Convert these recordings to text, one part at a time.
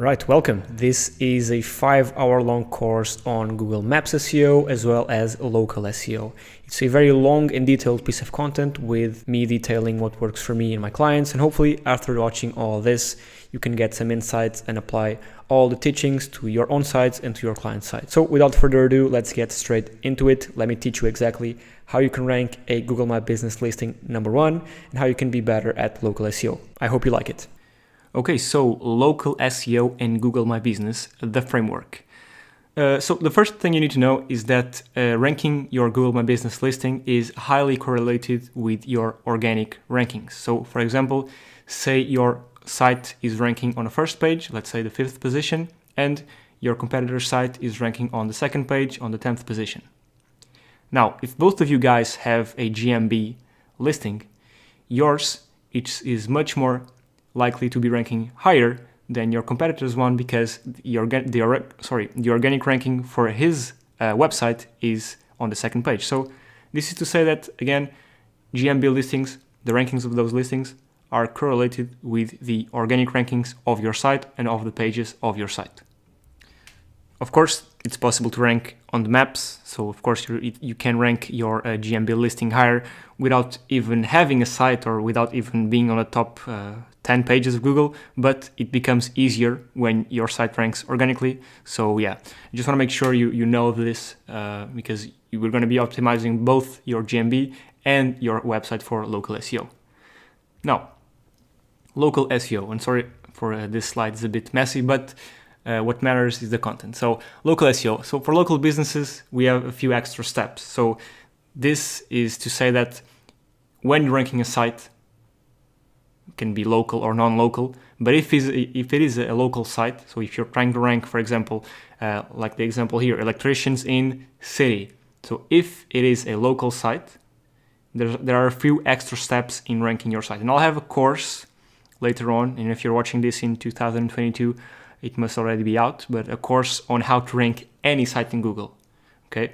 Right, welcome. This is a 5-hour long course on Google Maps SEO as well as local SEO. It's a very long and detailed piece of content with me detailing what works for me and my clients, and hopefully after watching all this you can get some insights and apply all the teachings to your own sites and to your client site. So without further ado, let's get straight into it. Let me teach you exactly how you can rank a Google My Business listing #1 and how you can be better at local SEO. I hope you like it. Okay, so local SEO and Google My Business, the framework. So the first thing you need to know is that ranking your Google My Business listing is highly correlated with your organic rankings. So for example, say your site is ranking on the first page, let's say the 5th position, and your competitor site is ranking on the second page on the 10th position. Now, if both of you guys have a GMB listing, yours is much more likely to be ranking higher than your competitor's one because the organic ranking for his website is on the second page. So this is to say that, again, GMB listings, the rankings of those listings are correlated with the organic rankings of your site and of the pages of your site. Of course, it's possible to rank on the maps. So of course you can rank your GMB listing higher without even having a site or without even being on the top 10 pages of Google, but it becomes easier when your site ranks organically. So yeah, you just want to make sure you know this because we're going to be optimizing both your GMB and your website for local SEO. Now, local SEO, and sorry for this slide, it's a bit messy, but what matters is the content. So local SEO. So for local businesses, we have a few extra steps. So this is to say that when you're ranking a site, it can be local or non-local, but if it is a local site, so if you're trying to rank, for example, like the example here, electricians in city. So if it is a local site, there are a few extra steps in ranking your site. And I'll have a course later on, and if you're watching this in 2022, it must already be out, but a course on how to rank any site in Google, okay?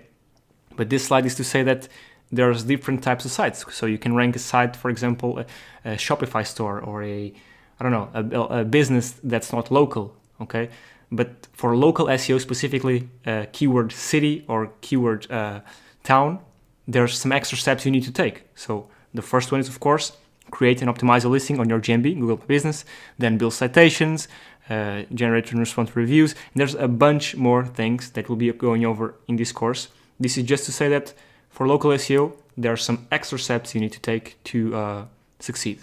But this slide is to say that there's different types of sites. So you can rank a site, for example, a Shopify store or a business that's not local, okay? But for local SEO specifically, keyword city or keyword town, there's some extra steps you need to take. So the first one is, of course, create and optimize a listing on your GMB, Google Business, then build citations, generate and response reviews. And there's a bunch more things that we'll be going over in this course. This is just to say that for local SEO, there are some extra steps you need to take to succeed.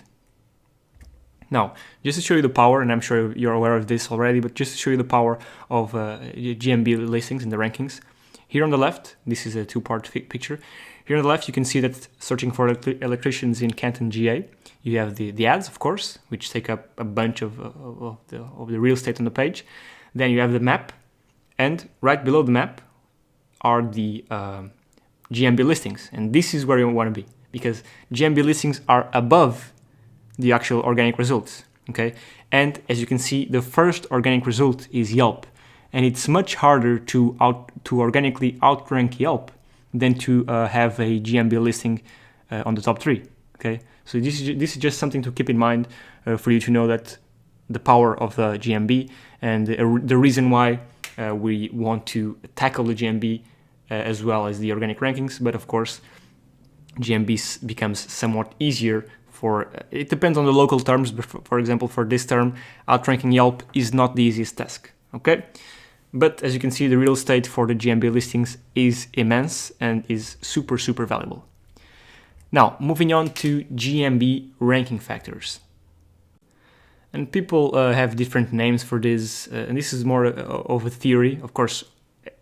Now, just to show you the power, and I'm sure you're aware of this already, but just to show you the power of GMB listings and the rankings. Here on the left, this is a two-part picture. Here on the left, you can see that searching for electricians in Canton, GA, you have the ads, of course, which take up a bunch of the real estate on the page. Then you have the map, and right below the map are the GMB listings. And this is where you want to be, because GMB listings are above the actual organic results, okay? And as you can see, the first organic result is Yelp. And it's much harder to organically outrank Yelp than to have a GMB listing on the top 3. Okay, so this is just something to keep in mind for you to know that the power of the GMB and the reason why we want to tackle the GMB as well as the organic rankings. But of course, GMB becomes somewhat easier for. It depends on the local terms. But for example, for this term, outranking Yelp is not the easiest task. Okay. But as you can see, the real estate for the GMB listings is immense and is super, super valuable. Now, moving on to GMB ranking factors. And people have different names for this, and this is more of a theory. Of course,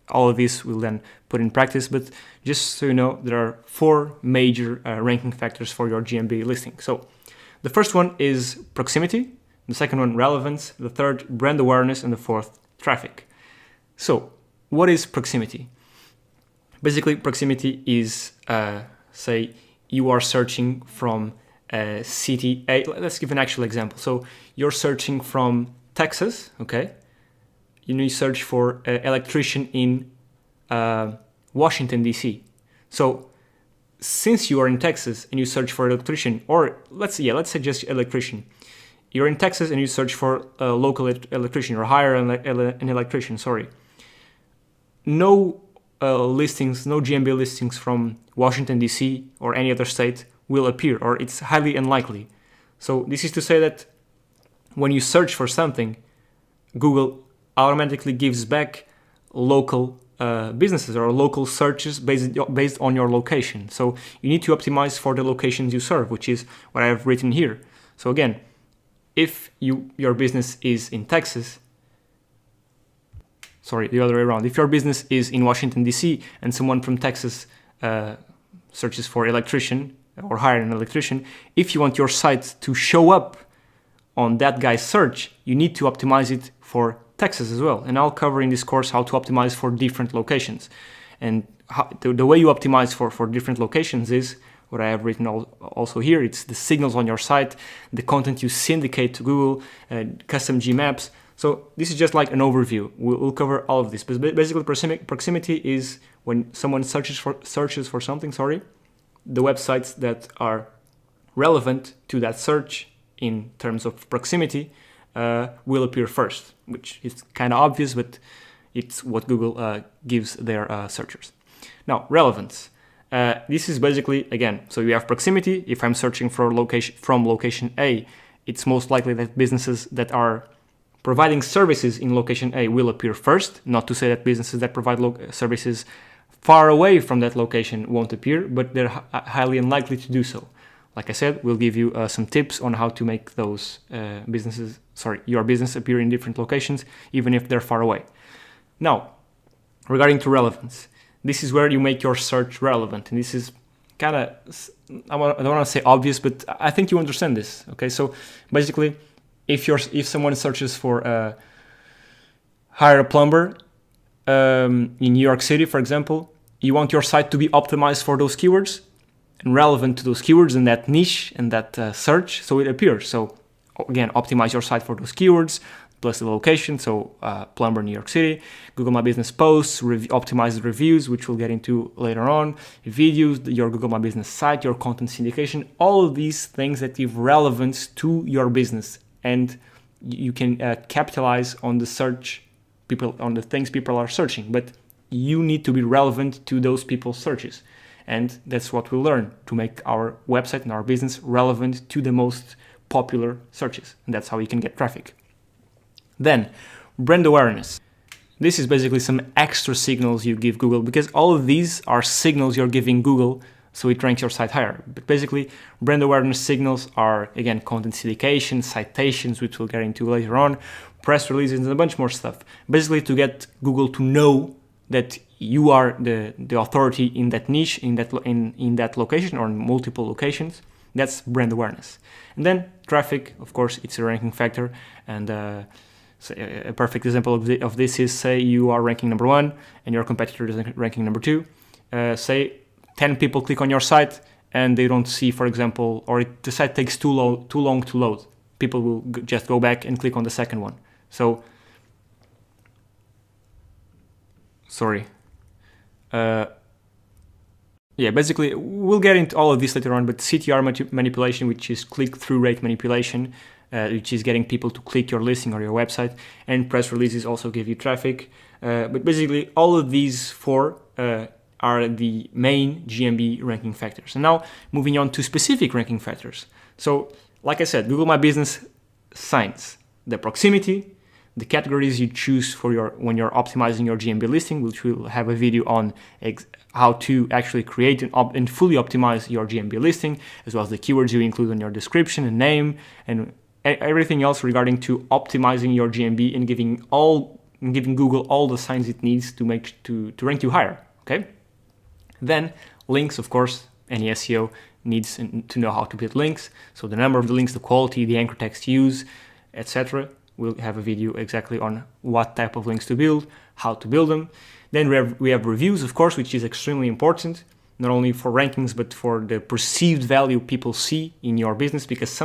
all of this we'll then put in practice, but just so you know, there are 4 major ranking factors for your GMB listing. So the first one is proximity, the second one, relevance, the third, brand awareness, and the fourth, traffic. So, what is proximity? Basically, proximity is, say, you are searching from a city. Let's give an actual example. So, you're searching from Texas, okay? You search for an electrician in Washington, D.C. So, since you are in Texas and you search for an electrician, or let's say just electrician, you're in Texas and you search for a local electrician, or hire an electrician, sorry. No listings, no GMB listings from Washington, D.C. or any other state will appear, or it's highly unlikely. So this is to say that when you search for something, Google automatically gives back local businesses or local searches based on your location. So you need to optimize for the locations you serve, which is what I have written here. So again, if your business is in Texas, sorry, the other way around. If your business is in Washington, D.C. and someone from Texas searches for electrician or hire an electrician, if you want your site to show up on that guy's search, you need to optimize it for Texas as well. And I'll cover in this course how to optimize for different locations. And the way you optimize for different locations is what I have written also here. It's the signals on your site, the content you syndicate to Google, custom Gmaps. So this is just like an overview. We'll cover all of this. But basically, proximity is when someone searches for something, the websites that are relevant to that search in terms of proximity will appear first, which is kind of obvious, but it's what Google gives their searchers. Now, relevance. This is basically, again, so you have proximity. If I'm searching for location from location A, it's most likely that businesses that are providing services in location A will appear first. Not to say that businesses that provide services far away from that location won't appear, but they're highly unlikely to do so. Like I said, we'll give you some tips on how to make those your business appear in different locations, even if they're far away. Now, regarding to relevance, this is where you make your search relevant. And this is kind of, I don't want to say obvious, but I think you understand this. Okay, so basically, if someone searches for hire a plumber in New York City, for example, you want your site to be optimized for those keywords and relevant to those keywords in that niche and that search, so it appears. So again, optimize your site for those keywords plus the location. So plumber, New York City, Google My Business posts, optimize the reviews, which we'll get into later on, videos, your Google My Business site, your content syndication, all of these things that give relevance to your business, and you can capitalize on the search on the things people are searching, but you need to be relevant to those people's searches. And that's what we'll learn, to make our website and our business relevant to the most popular searches. And that's how you can get traffic. Then, brand awareness. This is basically some extra signals you give Google, because all of these are signals you're giving Google so it ranks your site higher. But basically, brand awareness signals are, again, content syndication, citations, which we'll get into later on, press releases, and a bunch more stuff. Basically, to get Google to know that you are the authority in that niche, in that location, or in multiple locations. That's brand awareness. And then traffic, of course, it's a ranking factor. And so a perfect example of this is, say you are ranking number 1 and your competitor is ranking number 2. Say 10 people click on your site and they don't see, for example, or the site takes too long to load. People will just go back and click on the second one. So, basically, we'll get into all of this later on, but CTR manipulation, which is click-through rate manipulation, which is getting people to click your listing or your website, and press releases also give you traffic. But basically, all of these four are the main GMB ranking factors. And now, moving on to specific ranking factors. So, like I said, Google My Business signs the proximity, the categories you choose for when you're optimizing your GMB listing, which we'll have a video on how to actually create and fully optimize your GMB listing, as well as the keywords you include on your description and name, and everything else regarding to optimizing your GMB and giving Google all the signs it needs to rank you higher. Okay. Then links, of course, any SEO needs to know how to build links. So the number of the links, the quality, the anchor text use, etc. We'll have a video exactly on what type of links to build, how to build them. Then we have reviews, of course, which is extremely important, not only for rankings, but for the perceived value people see in your business, because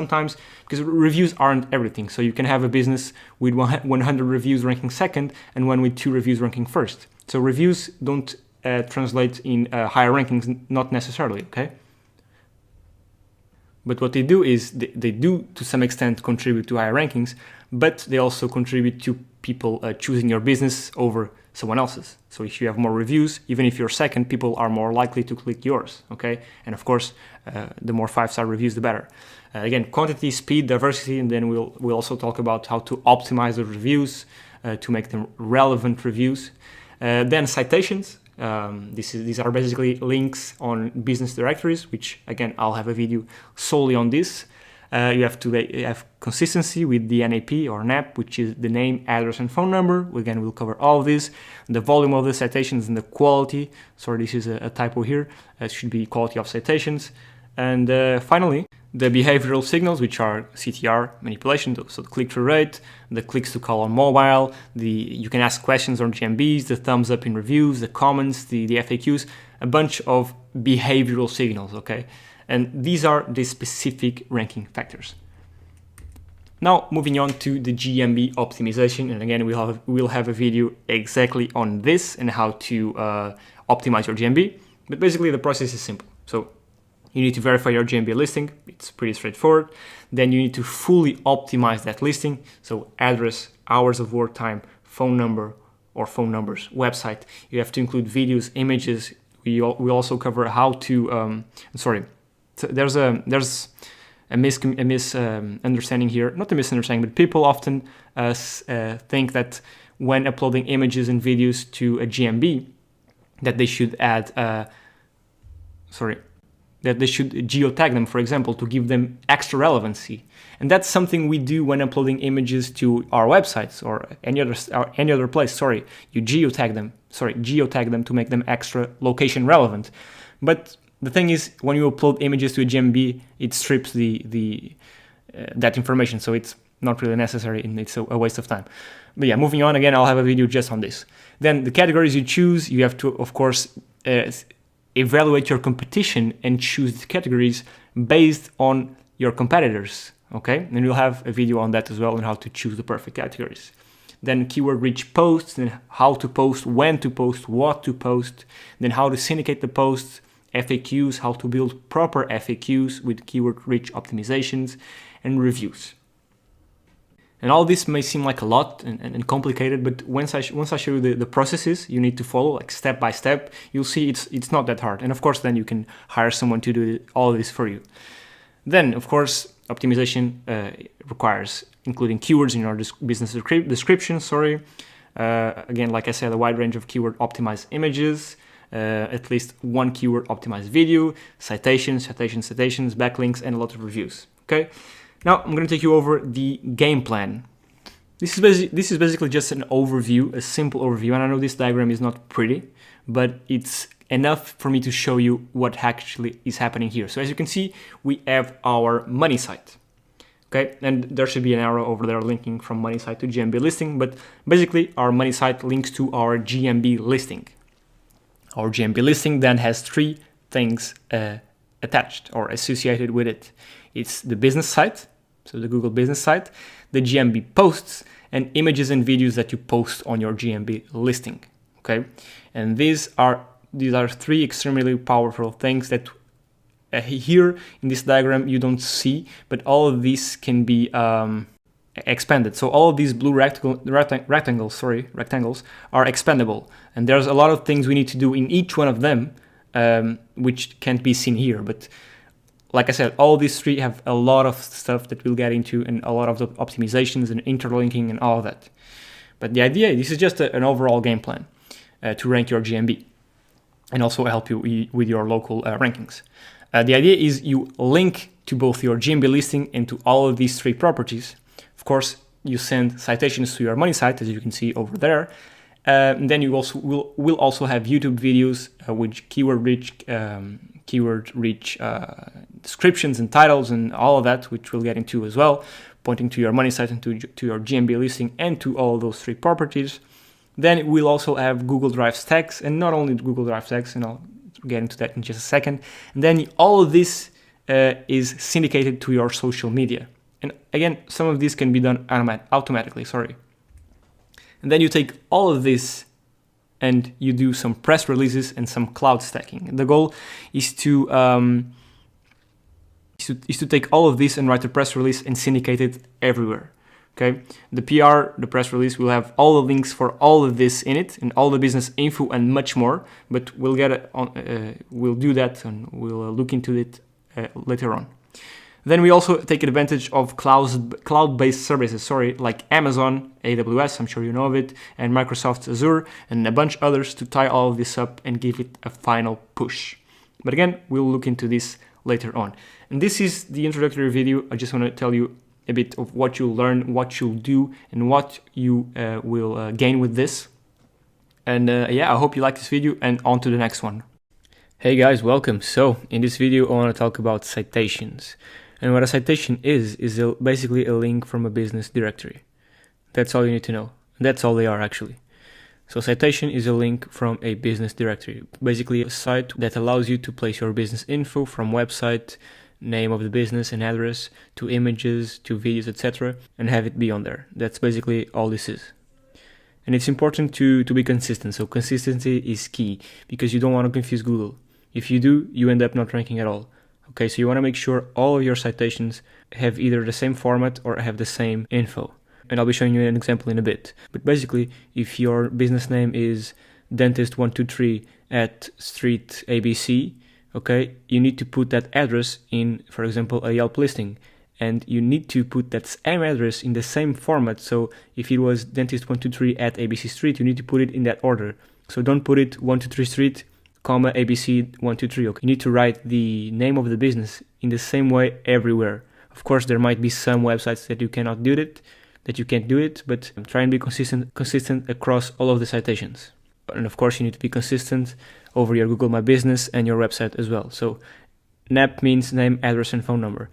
reviews aren't everything. So you can have a business with 100 reviews ranking second and one with 2 reviews ranking first. So reviews don't translate in higher rankings, not necessarily, okay? But what they do is they do to some extent contribute to higher rankings, but they also contribute to people choosing your business over someone else's. So if you have more reviews, even if you're second, people are more likely to click yours, okay? And of course, the more 5-star reviews, the better. Again, quantity, speed, diversity, and then we'll also talk about how to optimize the reviews to make them relevant reviews. Then citations. These are basically links on business directories, which again, I'll have a video solely on this. You have to have consistency with the NAP or NAP, which is the name, address, and phone number. Again, we'll cover all of this, the volume of the citations and the quality. Sorry, this is a typo here. It should be quality of citations. And finally, the behavioral signals, which are CTR manipulation, so the click-through rate, the clicks to call on mobile, you can ask questions on GMBs, the thumbs up in reviews, the comments, the FAQs, a bunch of behavioral signals, okay? And these are the specific ranking factors. Now, moving on to the GMB optimization, and again, we'll have a video exactly on this and how to optimize your GMB, but basically the process is simple. So you need to verify your GMB listing. It's pretty straightforward. Then you need to fully optimize that listing. So address, hours of work time, phone number or phone numbers, website. You have to include videos, images. We also cover how to, there's a misunderstanding here. Not a misunderstanding, but people often think that when uploading images and videos to a GMB, that they should add, that they should geotag them, for example, to give them extra relevancy. And that's something we do when uploading images to our websites or any other place. You geotag them to make them extra location relevant. But the thing is, when you upload images to a GMB, it strips that information, so it's not really necessary and it's a waste of time. But yeah, moving on, again, I'll have a video just on this. Then the categories you choose, you have to, of course, evaluate your competition and choose the categories based on your competitors, okay? And we'll have a video on that as well, on how to choose the perfect categories. Then keyword-rich posts, then how to post, when to post, what to post, then how to syndicate the posts, FAQs, how to build proper FAQs with keyword-rich optimizations, and reviews. And all this may seem like a lot and complicated, but once I show you the processes you need to follow, like step by step, you'll see it's not that hard. And of course, then you can hire someone to do all of this for you. Then, of course, optimization requires including keywords in your business description. Again, like I said, a wide range of keyword optimized images, at least one keyword optimized video, citations, backlinks, and a lot of reviews. Okay. Now I'm going to take you over the game plan. This is basically just an overview, a simple overview, and I know this diagram is not pretty, but it's enough for me to show you what actually is happening here. So as you can see, we have our money site. Okay, and there should be an arrow over there linking from money site to GMB listing, but basically our money site links to our GMB listing. Our GMB listing then has three things attached or associated with it. It's the business site, so the Google business site, the GMB posts, and images and videos that you post on your GMB listing. Okay, and these are three extremely powerful things that here in this diagram you don't see, but all of these can be expanded. So all of these blue rectangles are expandable, and there's a lot of things we need to do in each one of them, which can't be seen here. But like I said, all these three have a lot of stuff that we'll get into, and a lot of the optimizations and interlinking and all of that. But the idea, this is just an overall game plan to rank your GMB and also help you with your local rankings. The idea is you link to both your GMB listing and to all of these three properties. Of course, you send citations to your money site, as you can see over there. And then you also will also have YouTube videos with keyword-rich descriptions and titles and all of that, which we'll get into as well, pointing to your money site and to your GMB listing and to all those three properties. Then we'll also have Google Drive stacks, and not only Google Drive stacks, and I'll get into that in just a second. And then all of this is syndicated to your social media. And again, some of this can be done automatically, And then you take all of this and you do some press releases and some cloud stacking. And the goal is to is to take all of this and write a press release and syndicate it everywhere. Okay, the PR, the press release, will have all the links for all of this in it and all the business info and much more. But we'll we'll do that and we'll look into it later on. Then we also take advantage of cloud-based services, like Amazon, AWS, I'm sure you know of it, and Microsoft Azure, and a bunch others to tie all of this up and give it a final push. But again, we'll look into this later on. And this is the introductory video. I just want to tell you a bit of what you'll learn, what you'll do, and what you will gain with this. And yeah, I hope you like this video, and on to the next one. Hey guys, welcome. So in this video, I want to talk about citations. And what a citation is basically a link from a business directory. That's all you need to know. That's all they are actually. So citation is a link from a business directory, basically a site that allows you to place your business info from website, name of the business and address, to images, to videos, etc., and have it be on there. That's basically all this is. And it's important to be consistent. So consistency is key because you don't want to confuse Google. If you do, you end up not ranking at all. Okay, so you want to make sure all of your citations have either the same format or have the same info. And I'll be showing you an example in a bit. But basically, if your business name is dentist123 at street ABC, okay, you need to put that address in, for example, a Yelp listing. And you need to put that same address in the same format. So if it was dentist123 at ABC Street, you need to put it in that order. So don't put it 123 Street, ABC 123. Okay, you need to write the name of the business in the same way everywhere. Of course, there might be some websites that you cannot do it, but try and be consistent across all of the citations. And of course, you need to be consistent over your Google My Business and your website as well. So NAP means name, address, and phone number.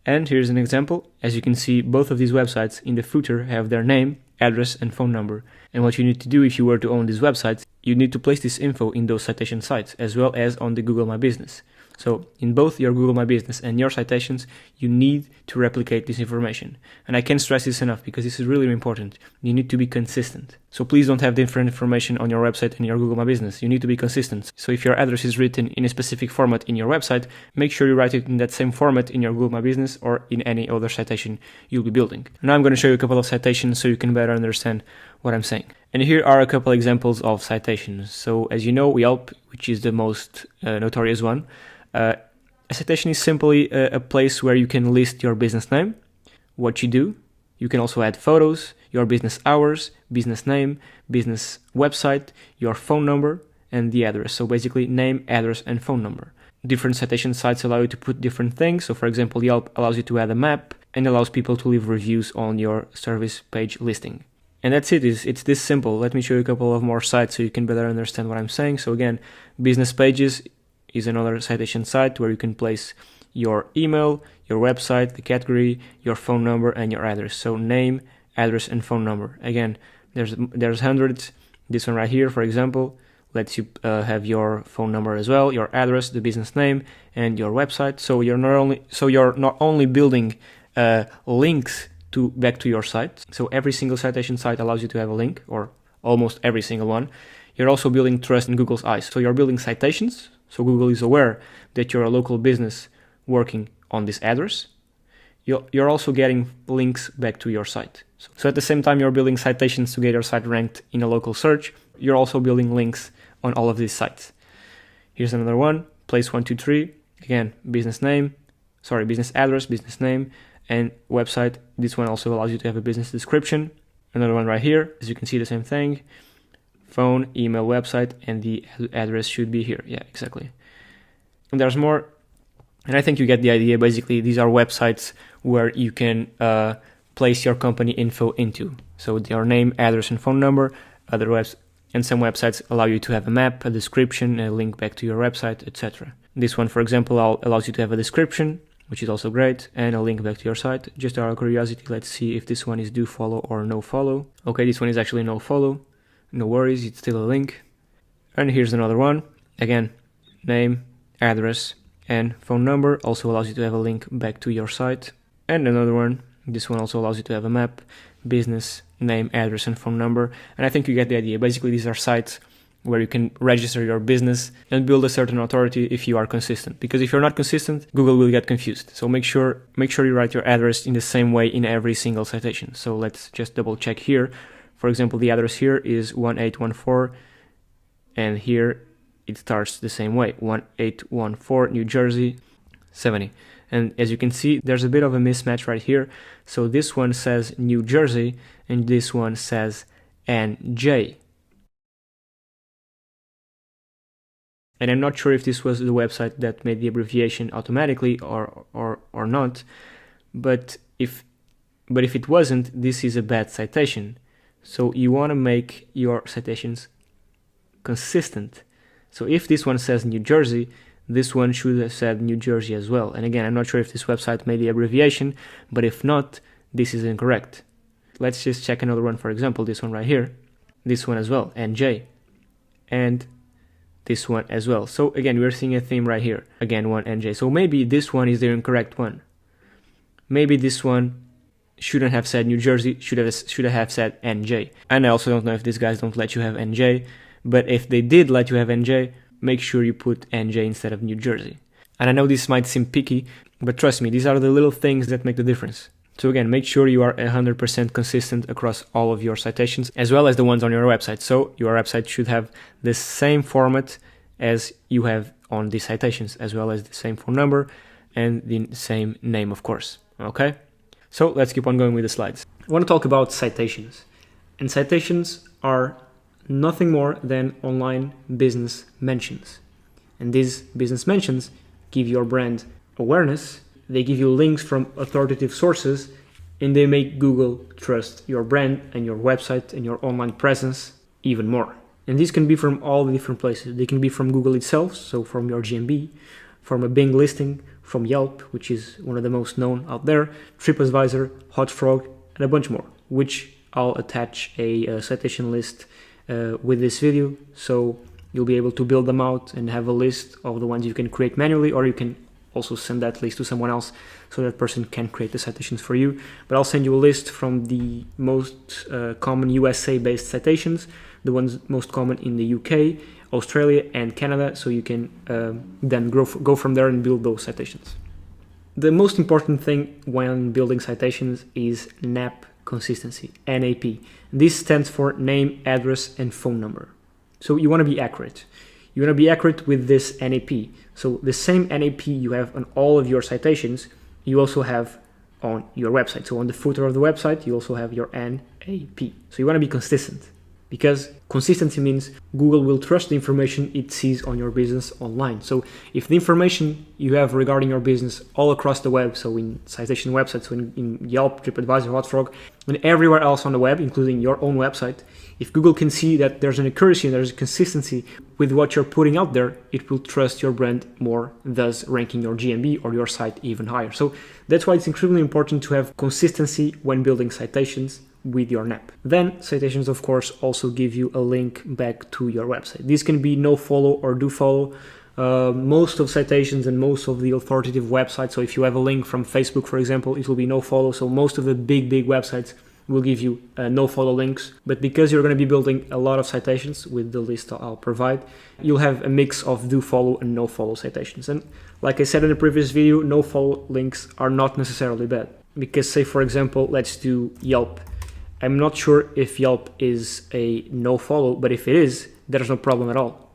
And here's an example. As you can see, both of these websites in the footer have their name, address, and phone number. And what you need to do if you were to own these websites, you need to place this info in those citation sites as well as on the Google My Business. So in both your Google My Business and your citations, you need to replicate this information. And I can't stress this enough because this is really important. You need to be consistent. So please don't have different information on your website and your Google My Business. You need to be consistent. So if your address is written in a specific format in your website, make sure you write it in that same format in your Google My Business or in any other citation you'll be building. Now I'm going to show you a couple of citations so you can better understand what I'm saying. And here are a couple examples of citations. So as you know, Yelp, which is the most notorious one, a citation is simply a place where you can list your business name, what you do. You can also add photos, your business hours, business name, business website, your phone number, and the address. So basically name, address, and phone number. Different citation sites allow you to put different things. So for example, Yelp allows you to add a map and allows people to leave reviews on your service page listing. And that's it. It's this simple. Let me show you a couple of more sites so you can better understand what I'm saying. So again, business pages is another citation site where you can place your email, your website, the category, your phone number, and your address. So name, address, and phone number. Again, there's hundreds. This one right here, for example, lets you have your phone number as well, your address, the business name, and your website. So you're not only building links back to your site. So every single citation site allows you to have a link, or almost every single one. You're also building trust in Google's eyes. So you're building citations. So Google is aware that you're a local business working on this address. You're also getting links back to your site. So at the same time you're building citations to get your site ranked in a local search, you're also building links on all of these sites. Here's another one, place123. Again, business address, business name, and website. This one also allows you to have a business description. Another one right here, as you can see, the same thing. Phone, email, website, and the address should be here. Yeah, exactly. And there's more, and I think you get the idea. Basically, these are websites where you can place your company info into. So your name, address, and phone number. And some websites allow you to have a map, a description, a link back to your website, etc. This one, for example, allows you to have a description, which is also great, and a link back to your site. Just out of curiosity, let's see if this one is do follow or no follow. Okay, this one is actually no follow. No worries, it's still a link. And here's another one. Again, name, address, and phone number. Also allows you to have a link back to your site. And another one. This one also allows you to have a map, business, name, address, and phone number. And I think you get the idea. Basically, these are sites where you can register your business and build a certain authority if you are consistent. Because if you're not consistent, Google will get confused. So make sure you write your address in the same way in every single citation. So let's just double check here. For example, the address here is 1814, and here it starts the same way, 1814 New Jersey 70. And as you can see, there's a bit of a mismatch right here. So this one says New Jersey and this one says NJ. And I'm not sure if this was the website that made the abbreviation automatically or not, but if it wasn't, this is a bad citation. So you want to make your citations consistent. So if this one says New Jersey, this one should have said New Jersey as well. And again, I'm not sure if this website made the abbreviation, but if not, this is incorrect. Let's just check another one, for example, this one right here, this one as well, NJ, and this one as well. So again, we're seeing a theme right here. Again, one NJ. So maybe this one is the incorrect one. Maybe this one shouldn't have said New Jersey, should have said NJ. And I also don't know if these guys don't let you have NJ, but if they did let you have NJ, make sure you put NJ instead of New Jersey. And I know this might seem picky, but trust me, these are the little things that make the difference. So again, make sure you are 100% consistent across all of your citations, as well as the ones on your website. So your website should have the same format as you have on the citations, as well as the same phone number and the same name, of course. Okay? So let's keep on going with the slides. I want to talk about citations. And citations are nothing more than online business mentions. And these business mentions give your brand awareness. They give you links from authoritative sources, and they make Google trust your brand and your website and your online presence even more. And these can be from all the different places. They can be from Google itself, so from your GMB, from a Bing listing, from Yelp, which is one of the most known out there, TripAdvisor, HotFrog, and a bunch more, which I'll attach a citation list with this video, so you'll be able to build them out and have a list of the ones you can create manually, or you can also send that list to someone else so that person can create the citations for you. But I'll send you a list from the most common USA-based citations, the ones most common in the UK, Australia, and Canada, so you can then go from there and build those citations. The most important thing when building citations is NAP consistency, NAP. This stands for name, address, and phone number. So you want to be accurate. You want to be accurate with this NAP. So the same NAP you have on all of your citations, you also have on your website. So on the footer of the website, you also have your NAP. So you want to be consistent, because consistency means Google will trust the information it sees on your business online. So if the information you have regarding your business all across the web, so in citation websites, so in Yelp, TripAdvisor, HotFrog, and everywhere else on the web, including your own website, if Google can see that there's an accuracy and there's a consistency with what you're putting out there, it will trust your brand more, thus ranking your GMB or your site even higher. So that's why it's incredibly important to have consistency when building citations with your NAP. Then citations, of course, also give you a link back to your website. These can be no follow or do follow. Most of citations and most of the authoritative websites, so if you have a link from Facebook, for example, it will be no follow. So most of the big websites will give you no follow links. But because you're going to be building a lot of citations with the list I'll provide, you'll have a mix of do follow and no follow citations. And like I said in the previous video, no follow links are not necessarily bad. Because say, for example, let's do Yelp. I'm not sure if Yelp is a no follow, but if it is, there's no problem at all.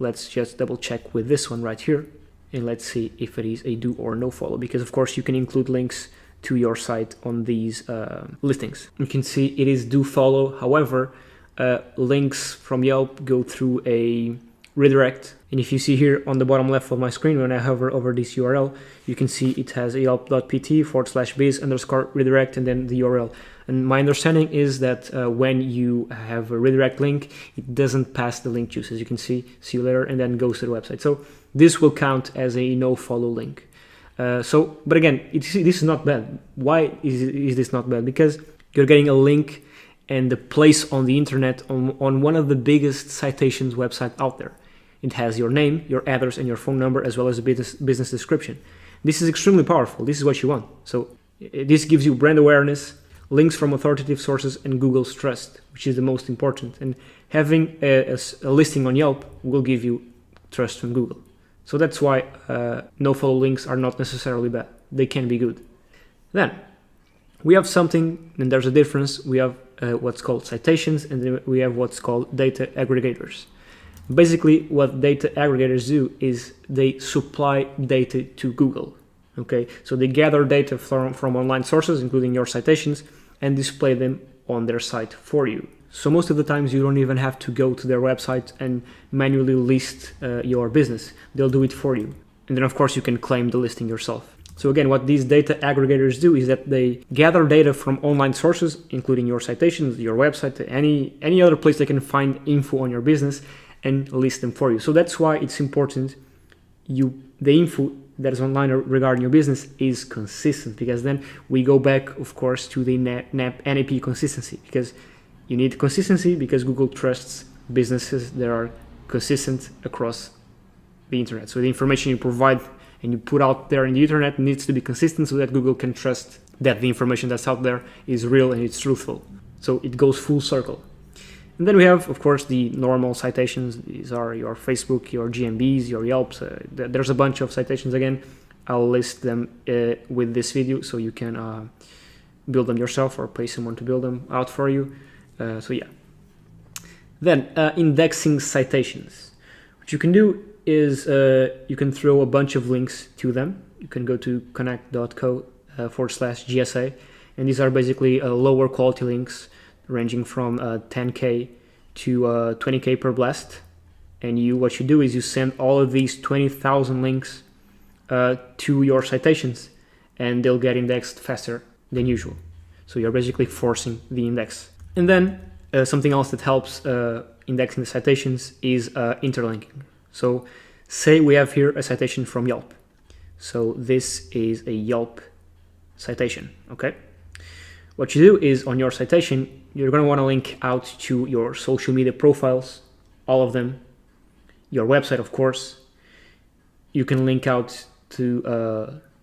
Let's just double check with this one right here, and let's see if it is a do or no follow, because of course you can include links to your site on these listings. You can see it is do follow. However, links from Yelp go through a redirect. And if you see here on the bottom left of my screen, when I hover over this URL, you can see it has a yelp.pt/biz_redirect and then the URL. And my understanding is that when you have a redirect link, it doesn't pass the link juice, as you can see you later, and then goes to the website. So this will count as a no follow link. But again, this is not bad. Why is this not bad? Because you're getting a link and the place on the internet on one of the biggest citations website out there. It has your name, your address, and your phone number, as well as a business description. This is extremely powerful. This is what you want. So this gives you brand awareness, links from authoritative sources, and Google's trust, which is the most important. And having a listing on Yelp will give you trust from Google. So that's why no-follow links are not necessarily bad. They can be good. Then we have something, and there's a difference. We have what's called citations, and then we have what's called data aggregators. Basically, what data aggregators do is they supply data to Google. Okay, so they gather data from online sources, including your citations, and display them on their site for you. So most of the times you don't even have to go to their website and manually list your business. They'll do it for you. And then of course you can claim the listing yourself. So again, what these data aggregators do is that they gather data from online sources, including your citations, your website, any other place they can find info on your business, and list them for you. So that's why it's important the info that is online regarding your business is consistent, because then we go back, of course, to the NAP consistency, because you need consistency because Google trusts businesses that are consistent across the internet. So the information you provide and you put out there in the internet needs to be consistent so that Google can trust that the information that's out there is real and it's truthful. So it goes full circle. And then we have, of course, the normal citations. These are your Facebook, your GMBs, your Yelps. There's a bunch of citations again. I'll list them with this video so you can build them yourself or pay someone to build them out for you. So yeah. Then indexing citations. What you can do is you can throw a bunch of links to them. You can go to connect.co/GSA, and these are basically lower quality links ranging from 10K to 20K per blast. And what you do is you send all of these 20,000 links to your citations, and they'll get indexed faster than usual. So you're basically forcing the index. And then something else that helps indexing the citations is interlinking. So say we have here a citation from Yelp. So this is a Yelp citation, okay? What you do is on your citation, you're going to want to link out to your social media profiles, all of them, your website, of course. You can link out to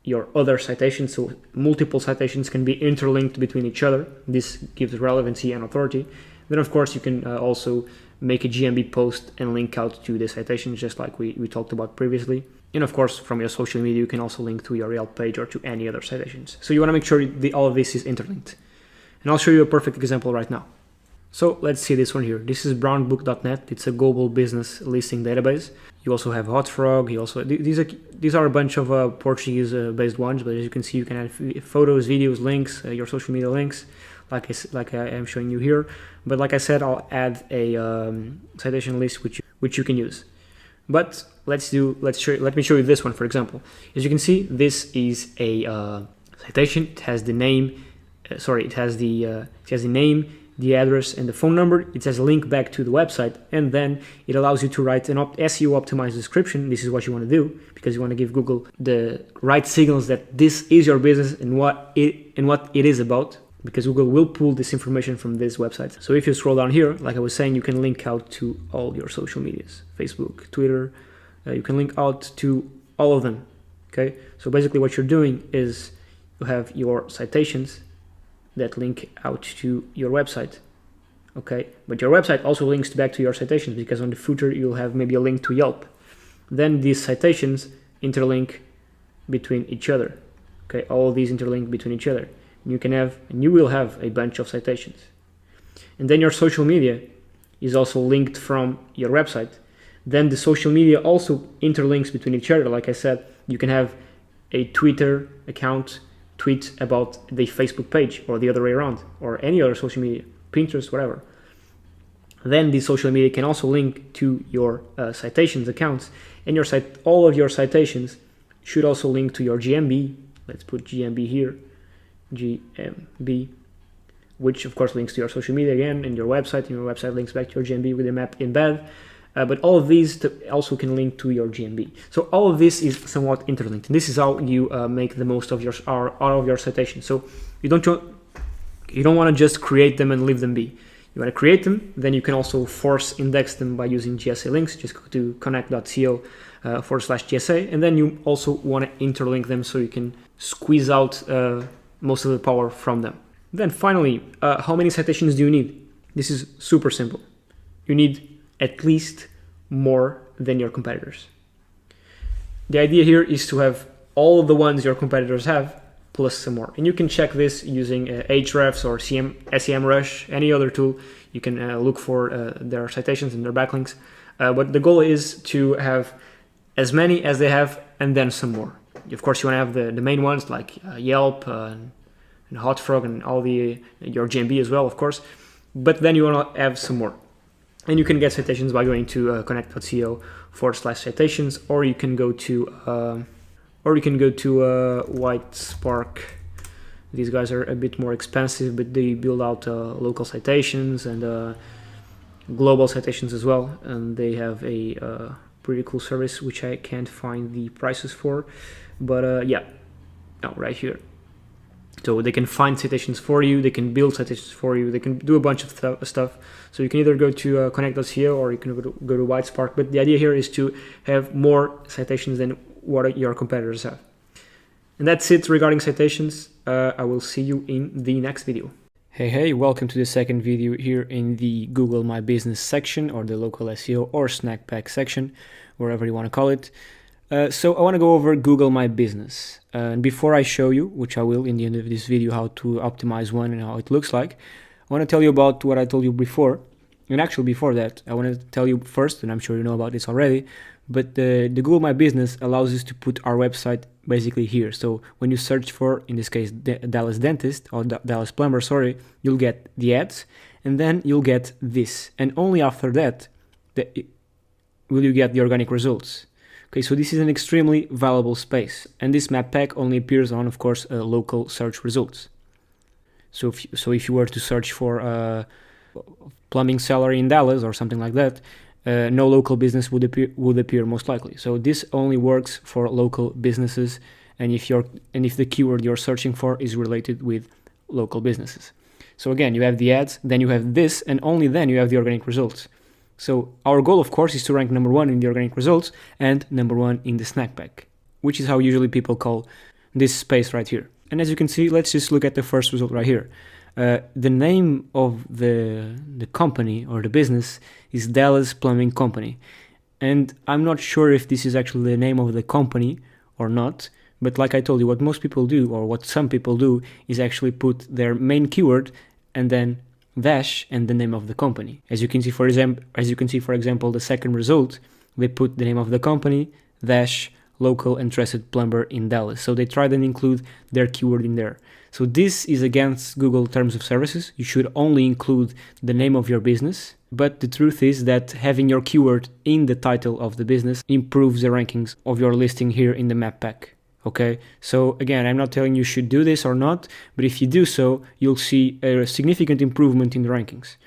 your other citations, so multiple citations can be interlinked between each other. This gives relevancy and authority. Then, of course, you can also make a GMB post and link out to the citations, just like we talked about previously. And of course, from your social media, you can also link to your Yelp page or to any other citations. So you want to make sure all of this is interlinked. And I'll show you a perfect example right now. So let's see this one here. This is brownbook.net. It's a global business listing database. You also have Hotfrog. These are a bunch of Portuguese-based ones, but as you can see, you can add photos, videos, links, your social media links, like I am showing you here. But like I said, I'll add a citation list which you can use. But let me show you this one, for example. As you can see, this is a citation. It has the name. It has the name, the address, and the phone number. It has a link back to the website, and then it allows you to write an SEO optimized description. This is what you want to do because you want to give Google the right signals that this is your business and what it is about, because Google will pull this information from this website. So if you scroll down here, like I was saying, you can link out to all your social medias, Facebook, Twitter. You can link out to all of them. Okay. So basically, what you're doing is you have your citations that link out to your website, okay? But your website also links back to your citations because on the footer you'll have maybe a link to Yelp. Then these citations interlink between each other, okay? All of these interlink between each other. You will have a bunch of citations. And then your social media is also linked from your website. Then the social media also interlinks between each other. Like I said, you can have a Twitter account tweet about the Facebook page or the other way around, or any other social media, Pinterest, whatever. Then the social media can also link to your citations accounts, and all of your citations should also link to your GMB. Let's put GMB here, GMB, which of course links to your social media again, and your website links back to your GMB with a map embed. But all of these also can link to your GMB. So all of this is somewhat interlinked. And this is how you make the most of out of your citations. So you don't want to just create them and leave them be. You want to create them, then you can also force index them by using GSA links. Just go to connect.co/GSA, and then you also want to interlink them so you can squeeze out most of the power from them. Then finally, how many citations do you need? This is super simple. You need at least more than your competitors. The idea here is to have all the ones your competitors have plus some more. And you can check this using Ahrefs or SEMrush, any other tool. You can look for their citations and their backlinks. But the goal is to have as many as they have and then some more. Of course, you want to have the main ones like Yelp and Hotfrog and all your GMB as well, of course. But then you want to have some more. And you can get citations by going to connect.co/citations, or you can go to White Spark. These guys are a bit more expensive, but they build out local citations and global citations as well. And they have a pretty cool service, which I can't find the prices for. But yeah, no, right here. So they can find citations for you, they can build citations for you, they can do a bunch of stuff. So you can either go to connect.co or you can go to White Spark. But the idea here is to have more citations than what your competitors have. And that's it regarding citations. I will see you in the next video. Hey, welcome to the second video here in the Google My Business section, or the local SEO or snack pack section, wherever you want to call it. So I want to go over Google My Business. And before I show you, which I will in the end of this video, how to optimize one and how it looks like, I want to tell you about what I told you before. And actually before that, I want to tell you first, and I'm sure you know about this already, but the Google My Business allows us to put our website basically here. So when you search for, in this case, Dallas Dentist or Dallas Plumber, sorry, you'll get the ads, and then you'll get this. And only after that will you get the organic results. Okay, so this is an extremely valuable space, and this map pack only appears on, of course, local search results. So if you were to search for plumbing salary in Dallas or something like that, no local business would appear most likely. So this only works for local businesses, and if the keyword you're searching for is related with local businesses. So again, you have the ads, then you have this, and only then you have the organic results. So our goal, of course, is to rank number 1 in the organic results and number 1 in the snack pack, which is how usually people call this space right here. And as you can see, let's just look at the first result right here. The name of the company or the business is Dallas Plumbing Company. And I'm not sure if this is actually the name of the company or not, but like I told you, what most people do, or what some people do, is actually put their main keyword and then dash and the name of the company. As you can see, for example, the second result, they put the name of the company dash local and trusted plumber in Dallas. So they try and include their keyword in there. So this is against Google Terms of Services. You should only include the name of your business. But the truth is that having your keyword in the title of the business improves the rankings of your listing here in the map pack. Okay, so again, I'm not telling you should do this or not, but if you do so, you'll see a significant improvement in the rankings.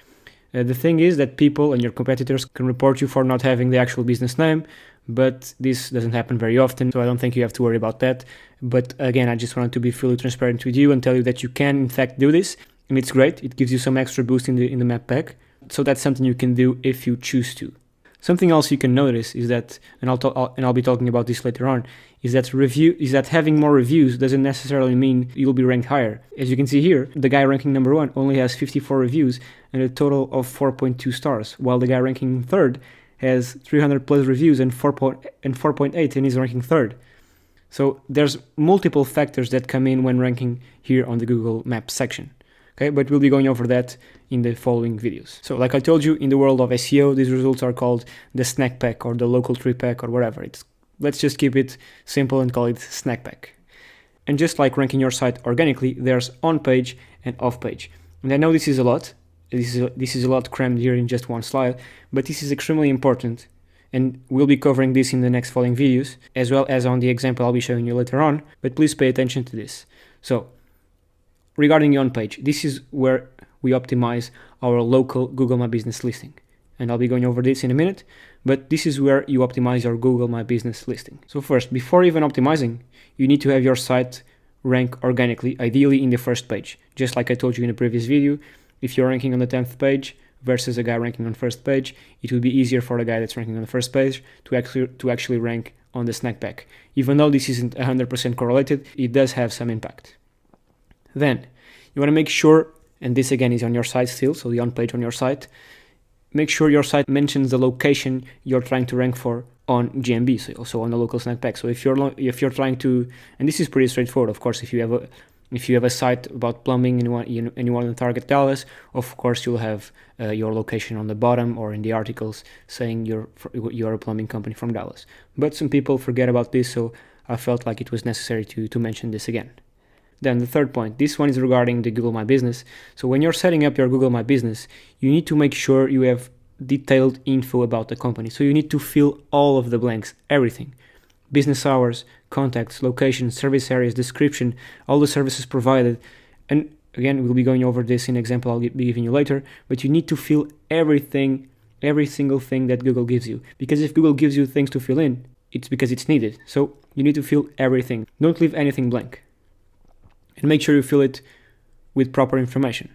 The thing is that people and your competitors can report you for not having the actual business name, but this doesn't happen very often, so I don't think you have to worry about that. But again, I just wanted to be fully transparent with you and tell you that you can in fact do this, and it's great. It gives you some extra boost in the map pack, so that's something you can do if you choose to. Something else you can notice is that, and I'll be talking about this later on, is that having more reviews doesn't necessarily mean you'll be ranked higher. As you can see here, the guy ranking number 1 only has 54 reviews and a total of 4.2 stars, while the guy ranking third has 300 plus reviews and 4.8 and is ranking third. So there's multiple factors that come in when ranking here on the Google Maps section. Okay, but we'll be going over that in the following videos. So like I told you, in the world of SEO, these results are called the snack pack or the local tree pack or whatever. Let's just keep it simple and call it snack pack. And just like ranking your site organically, there's on page and off page. And I know this is a lot. This is a lot crammed here in just one slide, but this is extremely important. And we'll be covering this in the next following videos, as well as on the example I'll be showing you later on, but please pay attention to this. So, regarding the on-page, this is where we optimize our local Google My Business listing. And I'll be going over this in a minute, but this is where you optimize your Google My Business listing. So first, before even optimizing, you need to have your site rank organically, ideally in the first page. Just like I told you in the previous video, if you're ranking on the 10th page versus a guy ranking on first page, it will be easier for the guy that's ranking on the first page to actually rank on the snack pack. Even though this isn't 100% correlated, it does have some impact. Then, You want to make sure, and this again is on your site still, so the on page on your site, make sure your site mentions the location you're trying to rank for on GMB, so also on the local snack pack. So if you're trying to, and this is pretty straightforward, of course, if you have a site about plumbing and you want to target Dallas, of course you'll have your location on the bottom or in the articles saying you're a plumbing company from Dallas. But some people forget about this, so I felt like it was necessary to mention this again. Then the third point, this one is regarding the Google My Business. So when you're setting up your Google My Business, you need to make sure you have detailed info about the company. So you need to fill all of the blanks, everything. Business hours, contacts, location, service areas, description, all the services provided. And again, we'll be going over this in an example I'll be giving you later, but you need to fill everything, every single thing that Google gives you. Because if Google gives you things to fill in, it's because it's needed. So you need to fill everything. Don't leave anything blank. And make sure you fill it with proper information.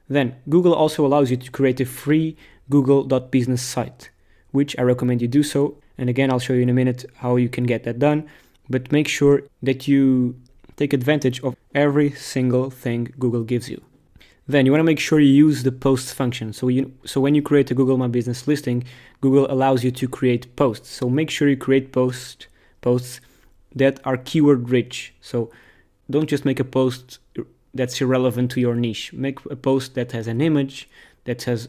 Then, Google also allows you to create a free google.business site, which I recommend you do so. And again, I'll show you in a minute how you can get that done. But make sure that you take advantage of every single thing Google gives you. Then you want to make sure you use the post function. So when you create a Google My Business listing, Google allows you to create posts. So make sure you create posts that are keyword rich. So don't just make a post that's irrelevant to your niche. Make a post that has an image, that has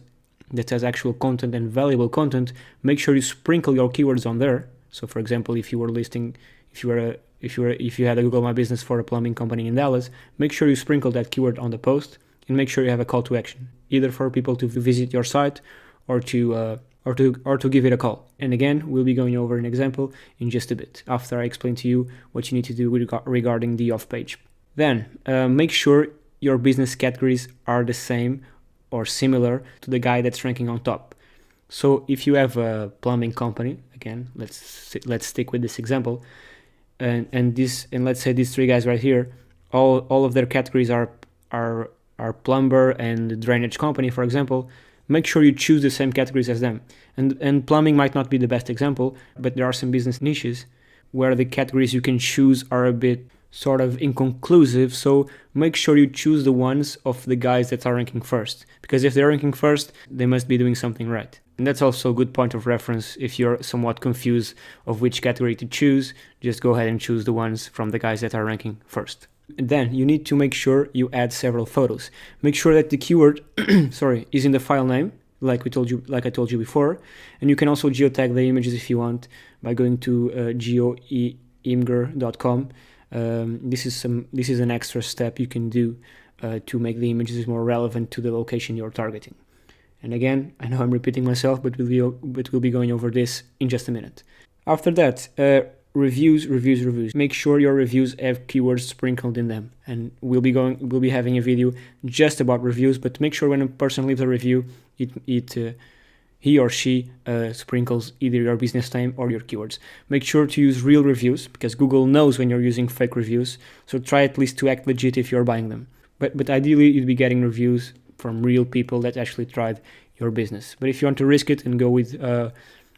actual content and valuable content. Make sure you sprinkle your keywords on there. So for example, if you had a Google My Business for a plumbing company in Dallas, make sure you sprinkle that keyword on the post and make sure you have a call to action, either for people to visit your site or to give it a call. And again, we'll be going over an example in just a bit after I explain to you what you need to do regarding the off page. Then make sure your business categories are the same or similar to the guy that's ranking on top. So if you have a plumbing company, again, let's stick with this example, and let's say these three guys right here, all of their categories are plumber and drainage company, for example. Make sure you choose the same categories as them. And plumbing might not be the best example, but there are some business niches where the categories you can choose are a bit sort of inconclusive. So make sure you choose the ones of the guys that are ranking first. Because if they're ranking first, they must be doing something right. And that's also a good point of reference if you're somewhat confused of which category to choose. Just go ahead and choose the ones from the guys that are ranking first. And then you need to make sure you add several photos. Make sure that the keyword is in the file name, like I told you before. And you can also geotag the images if you want by going to geoimgur.com. This is an extra step you can do to make the images more relevant to the location you're targeting. And again, I know I'm repeating myself, but we'll be going over this in just a minute. After that, reviews. Make sure your reviews have keywords sprinkled in them. And we'll be having a video just about reviews, but make sure when a person leaves a review, he or she sprinkles either your business name or your keywords. Make sure to use real reviews because Google knows when you're using fake reviews. So try at least to act legit if you're buying them. But ideally, you'd be getting reviews from real people that actually tried your business. But if you want to risk it and go with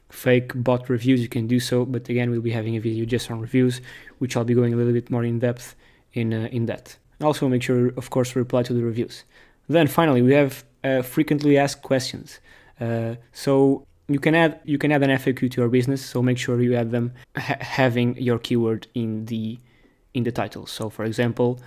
fake bot reviews, you can do so. But again, we'll be having a video just on reviews, which I'll be going a little bit more in depth in that. Also, make sure, of course, reply to the reviews. Then finally, we have frequently asked questions. So you can add an FAQ to your business. So make sure you add them having your keyword in the title. So for example,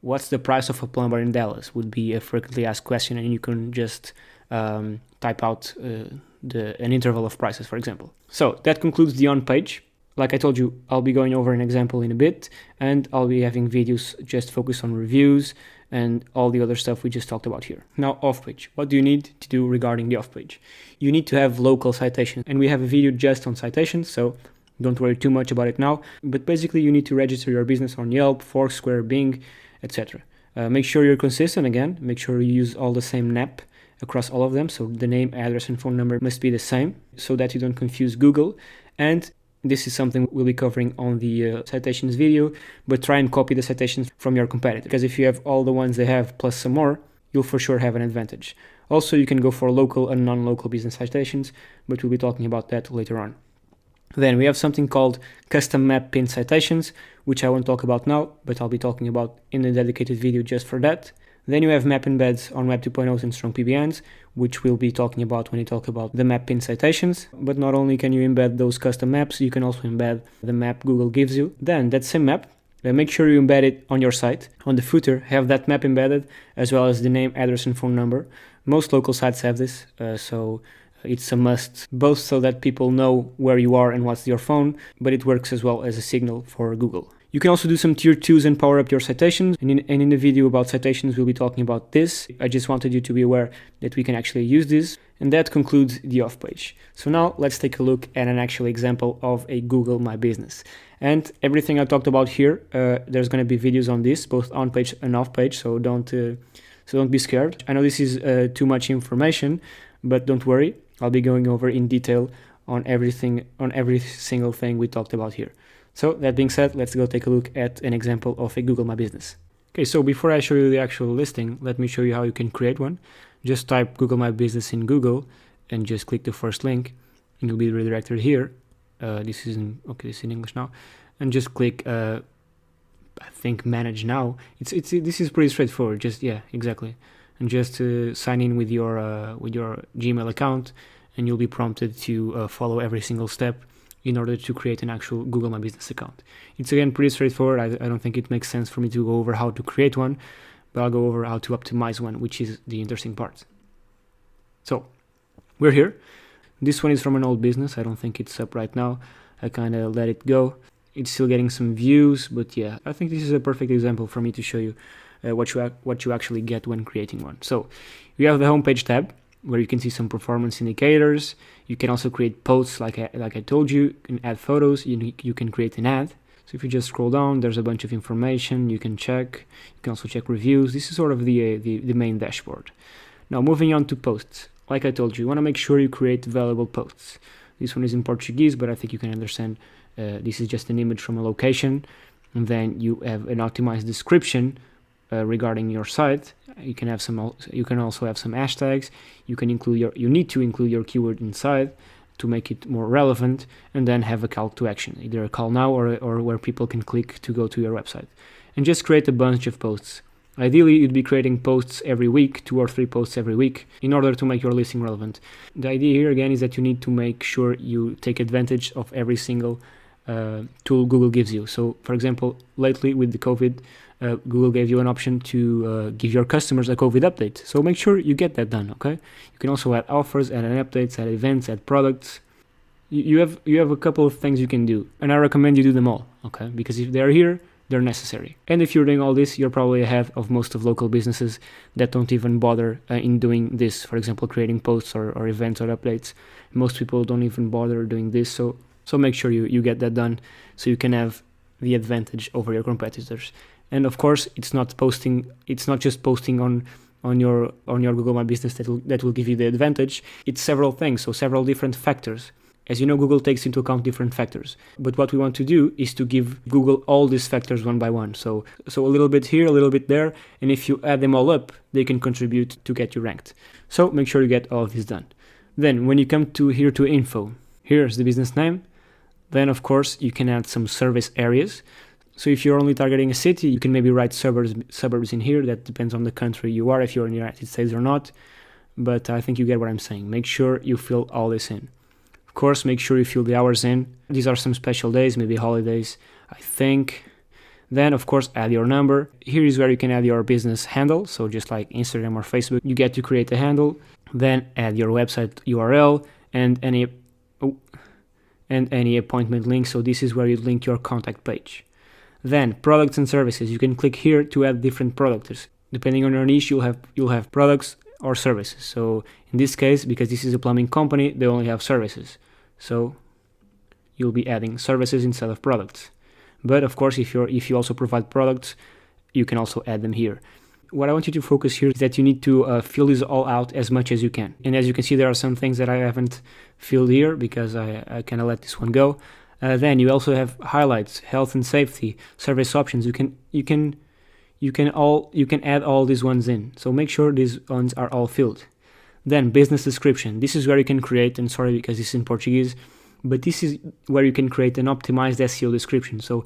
what's the price of a plumber in Dallas would be a frequently asked question, and you can just type out an interval of prices, for example. So that concludes the on page. Like I told you, I'll be going over an example in a bit, and I'll be having videos just focused on reviews and all the other stuff we just talked about here. Now, off page. What do you need to do regarding the off page? You need to have local citations, and we have a video just on citations, so don't worry too much about it now. But basically, you need to register your business on Yelp, Foursquare, Bing, etc. Make sure you're consistent again. Make sure you use all the same NAP across all of them. So the name, address, and phone number must be the same so that you don't confuse Google. And this is something we'll be covering on the citations video, but try and copy the citations from your competitor, because if you have all the ones they have plus some more, you'll for sure have an advantage. Also, you can go for local and non-local business citations, but we'll be talking about that later on. Then we have something called custom map pin citations, which I won't talk about now, but I'll be talking about in a dedicated video just for that. Then you have map embeds on Web 2.0 and strong PBNs, which we'll be talking about when we talk about the map pin citations. But not only can you embed those custom maps, you can also embed the map Google gives you. Then that same map, make sure you embed it on your site. On the footer, have that map embedded, as well as the name, address, and phone number. Most local sites have this, so it's a must, both so that people know where you are and what's your phone, but it works as well as a signal for Google. You can also do some tier 2s and power up your citations, and in the video about citations we'll be talking about this. I just wanted you to be aware that we can actually use this, and that concludes the off page. So now let's take a look at an actual example of a Google My Business. And everything I talked about here, there's going to be videos on this, both on page and off page, so don't be scared. I know this is too much information, but don't worry, I'll be going over in detail on every single thing we talked about here. So that being said, let's go take a look at an example of a Google My Business. Okay, so before I show you the actual listing, let me show you how you can create one. Just type Google My Business in Google and just click the first link and you'll be redirected here. This is in English now, and just click I think manage now. This is pretty straightforward. Just exactly, and just sign in with your Gmail account, and you'll be prompted to follow every single step in order to create an actual Google My Business account. It's again pretty straightforward. I don't think it makes sense for me to go over how to create one, but I'll go over how to optimize one, which is the interesting part. So we're here. This one is from an old business. I don't think it's up right now. I kind of let it go. It's still getting some views, but yeah, I think this is a perfect example for me to show you what you actually get when creating one. So you have the homepage tab, where you can see some performance indicators. You can also create posts like I told you. You can add photos. You can create an ad. So if you just scroll down, there's a bunch of information you can check. You can also check reviews. This is sort of the main dashboard. Now moving on to posts. Like I told you want to make sure you create valuable posts. This one is in Portuguese, but I think you can understand. This is just an image from a location, and then you have an optimized description regarding your site. You can also have some hashtags. You need to include your keyword inside to make it more relevant, and then have a call to action, either a call now or where people can click to go to your website, and just create a bunch of posts. Ideally, you'd be creating posts every week, 2 or 3 posts every week, in order to make your listing relevant. The idea here again is that you need to make sure you take advantage of every single tool Google gives you. So for example, lately with the COVID, Google gave you an option to give your customers a COVID update. So make sure you get that done, okay? You can also add offers, add updates, add events, add products. You have a couple of things you can do, and I recommend you do them all, okay? Because if they're here, they're necessary. And if you're doing all this, you're probably ahead of most of local businesses that don't even bother in doing this. For example, creating posts or events or updates. Most people don't even bother doing this. So make sure you get that done so you can have the advantage over your competitors. And of course, it's not just posting on your Google My Business that will give you the advantage. It's several things, so several different factors. As you know, Google takes into account different factors. But what we want to do is to give Google all these factors one by one. So a little bit here, a little bit there, and if you add them all up, they can contribute to get you ranked. So make sure you get all of this done. Then when you come to info, here's the business name. Then of course you can add some service areas. So if you're only targeting a city, you can maybe write suburbs in here. That depends on the country you are, if you're in the United States or not. But I think you get what I'm saying. Make sure you fill all this in. Of course, make sure you fill the hours in. These are some special days, maybe holidays, I think. Then, of course, add your number. Here is where you can add your business handle. So just like Instagram or Facebook, you get to create a handle. Then add your website URL and any appointment link. So this is where you link your contact page. Then products and services. You can click here to add different products. Depending on your niche, you'll have products or services. So in this case, because this is a plumbing company, they only have services. So you'll be adding services instead of products. But of course, if you also provide products, you can also add them here. What I want you to focus here is that you need to fill this all out as much as you can. And as you can see, there are some things that I haven't filled here because I kind of let this one go. Then you also have highlights, health and safety, service options. You can add all these ones in. So make sure these ones are all filled. Then business description. This is where you can create, and sorry because this is in Portuguese, but this is where you can create an optimized SEO description. So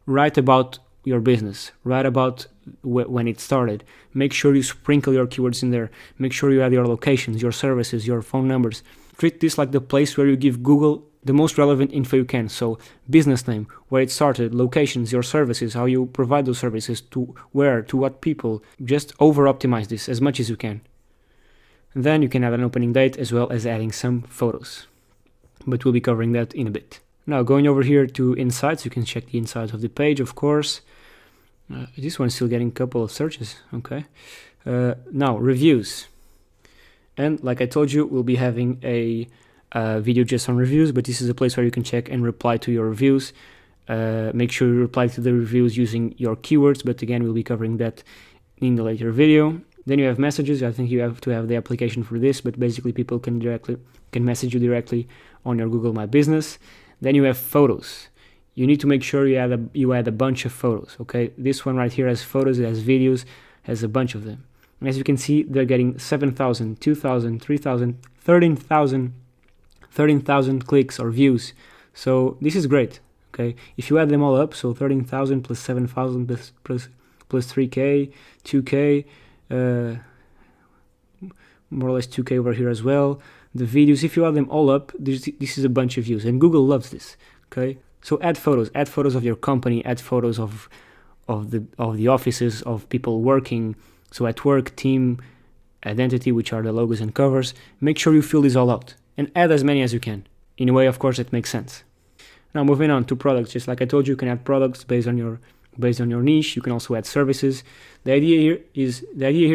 write about your business, write about when it started. Make sure you sprinkle your keywords in there. Make sure you add your locations, your services, your phone numbers. Treat this like the place where you give Google the most relevant info you can. So business name, where it started, locations, your services, how you provide those services, to where, to what people. Just over-optimize this as much as you can. And then you can add an opening date as well as adding some photos. But we'll be covering that in a bit. Now going over here to insights, you can check the insides of the page, of course. This one's still getting a couple of searches, okay. Now reviews. And like I told you, we'll be having a video just on reviews, but this is a place where you can check and reply to your reviews. Make sure you reply to the reviews using your keywords, but again, we'll be covering that in the later video. Then you have messages. I think you have to have the application for this, but basically people can message you directly on your Google My Business. Then you have photos. You need to make sure you add a bunch of photos, okay? This one right here has photos, it has videos, has a bunch of them. And as you can see, they're getting 7,000, 2,000, 3,000, 13,000 clicks or views. So this is great, okay? If you add them all up, so 13,000 plus 7,000 plus 3K, 2K, more or less 2K over here as well. The videos, if you add them all up, this is a bunch of views, and Google loves this, okay? So add photos of your company, add photos of the offices, of people working. So at work, team, identity, which are the logos and covers. Make sure you fill these all out and add as many as you can. In a way, of course, it makes sense. Now moving on to products, just like I told you, you can add products based on your niche. You can also add services. The idea here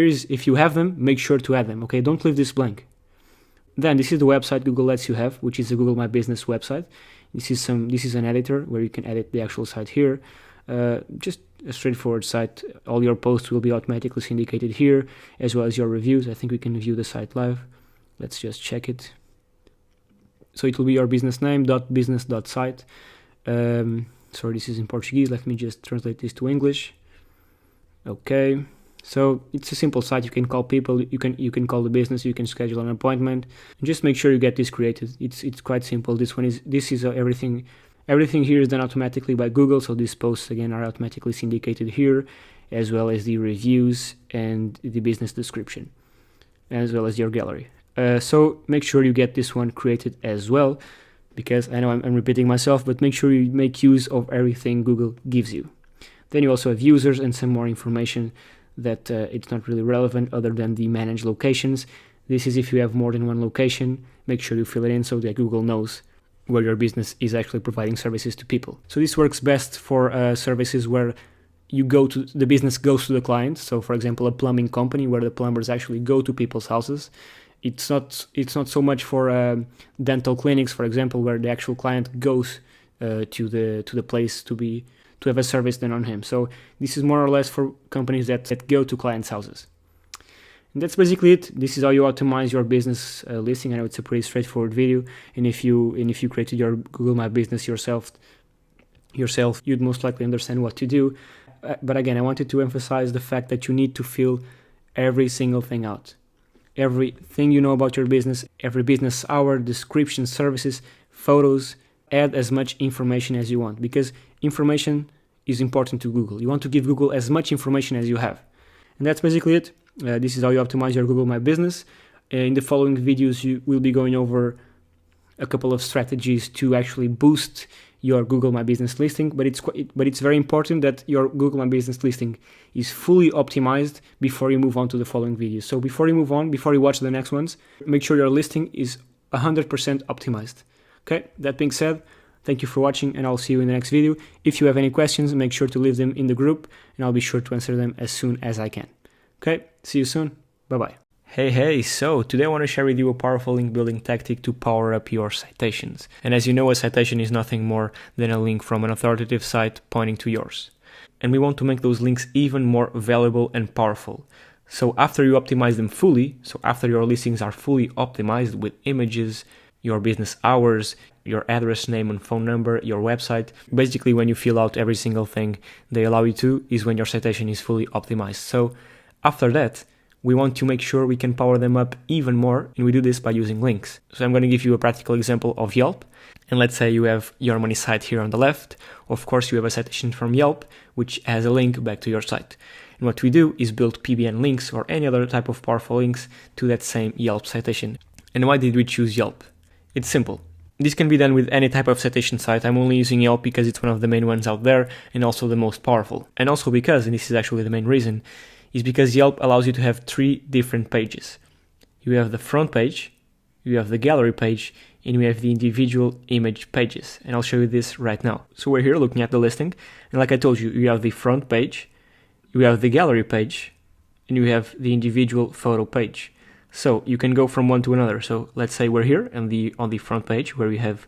is if you have them, make sure to add them. Okay, don't leave this blank. Then this is the website Google lets you have, which is the Google My Business website. This is an editor where you can edit the actual site here. Just a straightforward site. All your posts will be automatically syndicated here, as well as your reviews. I think we can view the site live. Let's just check it. So it will be your business name .business.site. Sorry, this is in Portuguese. Let me just translate this to English. Okay. So it's a simple site. You can call people, you can call the business, you can schedule an appointment. Just make sure you get this created. It's quite simple. This is everything. Everything here is done automatically by Google. So these posts again are automatically syndicated here, as well as the reviews and the business description, as well as your gallery. So make sure you get this one created as well, because I know I'm repeating myself, but make sure you make use of everything Google gives you. Then you also have users and some more information that it's not really relevant other than the manage locations. This is if you have more than one location. Make sure you fill it in so that Google knows where your business is actually providing services to people. So this works best for services where the business goes to the client. So for example, a plumbing company where the plumbers actually go to people's houses. It's not so much for dental clinics, for example, where the actual client goes to the place to have a service done on him. So this is more or less for companies that go to clients' houses. And that's basically it. This is how you optimize your business listing. I know it's a pretty straightforward video, and if you created your Google My Business yourself, you'd most likely understand what to do. But again, I wanted to emphasize the fact that you need to fill every single thing out. Everything you know about your business, every business hour, description, services, photos. Add as much information as you want, because information is important to Google. You want to give Google as much information as you have. And that's basically it. This is how you optimize your Google My Business. In the following videos, you will be going over a couple of strategies to actually boost your Google My Business listing. But it's very important that your Google My Business listing is fully optimized before you move on to the following videos. So before you watch the next ones, make sure your listing is 100% optimized. Okay, that being said, thank you for watching, and I'll see you in the next video. If you have any questions, make sure to leave them in the group, and I'll be sure to answer them as soon as I can. Okay, see you soon. Bye-bye. Hey, so today I want to share with you a powerful link building tactic to power up your citations. And as you know, a citation is nothing more than a link from an authoritative site pointing to yours. And we want to make those links even more valuable and powerful. So after you optimize them fully, so after your listings are fully optimized with images, your business hours, your address, name and phone number, your website. Basically, when you fill out every single thing they allow you to is when your citation is fully optimized. So after that, we want to make sure we can power them up even more, and we do this by using links. So I'm going to give you a practical example of Yelp. And let's say you have your money site here on the left. Of course, you have a citation from Yelp, which has a link back to your site. And what we do is build PBN links or any other type of powerful links to that same Yelp citation. And why did we choose Yelp? It's simple. This can be done with any type of citation site. I'm only using Yelp because it's one of the main ones out there and also the most powerful. And also because, and this is actually the main reason, is because Yelp allows you to have 3 different pages. You have the front page, you have the gallery page, and we have the individual image pages. And I'll show you this right now. So we're here looking at the listing. And like I told you, you have the front page, you have the gallery page, and you have the individual photo page. So you can go from one to another. So let's say we're here and on the front page where we have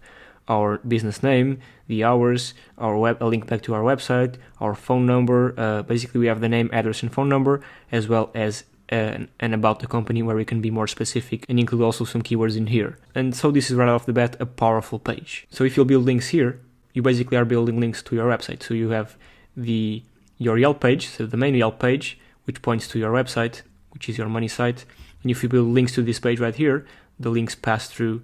our business name, the hours, a link back to our website, our phone number. Basically, we have the name, address, and phone number, as well as and about the company where we can be more specific and include also some keywords in here. And so this is right off the bat a powerful page. So if you build links here, you basically are building links to your website. So you have your Yelp page, so the main Yelp page, which points to your website, which is your money site. And if you build links to this page right here, the links pass through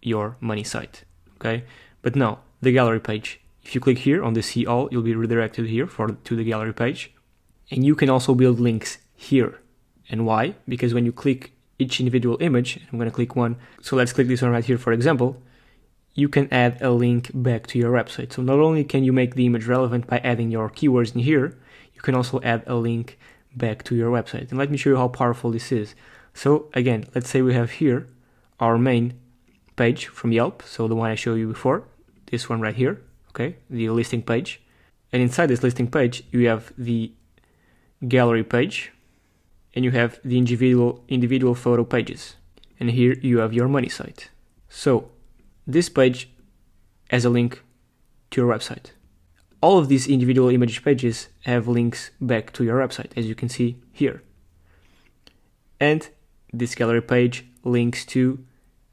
your money site. Okay, but now the gallery page. If you click here on the See All, you'll be redirected here to the gallery page. And you can also build links here. And why? Because when you click each individual image, I'm going to click one. So let's click this one right here, for example. You can add a link back to your website. So not only can you make the image relevant by adding your keywords in here, you can also add a link back to your website. And let me show you how powerful this is. So again, let's say we have here our main page from Yelp. So the one I showed you before, this one right here, okay, the listing page. And inside this listing page, you have the gallery page, and you have the individual photo pages. And here you have your money site. So this page has a link to your website. All of these individual image pages have links back to your website, as you can see here. And this gallery page links to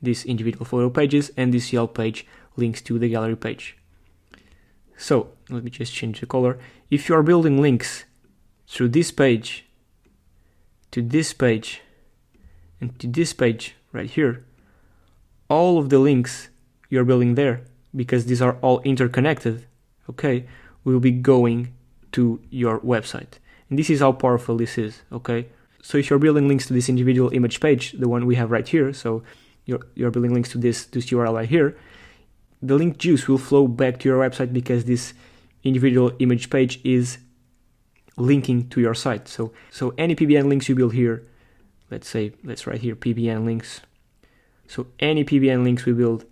these individual photo pages, and this Yelp page links to the gallery page. So let me just change the color. If you are building links through this page, to this page, and to this page right here, all of the links you're building there, because these are all interconnected, okay, will be going to your website. And this is how powerful this is, okay? So if you're building links to this individual image page, the one we have right here, so you're building links to this URL right here, the link juice will flow back to your website because this individual image page is linking to your site. So any PBN links you build here, let's write here PBN links. So any PBN links we build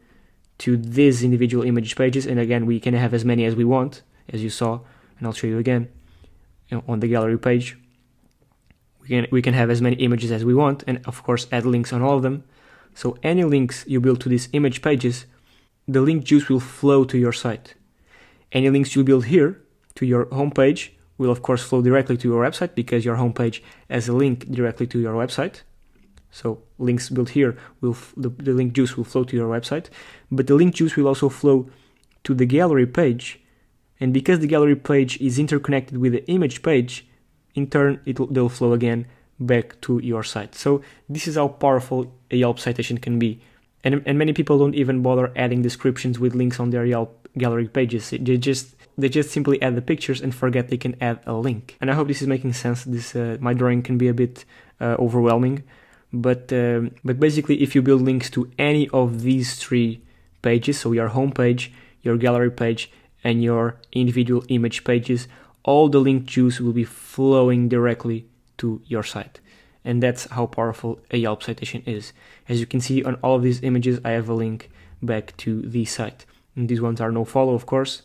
to these individual image pages, and again, we can have as many as we want, as you saw, and I'll show you again on the gallery page. We can have as many images as we want, and of course add links on all of them. So any links you build to these image pages, the link juice will flow to your site. Any links you build here to your homepage will of course flow directly to your website because your homepage has a link directly to your website. So links built here, the link juice will flow to your website, but the link juice will also flow to the gallery page. And because the gallery page is interconnected with the image page, in turn, they'll flow again back to your site. So this is how powerful a Yelp citation can be. And many people don't even bother adding descriptions with links on their Yelp gallery pages. They just simply add the pictures and forget they can add a link. And I hope this is making sense. My drawing can be a bit overwhelming, but basically, if you build links to any of these 3 pages, so your home page, your gallery page, and your individual image pages, all the link juice will be flowing directly to your site. And that's how powerful a Yelp citation is. As you can see on all of these images, I have a link back to the site. And these ones are no follow, of course.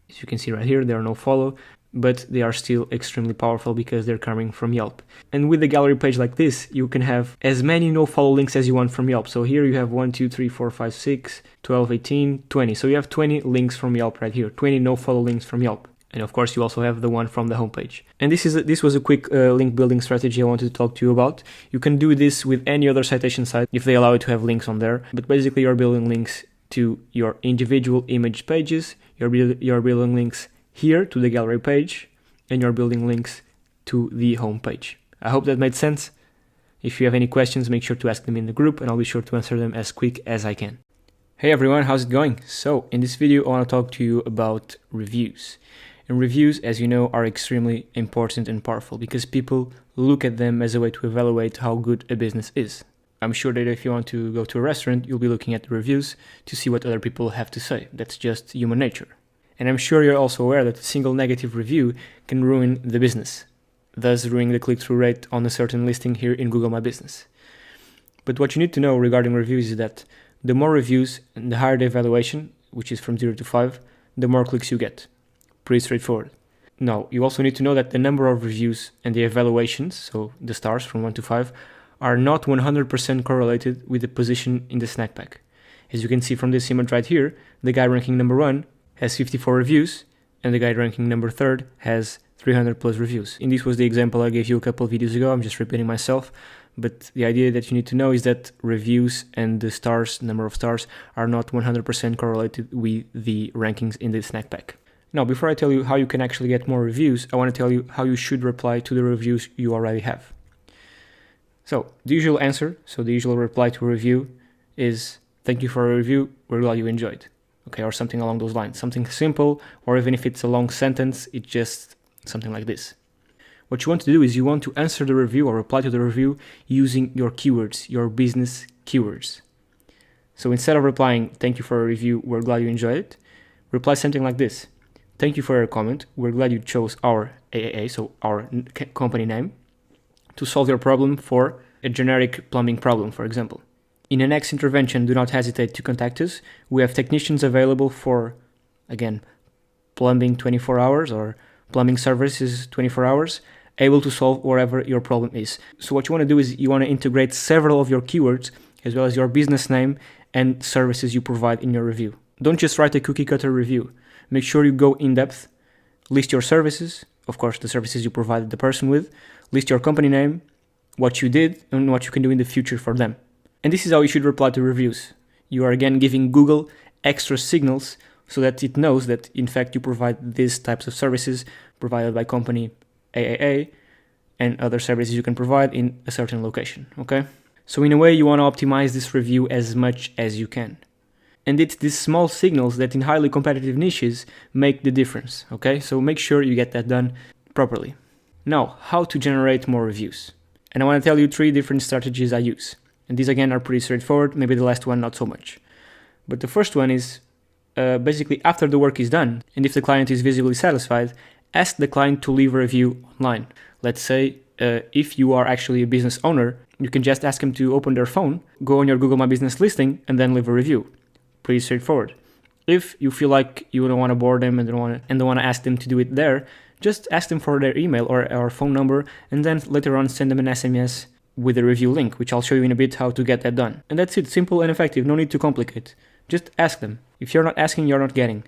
As you can see right here, they are no follow, but they are still extremely powerful because they're coming from Yelp. And with a gallery page like this, you can have as many no follow links as you want from Yelp. So here you have 1, 2, 3, 4, 5, 6, 12, 18, 20. So you have 20 links from Yelp right here, 20 no follow links from Yelp. And of course, you also have the one from the homepage. And this was a quick link building strategy I wanted to talk to you about. You can do this with any other citation site if they allow you to have links on there. But basically, you're building links to your individual image pages. You're building links here to the gallery page, and you're building links to the homepage. I hope that made sense. If you have any questions, make sure to ask them in the group and I'll be sure to answer them as quick as I can. Hey everyone, how's it going? So in this video, I want to talk to you about reviews. And reviews, as you know, are extremely important and powerful because people look at them as a way to evaluate how good a business is. I'm sure that if you want to go to a restaurant, you'll be looking at the reviews to see what other people have to say. That's just human nature. And I'm sure you're also aware that a single negative review can ruin the business, thus ruining the click-through rate on a certain listing here in Google My Business. But what you need to know regarding reviews is that the more reviews and the higher the evaluation, which is from 0 to 5, the more clicks you get. Pretty straightforward. Now, you also need to know that the number of reviews and the evaluations, so the stars from 1 to 5, are not 100% correlated with the position in the snack pack. As you can see from this image right here, the guy ranking number 1 has 54 reviews, and the guy ranking number 3 has 300 plus reviews. And this was the example I gave you a couple of videos ago. I'm just repeating myself. But the idea that you need to know is that reviews and the stars, number of stars, are not 100% correlated with the rankings in the snack pack. Now, before I tell you how you can actually get more reviews, I want to tell you how you should reply to the reviews you already have. So, the usual answer, so the usual reply to a review is, thank you for a review, we're glad you enjoyed. Okay, or something along those lines. Something simple, or even if it's a long sentence, it's just something like this. What you want to do is you want to answer the review or reply to the review using your keywords, your business keywords. So instead of replying, thank you for a review, we're glad you enjoyed it, reply something like this. Thank you for your comment, we're glad you chose our AAA, so our company name, to solve your problem for a generic plumbing problem, for example. In the next intervention, do not hesitate to contact us. We have technicians available for, again, plumbing 24 hours or plumbing services 24 hours, able to solve whatever your problem is. So what you want to do is you want to integrate several of your keywords as well as your business name and services you provide in your review. Don't just write a cookie cutter review. Make sure you go in depth, list your services, of course the services you provided the person with, list your company name, what you did and what you can do in the future for them. And this is how you should reply to reviews. You are again giving Google extra signals so that it knows that in fact you provide these types of services provided by company AAA and other services you can provide in a certain location, okay? So in a way you want to optimize this review as much as you can. And it's these small signals that in highly competitive niches make the difference, okay? So make sure you get that done properly. Now, how to generate more reviews. And I want to tell you 3 different strategies I use. And these again are pretty straightforward, maybe the last one not so much. But the first one is basically after the work is done, and if the client is visibly satisfied, ask the client to leave a review online. Let's say if you are actually a business owner, you can just ask them to open their phone, go on your Google My Business listing, and then leave a review. Pretty straightforward. If you feel like you don't want to bore them and don't want to ask them to do it there, just ask them for their email or phone number, and then later on send them an SMS with a review link, which I'll show you in a bit how to get that done. And that's it, simple and effective, no need to complicate. Just ask them. If you're not asking, you're not getting.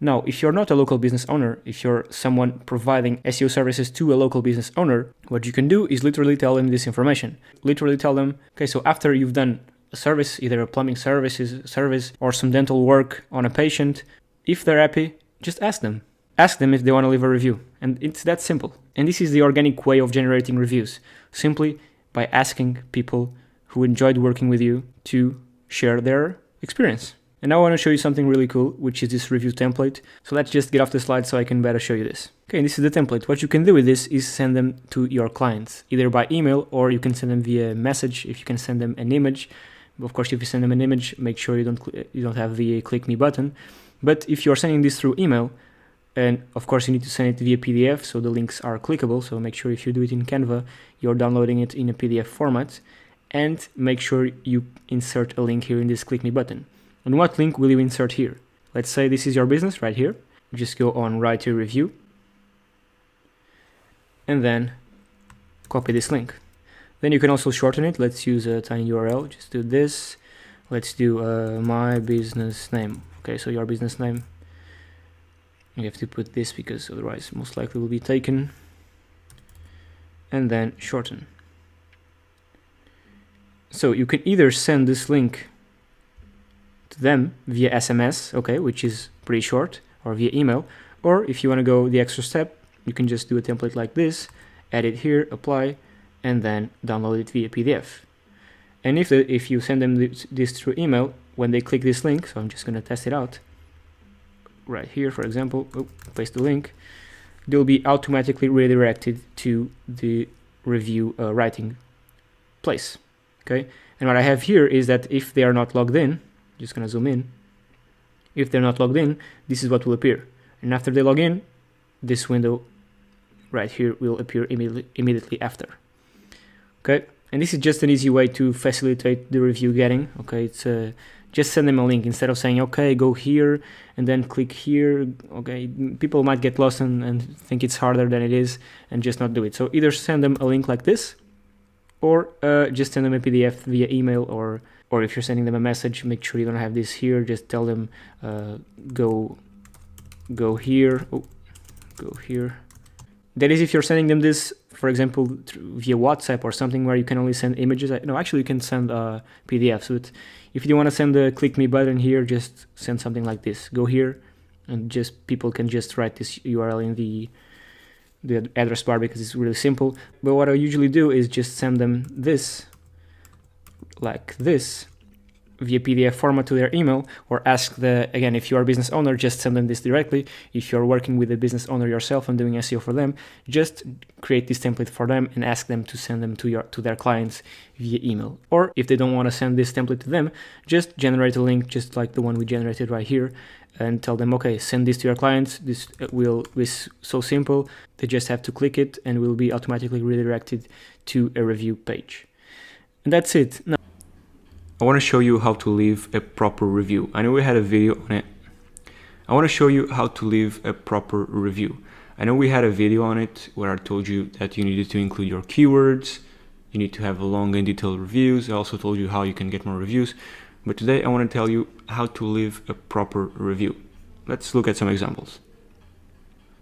Now, if you're not a local business owner, if you're someone providing SEO services to a local business owner, what you can do is literally tell them this information. Literally tell them, okay, so after you've done a service, either a plumbing service or some dental work on a patient, if they're happy, just ask them. Ask them if they want to leave a review. And it's that simple. And this is the organic way of generating reviews. Simply by asking people who enjoyed working with you to share their experience. And now I want to show you something really cool, which is this review template. So let's just get off the slide so I can better show you this. Okay, this is the template. What you can do with this is send them to your clients, either by email or you can send them via message if you can send them an image. Of course, if you send them an image, make sure you don't have the click me button. But if you're sending this through email, and of course you need to send it via PDF, so the links are clickable. So make sure if you do it in Canva, you're downloading it in a PDF format, and make sure you insert a link here in this click me button. And what link will you insert here? Let's say this is your business right here. Just go on write your review, and then copy this link. Then you can also shorten it. Let's use a tiny URL. Just do this. Let's do my business name. Okay, so your business name. You have to put this because otherwise most likely will be taken. And then shorten. So you can either send this link to them via SMS, okay, which is pretty short, or via email, or if you want to go the extra step, you can just do a template like this, add it here, apply, and then download it via PDF. And if you send them this through email, when they click this link, so I'm just going to test it out right here, for example, paste the link, they'll be automatically redirected to the review writing place. Okay, and what I have here is that if they are not logged in, just going to zoom in, if they're not logged in, this is what will appear. And after they log in, this window right here will appear immediately after. Okay, and this is just an easy way to facilitate the review getting. Okay, it's just send them a link instead of saying, okay, go here and then click here. Okay, people might get lost and think it's harder than it is and just not do it. So either send them a link like this, or just send them a PDF via email, or if you're sending them a message, make sure you don't have this here. Just tell them go here, go here. That is if you're sending them this, for example, via WhatsApp or something where you can only send images. No, actually you can send PDFs. But if you want to send the click me button here, just send something like this. Go here, and just people can just write this URL in the address bar because it's really simple. But what I usually do is just send them this, like this, via PDF format to their email, or ask again, if you are a business owner, just send them this directly. If you're working with a business owner yourself and doing SEO for them, just create this template for them and ask them to send them to their clients via email. Or if they don't want to send this template to them, just generate a link just like the one we generated right here and tell them, okay, send this to your clients. This is so simple. They just have to click it and will be automatically redirected to a review page. And that's it. Now, I want to show you how to leave a proper review. I know we had a video on it. I want to show you how to leave a proper review. I know we had a video on it where I told you that you needed to include your keywords. You need to have long and detailed reviews. I also told you how you can get more reviews. But today I want to tell you how to leave a proper review. Let's look at some examples.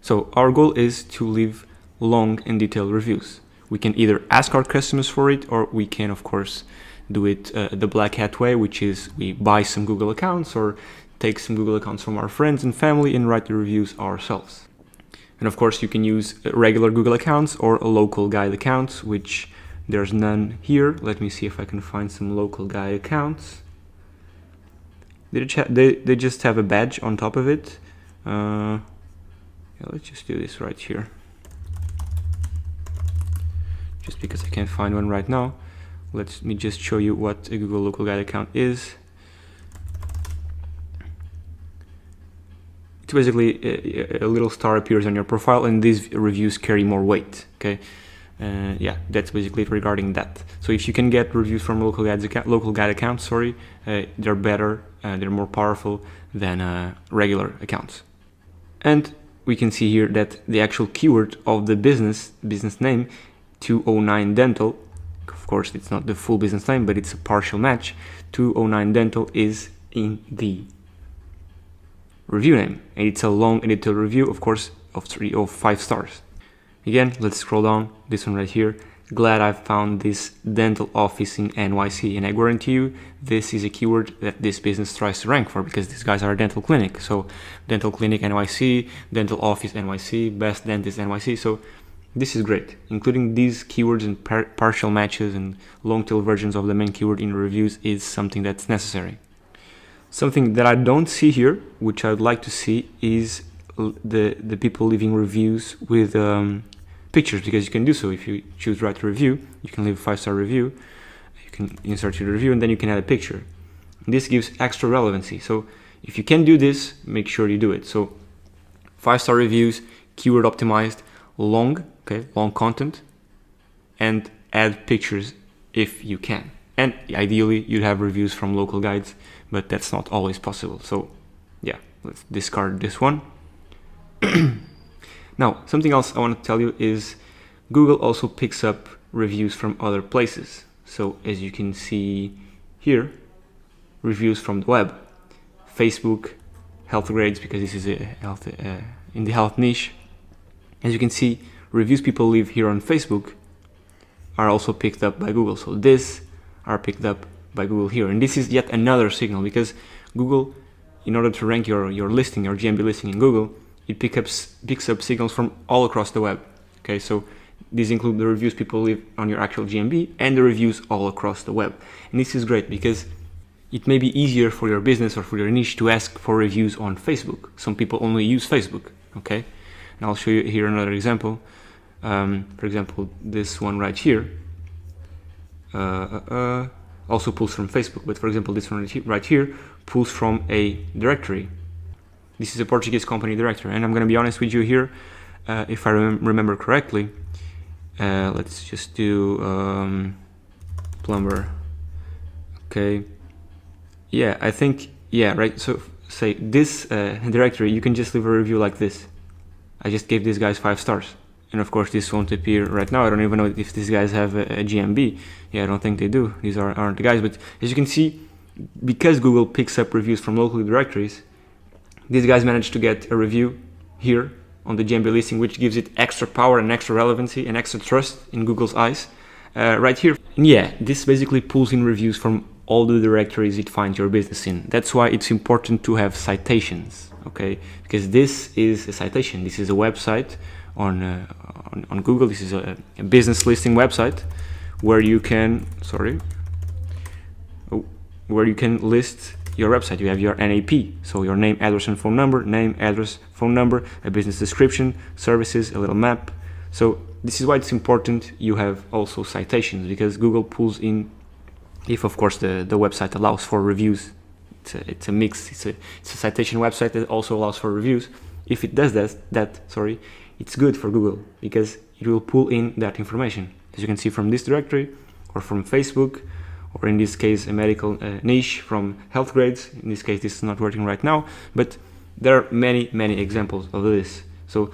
So our goal is to leave long and detailed reviews. We can either ask our customers for it, or we can, of course, do it the black hat way, which is we buy some Google accounts or take some Google accounts from our friends and family and write the reviews ourselves. And of course you can use regular Google accounts or local guide accounts, which there's none here. Let me see if I can find some local guide accounts. They just have a badge on top of it. Yeah, let's just do this right here, just because I can't find one right now. Let me just show you what a Google local guide account is. It's basically a little star appears on your profile, and these reviews carry more weight. Okay, yeah, that's basically it regarding that. So if you can get reviews from local guide accounts, they're better, they're more powerful than regular accounts. And we can see here that the actual keyword of the business name, 209 Dental. Of course, it's not the full business name, but it's a partial match. 209 Dental is in the review name, and it's a long and detailed review, of course, of 5 stars. Again, let's scroll down. This one right here. Glad I found this dental office in NYC, and I guarantee you this is a keyword that this business tries to rank for, because these guys are a dental clinic. So dental clinic NYC, dental office NYC, best dentist NYC. So this is great. Including these keywords and partial matches and long tail versions of the main keyword in reviews is something that's necessary. Something that I don't see here, which I would like to see, is the people leaving reviews with pictures, because you can do so. If you choose write a review, you can leave a 5-star review, you can insert your review, and then you can add a picture. And this gives extra relevancy. So if you can do this, make sure you do it. So 5-star reviews, keyword optimized, long content, and add pictures if you can. And ideally you'd have reviews from local guides, but that's not always possible. So yeah, let's discard this one. Now, something else I want to tell you is Google also picks up reviews from other places. So as you can see here, reviews from the web, Facebook, health grades, because this is a health in the health niche. As you can see, reviews people leave here on Facebook are also picked up by Google. So these are picked up by Google here. And this is yet another signal, because Google, in order to rank your listing, your GMB listing in Google, it picks up signals from all across the web. Okay, so These include the reviews people leave on your actual GMB and the reviews all across the web. And this is great because it may be easier for your business or for your niche to ask for reviews on Facebook. Some people only use Facebook, okay? And I'll show you here another example. For example, this one right here also pulls from Facebook, but for example, this one right here pulls from a directory. This is a Portuguese company directory, and I'm going to be honest with you here. If I remember correctly, let's just do plumber. Okay. Yeah, I think, yeah, right. So say this directory, you can just leave a review like this. I just gave these guys 5 stars. And of course, this won't appear right now. I don't even know if these guys have a GMB. Yeah, I don't think they do. These aren't the guys. But as you can see, because Google picks up reviews from local directories, these guys managed to get a review here on the GMB listing, which gives it extra power and extra relevancy and extra trust in Google's eyes right here. And yeah, this basically pulls in reviews from all the directories it finds your business in. That's why it's important to have citations, okay? Because this is a citation. This is a website on Google. This is a business listing website where you can, where you can list your website. You have your NAP, so your name, address, and phone number, name, address, phone number, a business description, services, a little map. So this is why it's important you have also citations, because Google pulls in, if of course the website allows for reviews. It's a mix. It's a citation website that also allows for reviews. If it does that, it's good for Google because it will pull in that information, as you can see from this directory or from Facebook, or in this case a medical niche from health grades. In this case this is not working right now, but there are many examples of this. So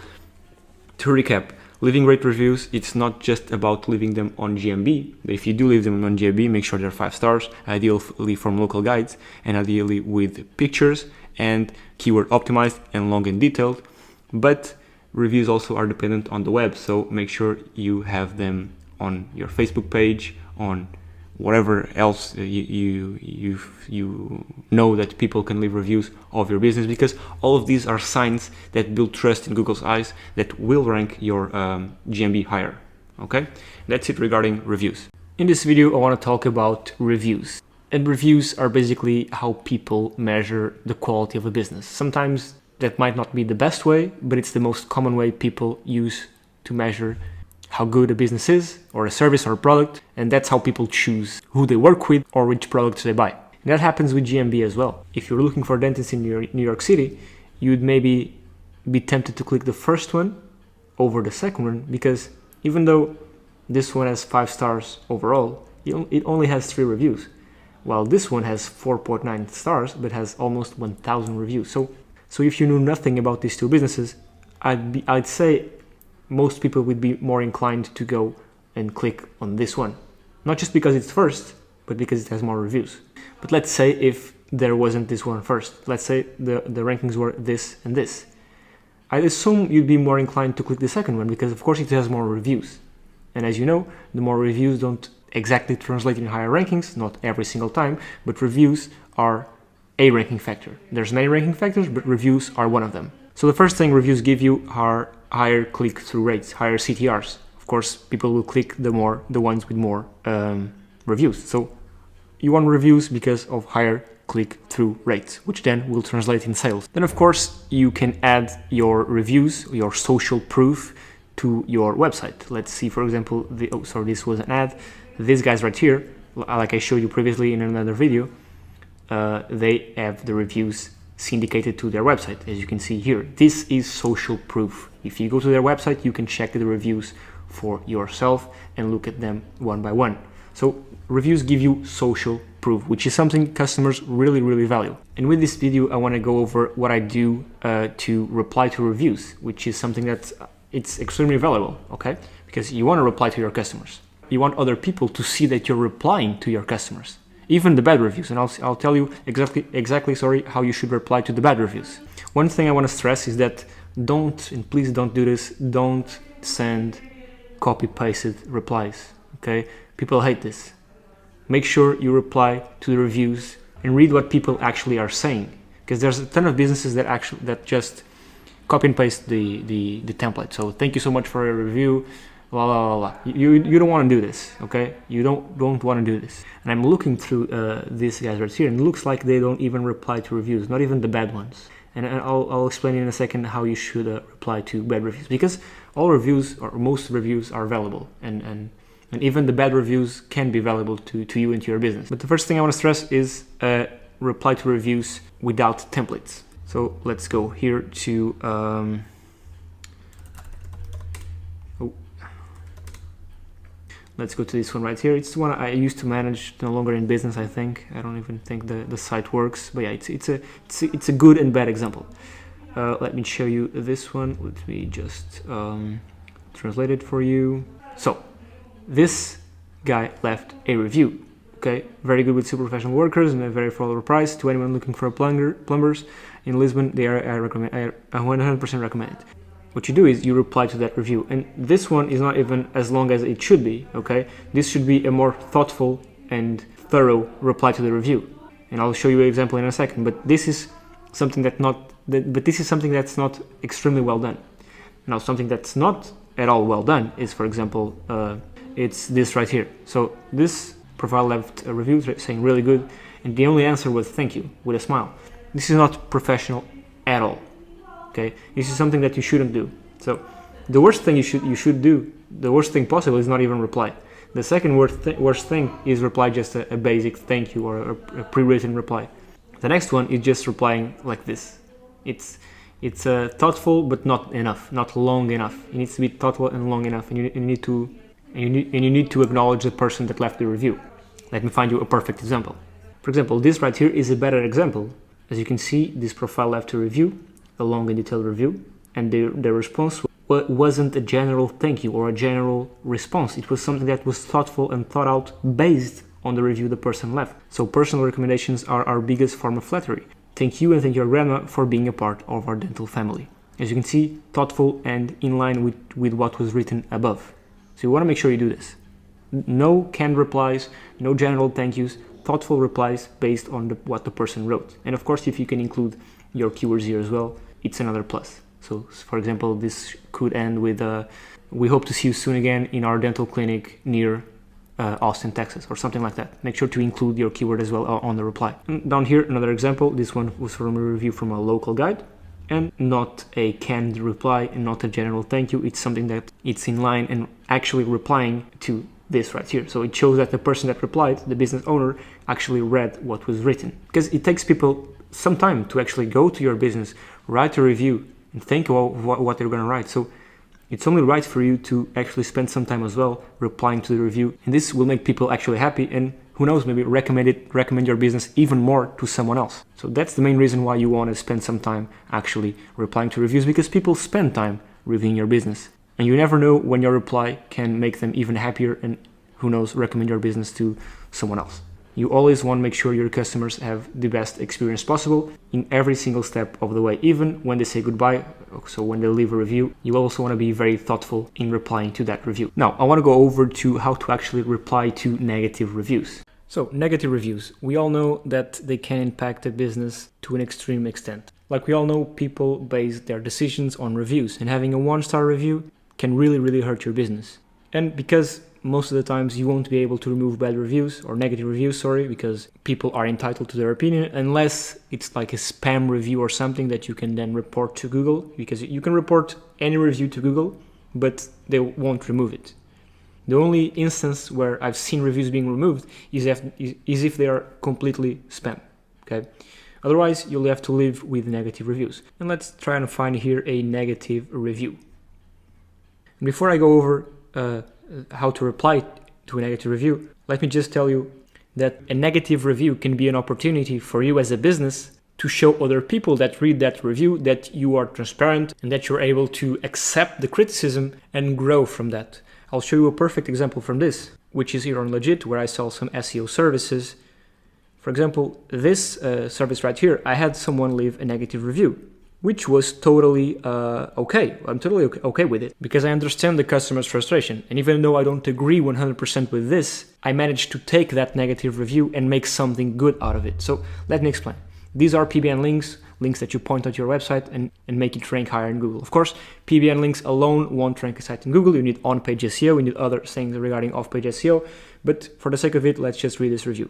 to recap, leaving great reviews, it's not just about leaving them on GMB. If you do leave them on GMB, make sure they're 5 stars, ideally from local guides, and ideally with pictures and keyword optimized and long and detailed. But reviews also are dependent on the web, so make sure you have them on your Facebook page, on whatever else you know that people can leave reviews of your business, because all of these are signs that build trust in Google's eyes that will rank your GMB higher. Okay, that's it regarding reviews. In this video I want to talk about reviews, and reviews are basically how people measure the quality of a business. Sometimes that might not be the best way, but it's the most common way people use to measure how good a business is, or a service or a product, and that's how people choose who they work with or which products they buy. And that happens with GMB as well. If you're looking for a dentist in New York City, you'd maybe be tempted to click the first one over the second one, because even though this one has 5 stars overall, it only has 3 reviews, while this one has 4.9 stars but has almost 1,000 reviews. So if you knew nothing about these two businesses, I'd say most people would be more inclined to go and click on this one. Not just because it's first, but because it has more reviews. But let's say if there wasn't this one first, let's say the rankings were this and this, I'd assume you'd be more inclined to click the second one, because of course it has more reviews. And as you know, the more reviews don't exactly translate in higher rankings, not every single time, but reviews are a ranking factor. There's many ranking factors, but reviews are one of them. So the first thing reviews give you are higher click-through rates, higher CTRs. Of course, people will click the ones with more reviews. So you want reviews because of higher click-through rates, which then will translate in sales. Then of course you can add your reviews, your social proof, to your website. Let's see, for example, this was an ad. These guys right here, like I showed you previously in another video, they have the reviews syndicated to their website, as you can see here. This is social proof. If you go to their website, you can check the reviews for yourself and look at them one by one. So reviews give you social proof, which is something customers really value. And with this video, I want to go over what I do to reply to reviews, which is something that it's extremely valuable, okay? Because you want to reply to your customers. You want other people to see that you're replying to your customers, even the bad reviews. And I'll tell you exactly how you should reply to the bad reviews. One thing I want to stress is that please don't do this, don't send copy-pasted replies, okay? People hate this. Make sure you reply to the reviews and read what people actually are saying, because there's a ton of businesses that just copy and paste the template. So thank you so much for your review. blah, blah, blah, blah. You don't want to do this, okay? You don't want to do this. And I'm looking through these guys right here, and it looks like they don't even reply to reviews, not even the bad ones. And I'll explain in a second how you should reply to bad reviews, because all reviews, or most reviews, are valuable, and even the bad reviews can be valuable to you and to your business. But the first thing I want to stress is reply to reviews without templates. So let's go here to let's go to this one right here. It's the one I used to manage, no longer in business, I think. I don't even think the site works, but yeah, it's a good and bad example. Let me show you this one. Let me just translate it for you. So this guy left a review. Okay, very good with super professional workers and a very affordable price to anyone looking for plumbers in Lisbon. I 100% recommend it. What you do is you reply to that review, and this one is not even as long as it should be, okay? This should be a more thoughtful and thorough reply to the review, and I'll show you an example in a second. But this is something that's not extremely well done. Now, something that's not at all well done is, for example, it's this right here. So this profile left a review saying really good, and the only answer was thank you with a smile. This is not professional at all. Okay, this is something that you shouldn't do. So the worst thing you should do, the worst thing possible, is not even reply. The second worst thing is reply just a basic thank you or a pre-written reply. The next one is just replying like this. It's thoughtful but not enough, not long enough. It needs to be thoughtful and long enough, and you need to acknowledge the person that left the review. Let me find you a perfect example. For example, this right here is a better example. As you can see, this profile left a review, a long and detailed review, and the response wasn't a general thank you or a general response. It was something that was thoughtful and thought out based on the review the person left. So personal recommendations are our biggest form of flattery. Thank you and thank your grandma for being a part of our dental family. As you can see, thoughtful and in line with what was written above. So you want to make sure you do this. No canned replies, no general thank yous, thoughtful replies based on what the person wrote. And of course, if you can include your keywords here as well, it's another plus. So for example, this could end with we hope to see you soon again in our dental clinic near Austin, Texas, or something like that. Make sure to include your keyword as well on the reply. And down here, another example. This one was from a review from a local guide, and not a canned reply and not a general thank you. It's something that it's in line and actually replying to this right here. So it shows that the person that replied, the business owner, actually read what was written, because it takes people some time to actually go to your business, write a review, and think about what they're going to write. So it's only right for you to actually spend some time as well replying to the review, and this will make people actually happy, and who knows, maybe recommend your business even more to someone else. So that's the main reason why you want to spend some time actually replying to reviews, because people spend time reviewing your business, and you never know when your reply can make them even happier, and who knows, recommend your business to someone else. You always want to make sure your customers have the best experience possible in every single step of the way, even when they say goodbye. So when they leave a review, you also want to be very thoughtful in replying to that review. Now, I want to go over to how to actually reply to negative reviews. So negative reviews, we all know that they can impact a business to an extreme extent. Like we all know, people base their decisions on reviews, and having a 1-star review can really hurt your business. And because most of the times you won't be able to remove bad reviews or negative reviews, because people are entitled to their opinion, unless it's like a spam review or something that you can then report to Google, because you can report any review to Google, but they won't remove it. The only instance where I've seen reviews being removed is if they are completely spam, okay? Otherwise, you'll have to live with negative reviews. And let's try and find here a negative review. And before I go over how to reply to a negative review, let me just tell you that a negative review can be an opportunity for you as a business to show other people that read that review that you are transparent and that you're able to accept the criticism and grow from that. I'll show you a perfect example from this, which is here on Legit, where I sell some SEO services. For example, this service right here, I had someone leave a negative review, which was totally okay. I'm totally okay with it, because I understand the customer's frustration. And even though I don't agree 100% with this, I managed to take that negative review and make something good out of it. So let me explain. These are PBN links, links that you point at your website and make it rank higher in Google. Of course, PBN links alone won't rank a site in Google. You need on-page SEO, you need other things regarding off-page SEO. But for the sake of it, let's just read this review.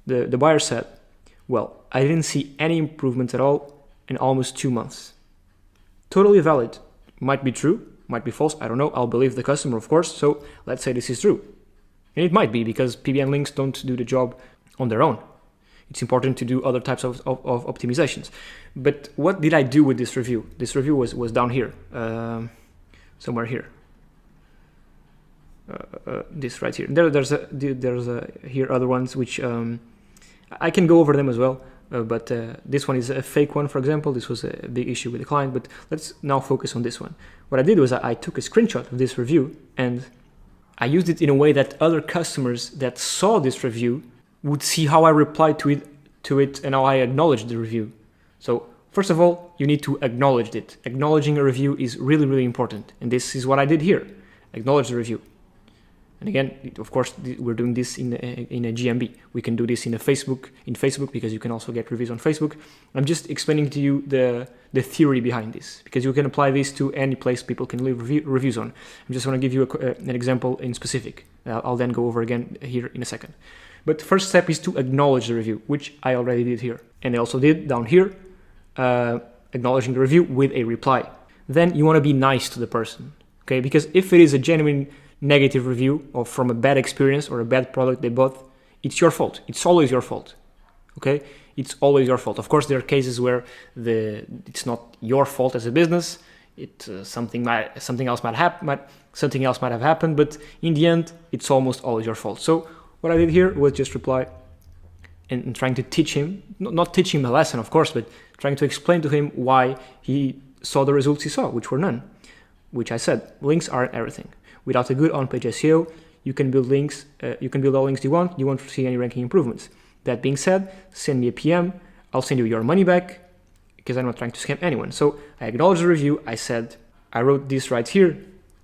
The buyer said, well, I didn't see any improvements at all in almost 2 months. Totally valid. Might be true, might be false, I don't know. I'll believe the customer, of course. So let's say this is true. And it might be, because PBN links don't do the job on their own. It's important to do other types of optimizations. But what did I do with this review? This review was down here, somewhere here. This right here. There's here other ones which I can go over them as well. But this one is a fake one, for example. This was a big issue with the client. But let's now focus on this one. What I did was I took a screenshot of this review and I used it in a way that other customers that saw this review would see how I replied to it and how I acknowledged the review. So first of all, you need to acknowledge it. Acknowledging a review is really, really important. And this is what I did here. Acknowledge the review. And again, of course, we're doing this in a GMB. We can do this in Facebook because you can also get reviews on Facebook. I'm just explaining to you the theory behind this, because you can apply this to any place people can leave reviews on. I'm just going to give you an example in specific. I'll then go over again here in a second. But the first step is to acknowledge the review, which I already did here. And I also did down here, acknowledging the review with a reply. Then you want to be nice to the person, okay? Because if it is a genuine negative review or from a bad experience or a bad product they bought, it's your fault. It's always your fault, okay? It's always your fault. Of course, there are cases where it's not your fault as a business. Something else might have happened, but in the end, it's almost always your fault. So what I did here was just reply and trying to teach him, not teach him a lesson, of course, but trying to explain to him why he saw the results he saw, which were none. Which I said, links aren't everything. Without a good on-page SEO, you can build links. You can build all links you want. You won't see any ranking improvements. That being said, send me a PM. I'll send you your money back because I'm not trying to scam anyone. So I acknowledged the review. I said, I wrote this right here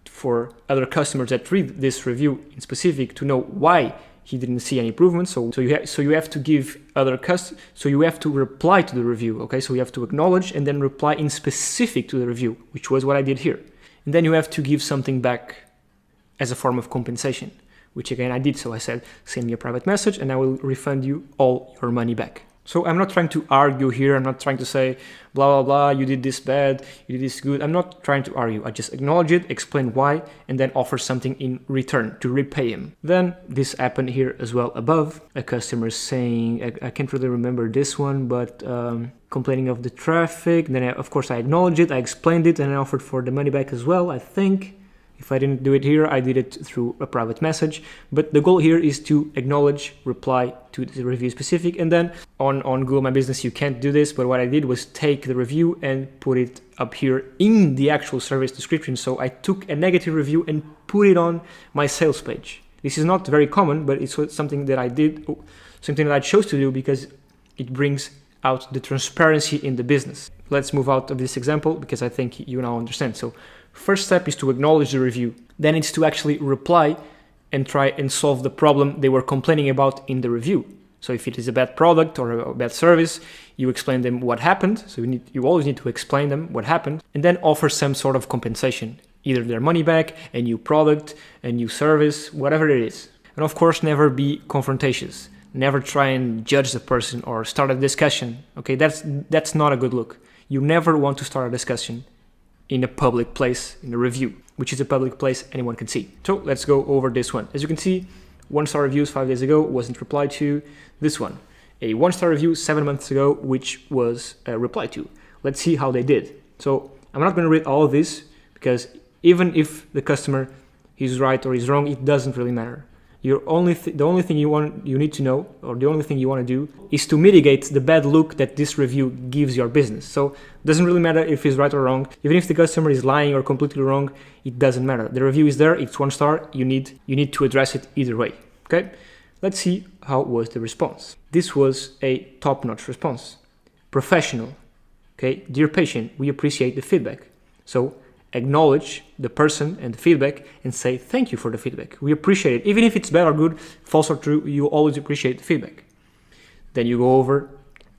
for other customers that read this review in specific to know why he didn't see any improvements. So you have to give other customers. So you have to reply to the review. Okay, so you have to acknowledge and then reply in specific to the review, which was what I did here. And then you have to give something back as a form of compensation, which again I did. So I said, send me a private message and I will refund you all your money back. So I'm not trying to argue here. I'm not trying to say, blah, blah, blah, you did this bad, you did this good. I'm not trying to argue. I just acknowledge it, explain why, and then offer something in return to repay him. Then this happened here as well above. A customer saying, I can't really remember this one, but complaining of the traffic. Then of course I acknowledged it, I explained it, and I offered for the money back as well, I think. If I didn't do it here, I did it through a private message. But the goal here is to acknowledge, reply to the review specific. And then on Google My Business, you can't do this. But what I did was take the review and put it up here in the actual service description. So I took a negative review and put it on my sales page. This is not very common, but it's something that I did, something that I chose to do because it brings out the transparency in the business. Let's move out of this example because I think you now understand. So first step is to acknowledge the review. Then it's to actually reply and try and solve the problem they were complaining about in the review. So if it is a bad product or a bad service, you explain them what happened. So you always need to explain them what happened and then offer some sort of compensation, either their money back, a new product, a new service, whatever it is. And of course, never be confrontatious. Never try and judge the person or start a discussion. Okay, that's not a good look. You never want to start a discussion in a public place, in a review, which is a public place anyone can see. So let's go over this one. As you can see, 1-star reviews 5 days ago wasn't replied to. This one, a 1-star review 7 months ago, which was replied to. Let's see how they did. So I'm not going to read all of this because even if the customer is right or is wrong, it doesn't really matter. The only thing you need to know, or the only thing you want to do, is to mitigate the bad look that this review gives your business. So it doesn't really matter if it's right or wrong. Even if the customer is lying or completely wrong, it doesn't matter. The review is there, it's 1 star. You need to address it either way. Okay? Let's see how was the response. This was a top-notch response. Professional. Okay? Dear patient, we appreciate the feedback. So acknowledge the person and the feedback and say thank you for the feedback. We appreciate it. Even if it's bad or good, false or true, you always appreciate the feedback. Then you go over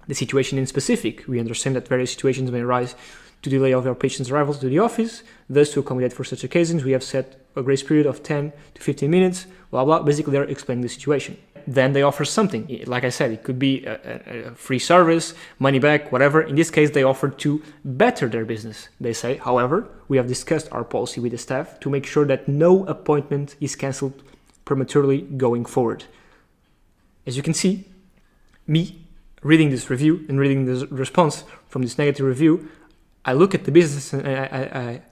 The situation in specific, we understand that various situations may arise to delay of our patient's arrival to the office. Thus, to accommodate for such occasions, we have set a grace period of 10 to 15 minutes, blah, blah. Basically, they're explaining the situation. Then they offer something. Like I said, it could be a free service, money back, whatever. In this case, they offer to better their business. They say, however, we have discussed our policy with the staff to make sure that no appointment is cancelled prematurely going forward. As you can see, me reading this review and reading the response from this negative review, I look at the business and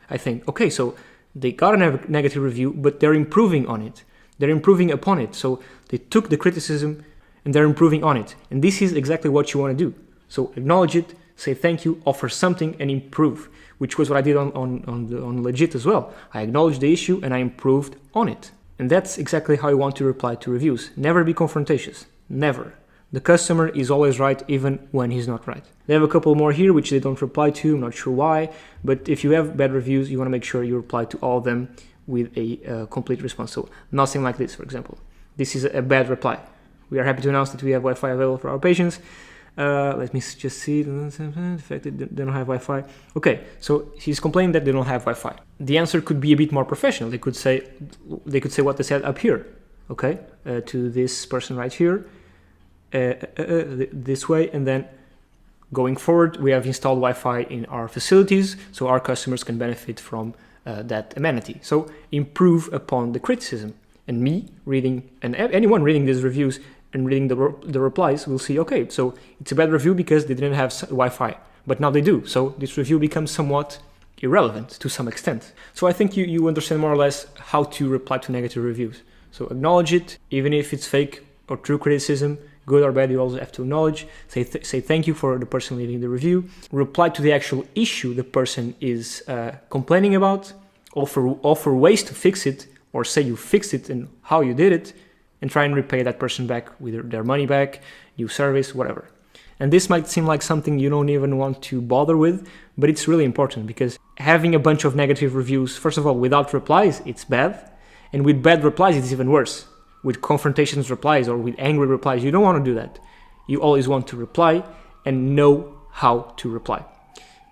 I think, okay, so they got a negative review, but they're improving on it. They're improving upon it. So they took the criticism and they're improving on it. And this is exactly what you want to do. So acknowledge it, say thank you, offer something, and improve, which was what I did on Legit as well. I acknowledged the issue and I improved on it. And that's exactly how you want to reply to reviews. Never be confrontatious. Never. The customer is always right even when he's not right. They have a couple more here which they don't reply to, I'm not sure why, but if you have bad reviews, you want to make sure you reply to all of them with a complete response. So nothing like this, for example. This is a bad reply. We are happy to announce that we have Wi-Fi available for our patients. Let me just see. The fact that they don't have Wi-Fi. Okay, so he's complaining that they don't have Wi-Fi. The answer could be a bit more professional. They could say what they said up here, okay, to this person right here, this way, and then going forward, we have installed Wi-Fi in our facilities, so our customers can benefit from that amenity. So improve upon the criticism. And me reading, and anyone reading these reviews and reading the replies will see, okay, so it's a bad review because they didn't have Wi-Fi, but now they do. So this review becomes somewhat irrelevant to some extent. So I think you understand more or less how to reply to negative reviews. So acknowledge it, even if it's fake or true criticism, good or bad, you also have to acknowledge. Say thank you for the person leaving the review. Reply to the actual issue the person is complaining about. Offer ways to fix it, or say you fixed it and how you did it, and try and repay that person back with their money back, new service, whatever. And this might seem like something you don't even want to bother with, but it's really important because having a bunch of negative reviews, first of all, without replies, it's bad. And with bad replies, it's even worse. With confrontations replies or with angry replies, you don't want to do that. You always want to reply and know how to reply.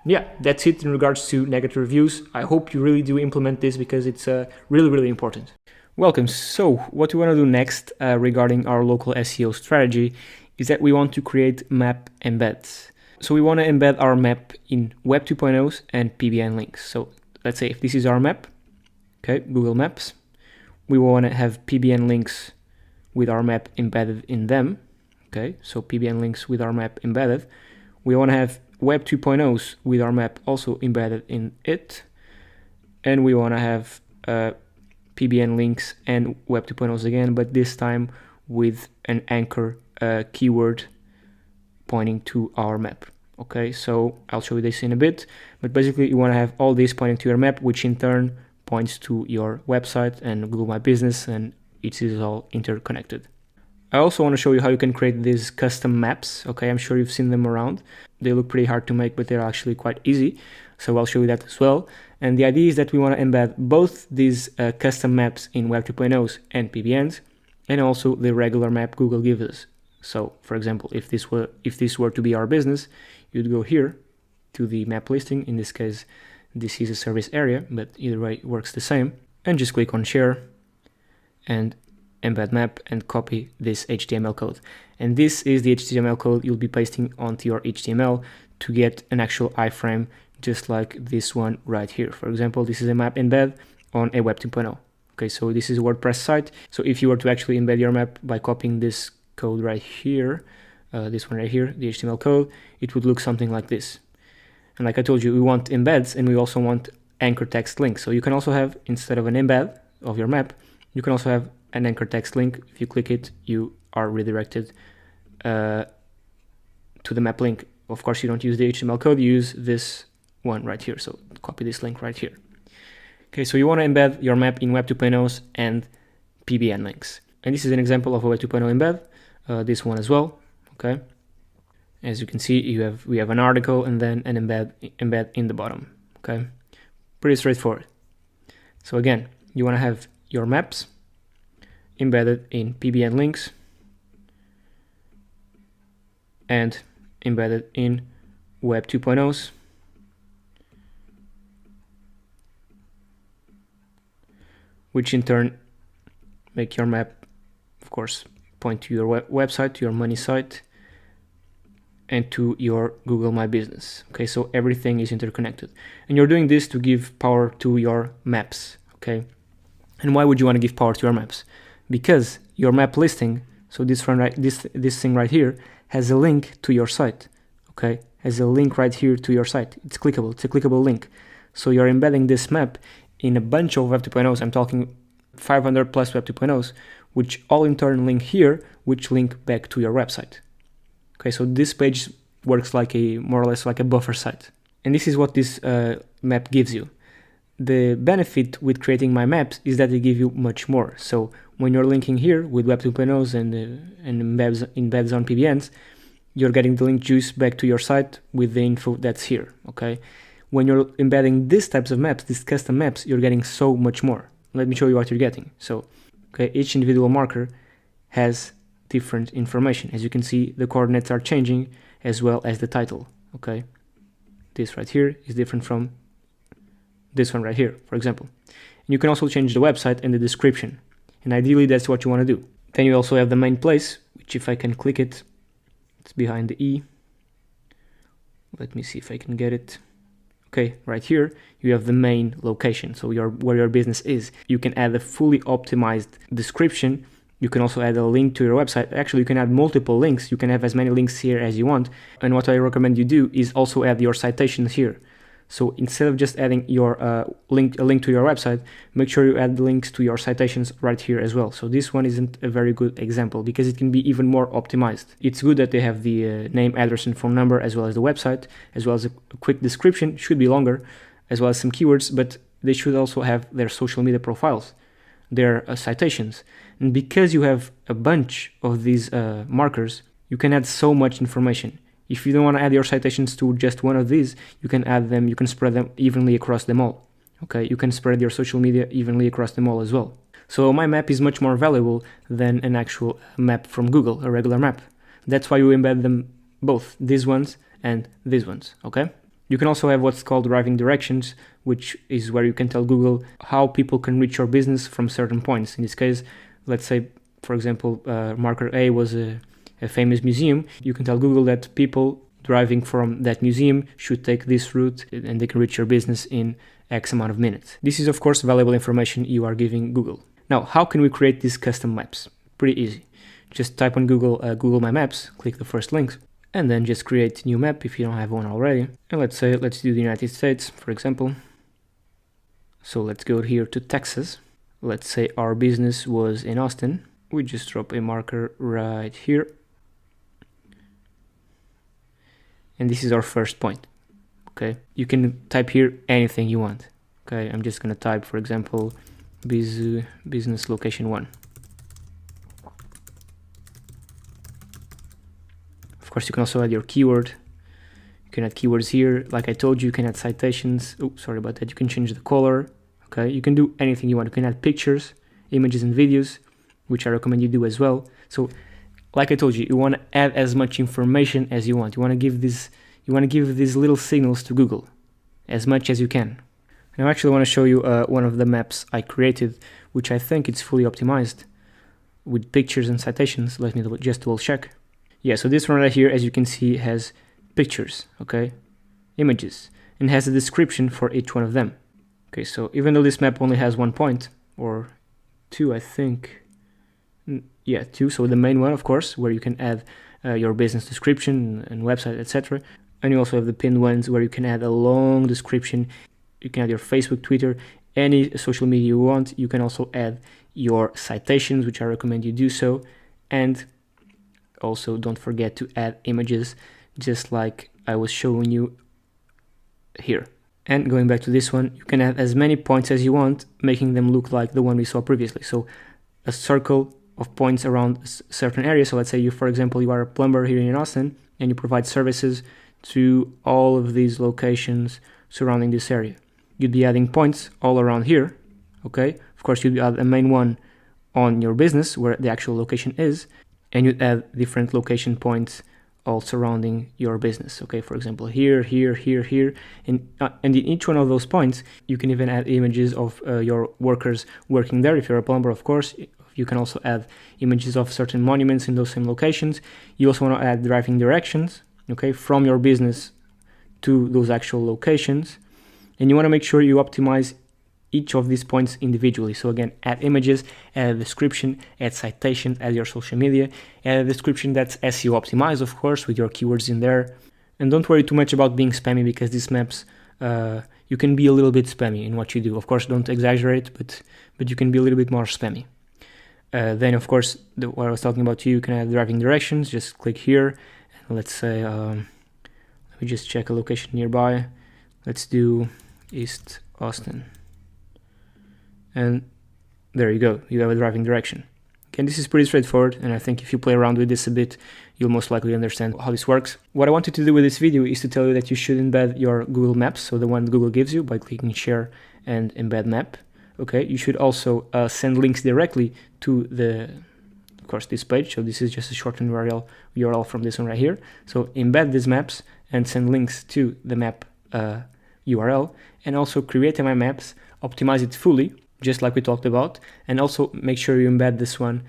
Yeah, that's it in regards to negative reviews. I hope you really do implement this because it's really, really important. Welcome. So what we want to do next regarding our local SEO strategy is that we want to create map embeds. So we want to embed our map in Web 2.0s and PBN links. So let's say if this is our map, okay, Google Maps, we want to have PBN links with our map embedded in them. Okay, so PBN links with our map embedded. We want to have Web 2.0s with our map also embedded in it. And we want to have PBN links and Web 2.0s again, but this time with an anchor keyword pointing to our map. Okay, so I'll show you this in a bit, but basically you want to have all this pointing to your map, which in turn points to your website and Google My Business, and it is all interconnected. I also want to show you how you can create these custom maps. Okay, I'm sure you've seen them around. They look pretty hard to make, but they're actually quite easy. So I'll show you that as well. And the idea is that we want to embed both these custom maps in Web 2.0s and PBNs, and also the regular map Google gives us. So for example, if this were to be our business, you'd go here to the map listing. In this case, this is a service area, but either way it works the same. And just click on share and embed map and copy this HTML code. And this is the HTML code you'll be pasting onto your HTML to get an actual iframe, just like this one right here. For example, this is a map embed on a Web 2.0. Okay, so this is a WordPress site. So if you were to actually embed your map by copying this code right here, this one right here, the HTML code, it would look something like this. And like I told you, we want embeds and we also want anchor text links. So you can also have, instead of an embed of your map, you can also have an anchor text link. If you click it, you are redirected to the map link. Of course, you don't use the HTML code, you use this one right here. So copy this link right here. Okay, so you want to embed your map in Web 2.0s and PBN links. And this is an example of a Web 2.0 embed, this one as well. Okay, as you can see, we have an article and then an embed in the bottom. Okay, pretty straightforward. So again, you want to have your maps embedded in PBN links and embedded in Web 2.0s. Which in turn make your map, of course, point to your website, to your money site, and to your Google My Business. Okay, so everything is interconnected. And you're doing this to give power to your maps, okay? And why would you want to give power to your maps? Because your map listing, so this thing right here, has a link to your site, okay? Has a link right here to your site. It's a clickable link. So you're embedding this map in a bunch of Web 2.0s, I'm talking 500 plus Web 2.0s, which all in turn link here, which link back to your website. Okay, so this page works like more or less like a buffer site. And this is what this map gives you. The benefit with creating my maps is that they give you much more. So when you're linking here with Web 2.0s and embeds on PBNs, you're getting the link juice back to your site with the info that's here, okay? When you're embedding these types of maps, these custom maps, you're getting so much more. Let me show you what you're getting. So, okay, each individual marker has different information. As you can see, the coordinates are changing as well as the title, okay? This right here is different from this one right here, for example. And you can also change the website and the description. And ideally, that's what you want to do. Then you also have the main place, which if I can click it, it's behind the E. Let me see if I can get it. Okay, right here, you have the main location, so where your business is. You can add a fully optimized description. You can also add a link to your website. Actually, you can add multiple links. You can have as many links here as you want. And what I recommend you do is also add your citations here. So instead of just adding your a link to your website, make sure you add links to your citations right here as well. So this one isn't a very good example because it can be even more optimized. It's good that they have the name, address, and phone number, as well as the website, as well as a quick description. Should be longer, as well as some keywords, but they should also have their social media profiles, their citations. And because you have a bunch of these markers, you can add so much information. If you don't want to add your citations to just one of these, you can add them, you can spread them evenly across them all. Okay, you can spread your social media evenly across them all as well. So my map is much more valuable than an actual map from Google, a regular map. That's why you embed them both, these ones and these ones, okay? You can also have what's called driving directions, which is where you can tell Google how people can reach your business from certain points. In this case, let's say, for example, marker A was a famous museum. You can tell Google that people driving from that museum should take this route and they can reach your business in X amount of minutes. This is, of course, valuable information you are giving Google. Now, how can we create these custom maps? Pretty easy. Just type on Google, Google My Maps, click the first link, and then just create a new map if you don't have one already. And let's do the United States, for example. So let's go here to Texas. Let's say our business was in Austin. We just drop a marker right here. And this is our first point, okay? You can type here anything you want, okay? I'm just gonna type, for example, business location 1. Of course, you can also add your keyword. You can add keywords here. Like I told you, you can add citations. Oh, sorry about that. You can change the color, okay? You can do anything you want. You can add pictures, images, and videos, which I recommend you do as well. So, like I told you, you want to add as much information as you want. You want to give these little signals to Google as much as you can. And I actually want to show you one of the maps I created, which I think it's fully optimized with pictures and citations. Let me just double check. Yeah, so this one right here, as you can see, has pictures, okay, images, and has a description for each one of them. Okay, so even though this map only has 1 point, or 2, I think. Yeah, 2. So the main one, of course, where you can add your business description and website, etc. And you also have the pinned ones where you can add a long description. You can add your Facebook, Twitter, any social media you want. You can also add your citations, which I recommend you do so. And also don't forget to add images, just like I was showing you here. And going back to this one, you can add as many points as you want, making them look like the one we saw previously. So a circle of points around a certain area. So let's say you, for example, you are a plumber here in Austin and you provide services to all of these locations surrounding this area. You'd be adding points all around here, okay? Of course, you'd add a main one on your business where the actual location is, and you'd add different location points all surrounding your business. Okay, for example, here, here, here, here, and in each one of those points, you can even add images of your workers working there. If you're a plumber, of course, you can also add images of certain monuments in those same locations. You also want to add driving directions, okay, from your business to those actual locations. And you want to make sure you optimize each of these points individually. So again, add images, add a description, add citation, add your social media, add a description that's SEO optimized, of course, with your keywords in there. And don't worry too much about being spammy, because these maps, you can be a little bit spammy in what you do. Of course, don't exaggerate, but you can be a little bit more spammy. Then, of course, what I was talking about, you can add driving directions. Just click here, and let's say, let me just check a location nearby. Let's do East Austin. And there you go, you have a driving direction. Again, this is pretty straightforward, and I think if you play around with this a bit, you'll most likely understand how this works. What I wanted to do with this video is to tell you that you should embed your Google Maps, so the one Google gives you, by clicking share and embed map. Okay, you should also send links directly to of course, this page. So this is just a shortened URL from this one right here. So embed these maps and send links to the map URL, and also create my maps, optimize it fully, just like we talked about, and also make sure you embed this one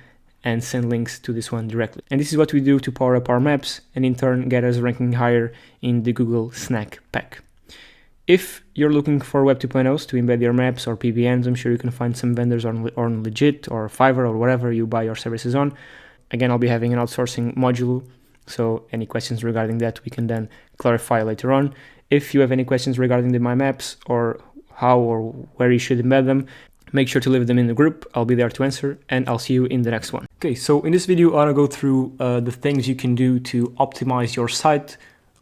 and send links to this one directly. And this is what we do to power up our maps and in turn get us ranking higher in the Google Snack Pack. If you're looking for Web 2.0s to embed your maps or PBNs, I'm sure you can find some vendors on Legit or Fiverr or whatever you buy your services on. Again, I'll be having an outsourcing module, so any questions regarding that we can then clarify later on. If you have any questions regarding my maps or how or where you should embed them, make sure to leave them in the group. I'll be there to answer, and I'll see you in the next one. Okay, so in this video, I want to go through the things you can do to optimize your site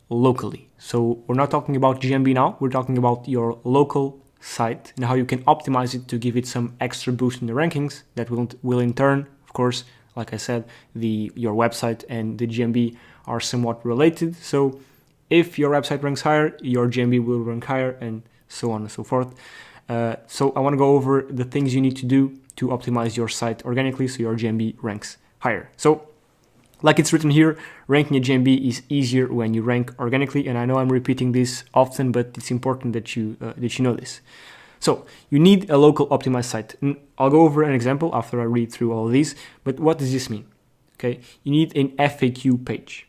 locally. So we're not talking about GMB now, we're talking about your local site and how you can optimize it to give it some extra boost in the rankings that will in turn, of course, like I said, your website and the GMB are somewhat related. So if your website ranks higher, your GMB will rank higher, and so on and so forth. So I want to go over the things you need to do to optimize your site organically so your GMB ranks higher. So like it's written here, ranking a GMB is easier when you rank organically, and I know I'm repeating this often, but it's important that you know this. So you need a local optimized site. And I'll go over an example after I read through all of these, but what does this mean? Okay, you need an FAQ page.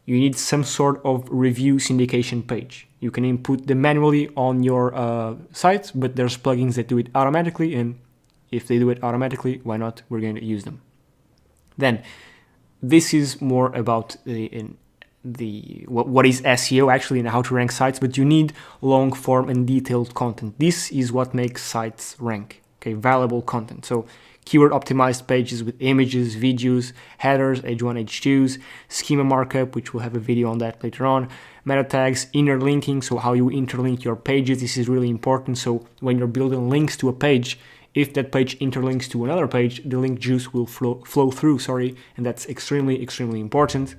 You need some sort of review syndication page. You can input them manually on your site, but there's plugins that do it automatically, and if they do it automatically, why not? We're going to use them. Then, this is more about what is SEO actually and how to rank sites, but you need long form and detailed content. This is what makes sites rank, okay, valuable content. So keyword optimized pages with images, videos, headers, H1, H2s, schema markup, which we'll have a video on that later on, meta tags, interlinking, so how you interlink your pages. This is really important. So when you're building links to a page, if that page interlinks to another page, the link juice will flow through, and that's extremely, extremely important.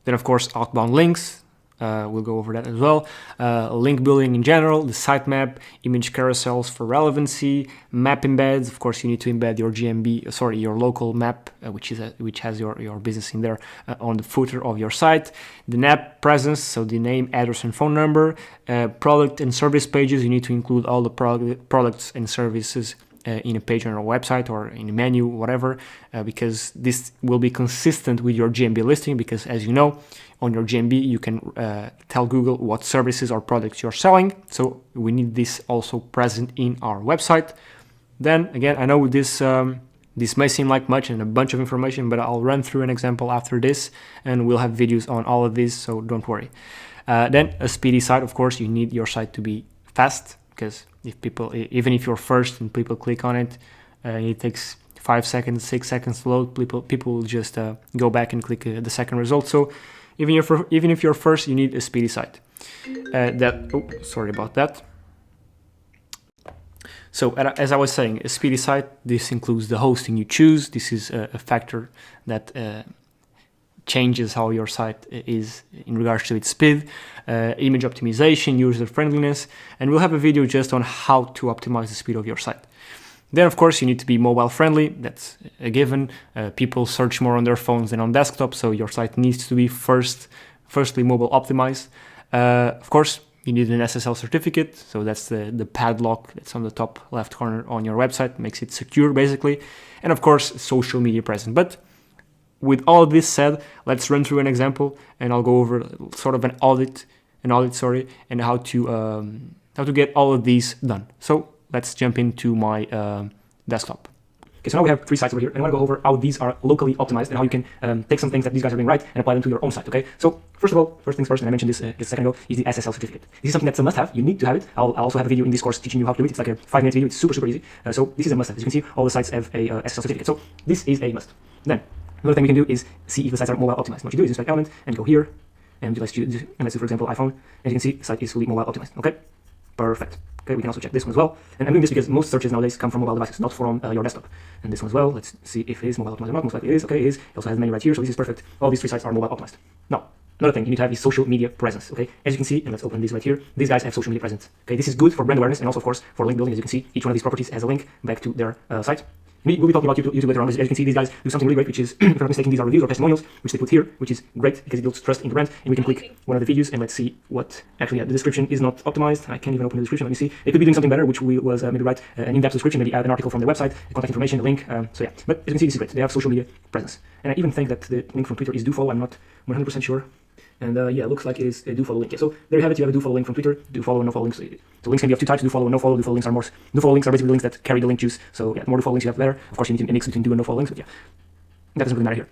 Then, of course, outbound links. We'll go over that as well. Link building in general, the sitemap, image carousels for relevancy, map embeds. Of course, you need to embed your your local map, which has your business in there on the footer of your site. The NAP presence, so the name, address, and phone number. Product and service pages. You need to include all the products and services in a page on your website or in a menu, whatever, because this will be consistent with your GMB listing, because as you know, on your GMB, you can tell Google what services or products you're selling. So we need this also present in our website. Then again, I know this may seem like much and a bunch of information, but I'll run through an example after this, and we'll have videos on all of these, so don't worry. Then a speedy site, of course, you need your site to be fast, because even if you're first and people click on it, it takes 5 seconds, 6 seconds to load. People will just go back and click the second result. So even if you're first, you need a speedy site. Sorry about that. So as I was saying, a speedy site, this includes the hosting you choose. This is a factor that changes how your site is in regards to its speed, image optimization, user friendliness, and we'll have a video just on how to optimize the speed of your site. Then, of course, you need to be mobile friendly. That's a given. People search more on their phones than on desktop, so your site needs to be firstly mobile optimized. Of course, you need an SSL certificate, so that's the padlock that's on the top left corner on your website, makes it secure basically. And of course, social media presence. But with all of this said, let's run through an example, and I'll go over sort of an audit, and how to get all of these done. So let's jump into my desktop. Okay, so now we have 3 sites over here, and I want to go over how these are locally optimized and how you can take some things that these guys are doing right and apply them to your own site. Okay, so first things first, and I mentioned this just a second ago, is the SSL certificate. This is something that's a must-have. You need to have it. I'll also have a video in this course teaching you how to do it. It's like a 5-minute video. It's super easy. So this is a must-have. As you can see, all the sites have a SSL certificate. So this is a must. Then another thing we can do is see if the sites are mobile optimized. What you do is inspect element and go here, and let's do, for example, iPhone. As you can see, the site is fully mobile optimized. Okay, perfect. Okay, we can also check this one as well. And I'm doing this because most searches nowadays come from mobile devices, not from your desktop. And this one as well, let's see if it is mobile optimized or not. Most likely it is. Okay, it is. It also has many right here, so this is perfect. All these 3 sites are mobile optimized. Now, another thing you need to have is social media presence. Okay, as you can see, and let's open this right here, these guys have social media presence. Okay, this is good for brand awareness and also, of course, for link building. As you can see, each one of these properties has a link back to their site. We'll be talking about YouTube later on. As you can see, these guys do something really great, which is, if I'm not mistaken, these are reviews or testimonials, which they put here, which is great because it builds trust in the brand. And we can click one of the videos and let's see what actually, the description is not optimized. I can't even open the description. Let me see. It could be doing something better, which was maybe write an in-depth description, maybe add an article from their website, contact information, a link. So yeah, but as you can see, this is great. They have social media presence. And I even think that the link from Twitter is dofollow. I'm not 100% sure. And yeah, it looks like it is a dofollow link. Yeah, so there you have it. You have a dofollow link from Twitter, dofollow and nofollow links. So links can be of 2 types: dofollow and nofollow. Dofollow links are more. Dofollow links are basically links that carry the link juice. So yeah, the more dofollow links you have, better. Of course, you need to mix between do and nofollow links, but yeah, that doesn't really matter here.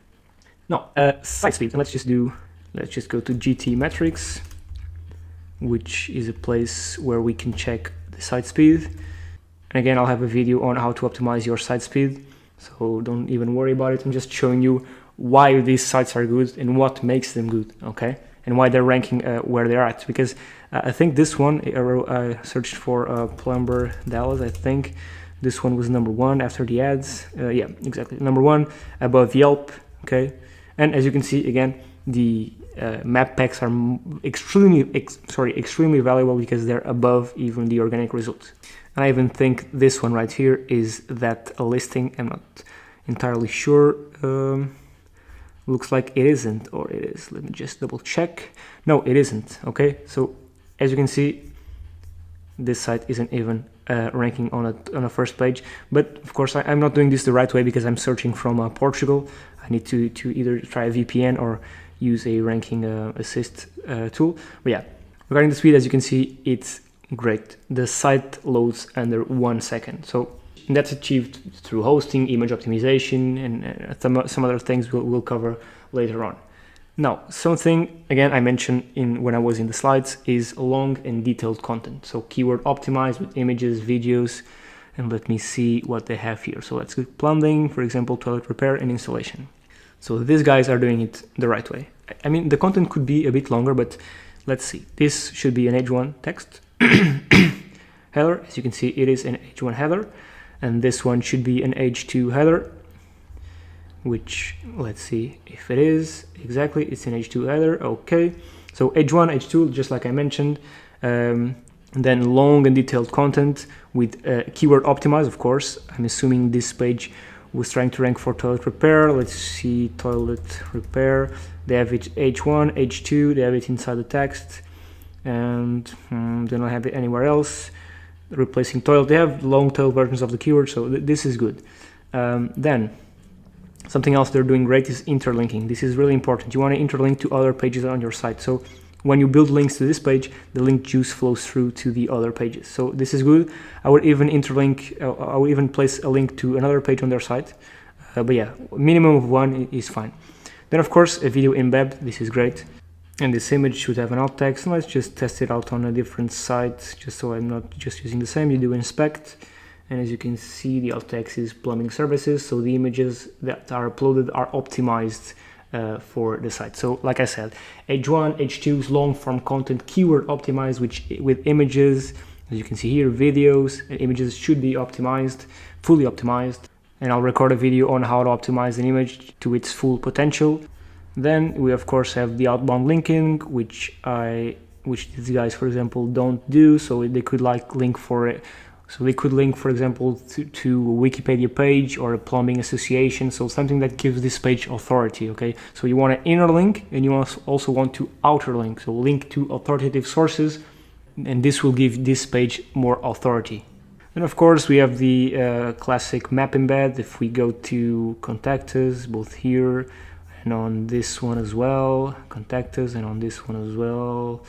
Now, site speed. And let's just go to GT metrics, which is a place where we can check the site speed. And again, I'll have a video on how to optimize your site speed. So don't even worry about it. I'm just showing you why these sites are good and what makes them good, okay? And why they're ranking where they're at. Because I think this one, I searched for Plumber Dallas, I think this one was number 1 after the ads. Yeah, exactly, number 1 above Yelp, okay? And as you can see, again, the map packs are extremely valuable because they're above even the organic results. And I even think this one right here is that a listing. I'm not entirely sure. Looks like it isn't, or it is. Let me just double check. No, it isn't. Okay, so as you can see, this site isn't even ranking on a first page. But of course, I'm not doing this the right way because I'm searching from Portugal. I need to either try a VPN or use a ranking assist tool. But yeah, regarding the speed, as you can see, it's great. The site loads under 1 second. So that's achieved through hosting, image optimization, and some other things we'll cover later on. Now, something, again, I mentioned when I was in the slides, is long and detailed content. So keyword optimized with images, videos, and let me see what they have here. So let's go plumbing, for example, toilet repair and installation. So these guys are doing it the right way. I mean, the content could be a bit longer, but let's see. This should be an H1 text. Header, as you can see, it is an H1 header. And this one should be an H2 header, which, let's see if it is. Exactly, it's an H2 header, okay. So H1, H2, just like I mentioned. And then long and detailed content with keyword optimized, of course. I'm assuming this page was trying to rank for toilet repair. Let's see, toilet repair. They have it H1, H2, they have it inside the text. And they don't have it anywhere else. Replacing toilet, they have long tail versions of the keyword, so this is good. Then something else they're doing great is interlinking. This is really important. You want to interlink to other pages on your site. So when you build links to this page, the link juice flows through to the other pages. So this is good. I would even interlink, I would even place a link to another page on their site. But yeah, minimum of 1 is fine. Then of course a video embed. This is great. And this image should have an alt text. And let's just test it out on a different site, just so I'm not just using the same. You do inspect, and as you can see, the alt text is plumbing services. So the images that are uploaded are optimized for the site. So like I said, H1, H2's long form content, keyword optimized, which with images, as you can see here, videos and images should be optimized, fully optimized. And I'll record a video on how to optimize an image to its full potential. Then we of course have the outbound linking, which these guys, for example, don't do. So they could like link for So they could link, for example, to a Wikipedia page or a plumbing association, so something that gives this page authority, okay? So you want an inner link, and you also want to outer link, so link to authoritative sources, and this will give this page more authority. And of course, we have the classic map embed. If we go to contact us, both here and on this one as well, contact us, and on this one as well,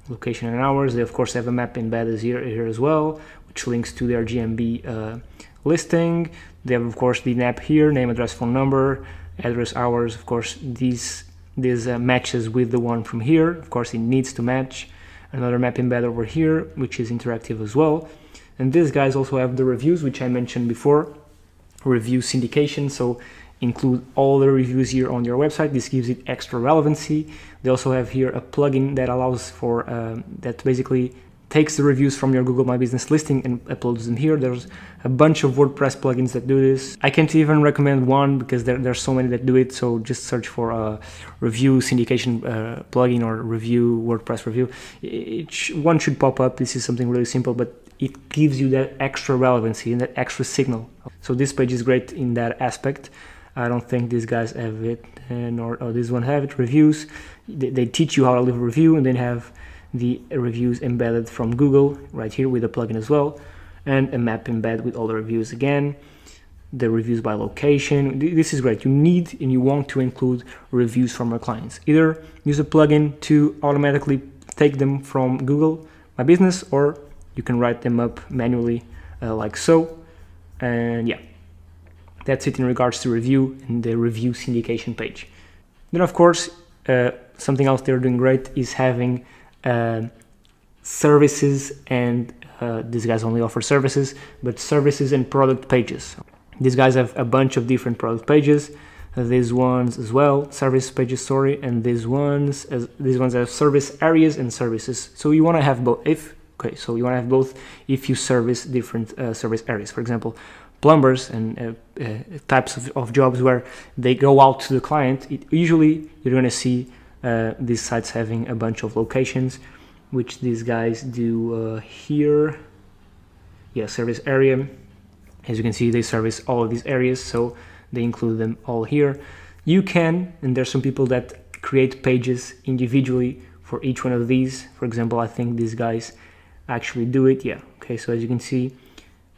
location and hours, they of course have a map embed here as well, which links to their GMB listing. They have of course the NAP here, name, address, phone number, address, hours. Of course, this matches with the one from here. Of course, it needs to match. Another map embed over here, which is interactive as well. And these guys also have the reviews, which I mentioned before, review syndication. So include all the reviews here on your website. This gives it extra relevancy. They also have here a plugin that allows for that basically takes the reviews from your Google My Business listing and uploads them here. There's a bunch of WordPress plugins that do this. I can't even recommend one because there's so many that do it. So just search for a review syndication plugin or review WordPress review. One should pop up. This is something really simple, but it gives you that extra relevancy and that extra signal. So this page is great in that aspect. I don't think these guys have it, nor this one have it. Reviews, they teach you how to leave a review, and then have the reviews embedded from Google right here with a plugin as well, and a map embed with all the reviews again, the reviews by location. This is great. You need and you want to include reviews from your clients. Either use a plugin to automatically take them from Google My Business, or you can write them up manually like so. And yeah, that's it in regards to review and the review syndication page. Then of course, something else they're doing great is having services, and these guys only offer services, but services and product pages. These guys have a bunch of different product pages, these ones as well, service pages, sorry, and these ones have service areas and services. So you want to have both. So you want to have both if you service different service areas. For example, plumbers and types of jobs where they go out to the client. Usually you're going to see these sites having a bunch of locations, which these guys do here. Yeah, service area. As you can see, they service all of these areas, so they include them all here. You can, and there's some people that create pages individually for each one of these. For example, I think these guys actually do it. Yeah, okay, so as you can see,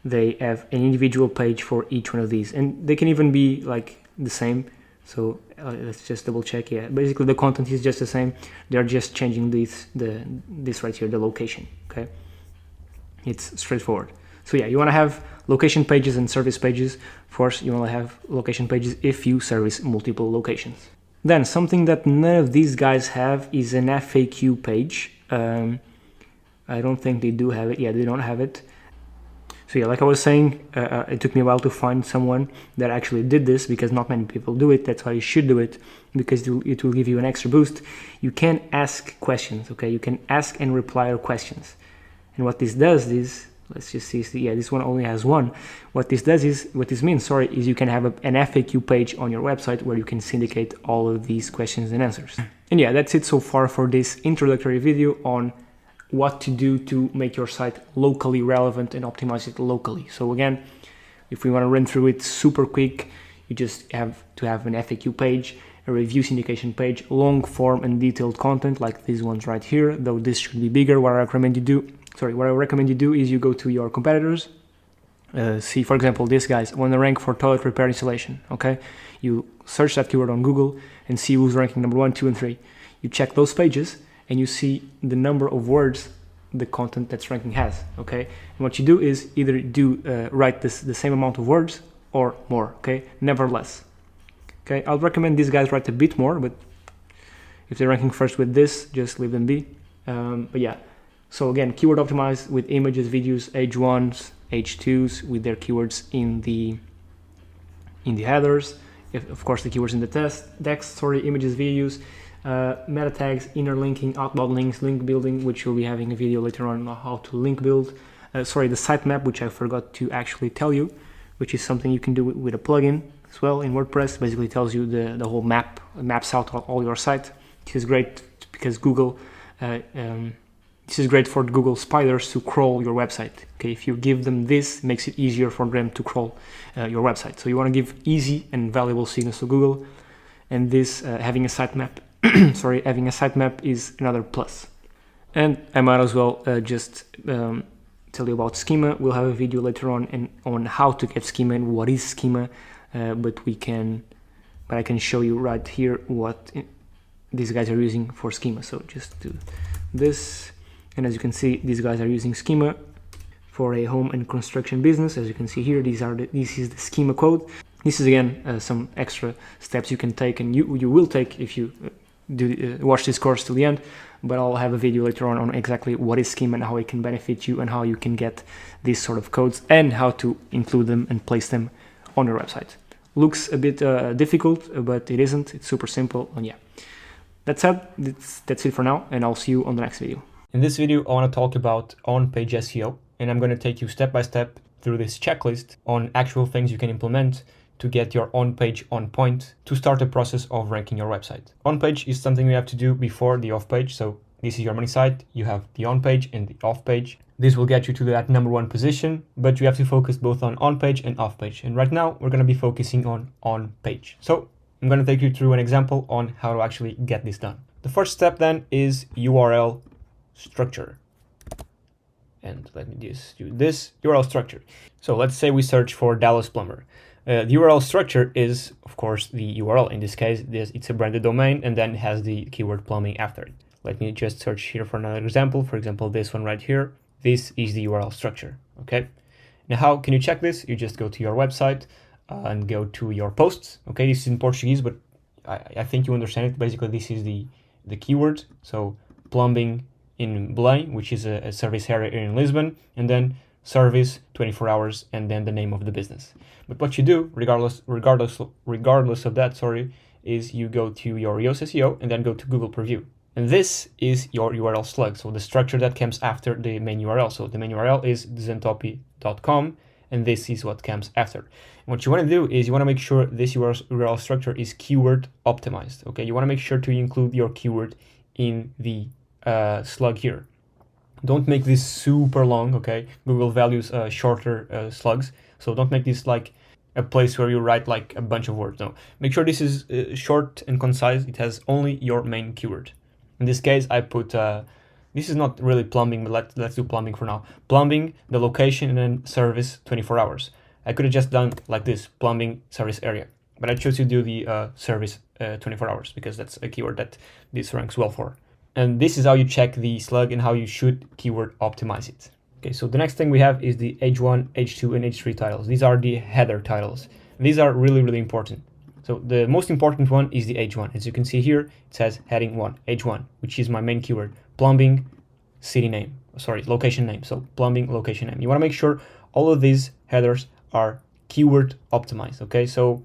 they have an individual page for each one of these, and they can even be like the same. So let's just double check. Yeah, basically the content is just the same. They're just changing this right here, the location. Okay, it's straightforward. So yeah, you want to have location pages and service pages. Of course, you want to have location pages if you service multiple locations. Then something that none of these guys have is an FAQ page. I don't think they do have it. Yeah, they don't have it. So yeah, like I was saying, it took me a while to find someone that actually did this, because not many people do it. That's why you should do it, because it will give you an extra boost. You can ask questions, okay? You can ask and reply to questions. And what this does is, let's just see, yeah, this one only has one. What this means, is you can have an FAQ page on your website where you can syndicate all of these questions and answers. And yeah, that's it so far for this introductory video on what to do to make your site locally relevant and optimize it locally. So again, if we want to run through it super quick, you just have to have an FAQ page, a review syndication page, long form and detailed content like these ones right here, though this should be bigger. What I recommend you do is you go to your competitors, see, for example, these guys want to rank for toilet repair installation, okay? You search that keyword on Google and see who's ranking number 1, 2, and 3. You check those pages and you see the number of words the content that's ranking has, okay? And what you do is either write the same amount of words or more, okay? Never less, okay? I'll recommend these guys write a bit more, but if they're ranking first with this, just leave them be. But yeah, so again, keyword optimized with images, videos, H1s, H2s with their keywords in the headers. Of course, the keywords in the text, images, videos, meta tags, inner linking, outbound links, link building, which we'll be having a video later on how to link build. The sitemap, which I forgot to actually tell you, which is something you can do with a plugin as well in WordPress. Basically tells you the whole maps out all your site. This is great because Google This is great for Google spiders to crawl your website. Okay, if you give them this, it makes it easier for them to crawl your website. So you want to give easy and valuable signals to Google, and this having a sitemap, having a sitemap is another plus. And I might as well just tell you about Schema. We'll have a video later on how to get Schema and what is Schema, but I can show you right here what these guys are using for Schema. So just do this. And as you can see, these guys are using Schema for a home and construction business. As you can see here, this is the Schema code. This is again some extra steps you can take, and you will take if you watch this course till the end. But I'll have a video later on exactly what is Schema and how it can benefit you and how you can get these sort of codes and how to include them and place them on your website. Looks a bit difficult, but it isn't. It's super simple. And yeah, that's it for now, and I'll see you on the next video. In this video, I want to talk about on-page SEO, and I'm going to take you step by step through this checklist on actual things you can implement to get your on-page on point to start the process of ranking your website. On-page is something you have to do before the off-page. So this is your money site. You have the on-page and the off-page. This will get you to that #1 position, but you have to focus both on on-page and off-page. And right now, we're going to be focusing on-page. So I'm going to take you through an example on how to actually get this done. The first step then is URL structure. And let me just do this URL structure. So let's say we search for Dallas Plumber. The URL structure is, of course, the URL. In this case, it's a branded domain and then has the keyword plumbing after it. Let me just search here for another example. For example, this one right here. This is the URL structure. Okay. Now, how can you check this? You just go to your website and go to your posts. Okay, this is in Portuguese, but I think you understand it. Basically, this is the keyword. So plumbing in Belém, which is a service area in Lisbon, and then service 24 hours, and then the name of the business. But what you do, regardless of that, is you go to your Yoast SEO and then go to Google Preview. And this is your URL slug, so the structure that comes after the main URL. So the main URL is zentopi.com, and this is what comes after. And what you want to do is you want to make sure this URL structure is keyword optimized. Okay, you want to make sure to include your keyword in the slug here. Don't make this super long, okay? Google values shorter slugs, so don't make this like a place where you write like a bunch of words. No, make sure this is short and concise. It has only your main keyword. In this case, I put this is not really plumbing, but let's do plumbing for now. Plumbing, the location, and then service 24 hours. I could have just done like this, plumbing service area, but I chose to do the service 24 hours because that's a keyword that this ranks well for. And this is how you check the slug and how you should keyword optimize it. Okay, so the next thing we have is the H1, H2, and H3 titles. These are the header titles. These are really, really important. So the most important one is the H1. As you can see here, it says heading 1, H1, which is my main keyword, plumbing, location name. So plumbing, location name. You want to make sure all of these headers are keyword optimized. Okay, so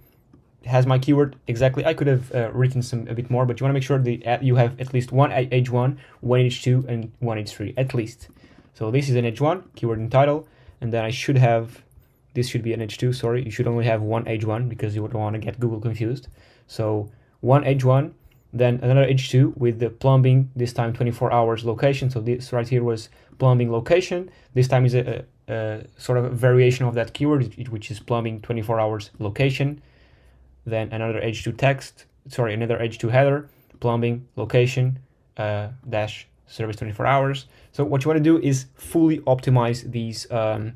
has my keyword exactly. I could have written a bit more, but you want to make sure that you have at least one H1, one H2, and one H3 at least. So this is an H1 keyword and title, and then this should be an H2. Sorry, you should only have one H1 because you don't want to get Google confused. So one H1, then another H2 with the plumbing, this time 24 hours location. So this right here was plumbing location. This time is a sort of a variation of that keyword, which is plumbing 24 hours location. Then another H2 another H2 header, plumbing, location, dash, service 24 hours. So what you want to do is fully optimize these H1s,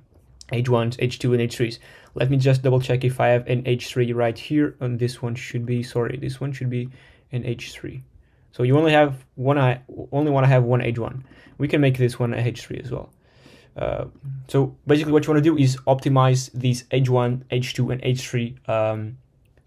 H2, and H3s. Let me just double check if I have an H3 right here. And this one should be an H3. So you only want to have one H1. We can make this one a H3 as well. So basically what you want to do is optimize these H1, H2, and H3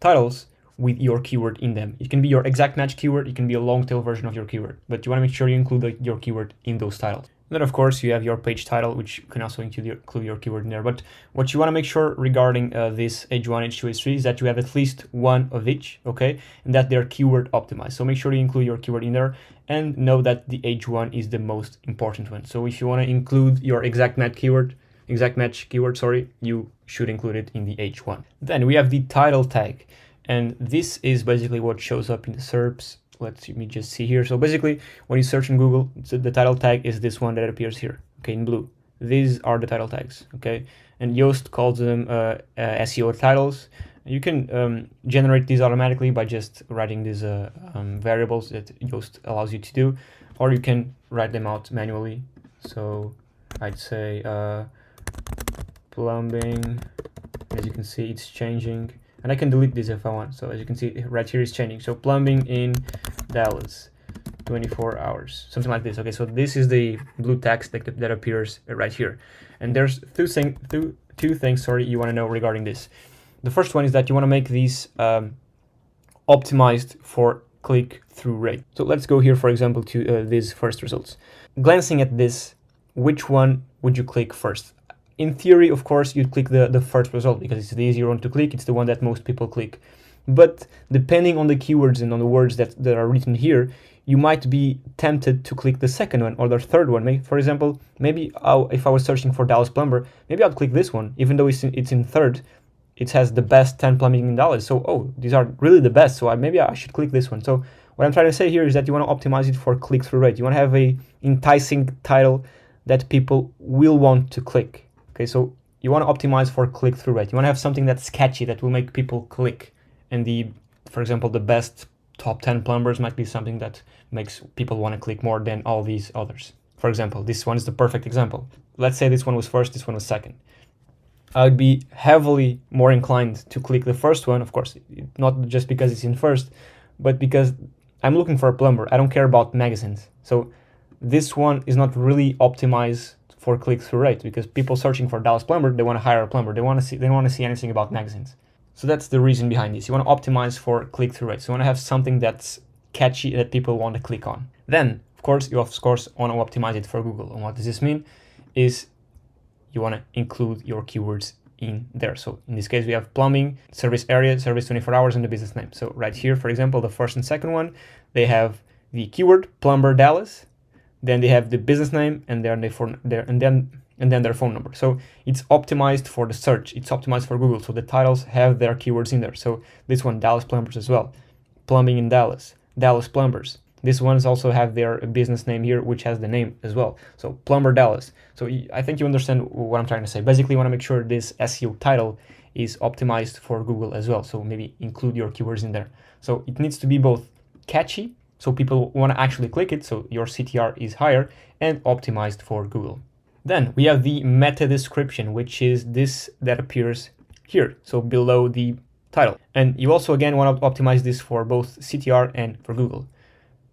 titles with your keyword in them. It can be your exact match keyword, it can be a long tail version of your keyword, but you want to make sure you include your keyword in those titles. And then of course you have your page title, which can also include your keyword in there. But what you want to make sure regarding this H1, H2, H3 is that you have at least one of each, okay, and that they're keyword optimized. So make sure you include your keyword in there, and know that the H1 is the most important one. So if you want to include your exact match keyword, you should include it in the H1. Then we have the title tag, and this is basically what shows up in the SERPs let me just see here. So basically, when you search in Google, the title tag is this one that appears here, okay, in blue. These are the title tags, okay? And Yoast calls them SEO titles. You can generate these automatically by just writing these variables that Yoast allows you to do, or you can write them out manually. So I'd say plumbing. As you can see, it's changing, and I can delete this if I want. So as you can see, right here is changing. So plumbing in Dallas, 24 hours, something like this. Okay, so this is the blue text that appears right here. And there's two things, sorry, you want to know regarding this. The first one is that you want to make these optimized for click-through rate. So let's go here, for example, to these first results. Glancing at this, which one would you click first? In theory, of course, you'd click the first result because it's the easier one to click. It's the one that most people click. But depending on the keywords and on the words that are written here, you might be tempted to click the second one or the third one. For example, maybe if I was searching for Dallas plumber, maybe I'd click this one, even though it's in third. It has the best 10 plumbing in Dallas. So, oh, these are really the best. So maybe I should click this one. So what I'm trying to say here is that you want to optimize it for click-through rate. You want to have a enticing title that people will want to click. Okay, so you want to optimize for click-through rate. You want to have something that's catchy that will make people click. And for example, the best top 10 plumbers might be something that makes people want to click more than all these others. For example, this one is the perfect example. Let's say this one was first, this one was second. I would be heavily more inclined to click the first one, of course, not just because it's in first, but because I'm looking for a plumber. I don't care about magazines. So this one is not really optimized for click-through rate because people searching for Dallas plumber, they want to hire a plumber. They don't want to see anything about magazines. So that's the reason behind this. You want to optimize for click-through rate. So you want to have something that's catchy that people want to click on. Then, of course, you want to optimize it for Google. And what does this mean? Is you want to include your keywords in there. So in this case, we have plumbing, service area, service 24 hours, and the business name. So right here, for example, the first and second one, they have the keyword plumber Dallas, then they have the business name, and then their phone number. So it's optimized for the search. It's optimized for Google. So the titles have their keywords in there. So this one, Dallas plumbers as well, plumbing in Dallas, Dallas plumbers. These ones also have their business name here, which has the name as well. So plumber Dallas. So I think you understand what I'm trying to say. Basically, you want to make sure this SEO title is optimized for Google as well. So maybe include your keywords in there. So it needs to be both catchy, so people want to actually click it, so your CTR is higher, and optimized for Google. Then we have the meta description, which is this that appears here, so below the title. And you also, again, want to optimize this for both CTR and for Google.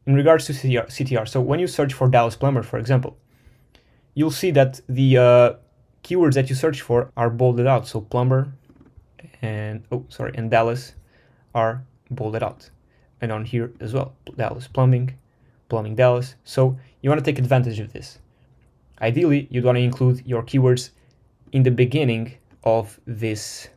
In regards to CTR, so when you search for Dallas plumber, for example, you'll see that the keywords that you search for are bolded out. So plumber and Dallas are bolded out. And on here as well, Dallas plumbing Dallas. So you want to take advantage of this. Ideally, you'd want to include your keywords in the beginning of this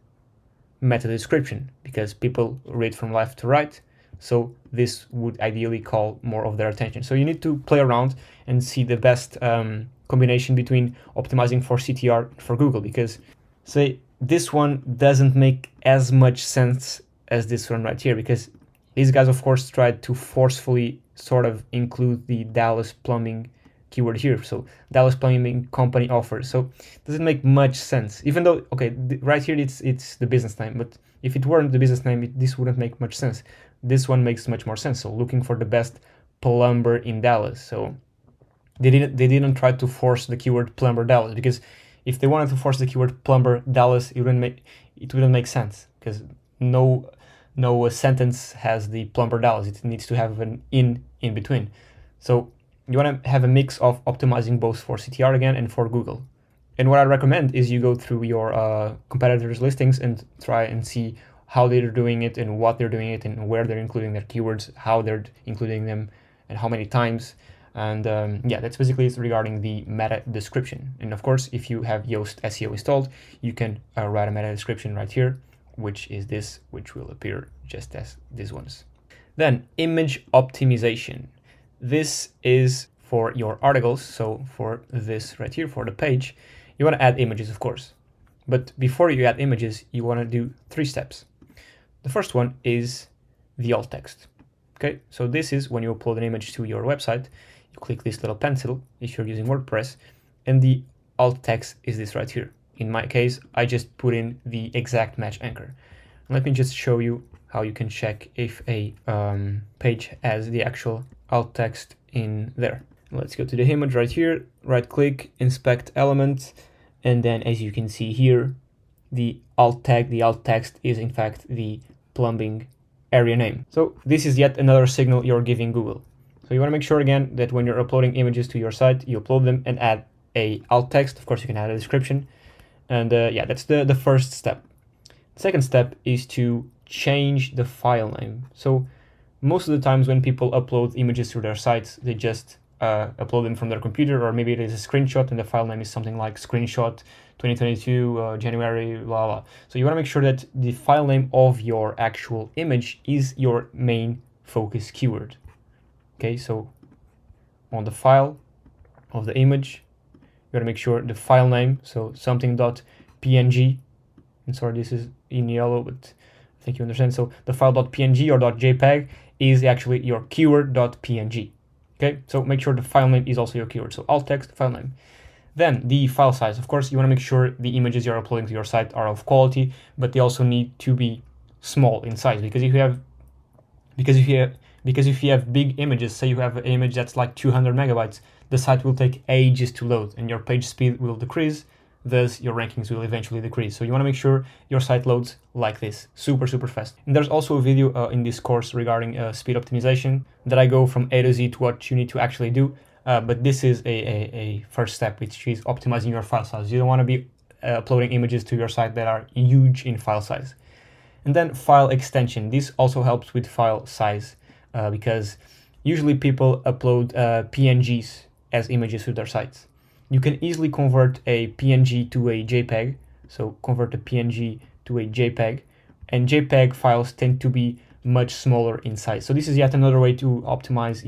meta description because people read from left to right. So this would ideally call more of their attention. So you need to play around and see the best combination between optimizing for CTR for Google, because say this one doesn't make as much sense as this one right here, because these guys, of course, tried to forcefully sort of include the Dallas plumbing keyword here. So Dallas plumbing company offers. So it doesn't make much sense, even though, okay, right here it's the business name, but if it weren't the business name, this wouldn't make much sense. This one makes much more sense. So looking for the best plumber in Dallas. So they didn't try to force the keyword plumber Dallas, because if they wanted to force the keyword plumber Dallas, it wouldn't make sense, because no sentence has the plumber Dallas. It needs to have an in between. So you want to have a mix of optimizing both for CTR again and for Google. And what I recommend is you go through your competitors' listings and try and see how they're doing it and what they're doing it and where they're including their keywords, how they're including them and how many times. And yeah, that's basically it regarding the meta description. And of course, if you have Yoast SEO installed, you can write a meta description right here, which is this, which will appear just as these ones. Then image optimization. This is for your articles. So for this right here, for the page, you want to add images, of course. But before you add images, you want to do 3 steps. The first one is the alt text. Okay, so this is when you upload an image to your website, you click this little pencil if you're using WordPress, and the alt text is this right here. In my case, I just put in the exact match anchor. Let me just show you how you can check if a page has the actual alt text in there. Let's go to the image right here, right click, inspect element, and then as you can see here, the alt text is in fact the plumbing area name. So this is yet another signal you're giving Google. So you want to make sure again that when you're uploading images to your site, you upload them and add a alt text. Of course, you can add a description. And yeah, that's the first step. The second step is to change the file name. So most of the times when people upload images to their sites, they just upload them from their computer, or maybe it is a screenshot and the file name is something like screenshot 2022 January blah blah. So you want to make sure that the file name of your actual image is your main focus keyword. Okay, so on the file of the image, you got to make sure the file name, so something.png, and sorry this is in yellow, but I think you understand. So the file.png or .jpeg is actually your keyword.png. Okay, so make sure the file name is also your keyword. So alt text, file name. Then the file size. Of course, you want to make sure the images you're uploading to your site are of quality, but they also need to be small in size, because if you have big images, say you have an image that's like 200 megabytes, the site will take ages to load and your page speed will decrease, thus your rankings will eventually decrease. So you want to make sure your site loads like this, super fast. And there's also a video in this course regarding speed optimization that I go from A to Z to what you need to actually do. But this is a first step, which is optimizing your file size. You don't want to be uploading images to your site that are huge in file size. And then file extension. This also helps with file size because usually people upload PNGs as images to their sites. You can easily convert a PNG to a JPEG. So convert a PNG to a JPEG, and JPEG files tend to be much smaller in size. So this is yet another way to optimize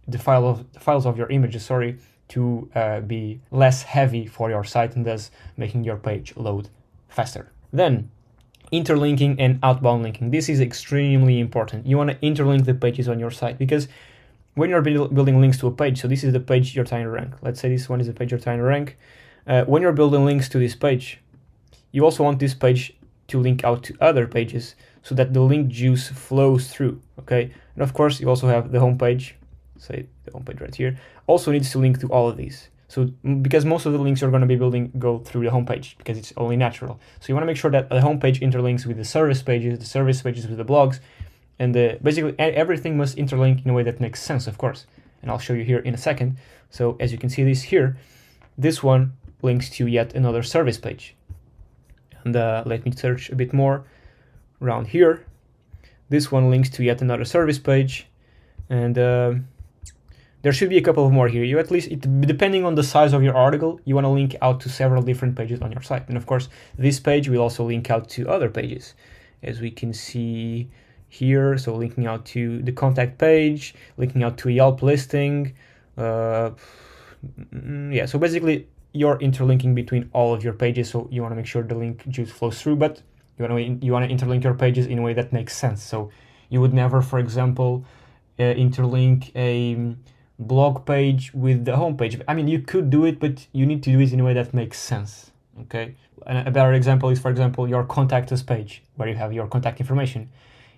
the files of your images, sorry, to be less heavy for your site and thus making your page load faster. Then interlinking and outbound linking. This is extremely important. You want to interlink the pages on your site, because when you're building links to a page, so this is the page you're trying to rank. Let's say this one is the page you're trying to rank. When you're building links to this page, you also want this page to link out to other pages so that the link juice flows through, okay? And of course, you also have the home page, say the home page right here, also needs to link to all of these. So because most of the links you're going to be building go through the home page, because it's only natural. So you want to make sure that the home page interlinks with the service pages with the blogs, and basically everything must interlink in a way that makes sense, of course. And I'll show you here in a second. So as you can see this here, this one links to yet another service page. And let me search a bit more around here. This one links to yet another service page. And there should be a couple of more here. You at least, depending on the size of your article, you want to link out to several different pages on your site. And of course, this page will also link out to other pages, as we can see here. So linking out to the contact page, linking out to a Yelp listing. Yeah, so basically you're interlinking between all of your pages. So you want to make sure the link juice flows through, but you want to interlink your pages in a way that makes sense. So you would never, for example, interlink a blog page with the home page. I mean, you could do it, but you need to do it in a way that makes sense. Okay. And a better example is, for example, your contact us page, where you have your contact information.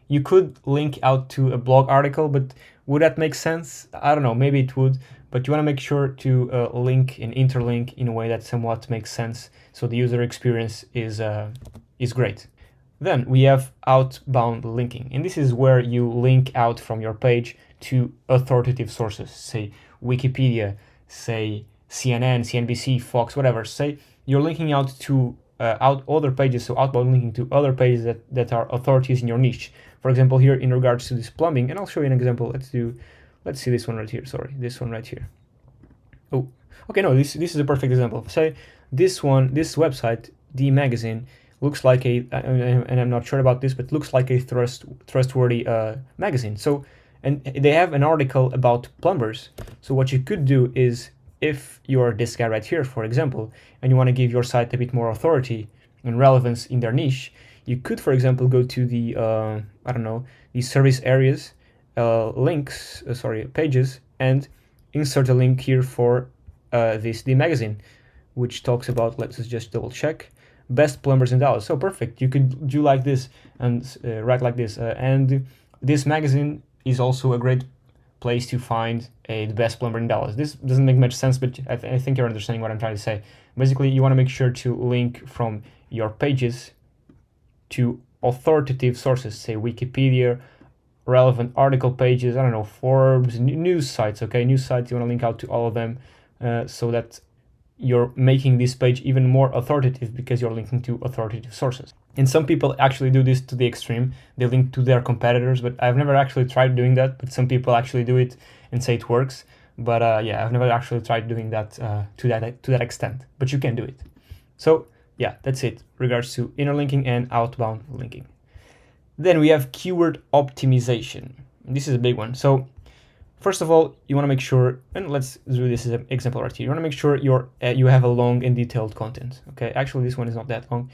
You could link out to a blog article, but would that make sense? I don't know, maybe it would, but you want to make sure to link and interlink in a way that somewhat makes sense, so the user experience is great. Then we have outbound linking, and this is where you link out from your page to authoritative sources, say Wikipedia, say CNN, CNBC, Fox, whatever. Say you're linking out to other pages, so outbound linking to other pages that are authorities in your niche. For example, here in regards to this plumbing, and I'll show you an example. Let's see this one right here. Sorry, this one right here. Oh, okay, no, this is a perfect example. Say this website, the magazine, looks like and I'm not sure about this, but looks like a trustworthy magazine. So, and they have an article about plumbers. So what you could do is, if you're this guy right here, for example, and you want to give your site a bit more authority and relevance in their niche, you could, for example, go to the, I don't know, these service areas pages, and insert a link here for the magazine, which talks about, let's just double check, best plumbers in Dallas. So perfect, you could do like this and write like this. And this magazine is also a great place to find the best plumber in Dallas. This doesn't make much sense, but I think you're understanding what I'm trying to say. Basically, you want to make sure to link from your pages to authoritative sources, say Wikipedia, relevant article pages, I don't know, Forbes, news sites, okay? News sites, you want to link out to all of them so that you're making this page even more authoritative because you're linking to authoritative sources. And some people actually do this to the extreme. They link to their competitors, but I've never actually tried doing that. But some people actually do it and say it works. But yeah, I've never actually tried doing that to that extent. But you can do it. So yeah, that's it regards to inner linking and outbound linking. Then we have keyword optimization. This is a big one. So first of all, you want to make sure, and let's do this as an example right here. You want to make sure you have a long and detailed content. Okay, actually this one is not that long,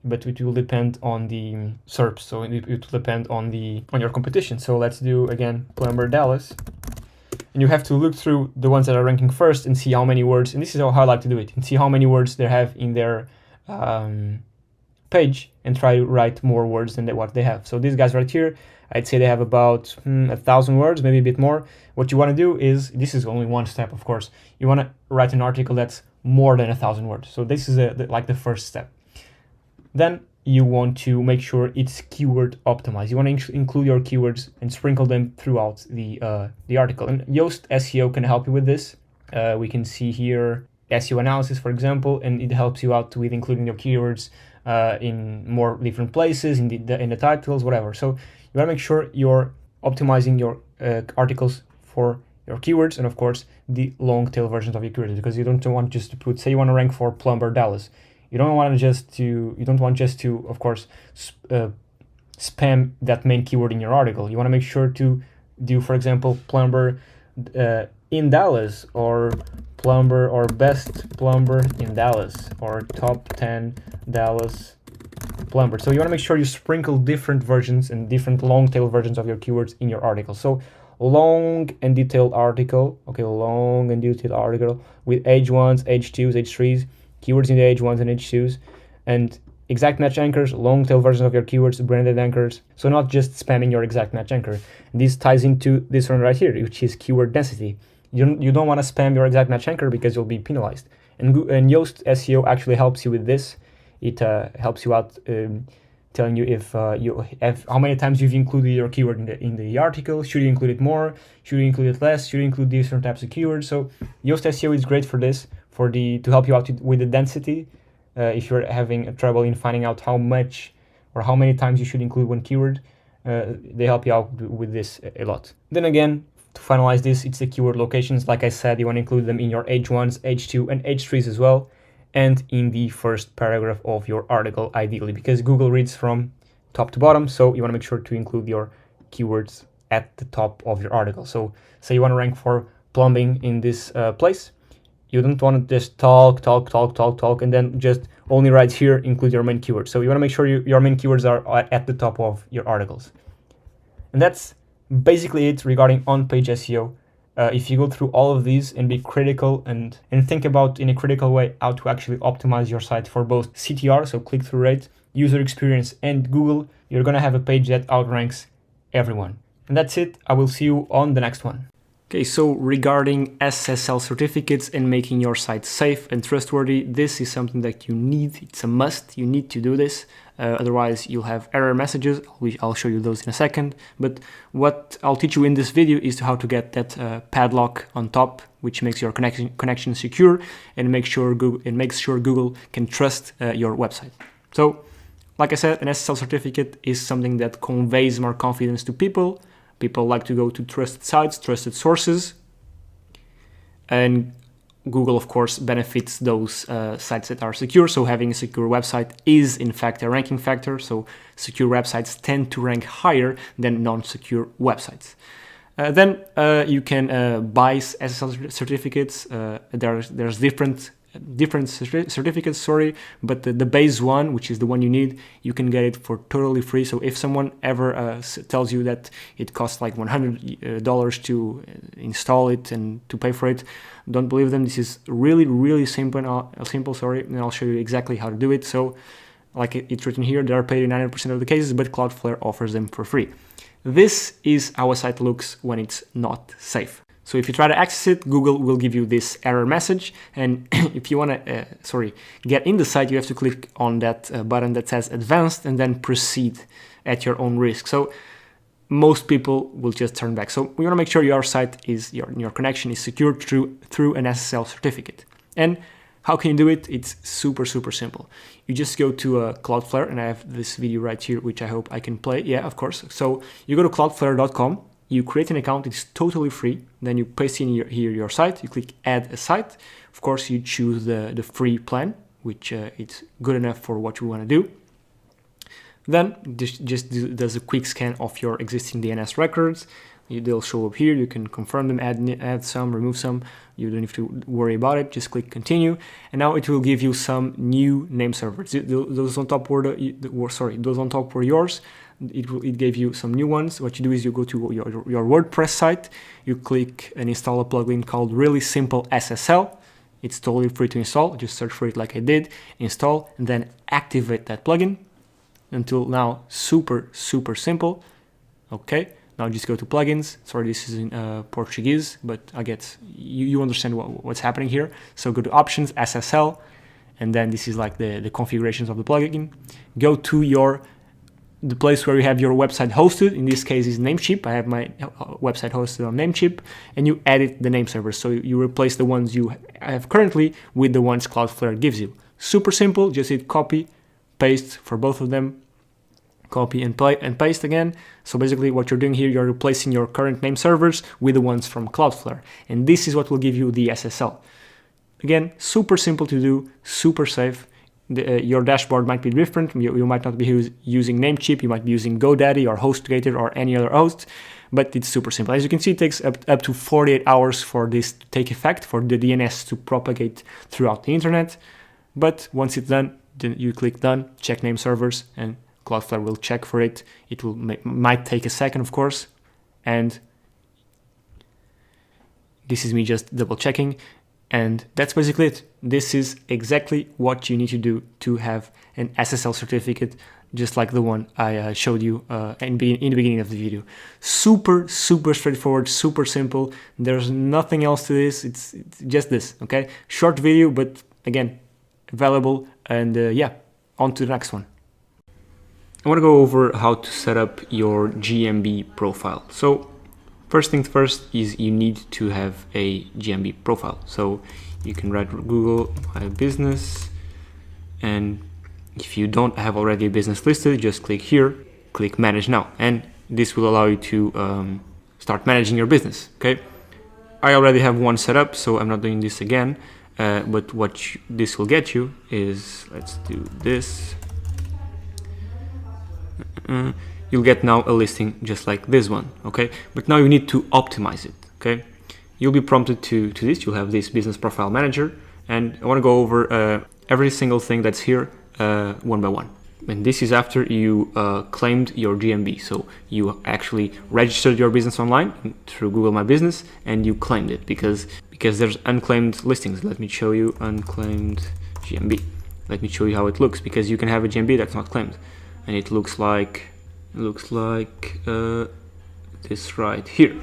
but it will depend on the SERPs. So it will depend on your competition. So let's do again plumber Dallas, and you have to look through the ones that are ranking first and see how many words. And this is how I like to do it, and see how many words they have in their page, and try to write more words than what they have. So these guys right here, I'd say they have about 1,000 words, maybe a bit more. What you want to do is, this is only one step, of course. You want to write an article that's more than 1,000 words. So this is like the first step. Then you want to make sure it's keyword optimized. You want to include your keywords and sprinkle them throughout the article. And Yoast SEO can help you with this. We can see here SEO analysis, for example, and it helps you out with including your keywords in more different places, in the titles, whatever. So you want to make sure you're optimizing your articles for your keywords, and of course the long tail versions of your keywords, because you don't want just to put, say you want to rank for plumber Dallas, you don't want just to of course spam that main keyword in your article. You want to make sure to do, for example, plumber in Dallas, or plumber, or best plumber in Dallas, or top 10 Dallas plumber. So you want to make sure you sprinkle different versions and different long tail versions of your keywords in your article. So long and detailed article, okay, long and detailed article with H1s, H2s, H3s, keywords in the H1s and H2s, and exact match anchors, long tail versions of your keywords, branded anchors. So not just spamming your exact match anchor. This ties into this one right here, which is keyword density. You don't want to spam your exact match anchor because you'll be penalized. And Yoast SEO actually helps you with this. It helps you out, telling you if how many times you've included your keyword in the article. Should you include it more? Should you include it less? Should you include different types of keywords? So Yoast SEO is great for this, to help you out with the density. If you're having trouble in finding out how much or how many times you should include one keyword, they help you out with this a lot. Then again, to finalize this, it's the keyword locations. Like I said, you want to include them in your H1s, H2, and H3s as well, and in the first paragraph of your article, ideally, because Google reads from top to bottom, so you want to make sure to include your keywords at the top of your article. So say you want to rank for plumbing in this place, you don't want to just talk, and then just only right here include your main keywords. So you want to make sure your main keywords are at the top of your articles. And that's basically it regarding on-page SEO. If you go through all of these and be critical and think about in a critical way how to actually optimize your site for both CTR, so click-through rate, user experience, and Google, you're going to have a page that outranks everyone. And that's it. I will see you on the next one. Okay, so regarding SSL certificates and making your site safe and trustworthy, this is something that you need. It's a must. You need to do this. Otherwise, you'll have error messages. I'll show you those in a second. But what I'll teach you in this video is how to get that padlock on top, which makes your connection secure and makes sure Google can trust your website. So, like I said, an SSL certificate is something that conveys more confidence to people. People like to go to trusted sites, trusted sources, and Google, of course, benefits those sites that are secure. So having a secure website is, in fact, a ranking factor. So secure websites tend to rank higher than non-secure websites. Then you can buy SSL certificates. There's different different certificates, sorry, but the base one, which is the one you need, you can get it for totally free. So if someone ever tells you that it costs like $100 to install it and to pay for it, don't believe them. This is really simple, sorry, and I'll show you exactly how to do it. So like it's written here, they are paid in 90% of the cases, but Cloudflare offers them for free. This is how a site looks when it's not safe. So if you try to access it, Google will give you this error message. And if you want to, get in the site, you have to click on that button that says advanced and then proceed at your own risk. So most people will just turn back. So we want to make sure your site is, your connection is secured through an SSL certificate. And how can you do it? It's super simple. You just go to Cloudflare, and I have this video right here, which I hope I can play. Yeah, of course. So you go to cloudflare.com. You create an account, it's totally free. Then you paste in your site, you click add a site. Of course, you choose the free plan, which it's good enough for what you want to do. Then just does a quick scan of your existing DNS records. They'll show up here, you can confirm them, add some, remove some. You don't have to worry about it, just click continue. And now it will give you some new name servers. Those on top were those on top were yours. It gave you some new ones. What you do is you go to your WordPress site, you click and install a plugin called Really Simple SSL. It's totally free to install. Just search for it like I did, install, and then activate that plugin. Until now, super simple. Okay, now just go to plugins. Sorry, this is in Portuguese, but I get you understand what's happening here. So go to options, SSL, and then this is like the configurations of the plugin. Go to the place where you have your website hosted. In this case is Namecheap. I have my website hosted on Namecheap, and you edit the name servers. So you replace the ones you have currently with the ones Cloudflare gives you. Super simple, just hit copy, paste for both of them, copy and paste again. So basically what you're doing here, you're replacing your current name servers with the ones from Cloudflare. And this is what will give you the SSL. Again, super simple to do, super safe. Your dashboard might be different. You might not be using Namecheap, you might be using GoDaddy or HostGator or any other host, but it's super simple. As you can see, it takes up to 48 hours for this to take effect, for the DNS to propagate throughout the internet. But once it's done, then you click done, check name servers, and Cloudflare will check for it. It might take a second, of course, and this is me just double checking. And that's basically it. This is exactly what you need to do to have an SSL certificate, just like the one I showed you in the beginning of the video. Super straightforward, super simple. There's nothing else to this. It's just this, okay? Short video, but again, valuable. And yeah, on to the next one. I want to go over how to set up your GMB profile. So first things first is you need to have a GMB profile. So you can write Google My Business, and if you don't have already a business listed, just click here, click Manage Now, and this will allow you to start managing your business. Okay, I already have one set up, so I'm not doing this again. But what this will get you is, let's do this. You'll get now a listing just like this one, okay? But now you need to optimize it, okay? You'll be prompted to this. You'll have this business profile manager, and I want to go over every single thing that's here one by one. And this is after you claimed your GMB. So you actually registered your business online through Google My Business, and you claimed it because there's unclaimed listings. Let me show you unclaimed GMB. Let me show you how it looks, because you can have a GMB that's not claimed, and it looks like this right here.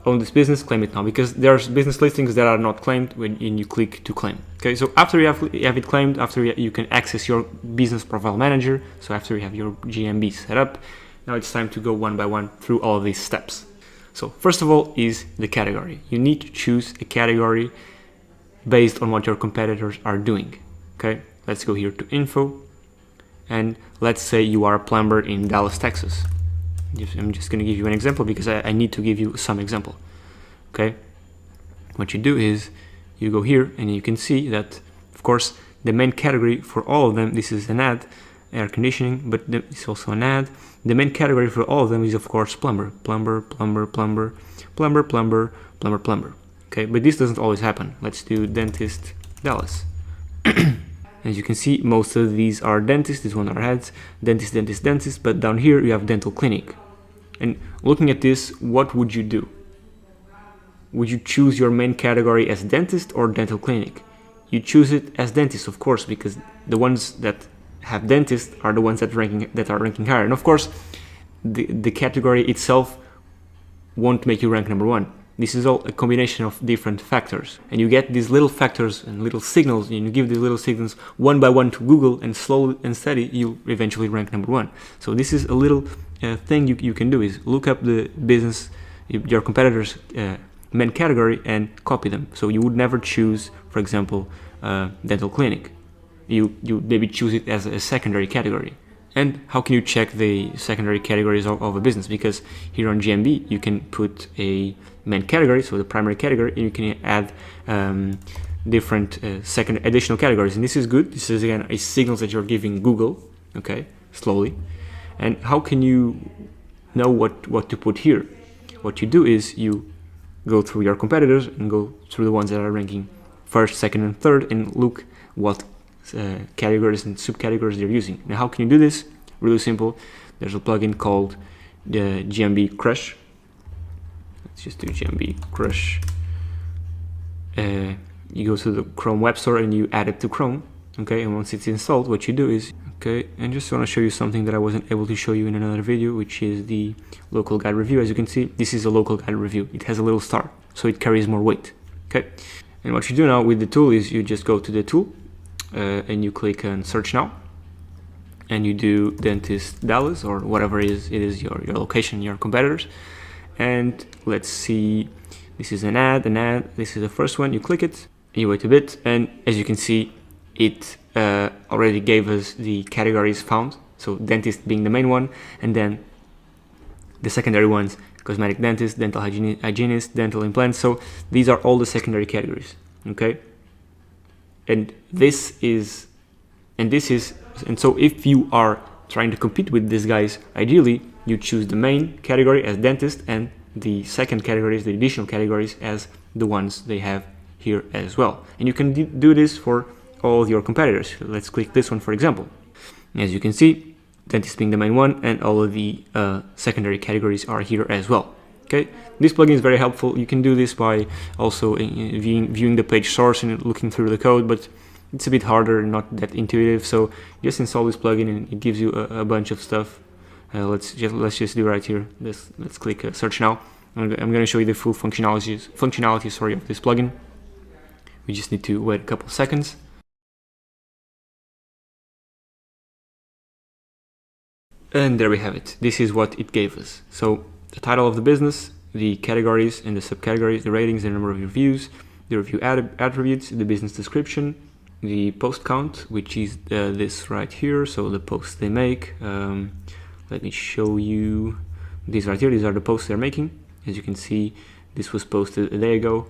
Own this business, claim it now, because there's business listings that are not claimed when you click to claim. Okay, so after you have it claimed, after you can access your business profile manager. So after you have your GMB set up, now it's time to go one by one through all of these steps. So first of all is the category. You need to choose a category based on what your competitors are doing. Okay, let's go here to info, and let's say you are a plumber in Dallas, Texas. I'm just going to give you an example because I need to give you some example. Okay, what you do is you go here and you can see that, of course, the main category for all of them, this is an ad, air conditioning, but it's also an ad. The main category for all of them is, of course, plumber. Okay, but this doesn't always happen. Let's do dentist Dallas. As you can see, most of these are dentists, this one are heads, dentist, dentist, dentist, but down here you have dental clinic. And looking at this, what would you do? Would you choose your main category as dentist or dental clinic? You choose it as dentist, of course, because the ones that have dentist are the ones that are ranking higher. And of course, the category itself won't make you rank number one. This is all a combination of different factors, and you get these little factors and little signals, and you give these little signals one by one to Google, and slowly and steady you'll eventually rank number one. So this is a little thing you can do, is look up the business, your competitors' main category, and copy them. So you would never choose, for example, dental clinic. You maybe choose it as a secondary category. And how can you check the secondary categories of a business? Because here on GMB you can put a main category, so the primary category, and you can add different additional categories. And this is good. This is again a signal that you're giving Google, okay, slowly. And how can you know what to put here? What you do is you go through your competitors and go through the ones that are ranking first, second, and third, and look what categories and subcategories they're using. Now, how can you do this? Really simple. There's a plugin called the GMB Crush. Let's just do GMB Crush. You go to the Chrome Web Store and you add it to Chrome. Okay, and once it's installed, what you do is, okay, and just want to show you something that I wasn't able to show you in another video, which is the local guide review. As you can see, this is a local guide review. It has a little star, so it carries more weight. Okay, and what you do now with the tool is you just go to the tool and you click on search now, and you do dentist Dallas or whatever it is your location, your competitors. And let's see, this is an ad, this is the first one. You click it, you wait a bit, and as you can see, it already gave us the categories found, so dentist being the main one, and then the secondary ones: cosmetic dentist, dental hygienist, dental implants. So these are all the secondary categories, okay? And so if you are trying to compete with these guys, ideally you choose the main category as dentist, and the second categories, the additional categories, as the ones they have here as well. And you can do this for all your competitors. Let's click this one, for example. As you can see, dentist being the main one, and all of the secondary categories are here as well. Okay, this plugin is very helpful. You can do this by also viewing the page source and looking through the code, but it's a bit harder and not that intuitive. So just install this plugin and it gives you a bunch of stuff. Let's just do right here. Let's click search now. I'm going to show you the full functionality of this plugin. We just need to wait a couple of seconds. And there we have it. This is what it gave us. So the title of the business, the categories and the subcategories, the ratings, the number of reviews, the review attributes, the business description, the post count, which is this right here, so the posts they make. Let me show you these right here. These are the posts they're making. As you can see, this was posted a day ago,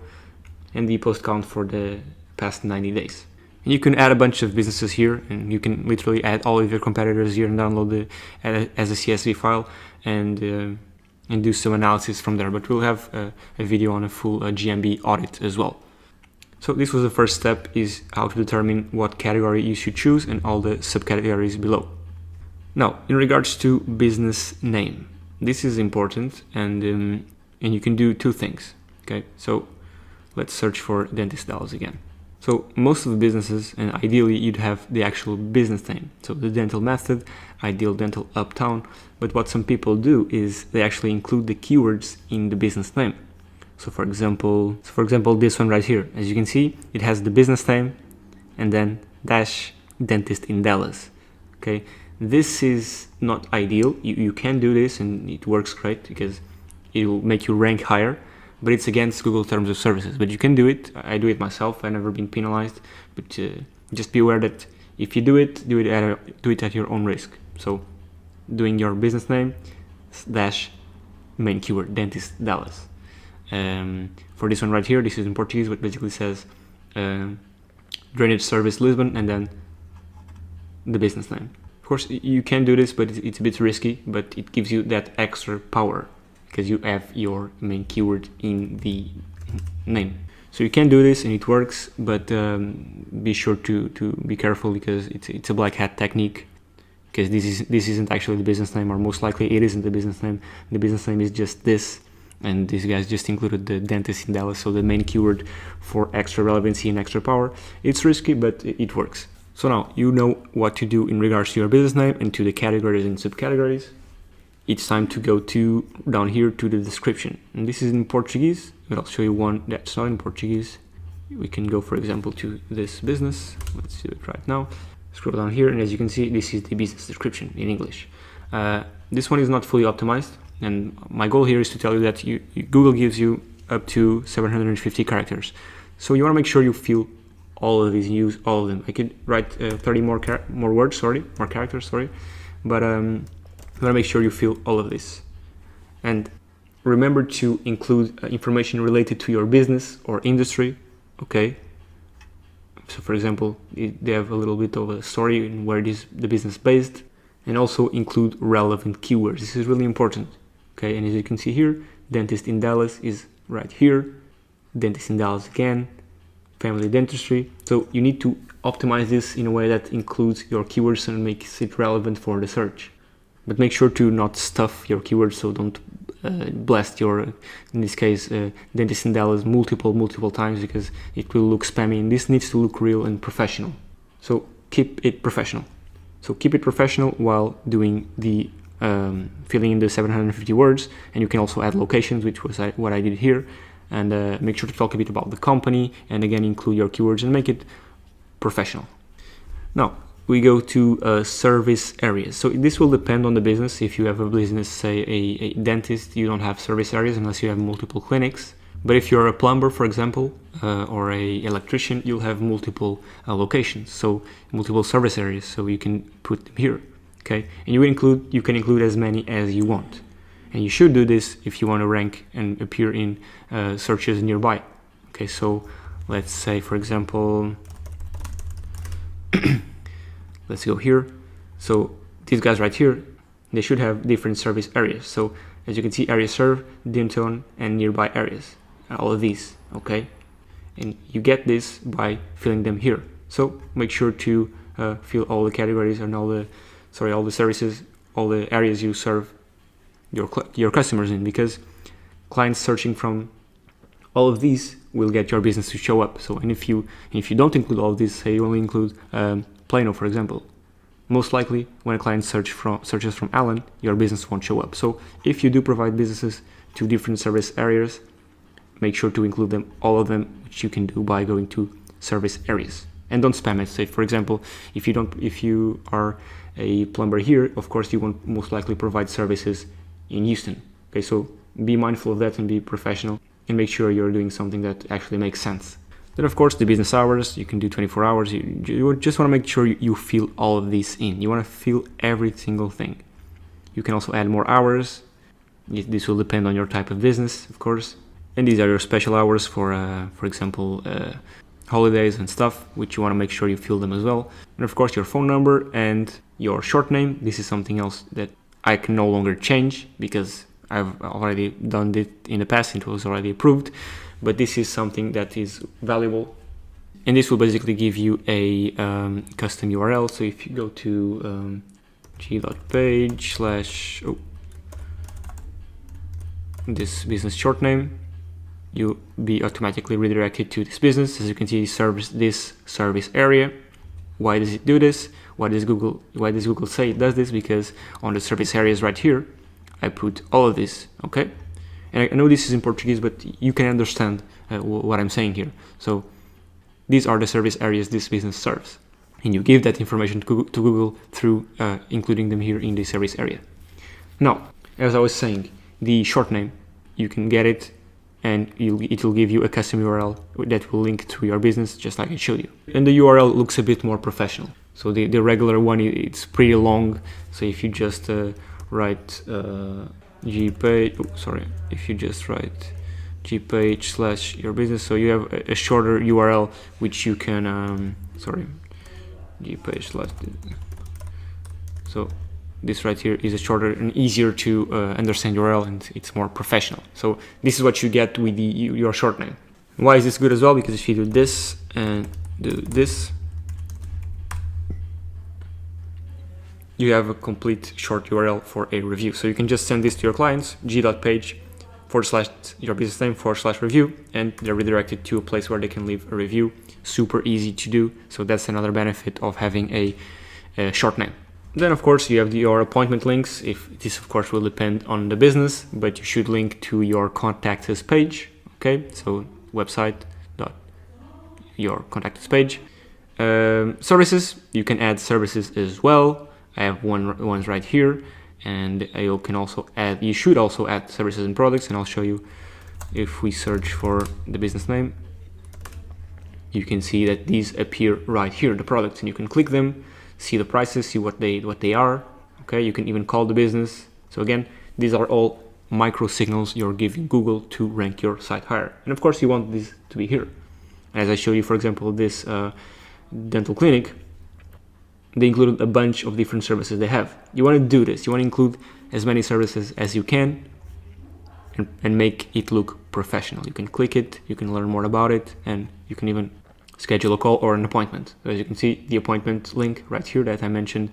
and the post count for the past 90 days. And you can add a bunch of businesses here, and you can literally add all of your competitors here and download it as a CSV file and do some analysis from there. But we'll have a video on a full GMB audit as well. So this was the first step, is how to determine what category you should choose and all the subcategories below. Now, in regards to business name, this is important, and you can do two things. Okay, so let's search for Dentist Dallas again. So most of the businesses, and ideally you'd have the actual business name. So the dental method, ideal dental uptown. But what some people do is they actually include the keywords in the business name. So for example, this one right here, as you can see, it has the business name and then dash dentist in Dallas. Okay, this is not ideal. You can do this and it works great because it will make you rank higher, but it's against Google Terms of Services. But you can do it. I do it myself. I've never been penalized, but just be aware that if you do it at your own risk. So doing your business name dash main keyword dentist Dallas. For this one right here, this is in Portuguese, but basically says drainage service Lisbon and then the business name. Of course, you can do this, but it's a bit risky, but it gives you that extra power because you have your main keyword in the name. So you can do this and it works, but be sure to be careful, because it's a black hat technique, because this isn't actually the business name, or most likely it isn't the business name. The business name is just this, and these guys just included the dentist in Dallas, so the main keyword for extra relevancy and extra power. It's risky, but it works. So now you know what to do in regards to your business name and to the categories and subcategories. It's time to go to down here to the description, and this is in Portuguese, but I'll show you one that's not in Portuguese. We can go, for example, to this business. Let's do it right now. Scroll down here, and as you can see, this is the business description in English. This one is not fully optimized, and my goal here is to tell you that Google gives you up to 750 characters. So you want to make sure you fill all of these, use all of them. I could write 30 more characters, but you want to make sure you fill all of this. And remember to include information related to your business or industry, okay? So for example, they have a little bit of a story in where the business is based, and also include relevant keywords. This is really important, okay? And as you can see here, dentist in Dallas is right here, dentist in Dallas again, family dentistry. So you need to optimize this in a way that includes your keywords and makes it relevant for the search. But make sure to not stuff your keywords, so don't blast your, in this case, dentist in Dallas multiple times, because it will look spammy, and this needs to look real and professional. So keep it professional. So keep it professional while doing the filling in the 750 words, and you can also add locations, which was what I did here, and make sure to talk a bit about the company, and again include your keywords and make it professional. Now we go to service areas. So this will depend on the business. If you have a business, say a dentist, you don't have service areas unless you have multiple clinics. But if you're a plumber, for example, or a electrician, you'll have multiple locations, so multiple service areas. So you can put them here, okay? And you can include as many as you want. And you should do this if you want to rank and appear in searches nearby. Okay, so let's say, for example, let's go here. So these guys right here, they should have different service areas. So as you can see, area served, denton, and nearby areas, all of these, okay? And you get this by filling them here. So make sure to fill all the categories and all the services, all the areas you serve your customers in, because clients searching from all of these will get your business to show up. So, and if you don't include all of these, say you only include Plano, for example, most likely when a client searches from Alan, your business won't show up. So if you do provide businesses to different service areas, make sure to include them, all of them, which you can do by going to service areas. And don't spam it. Say, for example, if you are a plumber here, of course you won't most likely provide services in Houston. Okay, so be mindful of that and be professional, and make sure you're doing something that actually makes sense. Then of course the business hours, you can do 24 hours. You just want to make sure you fill all of these in. You want to fill every single thing. You can also add more hours. This will depend on your type of business, of course. And these are your special hours for example, holidays and stuff, which you want to make sure you fill them as well. And of course your phone number and your short name. This is something else that I can no longer change because I've already done it in the past. It was already approved, but this is something that is valuable, and this will basically give you a custom URL. So if you go to g.page/ this business short name, you'll be automatically redirected to this business. As you can see, it serves this service area. Why does it do this? Why does Google say it does this? Because on the service areas right here, I put all of this, okay? And I know this is in Portuguese, but you can understand what I'm saying here. So these are the service areas this business serves. And you give that information to Google through including them here in the service area. Now, as I was saying, the short name, you can get it, and it will give you a custom URL that will link to your business, just like I showed you. And the URL looks a bit more professional. So the regular one, it's pretty long. So if you just write if you just write gpage/ your business, so you have a shorter URL which you can gpage/. So this right here is a shorter and easier to understand URL, and it's more professional. So this is what you get with your short name. Why is this good as well? Because if you do this and do this, you have a complete short URL for a review. So you can just send this to your clients, g.page/your business name /review, and they're redirected to a place where they can leave a review. Super easy to do. So that's another benefit of having a short name. Then of course you have your appointment links. If this of course will depend on the business, but you should link to your contact us page. Okay, so website dot your contact us page. Services, you can add services as well. I have ones right here, and you should also add services and products, and I'll show you. If we search for the business name, you can see that these appear right here, the products, and you can click them, see the prices, see what they are. Okay, you can even call the business. So again, these are all micro signals you're giving Google to rank your site higher. And of course you want this to be here. As I show you, for example, this dental clinic, they included a bunch of different services they have. You want to do this, you want to include as many services as you can and make it look professional. You can click it, you can learn more about it, and you can even schedule a call or an appointment. So as you can see, the appointment link right here that I mentioned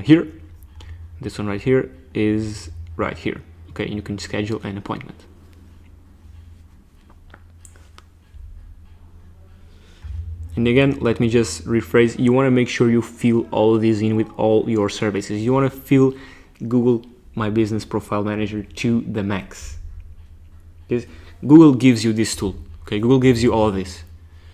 here, this one right here is right here. Okay, and you can schedule an appointment. And again, let me just rephrase, you want to make sure you fill all of these in with all your services. You want to fill Google My Business Profile Manager to the max. Because Google gives you this tool. Okay, Google gives you all of this.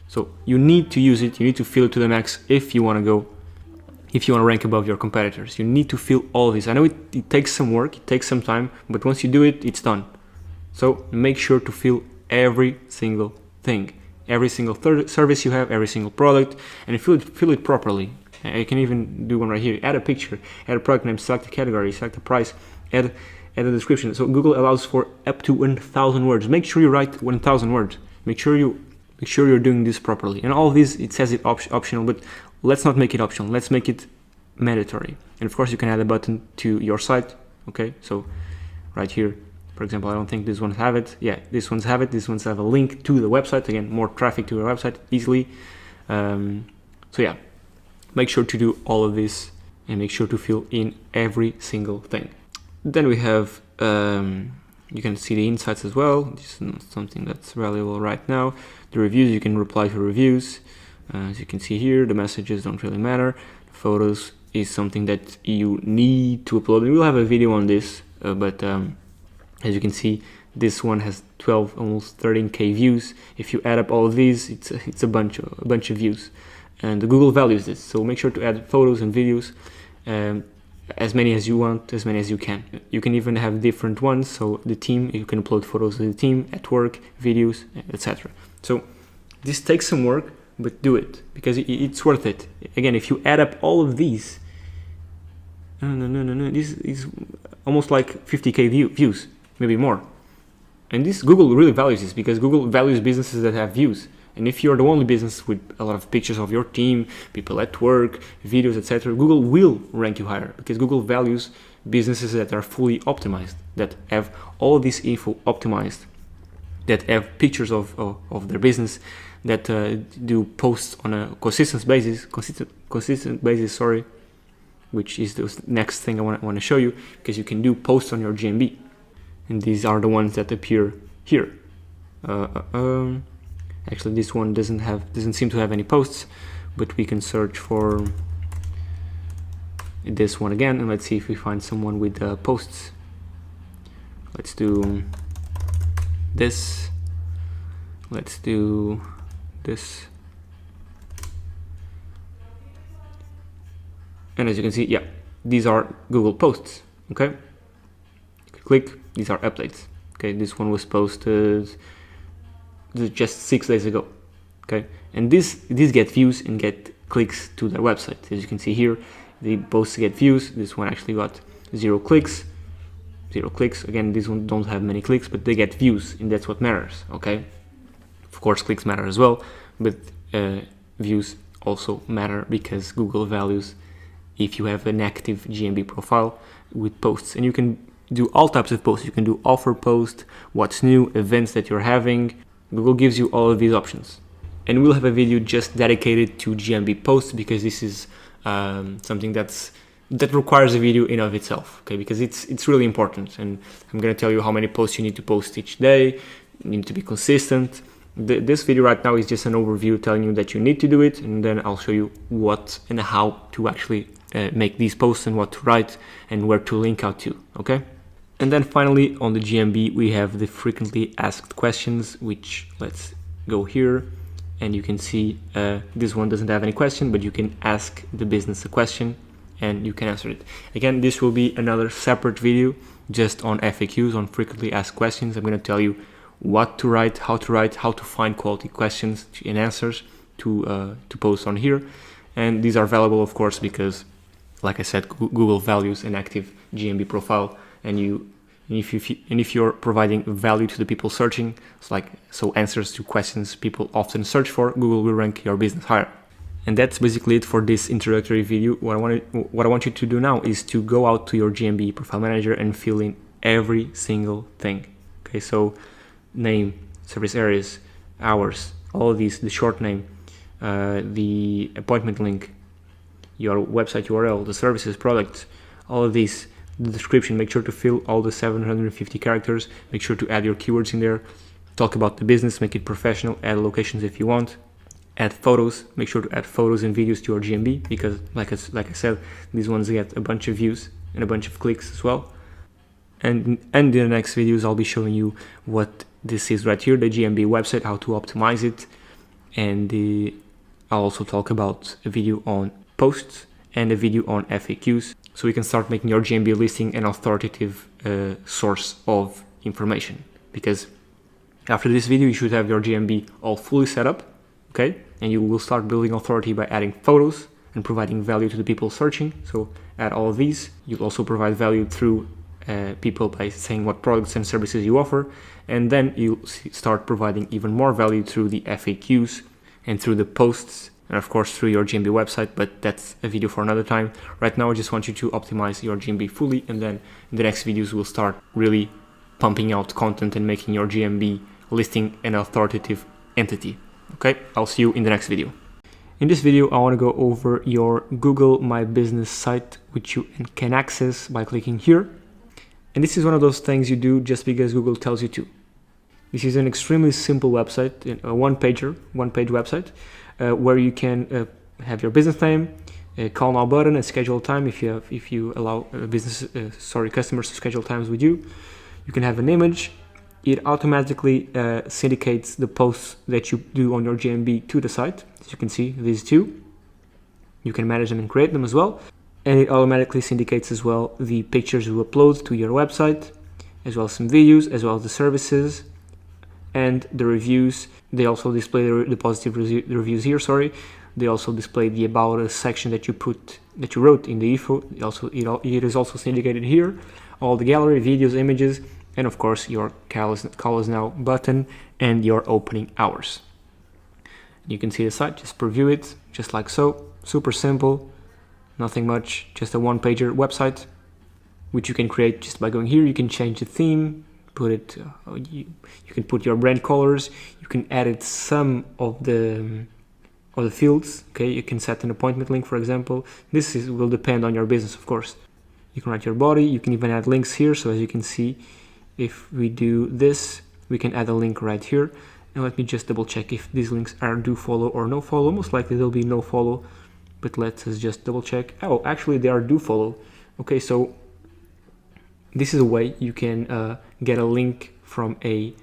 So you need to use it, you need to fill it to the max if you want to rank above your competitors. You need to fill all of this. I know it takes some work, it takes some time, but once you do it, it's done. So make sure to fill every single thing. Every single service you have, every single product, and fill it properly. I can even do one right here. Add a picture, add a product name, select a category, select a price, add a description. So Google allows for up to 1,000 words. Make sure you write 1,000 words. Make sure you're doing this properly. And all of this, it says it optional, but let's not make it optional. Let's make it mandatory. And of course, you can add a button to your site. Okay, so right here. For example, I don't think these ones have it. Yeah, these ones have it. These ones have a link to the website. Again, more traffic to your website easily. So yeah, make sure to do all of this and make sure to fill in every single thing. Then we have, you can see the insights as well. This is not something that's valuable right now. The reviews, you can reply to reviews. As you can see here, the messages don't really matter. The photos is something that you need to upload. And we'll have a video on this, but as you can see, this one has 12, almost 13k views. If you add up all of these, it's a bunch of views, and Google values this. So make sure to add photos and videos, as many as you want, as many as you can. You can even have different ones. So the team, you can upload photos of the team at work, videos, etc. So this takes some work, but do it because it's worth it. Again, if you add up all of these, this is almost like 50k views. Maybe more. And this Google really values this because Google values businesses that have views. And if you're the only business with a lot of pictures of your team, people at work, videos, etc., Google will rank you higher because Google values businesses that are fully optimized, that have all this info optimized, that have pictures of their business, that do posts on a consistent basis, which is the next thing I want to show you, because you can do posts on your GMB. And these are the ones that appear here. Actually, this one doesn't seem to have any posts, but we can search for this one again, and let's see if we find someone with posts. Let's do this. Let's do this. And as you can see, yeah, these are Google posts. Okay, click. These are updates. Okay, this one was posted just 6 days ago. Okay, and these get views and get clicks to their website. As you can see here, the posts get views. This one actually got 0 clicks. 0 clicks. Again, these ones don't have many clicks, but they get views, and that's what matters. Okay, of course, clicks matter as well, but views also matter because Google values if you have an active GMB profile with posts, and you can do all types of posts. You can do offer post, what's new, events that you're having, Google gives you all of these options. And we'll have a video just dedicated to GMB Posts, because this is something that requires a video in of itself, okay? Because it's really important, and I'm gonna tell you how many posts you need to post each day. You need to be consistent. This video right now is just an overview telling you that you need to do it, and then I'll show you what and how to actually make these posts and what to write and where to link out to, okay? And then finally on the GMB we have the frequently asked questions, which let's go here, and you can see this one doesn't have any question, but you can ask the business a question and you can answer it. Again, this will be another separate video just on FAQs, on frequently asked questions. I'm going to tell you what to write, how to find quality questions and answers to post on here. And these are valuable, of course, because, like I said, Google values an active GMB profile, and if you're providing value to the people searching, so answers to questions people often search for, Google will rank your business higher. And that's basically it for this introductory video. What I want you to do now is to go out to your GMB Profile Manager and fill in every single thing. Okay, so name, service areas, hours, all of these, the short name, the appointment link, your website URL, the services, products, all of these, the description. Make sure to fill all the 750 characters. Make sure to add your keywords in there. Talk about the business, make it professional, add locations if you want. Add photos. Make sure to add photos and videos to your GMB, because like I said, these ones get a bunch of views and a bunch of clicks as well. And in the next videos I'll be showing you what this is right here, the GMB website, how to optimize it, and I'll also talk about a video on posts and a video on FAQs, so we can start making your GMB listing an authoritative source of information. Because after this video you should have your GMB all fully set up, okay, and you will start building authority by adding photos and providing value to the people searching. So add all of these. You'll also provide value through people by saying what products and services you offer, and then you start providing even more value through the FAQs and through the posts, and of course through your GMB website, but that's a video for another time. Right now I just want you to optimize your GMB fully, and then in the next videos we'll start really pumping out content and making your GMB listing an authoritative entity. Okay, I'll see you in the next video. In this video I want to go over your Google My Business site, which you can access by clicking here. And this is one of those things you do just because Google tells you to. This is an extremely simple website, a one-page website, where you can have your business name, a call now button, and schedule time if you allow customers to schedule times with you. You can have an image. It automatically syndicates the posts that you do on your GMB to the site. As you can see, these two. You can manage them and create them as well. And it automatically syndicates as well the pictures you upload to your website, as well as some videos, as well as the services and the reviews. They also display the positive reviews here, sorry. They also display the about us section that you wrote in the info. It is also syndicated here. All the gallery, videos, images, and of course your call is now button and your opening hours. You can see the site, just preview it, just like so. Super simple, nothing much, just a one-pager website, which you can create just by going here. You can change the theme, put it, you can put your brand colors, you can edit some of the fields, okay? You can set an appointment link, for example. This will depend on your business, of course. You can write your body, you can even add links here. So as you can see, if we do this, we can add a link right here. And let me just double check if these links are do follow or no follow. Most likely they'll be no follow, but let's just double check. Oh, actually they are do follow. Okay, so this is a way you can get a link from a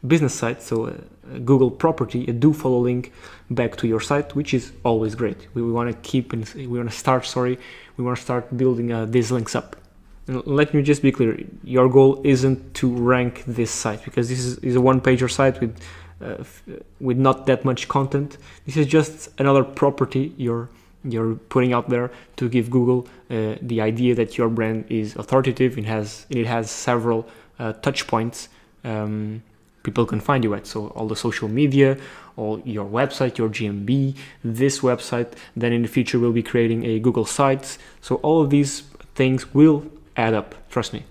business site, so a Google property, a do follow link back to your site, which is always great. We want to start building these links up. And let me just be clear, your goal isn't to rank this site, because this is a one-pager site with not that much content. This is just another property you're putting out there to give Google the idea that your brand is authoritative. It has several touch points people can find you at. So all the social media, all your website, your GMB, this website. Then in the future we'll be creating a Google Sites. So all of these things will add up, trust me.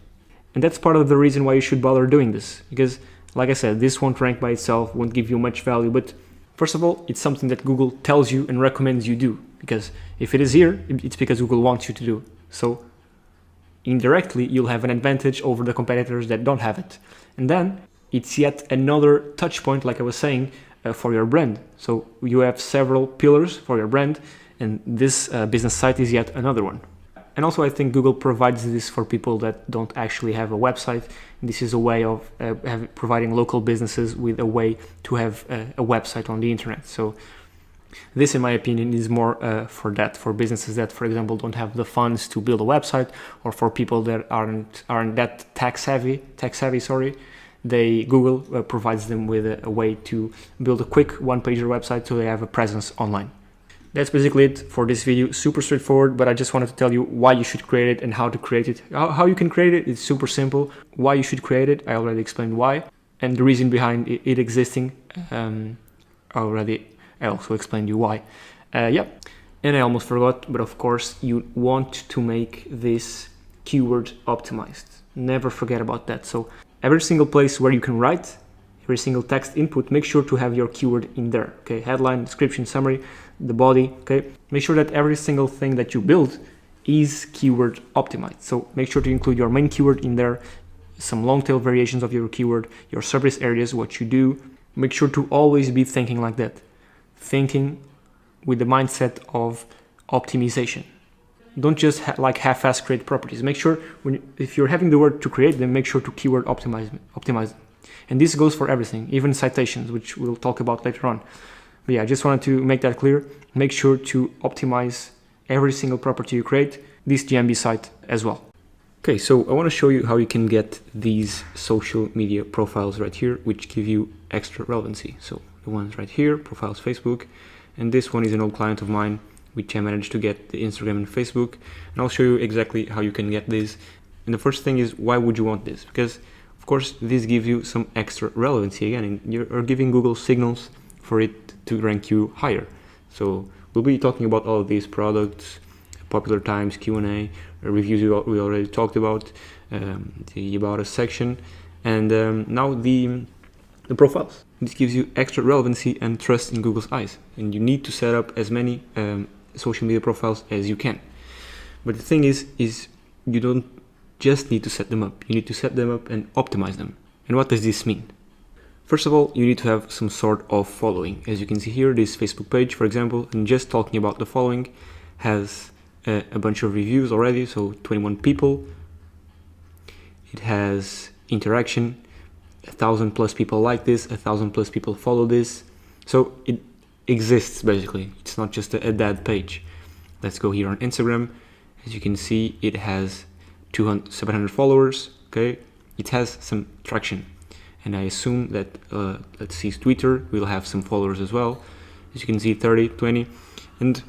And that's part of the reason why you should bother doing this, because Like I said, this won't rank by itself, won't give you much value, but first of all, it's something that Google tells you and recommends you do, because if it is here, it's because Google wants you to do. So indirectly, you'll have an advantage over the competitors that don't have it. And then it's yet another touch point, like I was saying, for your brand. So you have several pillars for your brand, and this business site is yet another one. And also, I think Google provides this for people that don't actually have a website. This is a way of providing local businesses with a way to have a website on the internet. So this, in my opinion, is more for businesses that, for example, don't have the funds to build a website, or for people that aren't that tech savvy. Google provides them with a way to build a quick one-pager website so they have a presence online. That's basically it for this video. Super straightforward, but I just wanted to tell you why you should create it and how to create it. How you can create it is super simple. Why you should create it, I already explained why. And the reason behind it existing, I also explained you why. And I almost forgot, but of course you want to make this keyword optimized. Never forget about that. So every single place where you can write, every single text input, make sure to have your keyword in there. Okay, headline, description, summary, the body. Okay, make sure that every single thing that you build is keyword optimized. So make sure to include your main keyword in there, some long tail variations of your keyword, your service areas, what you do. Make sure to always be thinking like that, thinking with the mindset of optimization. Don't just half-ass create properties. Make sure if you're having the word to create, then make sure to keyword optimize them. And this goes for everything, even citations, which we'll talk about later on. But yeah, I just wanted to make that clear. Make sure to optimize every single property you create, this GMB site as well. Okay, so I want to show you how you can get these social media profiles right here, which give you extra relevancy. So the ones right here, profiles Facebook, and this one is an old client of mine, which I managed to get the Instagram and Facebook. And I'll show you exactly how you can get this. And the first thing is, why would you want this? Because of course, this gives you some extra relevancy again, and you're giving Google signals for it to rank you higher. So we'll be talking about all of these products, popular times, Q&A, reviews we already talked about, the About Us section, and now the profiles. This gives you extra relevancy and trust in Google's eyes, and you need to set up as many social media profiles as you can. But the thing is you don't just need to set them up. You need to set them up and optimize them. And what does this mean? First of all, you need to have some sort of following. As you can see here, this Facebook page, for example, and just talking about the following, has a bunch of reviews already, so 21 people. It has interaction, 1,000 plus people like this, 1,000 plus people follow this. So it exists basically. It's not just a dead page. Let's go here on Instagram. As you can see, it has 700 followers. Okay, it has some traction, and I assume that let's see, Twitter will have some followers as well. As you can see, 30, 20, and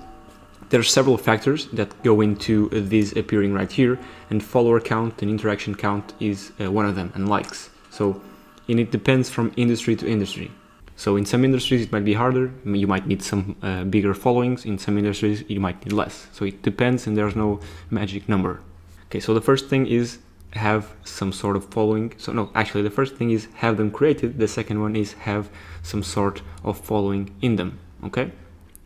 there are several factors that go into this appearing right here, and follower count and interaction count is one of them, and likes. So, and it depends from industry to industry. So in some industries it might be harder, you might need some bigger followings, in some industries you might need less. So it depends, and there's no magic number. Okay, so the first thing is have some sort of following. So no, actually the first thing is have them created. The second one is have some sort of following in them, okay?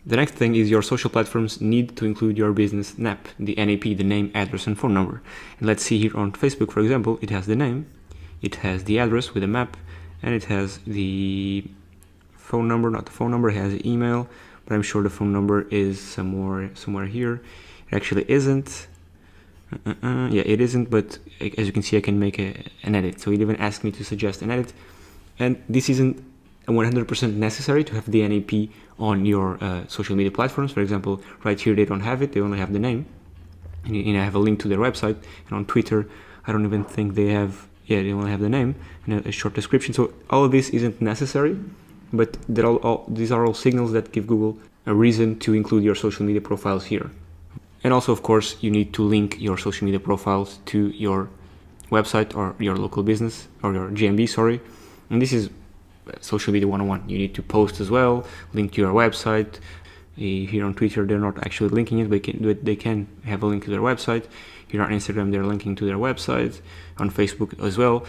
The next thing is your social platforms need to include your business NAP, the NAP, the name, address, and phone number. And let's see here on Facebook, for example, it has the name, it has the address with a map, and it has the phone number, not the phone number, it has the email, but I'm sure the phone number is somewhere here. It actually isn't. Yeah, it isn't, but as you can see, I can make an edit. So it even asked me to suggest an edit, and this isn't 100% necessary to have the NAP on your social media platforms. For example, right here they don't have it, they only have the name, and I have a link to their website. And on Twitter, I don't even think they have, yeah, they only have the name and a short description. So all of this isn't necessary, but these are all signals that give Google a reason to include your social media profiles here. And also, of course, you need to link your social media profiles to your website or your local business, or your GMB, sorry. And this is social media 101. You need to post as well, link to your website. Here on Twitter, they're not actually linking it, but they can have a link to their website. Here on Instagram, they're linking to their website. On Facebook as well.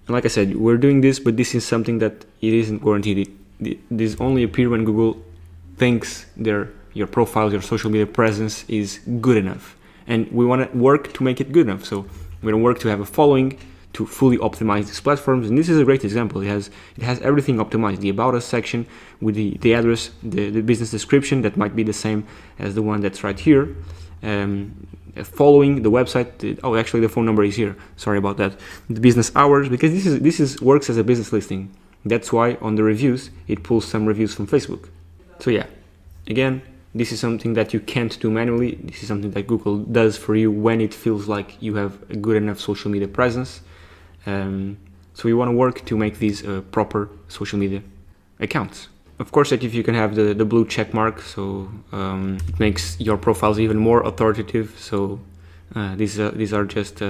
And like I said, we're doing this, but this is something that it isn't guaranteed. This only appear when Google thinks your profile, your social media presence is good enough. And we want to work to make it good enough. So we're going to work to have a following to fully optimize these platforms. And this is a great example. It has everything optimized. The About Us section with the address, the business description that might be the same as the one that's right here. Following the website. Oh, actually the phone number is here. Sorry about that. The business hours, because this works as a business listing. That's why on the reviews, it pulls some reviews from Facebook. So yeah, again, this is something that you can't do manually. This is something that Google does for you when it feels like you have a good enough social media presence. So we want to work to make these proper social media accounts. Of course, that if you can have the blue check mark, so it makes your profiles even more authoritative. So these are just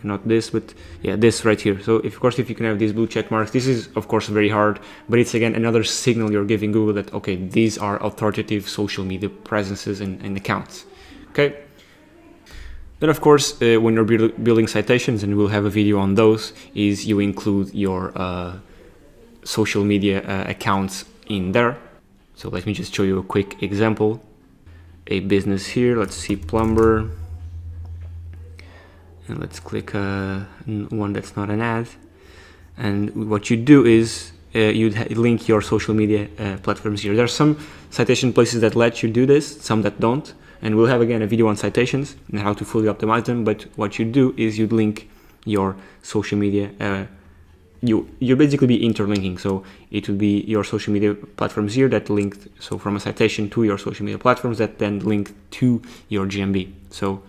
not this, but yeah, this right here. So of course, if you can have these blue check marks, this is of course very hard, but it's again another signal you're giving Google that okay, these are authoritative social media presences and accounts. Okay. Then of course, when you're building citations, and we'll have a video on those, is you include your social media accounts in there. So let me just show you a quick example. A business here, let's see, plumber. And let's click one that's not an ad. And what you do is you'd link your social media platforms here. There are some citation places that let you do this, some that don't. And we'll have again a video on citations and how to fully optimize them. But what you do is you'd link your social media. You basically be interlinking. So it would be your social media platforms here that linked. So from a citation to your social media platforms that then link to your GMB. So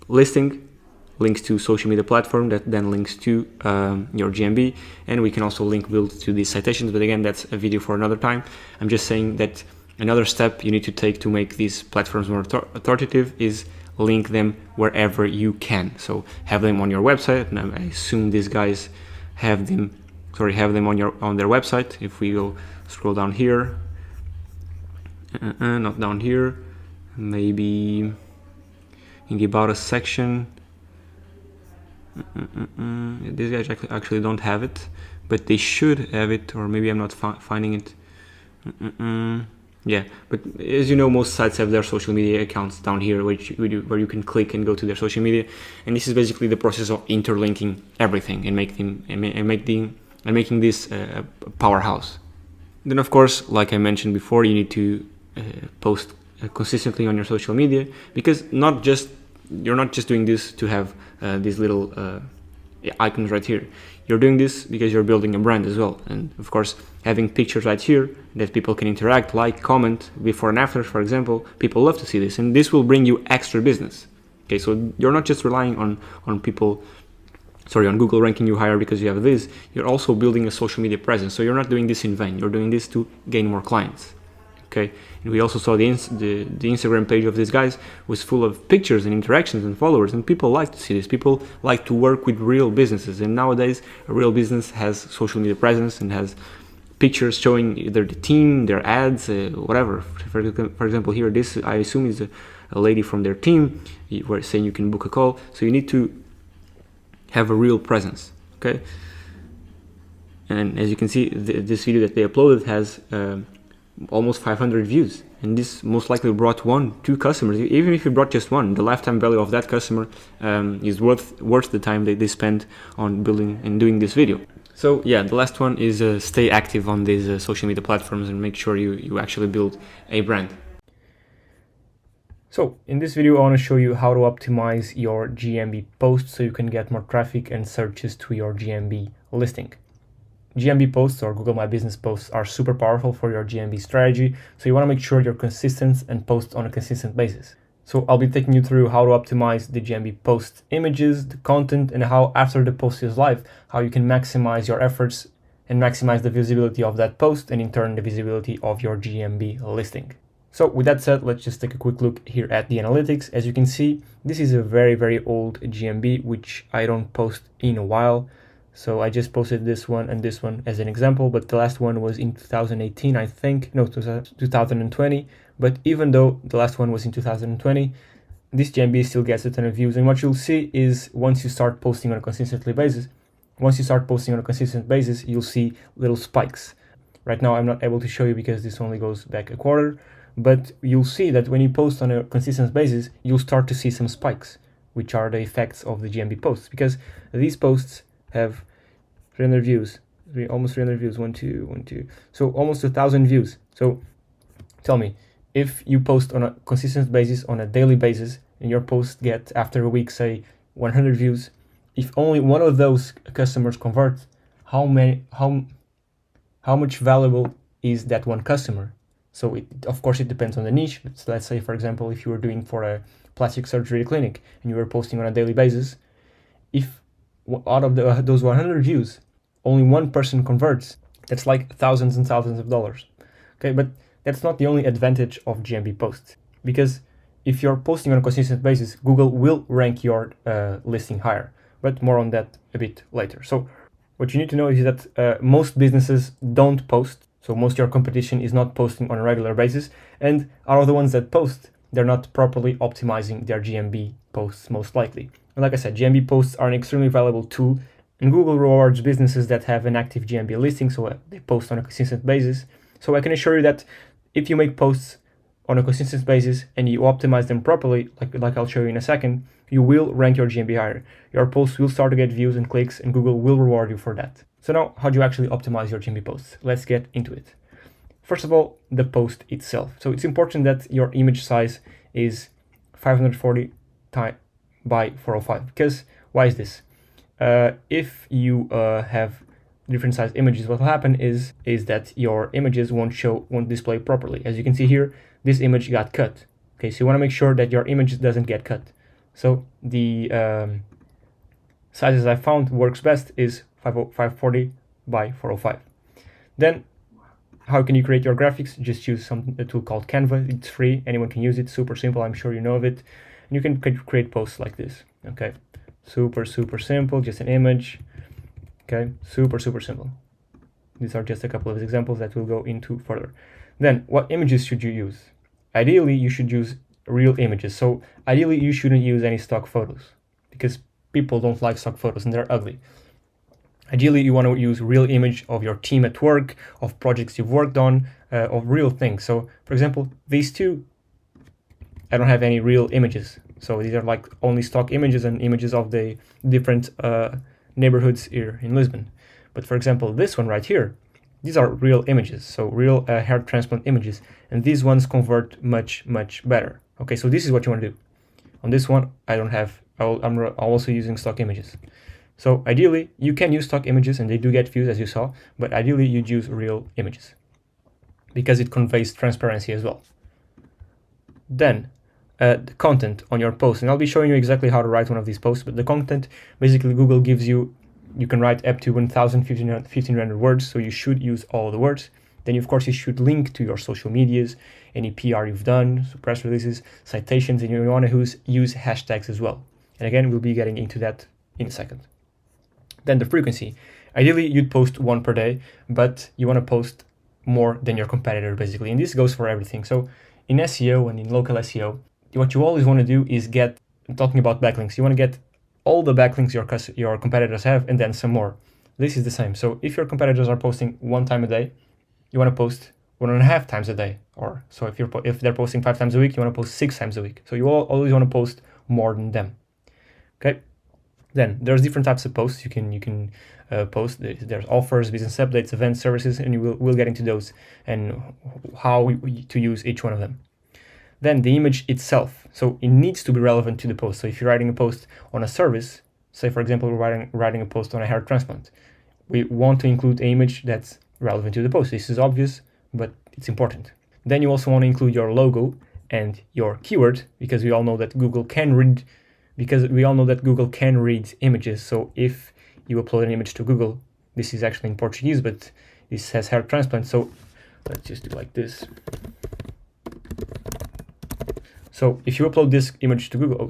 listing links to social media platform that then links to your GMB, and we can also link build to these citations, but again, that's a video for another time. I'm just saying that another step you need to take to make these platforms more authoritative is link them wherever you can. So have them on your website, and I assume these guys have them on their website. If we go scroll down here, not down here, maybe in the About Us section. These guys actually don't have it, but they should have it, or maybe I'm not finding it. Yeah, but as you know, most sites have their social media accounts down here, where you can click and go to their social media, and this is basically the process of interlinking everything and making this a powerhouse. Then, of course, like I mentioned before, you need to post consistently on your social media, because you're not just doing this to have these little icons right here. You're doing this because you're building a brand as well. And of course, having pictures right here that people can interact, like, comment, before and after, for example, people love to see this, and this will bring you extra business. Okay, so you're not just relying on Google ranking you higher because you have this. You're also building a social media presence. So you're not doing this in vain. You're doing this to gain more clients. Okay, and we also saw the Instagram page of these guys was full of pictures and interactions and followers, and people like to see this. People like to work with real businesses, and nowadays a real business has social media presence and has pictures showing either the team, their ads, whatever. For example, here, this I assume is a lady from their team. We're saying you can book a call, so you need to have a real presence. Okay, and as you can see, this video that they uploaded has almost 500 views, and this most likely brought 1-2 customers. Even if you brought just one, the lifetime value of that customer is worth the time they spend on building and doing this video. So yeah, the last one is stay active on these social media platforms and make sure you actually build a brand. So in this video, I want to show you how to optimize your GMB posts so you can get more traffic and searches to your GMB listing. GMB posts, or Google My Business posts, are super powerful for your GMB strategy, so you want to make sure you're consistent and post on a consistent basis. So I'll be taking you through how to optimize the GMB post images, the content, and how after the post is live, how you can maximize your efforts and maximize the visibility of that post, and in turn the visibility of your GMB listing. So with that said, let's just take a quick look here at the analytics. As you can see, this is a very old GMB, which I don't post in a while. So I just posted this one and this one as an example, but the last one was in 2018, I think. No, 2020. But even though the last one was in 2020, this GMB still gets a ton of views. And what you'll see is once you start posting on a consistently basis, once you start posting on a consistent basis, you'll see little spikes. Right now, I'm not able to show you because this only goes back a quarter, but you'll see that when you post on a consistent basis, you'll start to see some spikes, which are the effects of the GMB posts, because these posts have 300 views, almost 300 views, 1, 2, so almost 1,000 views. So tell me, if you post on a consistent basis, on a daily basis, and your posts get, after a week, say 100 views, if only one of those customers convert, how much valuable is that one customer? So of course it depends on the niche. So let's say, for example, if you were doing for a plastic surgery clinic and you were posting on a daily basis, if out of those 100 views, only one person converts, that's like thousands and thousands of dollars. Okay, but that's not the only advantage of GMB posts, because if you're posting on a consistent basis, Google will rank your listing higher, but more on that a bit later. So what you need to know is that most businesses don't post. So most of your competition is not posting on a regular basis, and out of the ones that post, they're not properly optimizing their GMB posts, most likely. And like I said, GMB posts are an extremely valuable tool, and Google rewards businesses that have an active GMB listing, so they post on a consistent basis. So I can assure you that if you make posts on a consistent basis and you optimize them properly, like I'll show you in a second, you will rank your GMB higher. Your posts will start to get views and clicks, and Google will reward you for that. So now, how do you actually optimize your GMB posts? Let's get into it. First of all, the post itself. So it's important that your image size is 540 by 405. Because why is this? If you have different size images, what will happen is that your images won't display properly. As you can see here, this image got cut. Okay, so you want to make sure that your image doesn't get cut. So the sizes I found works best is 540 by 405. Then, how can you create your graphics? Just use a tool called Canva. It's free. Anyone can use it. Super simple. I'm sure you know of it. And you can create posts like this. Okay, super simple. Just an image. Okay, super simple. These are just a couple of examples that we'll go into further. Then, what images should you use? Ideally, you should use real images. So ideally, you shouldn't use any stock photos, because people don't like stock photos and they're ugly. Ideally, you want to use real image of your team at work, of projects you've worked on, of real things. So, for example, these two, I don't have any real images. So these are like only stock images and images of the different neighborhoods here in Lisbon. But for example, this one right here, these are real images, so real hair transplant images, and these ones convert much better. Okay, so this is what you want to do. On this one, I don't have, I'm also using stock images. So ideally, you can use stock images and they do get views, as you saw, but ideally you'd use real images because it conveys transparency as well. Then the content on your post, and I'll be showing you exactly how to write one of these posts, but the content, basically Google gives you can write up to 1,500 words, so you should use all the words. Then of course you should link to your social medias, any PR you've done, so press releases, citations, and you want to use hashtags as well. And again, we'll be getting into that in a second. Then the frequency. Ideally, you'd post one per day, but you want to post more than your competitor, basically. And this goes for everything. So in SEO and in local SEO, what you always want to do is talking about backlinks, you want to get all the backlinks your competitors have and then some more. This is the same. So if your competitors are posting 1 time a day, you want to post 1.5 times a day. Or so if they're posting 5 times a week, you want to post 6 times a week. So you always want to post more than them. Okay. Then there's different types of posts you can post. There's offers, business updates, events, services, and we'll get into those and how to use each one of them. Then the image itself. So it needs to be relevant to the post. So if you're writing a post on a service, say for example, we're writing a post on a hair transplant, we want to include an image that's relevant to the post. This is obvious, but it's important. Then you also want to include your logo and your keyword, because we all know that Google can read images. So if you upload an image to Google, this is actually in Portuguese, but this says hair transplant. So let's just do like this. So if you upload this image to Google,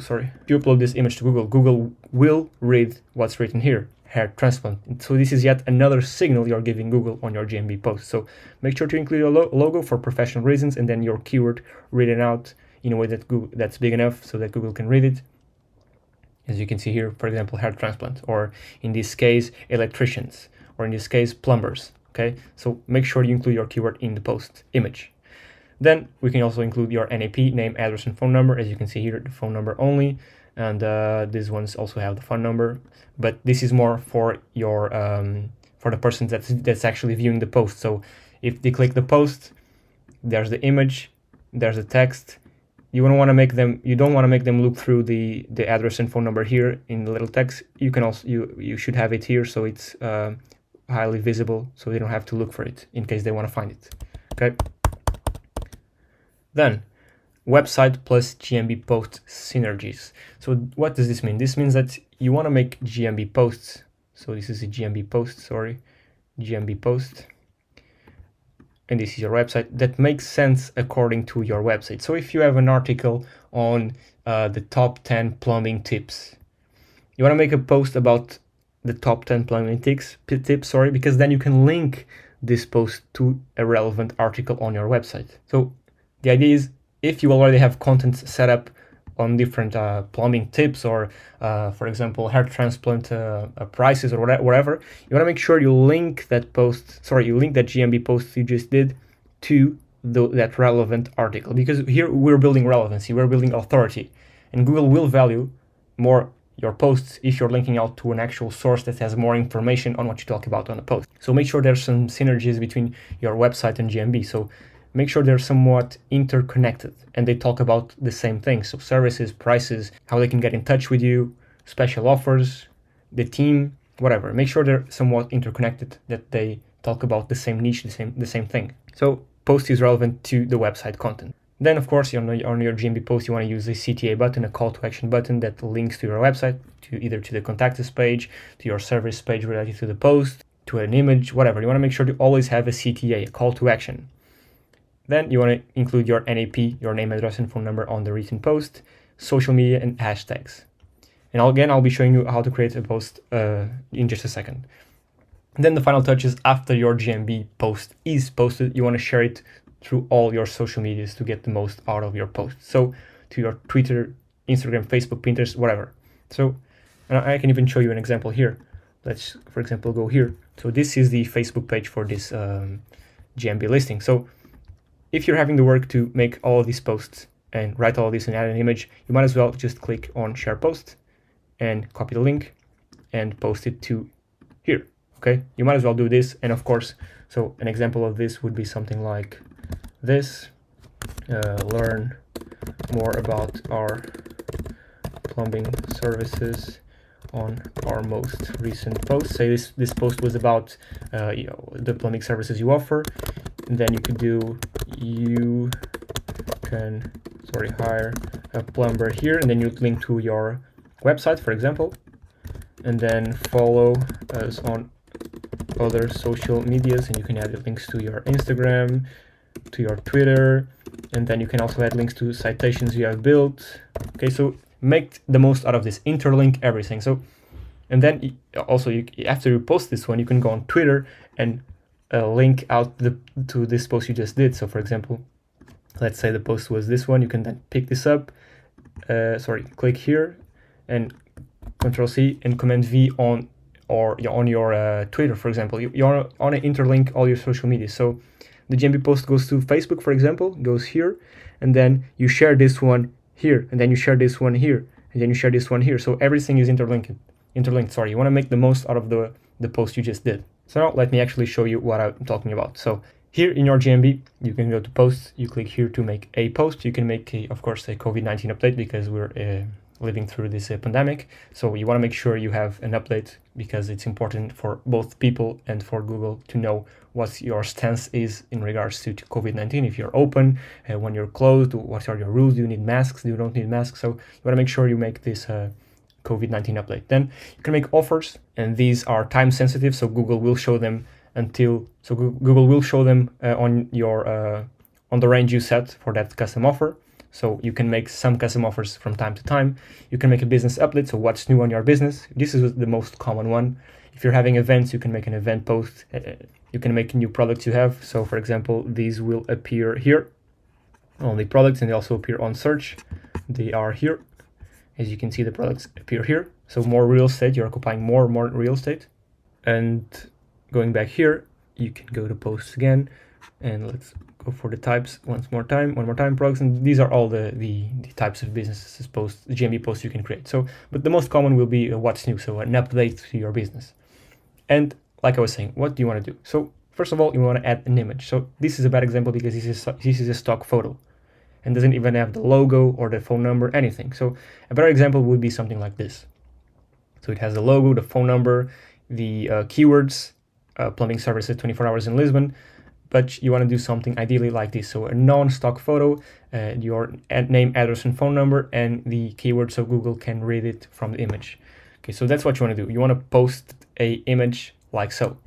Google will read what's written here, hair transplant. And so this is yet another signal you're giving Google on your GMB post. So make sure to include your logo for professional reasons, and then your keyword written out in a way that's big enough so that Google can read it. as you can see here, for example, hair transplant, or in this case, electricians, or in this case, plumbers. Okay, so make sure you include your keyword in the post image. Then we can also include your NAP, name, address, and phone number. As you can see here, the phone number only, and these ones also have the phone number. But this is more for your for the person that's actually viewing the post. So if they click the post, there's the image, there's the text. You don't want to make them look through the address and phone number here in the little text. You can also you should have it here so it's highly visible, so they don't have to look for it in case they want to find it. Okay. Then, website plus GMB post synergies. So what does this mean? This means that you want to make GMB posts. So this is a GMB post, sorry, GMB post. And this is your website that makes sense according to your website. So if you have an article on the top 10 plumbing tips, you want to make a post about the top 10 plumbing tips, because then you can link this post to a relevant article on your website. So the idea is, if you already have content set up on different plumbing tips, or for example, hair transplant prices, or whatever, you want to make sure you link that GMB post you just did to that relevant article, because here we're building relevancy, we're building authority, and Google will value more your posts if you're linking out to an actual source that has more information on what you talk about on a post. So make sure there's some synergies between your website and GMB. So make sure they're somewhat interconnected and they talk about the same thing. So services, prices, how they can get in touch with you, special offers, the team, whatever. Make sure they're somewhat interconnected, that they talk about the same niche, the same thing. So post is relevant to the website content. Then, of course, on your GMB post, you want to use a CTA button, a call to action button that links to your website, to either to the contact us page, to your service page related to the post, to an image, whatever. You want to make sure to always have a CTA, a call to action. Then you want to include your NAP, your name, address, and phone number on the written post, social media, and hashtags. And again, I'll be showing you how to create a post in just a second. Then the final touch is, after your GMB post is posted, you want to share it through all your social medias to get the most out of your post. So to your Twitter, Instagram, Facebook, Pinterest, whatever. So I can even show you an example here. Let's, for example, go here. So this is the Facebook page for this GMB listing. So if you're having the work to make all of these posts and write all of this and add an image, you might as well just click on share post and copy the link and post it to here. Okay, you might as well do this. And of course, so an example of this would be something like this: learn more about our plumbing services on our most recent post. Say this post was about the plumbing services you offer, and then you could do, you can hire a plumber here, and then you link to your website, for example, and then follow us on other social medias, and you can add links to your Instagram, to your Twitter, and then you can also add links to citations you have built. Okay, so make the most out of this, interlink everything. So, and then also after you post this one, you can go on Twitter and link out to this post you just did. So for example, let's say the post was this one, you can then pick this up, click here and Control C and Command V on your Twitter, for example. You want to interlink all your social media. So the GMB post goes to Facebook, for example, goes here, and then you share this one here, and then you share this one here, and then you share this one here. So everything is interlinked. You want to make the most out of the post you just did. So now let me actually show you what I'm talking about. So here in your GMB, you can go to posts, you click here to make a post. You can make, of course, a COVID-19 update because we're living through this pandemic. So you want to make sure you have an update because it's important for both people and for Google to know what your stance is in regards to COVID-19. If you're open, when you're closed, what are your rules? Do you need masks? Do you don't need masks? So you want to make sure you make this COVID-19 update. Then you can make offers, and these are time sensitive, so Google will show them Google will show them on your on the range you set for that custom offer. So you can make some custom offers from time to time. You can make a business update, so what's new on your business. This is the most common one. If you're having events, you can make an event post. You can make new products you have. So for example, these will appear here on the products, and they also appear on search. They are here. As you can see, the products appear here. So more real estate, you're occupying more and more real estate. And going back here, you can go to posts again, and let's go for the types one more time, products. And these are all the types of businesses posts, the GMB posts you can create. So, but the most common will be what's new, so an update to your business. And like I was saying, what do you want to do? So first of all, you want to add an image. So this is a bad example because this is a stock photo and doesn't even have the logo or the phone number, anything. So a better example would be something like this. So it has the logo, the phone number, the keywords, plumbing services 24 hours in Lisbon, but you want to do something ideally like this. So a non-stock photo, your name, address, and phone number, and the keyword so Google can read it from the image. Okay, so that's what you want to do. You want to post a image like so.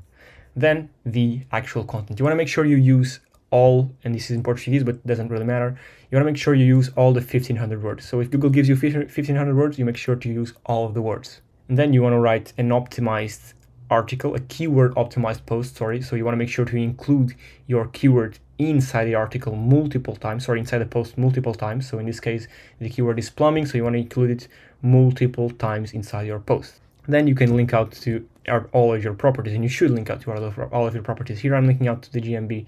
Then the actual content. You want to make sure you use all, and this is in Portuguese, but it doesn't really matter. You want to make sure you use all the 1500 words. So if Google gives you 1500 words, you make sure to use all of the words. And then you want to write an optimized article, a keyword optimized post, sorry. So you want to make sure to include your keyword inside the article multiple times, or inside the post multiple times. So in this case, the keyword is plumbing, so you want to include it multiple times inside your post. Then you can link out to all of your properties, and you should link out to all of your properties. Here I'm linking out to the GMB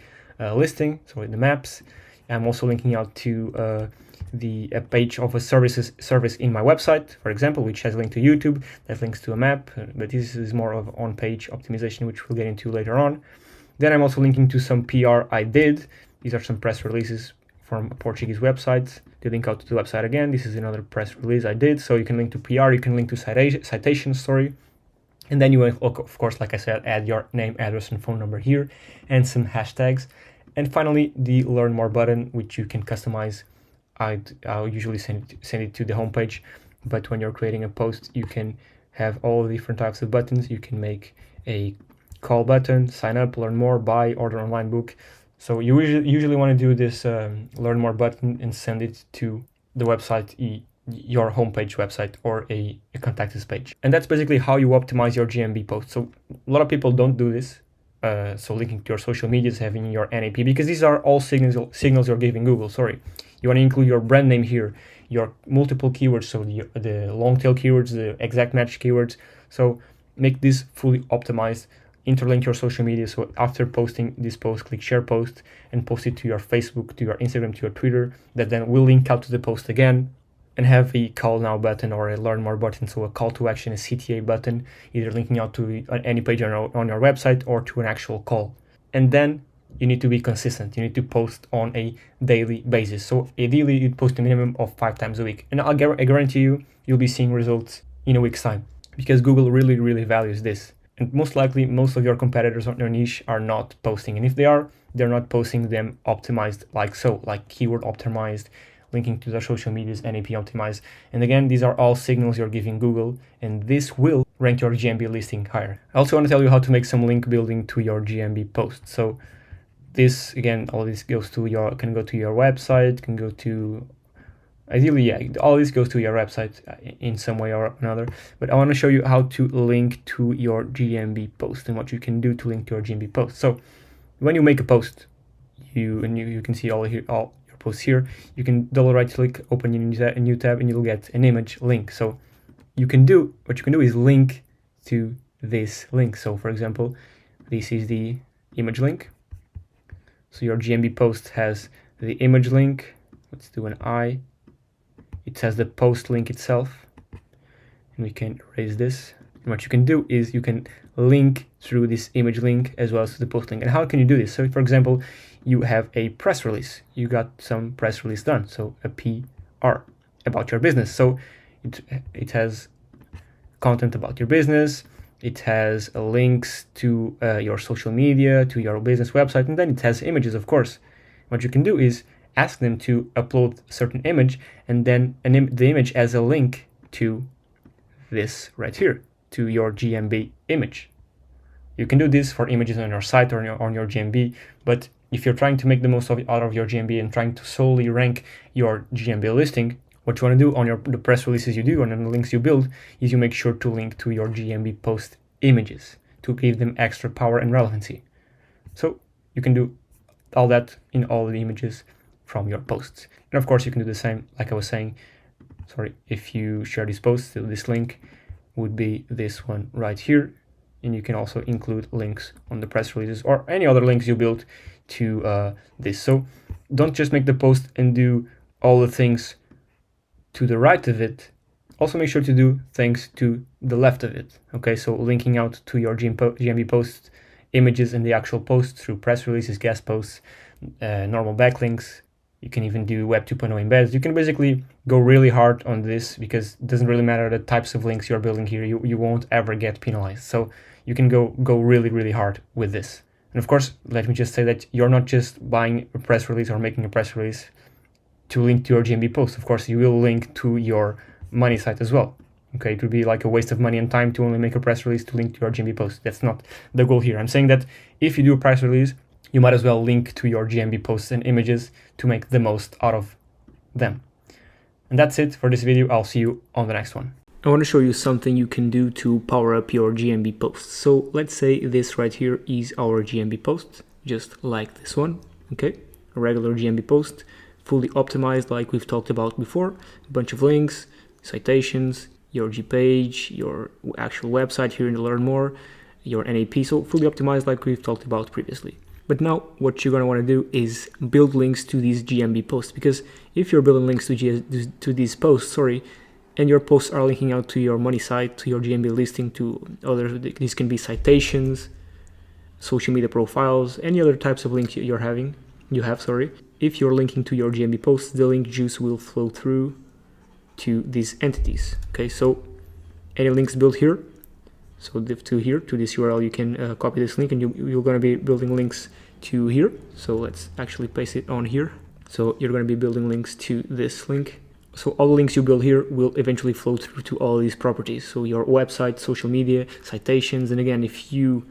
listing, so in the maps. I'm also linking out to a page of a service in my website, for example, which has a link to YouTube, that links to a map, but this is more of on-page optimization, which we'll get into later on. Then I'm also linking to some PR I did. These are some press releases from a Portuguese website. They link out to the website again. This is another press release I did. So you can link to PR, you can link to citations, sorry. And then you will, of course, like I said, add your name, address, and phone number here, and some hashtags. And finally, the Learn More button, which you can customize. I'll usually send it to the homepage, but when you're creating a post, you can have all the different types of buttons. You can make a call button, sign up, learn more, buy, order online, book. So you usually want to do this Learn More button and send it to the website, your homepage website, or a contact us page. And that's basically how you optimize your GMB post. So a lot of people don't do this. So linking to your social medias, having your NAP, because these are all signals you're giving Google, sorry. You want to include your brand name here, your multiple keywords, so the long tail keywords, the exact match keywords. So make this fully optimized, interlink your social media. So after posting this post, click share post and post it to your Facebook, to your Instagram, to your Twitter, that then will link out to the post again, and have a call now button or a learn more button. So a call to action, a CTA button, either linking out to any page on your website or to an actual call. And then you need to be consistent. You need to post on a daily basis. So ideally you post a minimum of 5 times a week. And I guarantee you'll be seeing results in a week's time, because Google really, really values this. And most likely, most of your competitors on your niche are not posting. And if they are, they're not posting them optimized like so, like keyword optimized, linking to their social medias, NAP optimized. And again, these are all signals you're giving Google, and this will rank your GMB listing higher. I also want to tell you how to make some link building to your GMB post. So this, again, all this goes to can go to your website, can go to, ideally, yeah, all this goes to your website in some way or another. But I want to show you how to link to your GMB post and what you can do to link to your GMB post. So when you make a post, you can see all your posts here. You can double right click, open a new tab, and you'll get an image link. So what you can do is link to this link. So for example, this is the image link. So your GMB post has the image link. Let's do an I. It has the post link itself, and we can erase this. And what you can do is you can link through this image link as well as the post link. And how can you do this? So for example, you have a press release. You got some press release done, so a PR about your business. So it has content about your business. It has links to your social media, to your business website, and then it has images, of course. What you can do is ask them to upload a certain image, and then the image as a link to this right here, to your GMB image. You can do this for images on your site or on your GMB, but if you're trying to make the most out of your GMB and trying to solely rank your GMB listing, what you want to do on the press releases you do and on the links you build is you make sure to link to your GMB post images to give them extra power and relevancy. So you can do all that in all the images from your posts. And of course, you can do the same, like I was saying. sorry, if you share this post, so this link would be this one right here. And you can also include links on the press releases or any other links you build to this. So don't just make the post and do all the things to the right of it. Also make sure to do things to the left of it. Okay, so linking out to your GMB post images in the actual post through press releases, guest posts, normal backlinks. You can even do Web 2.0 embeds. You can basically go really hard on this because it doesn't really matter the types of links you're building here. You won't ever get penalized. So you can go really, really hard with this. And of course, let me just say that you're not just buying a press release or making a press release to link to your GMB post. Of course, you will link to your money site as well. Okay, it would be like a waste of money and time to only make a press release to link to your GMB post. That's not the goal here. I'm saying that if you do a press release, you might as well link to your GMB posts and images to make the most out of them. And that's it for this video. I'll see you on the next one. I want to show you something you can do to power up your GMB posts. So let's say this right here is our GMB post, just like this one. Okay, a regular GMB post, fully optimized like we've talked about before. A bunch of links, citations, your G page, your actual website here in the Learn More, your NAP, so fully optimized like we've talked about previously. But now what you're going to want to do is build links to these GMB posts, because if you're building links to these posts, and your posts are linking out to your money site, to your GMB listing, to other, these can be citations, social media profiles, any other types of links you have. If you're linking to your GMB posts, the link juice will flow through to these entities. Okay, so any links built here, so to here, to this URL, you can copy this link, and you're going to be building links to here. So let's actually paste it on here. So you're going to be building links to this link. So all the links you build here will eventually flow through to all these properties. So your website, social media, citations, and again, if you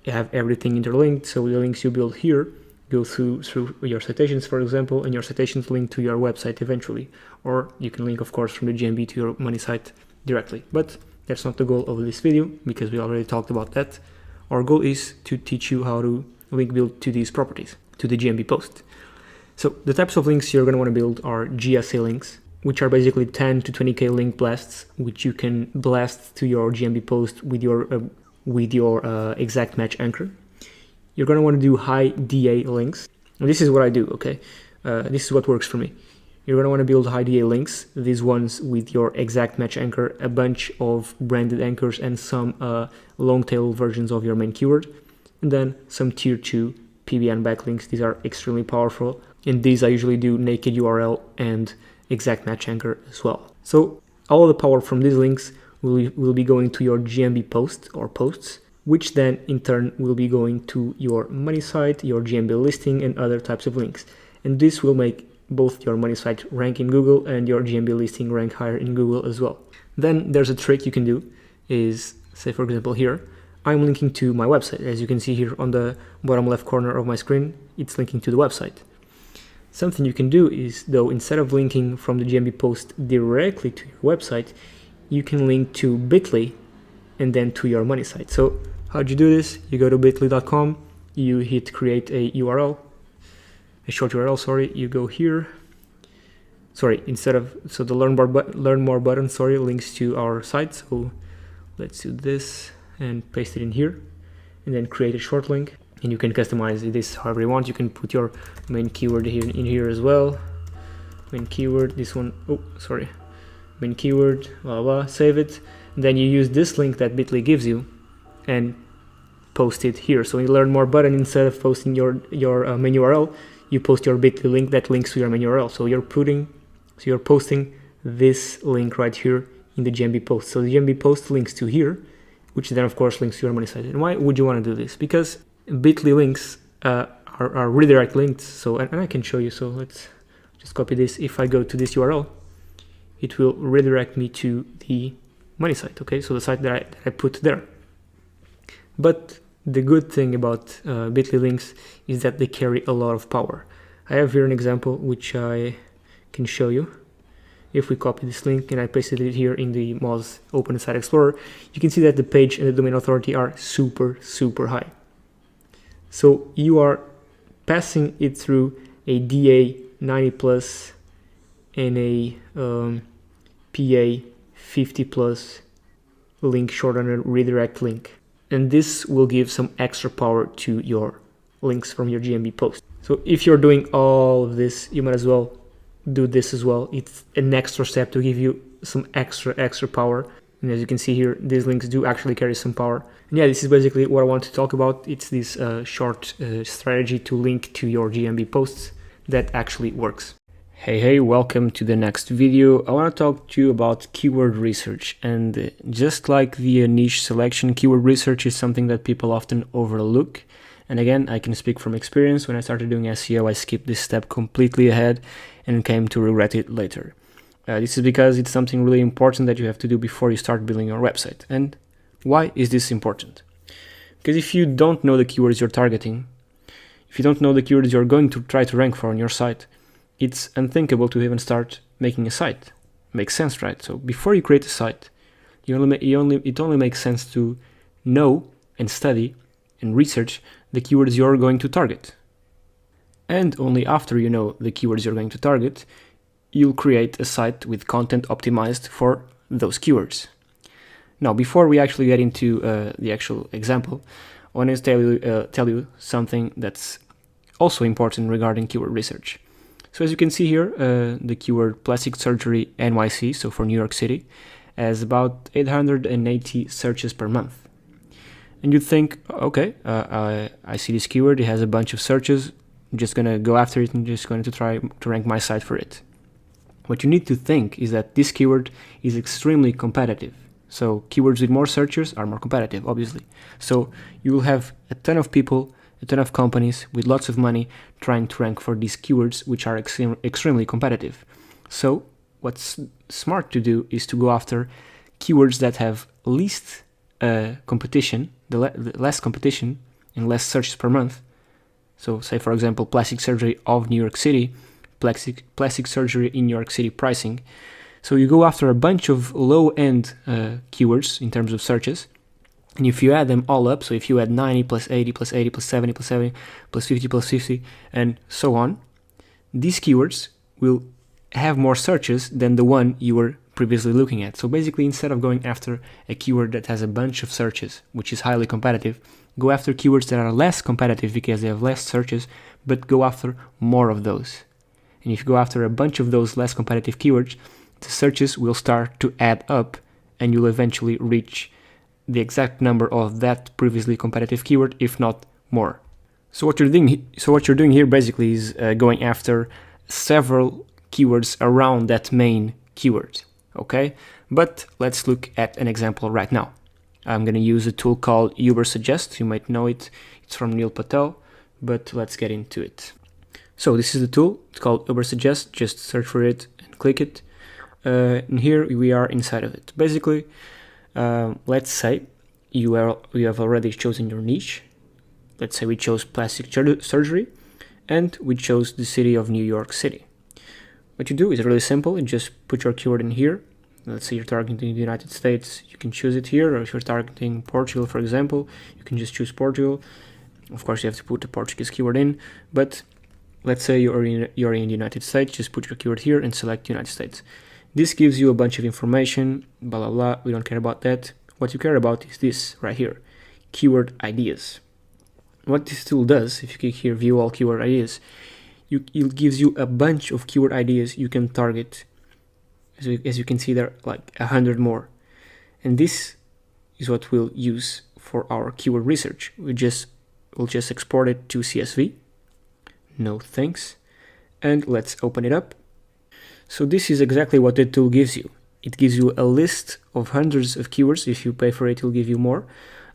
have everything interlinked, so the links you build here go through your citations, for example, and your citations link to your website eventually. Or you can link, of course, from the GMB to your money site directly. But that's not the goal of this video, because we already talked about that. Our goal is to teach you how to link build to these properties, to the GMB post. So the types of links you're going to want to build are GSA links, which are basically 10 to 20k link blasts, which you can blast to your GMB post with your exact match anchor. You're going to want to do high DA links. And this is what I do, okay? This is what works for me. You're going to want to build high DA links, these ones with your exact match anchor, a bunch of branded anchors, and some long tail versions of your main keyword, and then some tier 2 PBN backlinks. These are extremely powerful. In these, I usually do naked URL and exact match anchor as well. So all the power from these links will be going to your GMB post or posts, which then in turn will be going to your money site, your GMB listing, and other types of links. And this will make both your money site rank in Google and your GMB listing rank higher in Google as well. Then there's a trick you can do is, say for example here, I'm linking to my website. As you can see here on the bottom left corner of my screen, it's linking to the website. Something you can do is, though, instead of linking from the GMB post directly to your website, you can link to bit.ly and then to your money site. So how'd you do this? You go to bit.ly.com, you hit create a URL, a short URL, you go here. So the learn more button, links to our site. So let's do this and paste it in here, and then create a short link. And you can customize this however you want. You can put your main keyword here in here as well. Main keyword, this one, main keyword, blah, blah, save it. And then you use this link that bit.ly gives you and post it here. So you learn more button, instead of posting your main URL, you post your bit.ly link that links to your main URL. So you're posting this link right here in the GMB post. So the GMB post links to here, which then of course links to your money site. And why would you want to do this? Because bit.ly links are redirect links. So and I can show you. So let's just copy this. If I go to this URL, it will redirect me to the money site. Okay, so the site that I put there. But the good thing about bit.ly links is that they carry a lot of power. I have here an example which I can show you. If we copy this link and I pasted it here in the Moz Open Site Explorer, you can see that the page and the domain authority are super, super high. So you are passing it through a DA 90 plus and a PA 50 plus link short on a redirect link. And this will give some extra power to your links from your GMB post. So if you're doing all of this, you might as well do this as well. It's an extra step to give you some extra power. And as you can see here, these links do actually carry some power. And yeah, this is basically what I want to talk about. It's this short strategy to link to your GMB posts that actually works. Hey, welcome to the next video. I want to talk to you about keyword research. And just like the niche selection, keyword research is something that people often overlook. And again, I can speak from experience. When I started doing SEO, I skipped this step completely ahead and came to regret it later. This is because it's something really important that you have to do before you start building your website. And why is this important? Because if you don't know the keywords you're targeting, if you don't know the keywords you're going to try to rank for on your site, it's unthinkable to even start making a site. Makes sense, right? So before you create a site, it only makes sense to know and study and research the keywords you're going to target. And only after you know the keywords you're going to target, you'll create a site with content optimized for those keywords. Now, before we actually get into the actual example, I want to tell you something that's also important regarding keyword research. So as you can see here, the keyword plastic surgery NYC, so for New York City, has about 880 searches per month. And you'd think, okay, I see this keyword, it has a bunch of searches, I'm just going to go after it and just going to try to rank my site for it. What you need to think is that this keyword is extremely competitive. So keywords with more searchers are more competitive, obviously. So you will have a ton of people, a ton of companies with lots of money trying to rank for these keywords, which are extremely competitive. So what's smart to do is to go after keywords that have least competition, less competition and less searches per month. So say, for example, plastic surgery of New York City, plastic surgery in New York City pricing. So you go after a bunch of low-end keywords in terms of searches. And if you add them all up, so if you add 90 plus 80 plus 80 plus 70 plus 70 plus 50 plus 50 and so on, these keywords will have more searches than the one you were previously looking at. So basically, instead of going after a keyword that has a bunch of searches, which is highly competitive, go after keywords that are less competitive because they have less searches, but go after more of those. And if you go after a bunch of those less competitive keywords, the searches will start to add up and you'll eventually reach the exact number of that previously competitive keyword, if not more. So what you're doing here basically is going after several keywords around that main keyword, okay? But let's look at an example right now. I'm going to use a tool called Ubersuggest. You might know it. It's from Neil Patel, but let's get into it. So this is the tool. It's called Ubersuggest. Just search for it and click it. And here we are inside of it. Basically, let's say you have already chosen your niche. Let's say we chose plastic surgery and we chose the city of New York City. What you do is really simple. You just put your keyword in here. Let's say you're targeting the United States, you can choose it here. Or if you're targeting Portugal, for example, you can just choose Portugal. Of course, you have to put the Portuguese keyword in, but let's say you're in the United States, just put your keyword here and select United States. This gives you a bunch of information, blah, blah, blah. We don't care about that. What you care about is this right here, keyword ideas. What this tool does, if you click here, view all keyword ideas, it gives you a bunch of keyword ideas you can target. As you can see, there are like 100 more. And this is what we'll use for our keyword research. We'll just export it to CSV. No thanks. And let's open it up. So this is exactly what the tool gives you. It gives you a list of hundreds of keywords. If you pay for it, it'll give you more.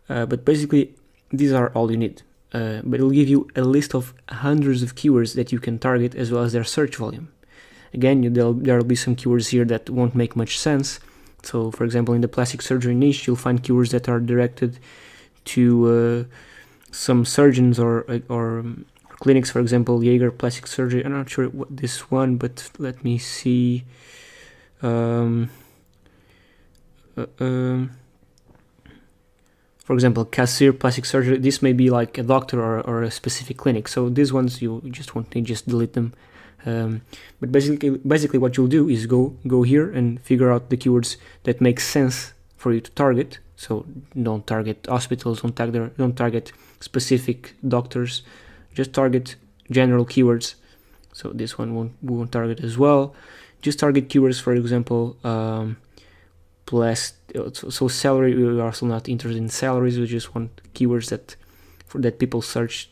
But basically, these are all you need. But it'll give you a list of hundreds of keywords that you can target as well as their search volume. Again, there'll be some keywords here that won't make much sense. So, for example, in the plastic surgery niche, you'll find keywords that are directed to some surgeons or clinics, for example, Jaeger plastic surgery. I'm not sure what this one, but let me see. For example, cashier plastic surgery. This may be like a doctor or a specific clinic. So these ones you just won't need, just delete them. But basically what you'll do is go here and figure out the keywords that make sense for you to target. So don't target hospitals, don't target specific doctors, just target general keywords. So this one we won't target as well. Just target keywords, for example, so salary. We are also not interested in salaries. We just want keywords that people search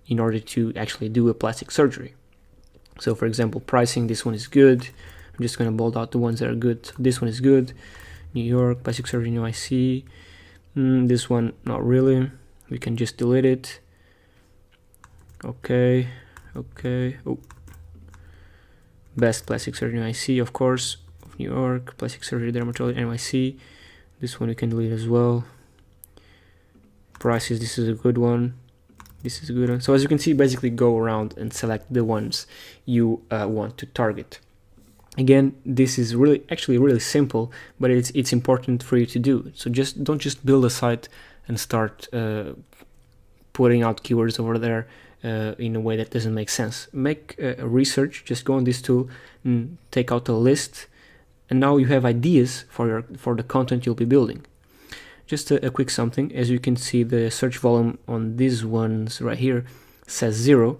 in order to actually do a plastic surgery. So for example, pricing, this one is good. I'm just going to bold out the ones that are good. So this one is good. New York, plastic surgery, NYC. This one, not really. We can just delete it. Okay. Oh. Best plastic surgery NYC, of course, of New York, plastic surgery dermatology NYC. This one we can delete as well. Prices, this is a good one. This is a good one. So as you can see, basically go around and select the ones you want to target. Again, this is actually really simple, but it's important for you to do. So don't just build a site and start putting out keywords over there in a way that doesn't make sense. Make a research. Just go on this tool and take out a list, and now you have ideas for the content you'll be building. Just a quick something. As you can see, the search volume on these ones right here says 0.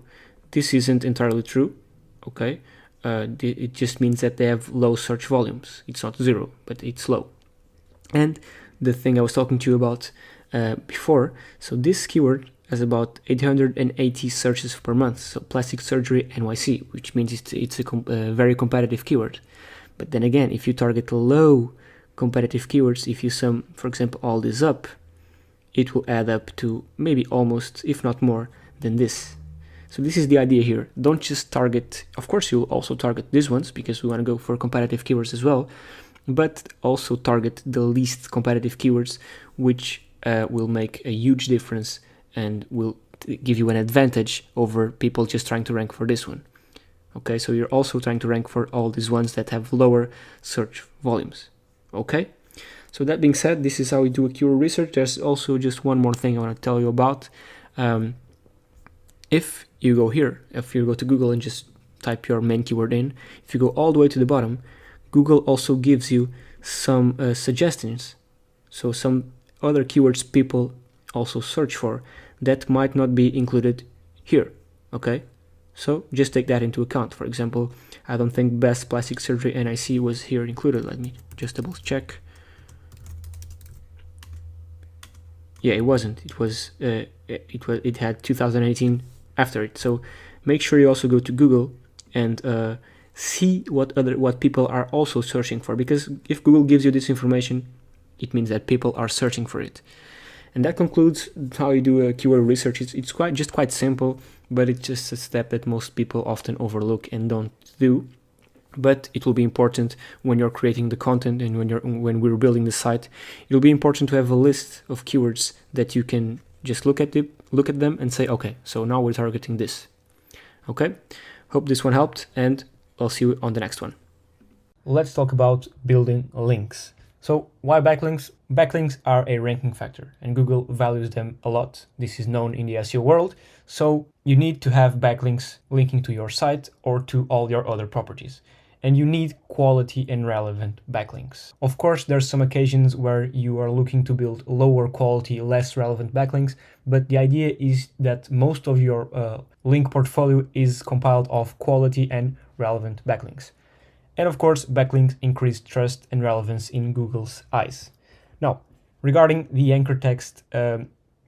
This isn't entirely true. Okay, it just means that they have low search volumes. It's not 0, but it's low. And the thing I was talking to you about before, so this keyword has about 880 searches per month. So plastic surgery NYC, which means it's a very competitive keyword. But then again, if you target low competitive keywords, if you sum, for example, all this up, it will add up to maybe almost, if not more, than this. So this is the idea here. Don't just target, of course you'll also target these ones because we want to go for competitive keywords as well, but also target the least competitive keywords, which will make a huge difference and will give you an advantage over people just trying to rank for this one. Okay, so you're also trying to rank for all these ones that have lower search volumes. Okay, so that being said, this is how we do a keyword research. There's also just one more thing I want to tell you about. If you go here, if you go to Google and just type your main keyword in, if you go all the way to the bottom, Google also gives you some suggestions. So some other keywords people also search for that might not be included here. Okay, so just take that into account. For example, I don't think best plastic surgery NIC was here included. Let me just double check. Yeah, it wasn't. It had 2018 after it. So make sure you also go to Google and see what people are also searching for, because if Google gives you this information, it means that people are searching for it. And that concludes how you do a keyword research. It's quite simple, but it's just a step that most people often overlook and don't do. But it will be important when you're creating the content and when we're building the site. It'll be important to have a list of keywords that you can just look at them and say, okay, so now we're targeting this. Okay, hope this one helped, and I'll see you on the next one. Let's talk about building links. So why backlinks? Backlinks are a ranking factor and Google values them a lot. This is known in the SEO world. So you need to have backlinks linking to your site or to all your other properties. And you need quality and relevant backlinks. Of course, there's some occasions where you are looking to build lower quality, less relevant backlinks, but the idea is that most of your link portfolio is compiled of quality and relevant backlinks. And of course, backlinks increase trust and relevance in Google's eyes. Now, regarding the anchor text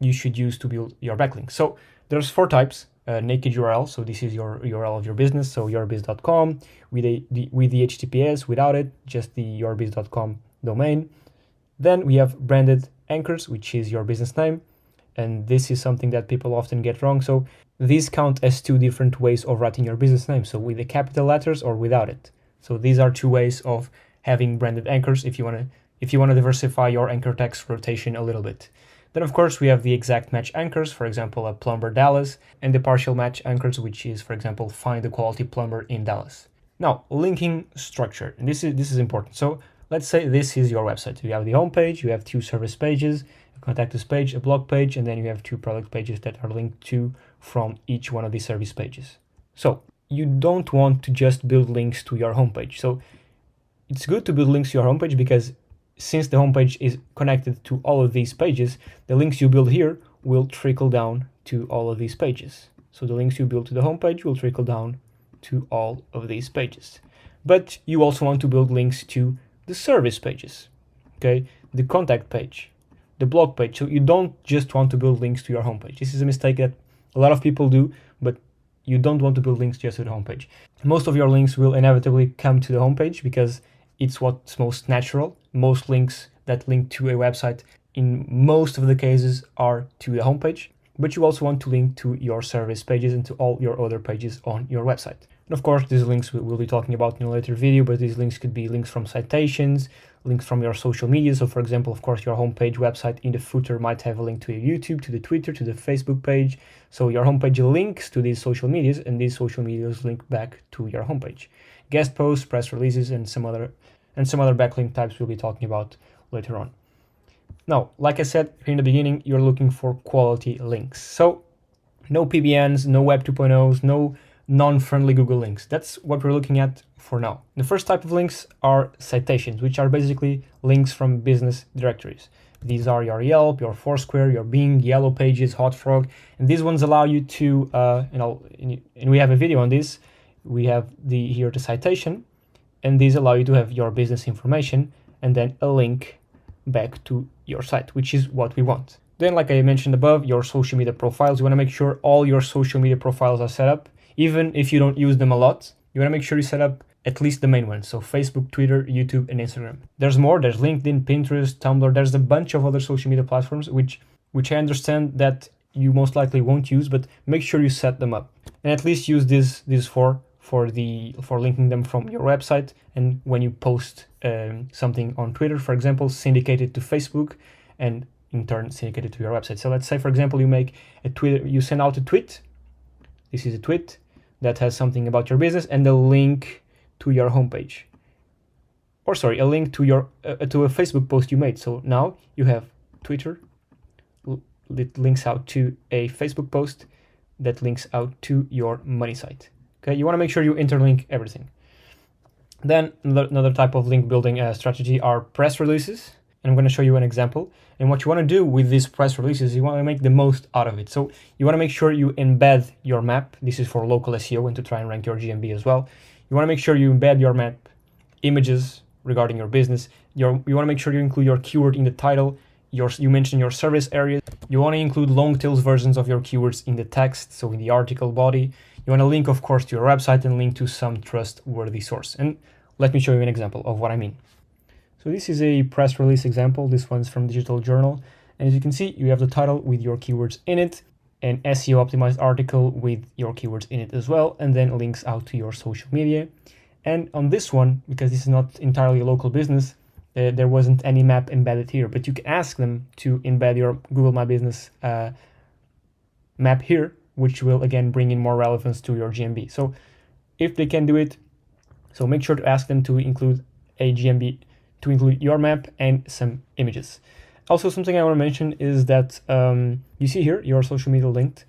you should use to build your backlinks. So there's 4 types. Naked URL, so this is your URL of your business, so yourbiz.com with the HTTPS, without it, just the yourbiz.com domain. Then we have branded anchors, which is your business name, and this is something that people often get wrong. So these count as 2 different ways of writing your business name, so with the capital letters or without it. So these are 2 ways of having branded anchors if you want to diversify your anchor text rotation a little bit. Then, of course, we have the exact match anchors, for example, a plumber Dallas, and the partial match anchors, which is, for example, find a quality plumber in Dallas. Now, linking structure, and this is important. So let's say this is your website. You have the home page, you have 2 service pages, a contact us page, a blog page, and then you have 2 product pages that are linked to from each one of these service pages. So you don't want to just build links to your homepage. So it's good to build links to your homepage because since the homepage is connected to all of these pages, the links you build here will trickle down to all of these pages. So the links you build to the homepage will trickle down to all of these pages. But you also want to build links to the service pages, okay? The contact page, the blog page. So you don't just want to build links to your homepage. This is a mistake that a lot of people do, but you don't want to build links just to the homepage. Most of your links will inevitably come to the homepage because it's what's most natural. Most links that link to a website in most of the cases are to the homepage, but you also want to link to your service pages and to all your other pages on your website. And of course, these links we'll be talking about in a later video, but these links could be links from citations, links from your social media. So for example, of course, your homepage website in the footer might have a link to your YouTube, to the Twitter, to the Facebook page. So your homepage links to these social medias, and these social medias link back to your homepage. Guest posts, press releases, and some other backlink types we'll be talking about later on. Now, like I said in the beginning, you're looking for quality links. So no PBNs, no Web 2.0s, no non-friendly Google links. That's what we're looking at for now. The first type of links are citations, which are basically links from business directories. These are your Yelp, your Foursquare, your Bing, Yellow Pages, Hotfrog, and these ones allow you to, and we have a video on this. We have here the citation, and these allow you to have your business information and then a link back to your site, which is what we want. Then, like I mentioned above, your social media profiles. You want to make sure all your social media profiles are set up. Even if you don't use them a lot, you want to make sure you set up at least the main ones. So Facebook, Twitter, YouTube, and Instagram. There's more. There's LinkedIn, Pinterest, Tumblr. There's a bunch of other social media platforms, which I understand that you most likely won't use, but make sure you set them up. And at least use these for linking them from your website. And when you post something on Twitter, for example, syndicate it to Facebook and in turn syndicate it to your website. So let's say, for example, you make a Twitter, you send out a tweet. This is a tweet that has something about your business and a link to your homepage. Or sorry, a link to your to a Facebook post you made. So now you have Twitter, it links out to a Facebook post that links out to your money site. Okay, you want to make sure you interlink everything. Then another type of link building strategy are press releases. And I'm going to show you an example. And what you want to do with these press releases, you want to make the most out of it. So you want to make sure you embed your map. This is for local SEO and to try and rank your GMB as well. You want to make sure you embed your map, images regarding your business. You want to make sure you include your keyword in the title. You mentioned your service areas. You want to include long tails versions of your keywords in the text, so in the article body. You want to link, of course, to your website and link to some trustworthy source. And let me show you an example of what I mean. So this is a press release example. This one's from Digital Journal. And as you can see, you have the title with your keywords in it, an SEO optimized article with your keywords in it as well, and then links out to your social media. And on this one, because this is not entirely a local business, there wasn't any map embedded here, but you can ask them to embed your Google My Business map here, which will again bring in more relevance to your GMB. So if they can do it, so make sure to ask them to include a GMB, to include your map and some images. Also, something I want to mention is that you see here your social media linked.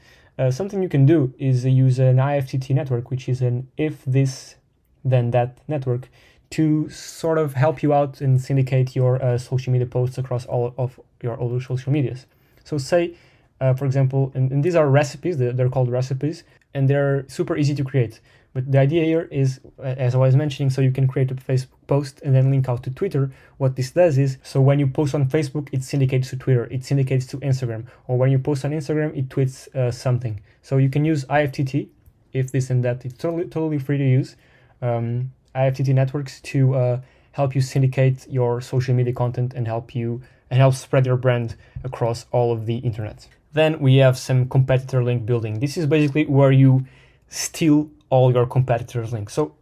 Something you can do is use an IFTT network, which is an if this then that network, to sort of help you out and syndicate your social media posts across all of your other social medias. So say, for example, and these are recipes, they're called recipes, and they're super easy to create. But the idea here is, as I was mentioning, so you can create a Facebook post and then link out to Twitter. What this does is, so when you post on Facebook, it syndicates to Twitter, it syndicates to Instagram, or when you post on Instagram, it tweets something. So you can use IFTT, if this and that. It's totally free to use. IFTT networks to help you syndicate your social media content and help spread your brand across all of the internet. Then we have some competitor link building. This is basically where you steal all your competitors' links. So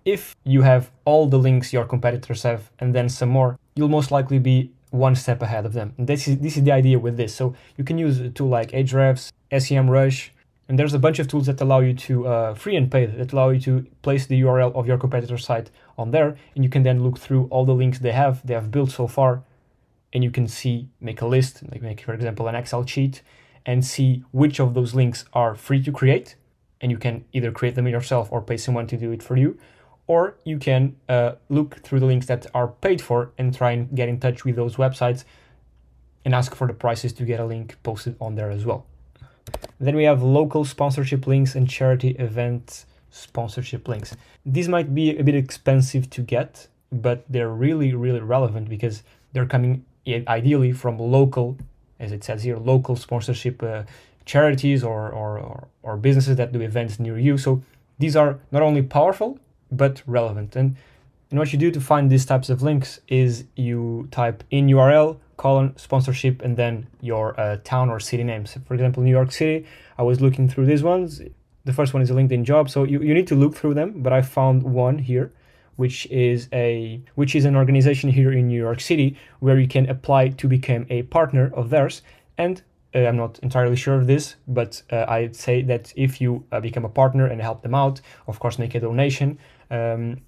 if you have all the links your competitors have and then some more, you'll most likely be one step ahead of them. And this is the idea with this. So you can use a tool like Ahrefs, SEMrush, and there's a bunch of tools that allow you to, free and paid, that allow you to place the URL of your competitor site on there, and you can then look through all the links they have built so far, and you can see, make a list, like make, for example, an Excel sheet, and see which of those links are free to create, and you can either create them yourself or pay someone to do it for you, or you can look through the links that are paid for and try and get in touch with those websites and ask for the prices to get a link posted on there as well. Then we have local sponsorship links and charity event sponsorship links. These might be a bit expensive to get, but they're really, really relevant because they're coming ideally from local, as it says here, local sponsorship charities or businesses that do events near you. So these are not only powerful, but relevant. And what you do to find these types of links is you type in URL, sponsorship, and then your town or city name. So for example, New York City, I was looking through these ones. The first one is a LinkedIn job. So you need to look through them, but I found one here, which is an organization here in New York City where you can apply to become a partner of theirs. And I'm not entirely sure of this, but I'd say that if you become a partner and help them out, of course, make a donation,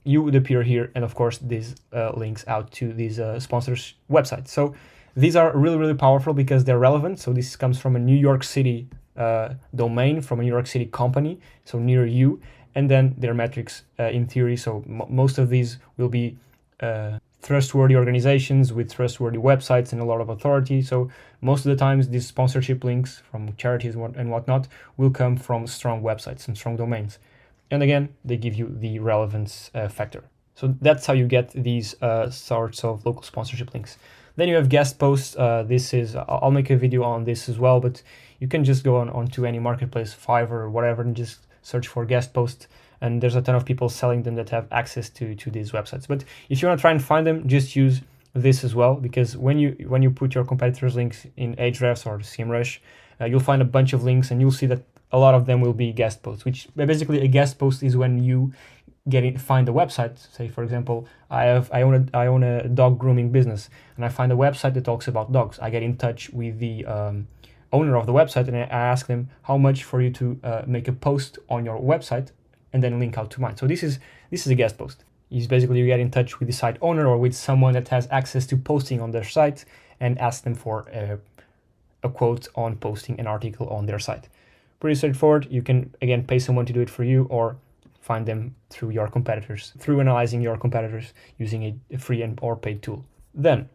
you would appear here. And of course, this links out to these sponsors' websites. So these are really, really powerful because they're relevant. So this comes from a New York City domain, from a New York City company, so near you. And then their metrics in theory. So most of these will be trustworthy organizations with trustworthy websites and a lot of authority. So most of the times these sponsorship links from charities and whatnot will come from strong websites and strong domains. And again, they give you the relevance factor. So that's how you get these sorts of local sponsorship links. Then you have guest posts. I'll make a video on this as well, but you can just go onto any marketplace, Fiverr or whatever, and just search for guest posts. And there's a ton of people selling them that have access to these websites. But if you want to try and find them, just use this as well, because when you put your competitors' links in Ahrefs or SEMrush, you'll find a bunch of links, and you'll see that a lot of them will be guest posts, which basically a guest post is when you find a website. Say, for example, I own a dog grooming business, and I find a website that talks about dogs. I get in touch with the owner of the website, and I ask them how much for you to make a post on your website, and then link out to mine. So this is a guest post. It's basically you get in touch with the site owner or with someone that has access to posting on their site and ask them for a quote on posting an article on their site. Pretty straightforward. You can, again, pay someone to do it for you or find them through your competitors, through analyzing your competitors using a free or paid tool. Then,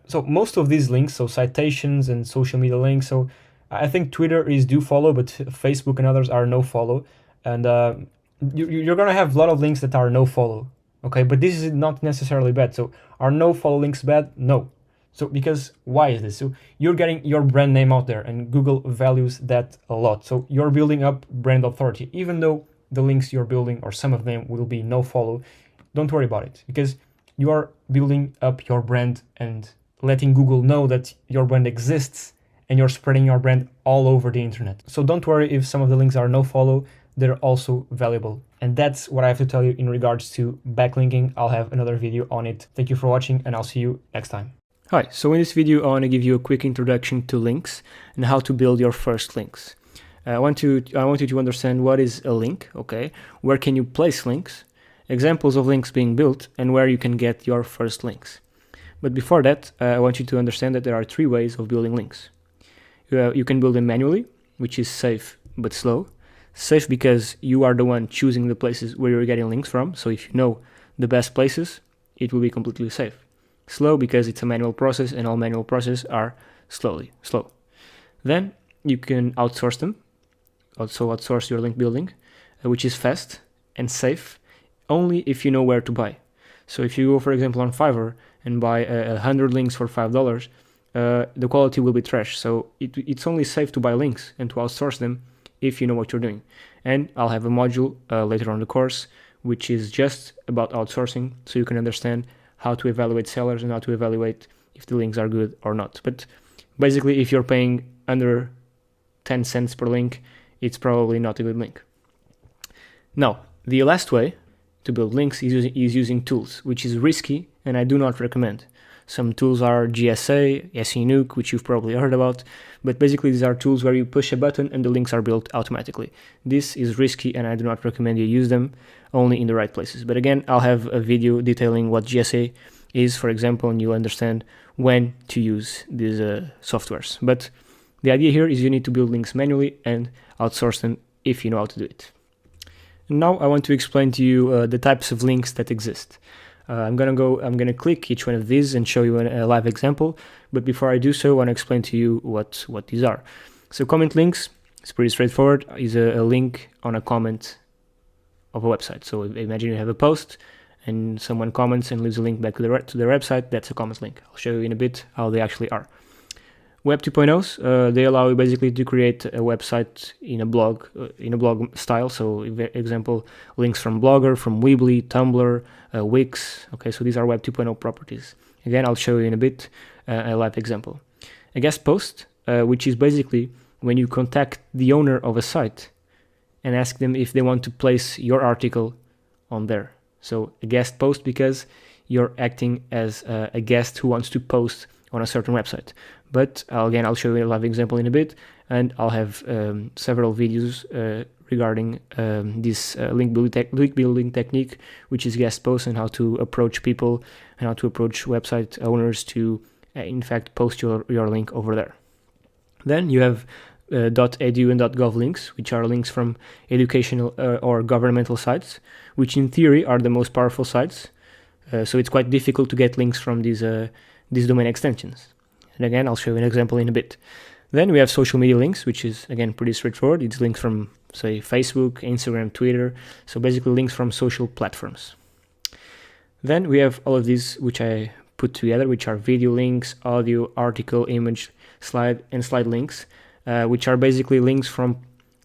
so most of these links, so citations and social media links, so I think Twitter is do follow, but Facebook and others are no follow. And you're going to have a lot of links that are no follow. Okay, but this is not necessarily bad. So are no follow links bad? No. So because why is this? So you're getting your brand name out there, and Google values that a lot. So you're building up brand authority, even though the links you're building or some of them will be no follow. Don't worry about it, because you are building up your brand and letting Google know that your brand exists, and you're spreading your brand all over the internet. So don't worry if some of the links are no follow. They're also valuable. And that's what I have to tell you in regards to backlinking. I'll have another video on it. Thank you for watching, and I'll see you next time. Hi, so in this video, I want to give you a quick introduction to links and how to build your first links. I want you to understand what is a link, okay? Where can you place links, examples of links being built, and where you can get your first links. But before that, I want you to understand that there are 3 ways of building links. You can build them manually, which is safe but slow. Safe because you are the one choosing the places where you're getting links from. So if you know the best places, it will be completely safe. Slow because it's a manual process, and all manual processes are slow. Then you can outsource them. Also outsource your link building, which is fast and safe only if you know where to buy. So if you go, for example, on Fiverr and buy 100 links for $5, the quality will be trash. So it's only safe to buy links and to outsource them if you know what you're doing. And I'll have a module later on the course, which is just about outsourcing, so you can understand how to evaluate sellers and how to evaluate if the links are good or not. But basically, if you're paying under 10 cents per link, it's probably not a good link. Now, the last way to build links is using tools, which is risky and I do not recommend. Some tools are GSA, SEO, which you've probably heard about, but basically these are tools where you push a button and the links are built automatically. This is risky and I do not recommend you use them, only in the right places. But again, I'll have a video detailing what GSA is, for example, and you'll understand when to use these softwares. But the idea here is you need to build links manually and outsource them if you know how to do it. And now I want to explain to you the types of links that exist. I'm gonna click each one of these and show you a live example. But before I do so, I want to explain to you what these are. So comment links, it's pretty straightforward, is a link on a comment of a website. So imagine you have a post and someone comments and leaves a link back to their website. That's a comment link. I'll show you in a bit how they actually are. Web 2.0s, they allow you basically to create a website in a blog style. So example, links from Blogger, from Weebly, Tumblr, Wix. Okay, so these are Web 2.0 properties. Again, I'll show you in a bit a live example. A guest post, which is basically when you contact the owner of a site and ask them if they want to place your article on there. So a guest post because you're acting as a guest who wants to post on a certain website. But again, I'll show you a live example in a bit, and I'll have several videos regarding this link building technique, which is guest posts, and how to approach people and how to approach website owners to, in fact, post your link over there. Then you have .edu and .gov links, which are links from educational or governmental sites, which in theory are the most powerful sites. So it's quite difficult to get links from these domain extensions. And again, I'll show you an example in a bit. Then we have social media links, which is, again, pretty straightforward. It's links from, say, Facebook, Instagram, Twitter. So basically links from social platforms. Then we have all of these, which I put together, which are video links, audio, article, image, slide, and slide links, which are basically links from,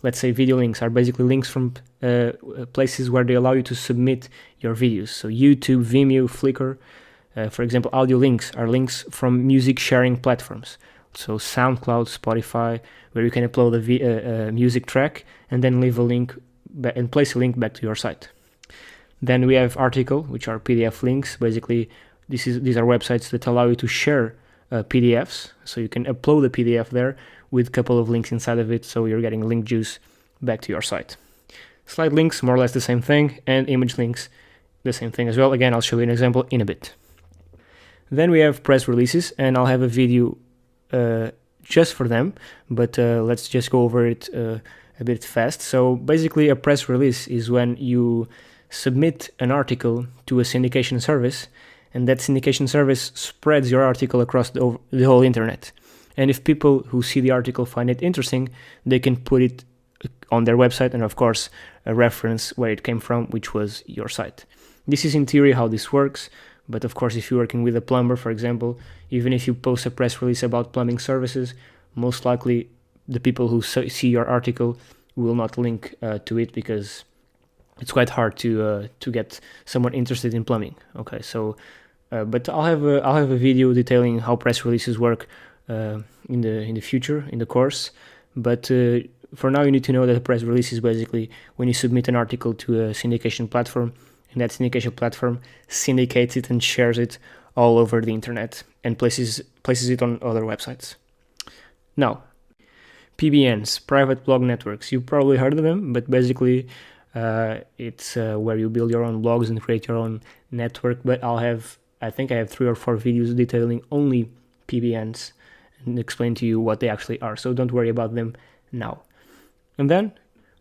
let's say, video links are basically links from places where they allow you to submit your videos. So YouTube, Vimeo, Flickr. For example, audio links are links from music sharing platforms. So SoundCloud, Spotify, where you can upload a music track and then leave a link and place a link back to your site. Then we have article, which are PDF links. Basically, these are websites that allow you to share PDFs. So you can upload a PDF there with a couple of links inside of it. So you're getting link juice back to your site. Slide links, more or less the same thing, and image links, the same thing as well. Again, I'll show you an example in a bit. Then we have press releases, and I'll have a video just for them, but let's just go over it a bit fast. So basically, a press release is when you submit an article to a syndication service, and that syndication service spreads your article across the whole internet. And if people who see the article find it interesting, they can put it on their website, and of course, a reference where it came from, which was your site. This is in theory how this works. But of course, if you're working with a plumber, for example, even if you post a press release about plumbing services, most likely the people who see your article will not link to it, because it's quite hard to get someone interested in plumbing. Okay, so but I'll have a video detailing how press releases work in the future in the course. But for now, you need to know that a press release is basically when you submit an article to a syndication platform. And that syndication platform syndicates it and shares it all over the internet and places it on other websites. Now, PBNs, private blog networks. You've probably heard of them, but basically it's where you build your own blogs and create your own network. But I think I have 3 or 4 videos detailing only PBNs and explain to you what they actually are. So don't worry about them now. And then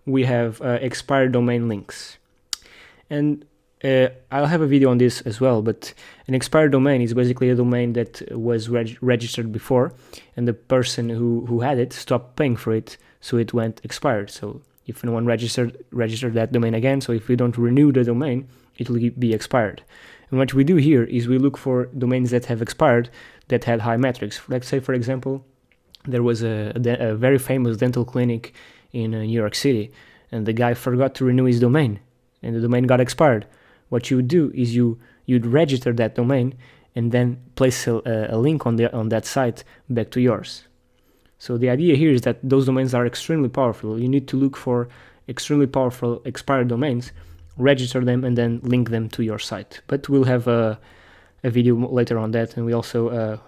we have expired domain links. And I'll have a video on this as well, but an expired domain is basically a domain that was registered before, and the person who had it stopped paying for it, so it went expired. So if no one registered that domain again, so if we don't renew the domain, it will be expired. And what we do here is we look for domains that have expired that had high metrics. Let's say, for example, there was a very famous dental clinic in New York City, and the guy forgot to renew his domain, and the domain got expired. What you would do is you'd register that domain and then place a link on that site back to yours. So the idea here is that those domains are extremely powerful. You need to look for extremely powerful expired domains, register them, and then link them to your site. But we'll have a video later on that, and we also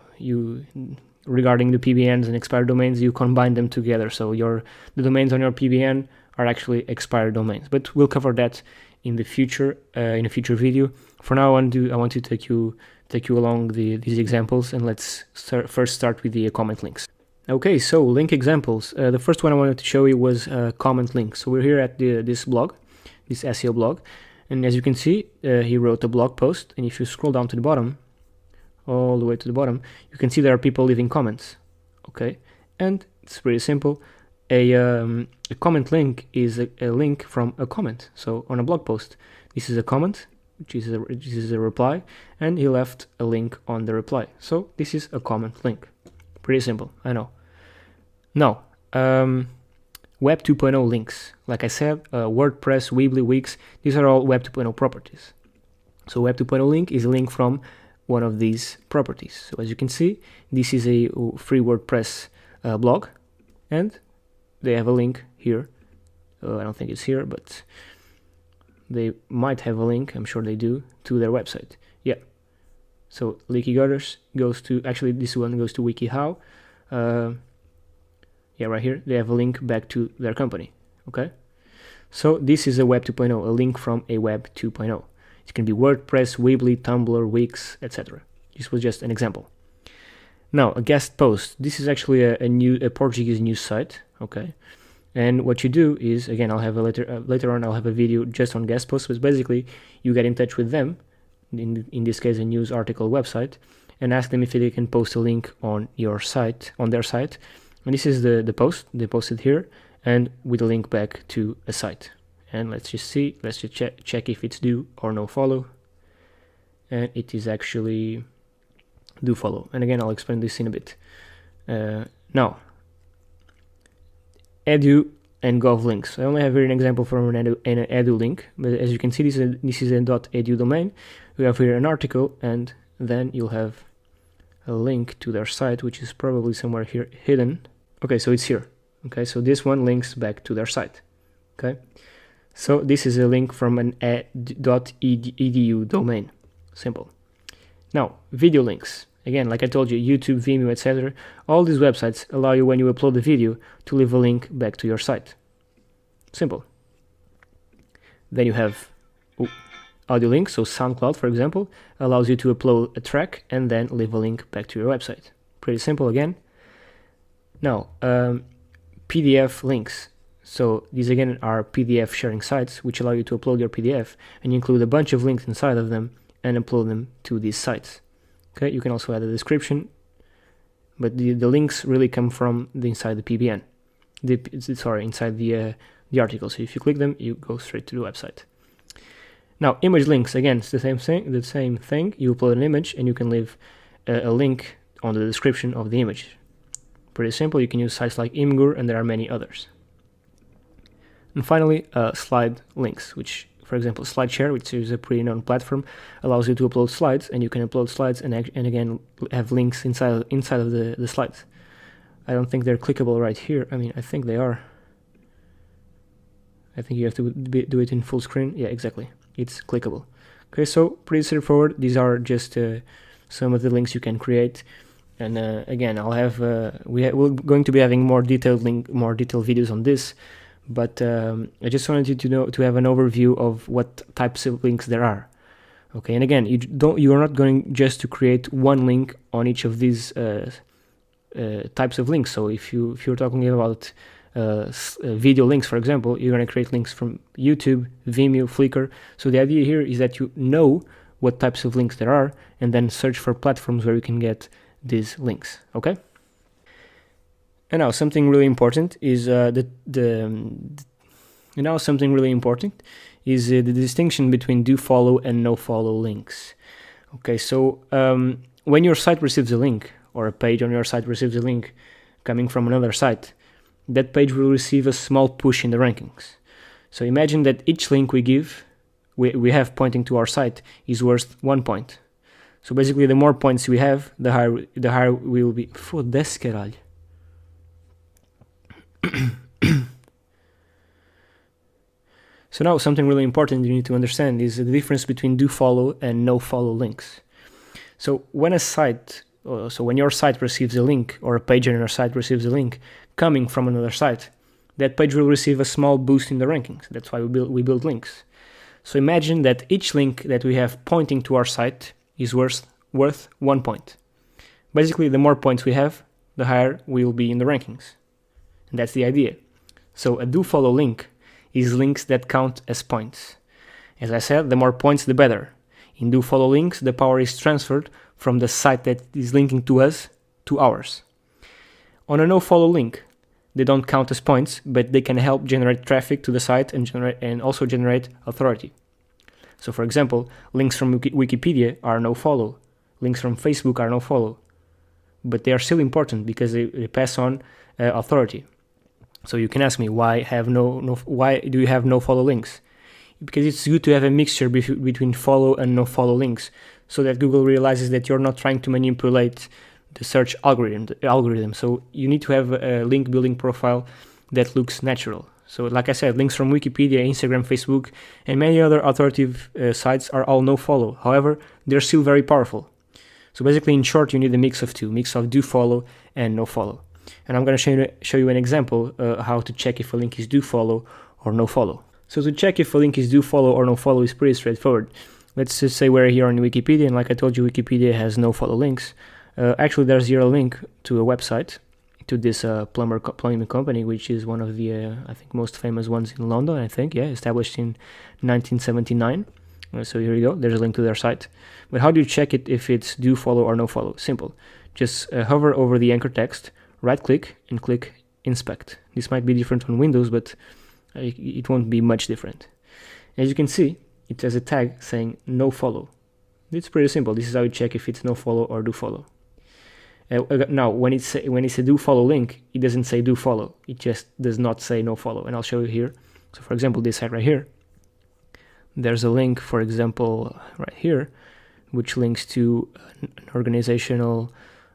regarding the PBNs and expired domains, you combine them together. So the domains on your PBN are actually expired domains. But we'll cover that in the future, in a future video. For now, I want to take you along these examples, and let's first start with the comment links. Okay, so link examples. The first one I wanted to show you was comment links. So we're here at this blog. this SEO blog. And as you can see, he wrote a blog post, and if you scroll down to the bottom, all the way to the bottom, you can see there are people leaving comments. Okay, and it's pretty simple. A comment link is a link from a comment. So on a blog post, this is a comment, which is a reply, and he left a link on the reply. So this is a comment link. Pretty simple, I know. Now, Web 2.0 links. Like I said, WordPress, Weebly, Wix, these are all Web 2.0 properties. So Web 2.0 link is a link from one of these properties. So as you can see, this is a free WordPress blog, and they have a link here. I don't think it's here, but they might have a link, I'm sure they do, to their website. Yeah. So Leaky Gutters goes to, actually this one goes to WikiHow. Yeah, right here, they have a link back to their company. Okay. So this is a Web 2.0, a link from a Web 2.0. It can be WordPress, Weebly, Tumblr, Wix, etc. This was just an example. Now, a guest post. This is actually a Portuguese news site. Okay, and what you do is, again, I'll have a later on I'll have a video just on guest posts. But basically, you get in touch with them, in this case a news article website, and ask them if they can post a link on your site, on their site. And this is the post they posted here, and with a link back to a site. And let's just see, let's just check if it's do or no follow. And it is actually do follow. And again, I'll explain this in a bit. Now, edu and gov links. I only have here an example from an edu link, but as you can see, this is a .edu domain. We have here an article, and then you'll have a link to their site, which is probably somewhere here hidden. Okay, so it's here. Okay, so this one links back to their site. Okay, so this is a link from an .edu domain. Simple. Now, video links. Again, like I told you, YouTube, Vimeo, etc. All these websites allow you, when you upload the video, to leave a link back to your site. Simple. Then you have audio links. So SoundCloud, for example, allows you to upload a track and then leave a link back to your website. Pretty simple again. Now, PDF links. So these again are PDF sharing sites, which allow you to upload your PDF and include a bunch of links inside of them and upload them to these sites. Okay, you can also add a description, but the links really come from inside the PBN. Inside the article. So if you click them, you go straight to the website. Now, image links, again, it's the same thing. You upload an image and you can leave a link on the description of the image. Pretty simple. You can use sites like Imgur, and there are many others. And finally, slide links, which, for example, SlideShare, which is a pretty known platform, allows you to upload slides, and you can upload slides and again have links inside of the slides. I don't think they're clickable right here. I mean, I think they are. I think you have to do it in full screen. Yeah, exactly. It's clickable. Okay, so pretty straightforward. These are just some of the links you can create. And again, I'll have we're going to be having more detailed videos on this. But I just wanted you to have an overview of what types of links there are. Okay, and again, you are not going just to create one link on each of these types of links. So if you're talking about video links, for example, you're going to create links from YouTube, Vimeo, Flickr. So the idea here is that you know what types of links there are, and then search for platforms where you can get these links. Okay. And now something really important is the distinction between do follow and no follow links. Okay, so when your site receives a link, or a page on your site receives a link coming from another site, that page will receive a small push in the rankings. So imagine that each link we have pointing to our site is worth 1 point. So basically, the more points we have, the higher we will be. Foda-se, caralho. So now something really important you need to understand is the difference between do follow and no follow links. So when your site receives a link, or a page on your site receives a link coming from another site, that page will receive a small boost in the rankings. That's why we build links. So imagine that each link that we have pointing to our site is worth 1 point. Basically, the more points we have, the higher we will be in the rankings. And that's the idea. So a do follow link is links that count as points. As I said, the more points, the better. In do-follow links, the power is transferred from the site that is linking to us to ours. On a no-follow link, they don't count as points, but they can help generate traffic to the site and also generate authority. So for example, links from Wikipedia are no-follow. Links from Facebook are no-follow. But they are still important because they pass on authority. So you can ask me, why do you have no-follow links? Because it's good to have a mixture between follow and no-follow links, so that Google realizes that you're not trying to manipulate the search algorithm. So you need to have a link building profile that looks natural. So like I said, links from Wikipedia, Instagram, Facebook, and many other authoritative sites are all no-follow. However, they're still very powerful. So basically, in short, you need a mix of two, mix of do-follow and no-follow. And I'm going to show you an example how to check if a link is do-follow or no-follow. So to check if a link is do-follow or no-follow is pretty straightforward. Let's just say we're here on Wikipedia, and like I told you, Wikipedia has no-follow links. Actually, there's here a link to a website, to this plumbing company, which is one of the, I think, most famous ones in London, I think, yeah, established in 1979. So here you go, there's a link to their site. But how do you check it if it's do-follow or no-follow? Simple. Just hover over the anchor text, right-click, and click Inspect. This might be different on Windows, but it won't be much different. As you can see, it has a tag saying no-follow. It's pretty simple. This is how you check if it's no-follow or do-follow. Now, when it's a do-follow link, it doesn't say do-follow. It just does not say no-follow. And I'll show you here. So for example, this site right here, there's a link, for example, right here, which links to an organizational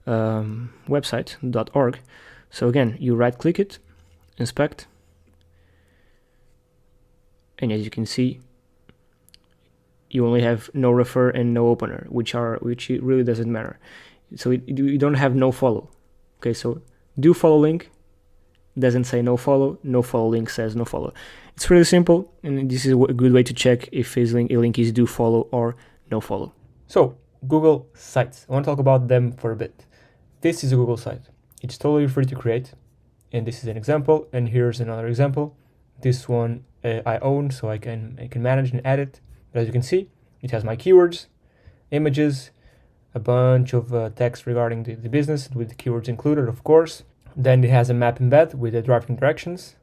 website, .org. So again, you right-click it, inspect, and as you can see, you only have no refer and no opener, which it really doesn't matter. So you don't have no follow. Okay, so do follow link doesn't say no follow link says no follow. It's really simple, and this is a good way to check if a link is do follow or no follow. So Google Sites, I want to talk about them for a bit. This is a Google site. It's totally free to create, and this is an example, and here's another example. This one I own, so I can manage and edit. But as you can see, it has my keywords, images, a bunch of text regarding the business with the keywords included, of course. Then it has a map embed with the driving directions.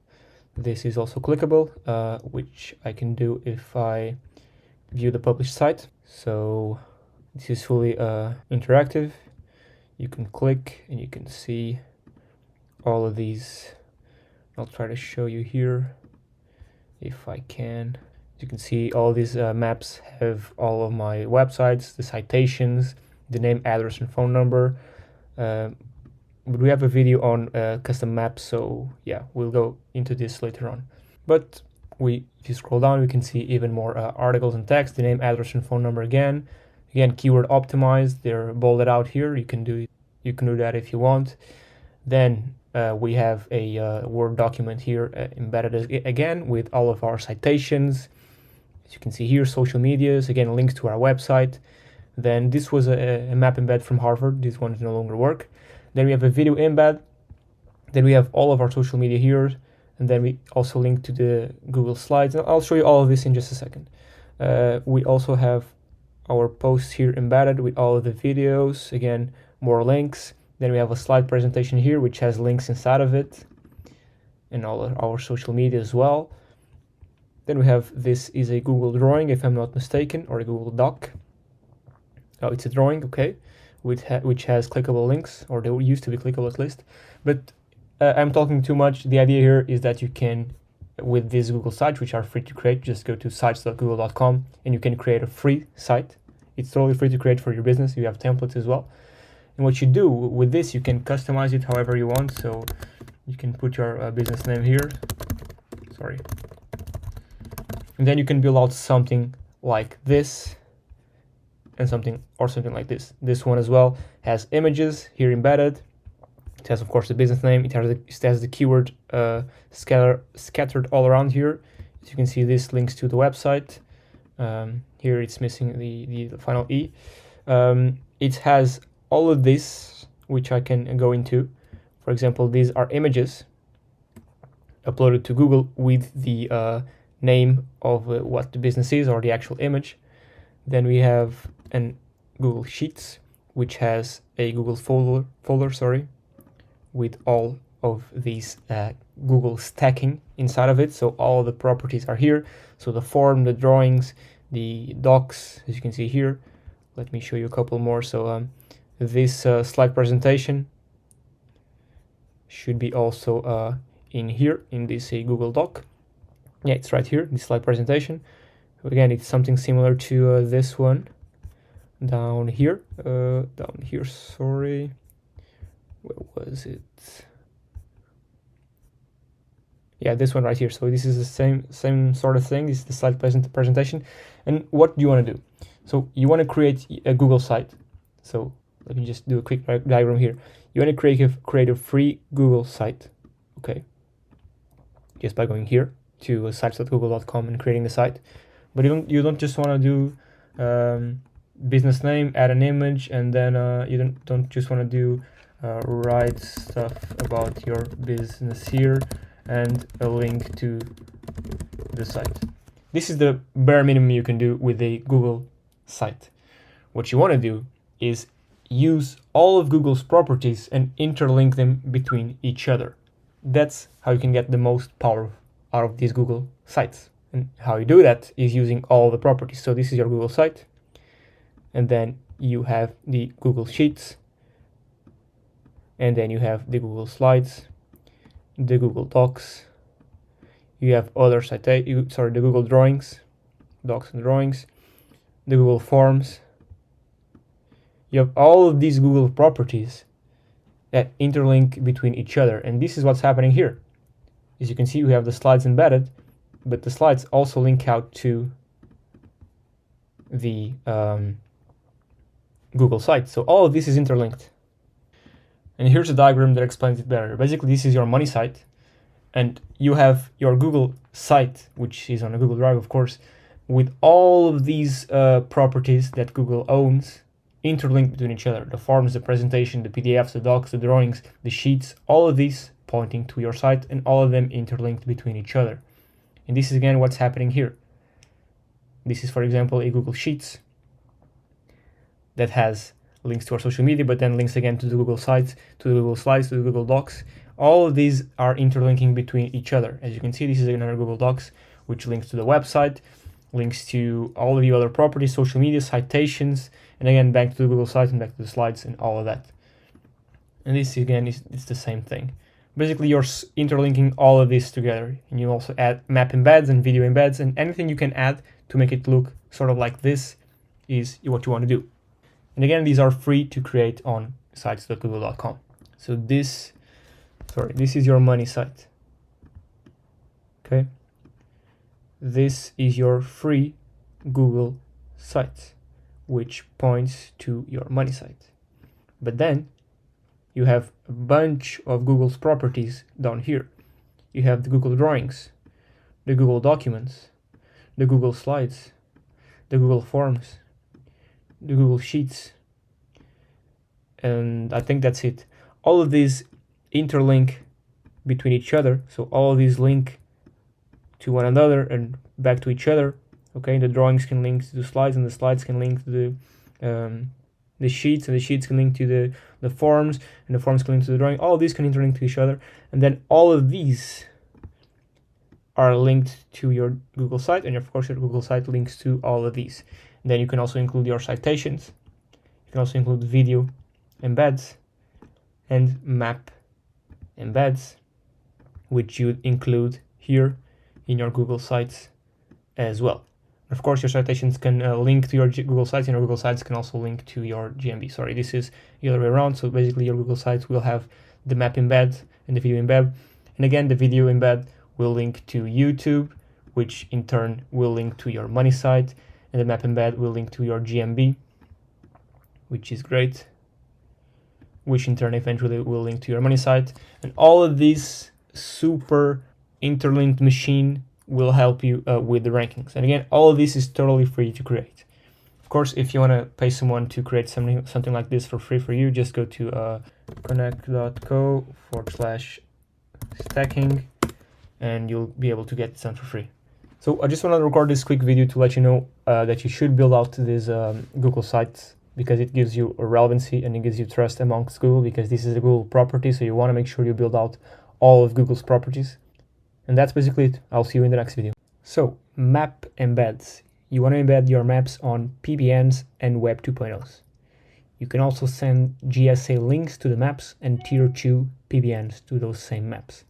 This is also clickable, which I can do if I view the published site. So this is fully interactive. You can click and you can see all of these. I'll try to show you here if I can. You can see all these maps have all of my websites, the citations, the name, address, and phone number. But we have a video on custom maps, so yeah, we'll go into this later on. But if you scroll down, we can see even more articles and text, the name, address, and phone number again. Again, keyword optimized, they're bolded out here. You can do that if you want. Then we have a Word document here embedded again with all of our citations. As you can see here, social medias, again, links to our website. Then this was a map embed from Harvard. This one no longer work. Then we have a video embed. Then we have all of our social media here. And then we also link to the Google Slides. And I'll show you all of this in just a second. We also have our posts here embedded with all of the videos. Again, more links. Then we have a slide presentation here, which has links inside of it. And all of our social media as well. Then we have, this is a Google drawing, if I'm not mistaken, or a Google Doc. Oh, it's a drawing, okay, which has clickable links, or they used to be clickable at least. But I'm talking too much. The idea here is that you can, with these Google sites, which are free to create, just go to sites.google.com and you can create a free site. It's totally free to create for your business. You have templates as well. And what you do with this, you can customize it however you want. So you can put your business name here. Sorry. And then you can build out something like this and something like this. This one as well has images here embedded. It has, of course, the business name. It has the keyword scattered all around here. As you can see, this links to the website. Here it's missing the final E. It has all of this, which I can go into. For example, these are images. upload it to Google with the name of what the business is, or the actual image. Then we have an Google Sheets, which has a Google folder, with all of these Google stacking inside of it. So all the properties are here. So the form, the drawings, the docs, as you can see here. Let me show you a couple more. So this slide presentation should be also in here, in this Google Doc. Yeah, it's right here, this slide presentation. Again, it's something similar to this one down here. Sorry. Where was it? Yeah, this one right here. So this is the same sort of thing. This is the slide presentation. And what do you want to do? So you want to create a Google site. So let me just do a quick diagram here. You want to create a free Google site. Okay. Just by going here to sites.google.com and creating the site. But you don't just want to do business name, add an image, and then you don't just want to do write stuff about your business here and a link to the site. This is the bare minimum you can do with a Google site. What you want to do is use all of Google's properties and interlink them between each other. That's how you can get the most power out of these Google sites. And how you do that is using all the properties. So this is your Google site. And then you have the Google Sheets. And then you have the Google Slides, the Google Docs. You have other the Google Drawings, Docs and Drawings, the Google Forms. You have all of these Google properties that interlink between each other. And this is what's happening here. As you can see, we have the slides embedded, but the slides also link out to the Google site. So all of this is interlinked. And here's a diagram that explains it better. Basically, this is your money site, and you have your Google site, which is on a Google Drive, of course, with all of these properties that Google owns interlinked between each other. The forms, the presentation, the PDFs, the docs, the drawings, the sheets, all of these pointing to your site, and all of them interlinked between each other. And this is again what's happening here. This is, for example, a Google Sheets that has links to our social media, but then links again to the Google sites, to the Google Slides, to the Google Docs. All of these are interlinking between each other. As you can see, this is another Google Docs, which links to the website, links to all of the other properties, social media, citations, and again, back to the Google site and back to the slides and all of that. And this again, it's the same thing. Basically, you're interlinking all of this together, and you also add map embeds and video embeds, and anything you can add to make it look sort of like this is what you want to do. And again, these are free to create on sites.google.com. So this is your money site. Okay. This is your free Google site, which points to your money site. But then you have a bunch of Google's properties down here. You have the Google Drawings, the Google Documents, the Google Slides, the Google Forms, the Google Sheets, and I think that's it. All of these interlink between each other, so all of these link to one another and back to each other. Okay, the drawings can link to the slides, and the slides can link to the sheets, and the sheets can link to the forms, and the forms can link to the drawing. All of these can interlink to each other, and then all of these are linked to your Google site, and of course your Google site links to all of these. And then you can also include your citations. You can also include video embeds and map embeds, which you include here in your Google sites as well. Of course, your citations can link to your Google sites, and your Google sites can also link to your GMB. Sorry, this is the other way around. So basically, your Google sites will have the map embed and the video embed. And again, the video embed will link to YouTube, which in turn will link to your money site. And the map embed will link to your GMB, which is great, which in turn eventually will link to your money site. And all of these super interlinked machine will help you with the rankings. And again, all of this is totally free to create. Of course, if you want to pay someone to create something like this for free for you, just go to connect.co/stacking, and you'll be able to get it done for free. So I just want to record this quick video to let you know that you should build out these Google sites, because it gives you a relevancy and it gives you trust amongst Google, because this is a Google property, so you want to make sure you build out all of Google's properties. And that's basically it. I'll see you in the next video. So, map embeds. You want to embed your maps on PBNs and Web 2.0s. You can also send GSA links to the maps and Tier 2 PBNs to those same maps.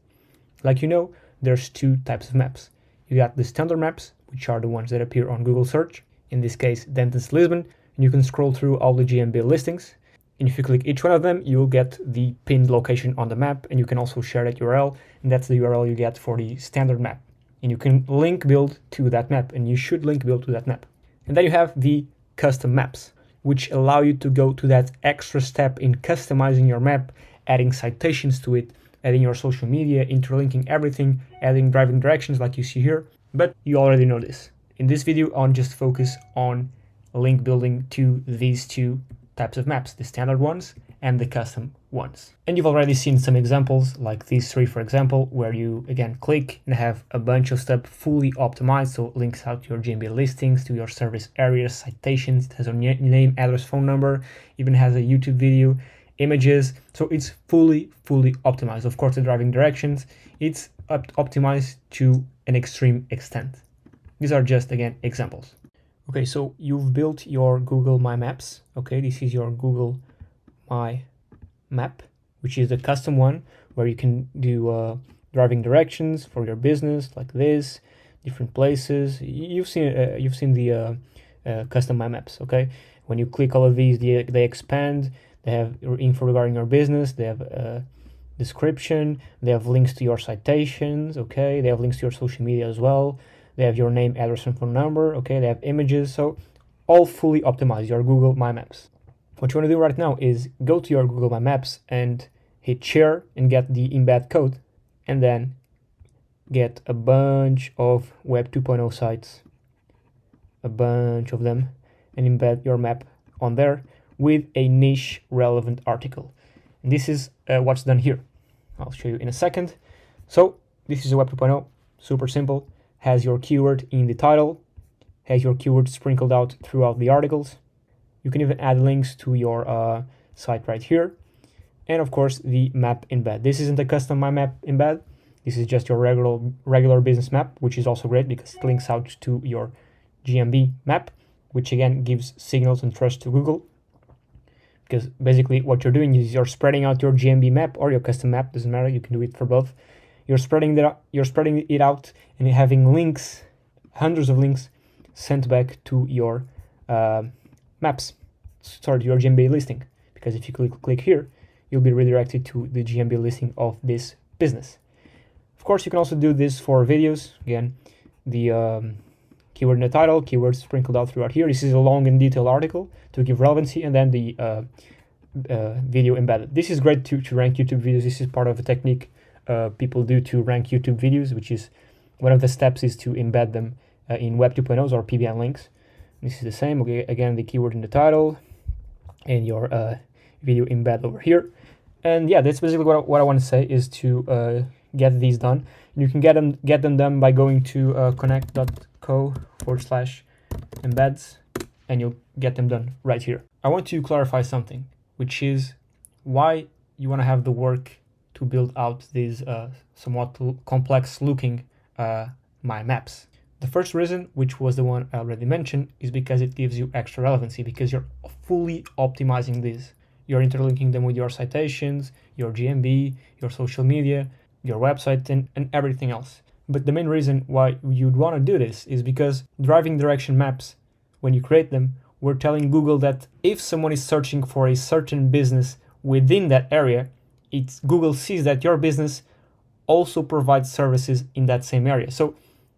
Like you know, there's two types of maps. You got the standard maps, which are the ones that appear on Google search, in this case Dentist Lisbon, and you can scroll through all the GMB listings. And if you click each one of them, you will get the pinned location on the map, and you can also share that URL, and that's the URL you get for the standard map. And you can link build to that map, and you should link build to that map. And then you have the custom maps, which allow you to go to that extra step in customizing your map, adding citations to it, adding your social media, interlinking everything, adding driving directions like you see here. But you already know this. In this video, I'll just focus on link building to these two types of maps, the standard ones and the custom ones. And you've already seen some examples like these three, for example, where you again click and have a bunch of stuff fully optimized. So it links out to your GMB listings, to your service areas, citations, it has a name, address, phone number, even has a YouTube video, images. So it's fully optimized. Of course, the driving directions, it's optimized to an extreme extent. These are just, again, examples. Okay, so you've built your Google My Maps. Okay, this is your Google My Map, which is the custom one where you can do driving directions for your business, like this, different places. You've seen the custom My Maps. Okay, when you click all of these, they expand. They have info regarding your business. They have a description. They have links to your citations. Okay, they have links to your social media as well. They have your name, address, and phone number. Okay, they have images. So all fully optimized, your Google My Maps. What you want to do right now is go to your Google My Maps and hit share and get the embed code, and then get a bunch of Web 2.0 sites, a bunch of them, and embed your map on there with a niche relevant article. And this is what's done here. I'll show you in a second. So this is a Web 2.0, super simple, has your keyword in the title, has your keyword sprinkled out throughout the articles. You can even add links to your site right here. And of course, the map embed. This isn't a custom My Map embed. This is just your regular business map, which is also great because it links out to your GMB map, which again gives signals and trust to Google. Because basically what you're doing is you're spreading out your GMB map or your custom map, doesn't matter, you can do it for both. You're spreading it out and having links, hundreds of links sent back to your maps, sorry, to your GMB listing. Because if you click here, you'll be redirected to the GMB listing of this business. Of course, you can also do this for videos. Again, the keyword in the title, keywords sprinkled out throughout here. This is a long and detailed article to give relevancy, and then the video embedded. This is great to rank YouTube videos. This is part of a technique people do to rank YouTube videos, which is one of the steps is to embed them in Web 2.0s or PBN links. This is the same. Okay, again, the keyword in the title and your video embed over here. And yeah, that's basically what I want to say is to get these done. You can get them done by going to connect.co/embeds, and you'll get them done right here. I want to clarify something, which is why you want to have the work to build out these somewhat complex looking My Maps. The first reason, which was the one I already mentioned, is because it gives you extra relevancy, because you're fully optimizing these. You're interlinking them with your citations, your GMB, your social media, your website, and everything else. But the main reason why you'd want to do this is because driving direction maps, when you create them, we're telling Google that if someone is searching for a certain business within that area, Google sees that your business also provides services in that same area. So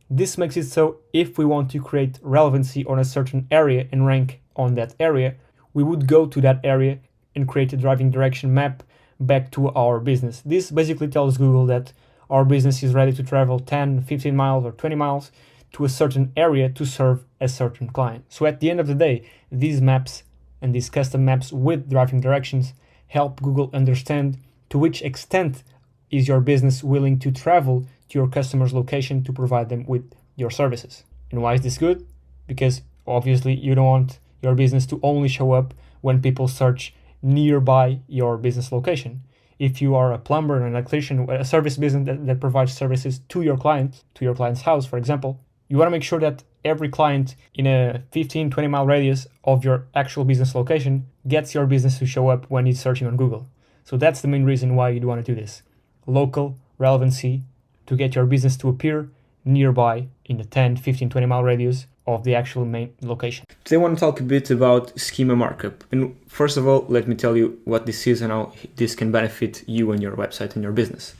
this makes it so if we want to create relevancy on a certain area and rank on that area, we would go to that area and create a driving direction map back to our business. This basically tells Google that our business is ready to travel 10, 15 miles or 20 miles to a certain area to serve a certain client. So at the end of the day, these maps and these custom maps with driving directions help Google understand to which extent is your business willing to travel to your customer's location to provide them with your services. And why is this good? Because obviously you don't want your business to only show up when people search nearby your business location. If you are a plumber, an electrician, a service business that provides services to your client's house, for example, you want to make sure that every client in a 15-20 mile radius of your actual business location gets your business to show up when he's searching on Google. So that's the main reason why you'd want to do this. Local relevancy to get your business to appear nearby in the 10, 15, 20 mile radius of the actual main location. Today I want to talk a bit about schema markup. And first of all, let me tell you what this is and how this can benefit you and your website and your business.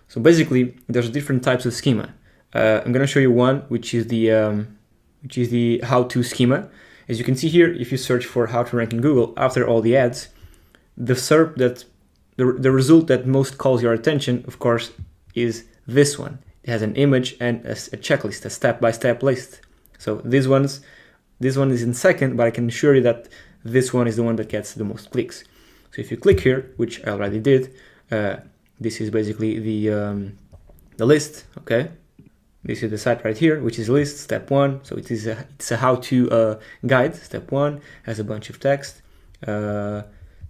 So basically, there's different types of schema. I'm going to show you one, which is the how-to schema. As you can see here, if you search for how to rank in Google after all the ads, the SERP the result that most calls your attention, of course, is this one. It has an image and a checklist, a step-by-step list. So this one is in second, but I can assure you that this one is the one that gets the most clicks. So if you click here, which I already did, this is basically the list. Okay, this is the site right here, which is list step 1. So it's a how-to guide. Step 1 has a bunch of text.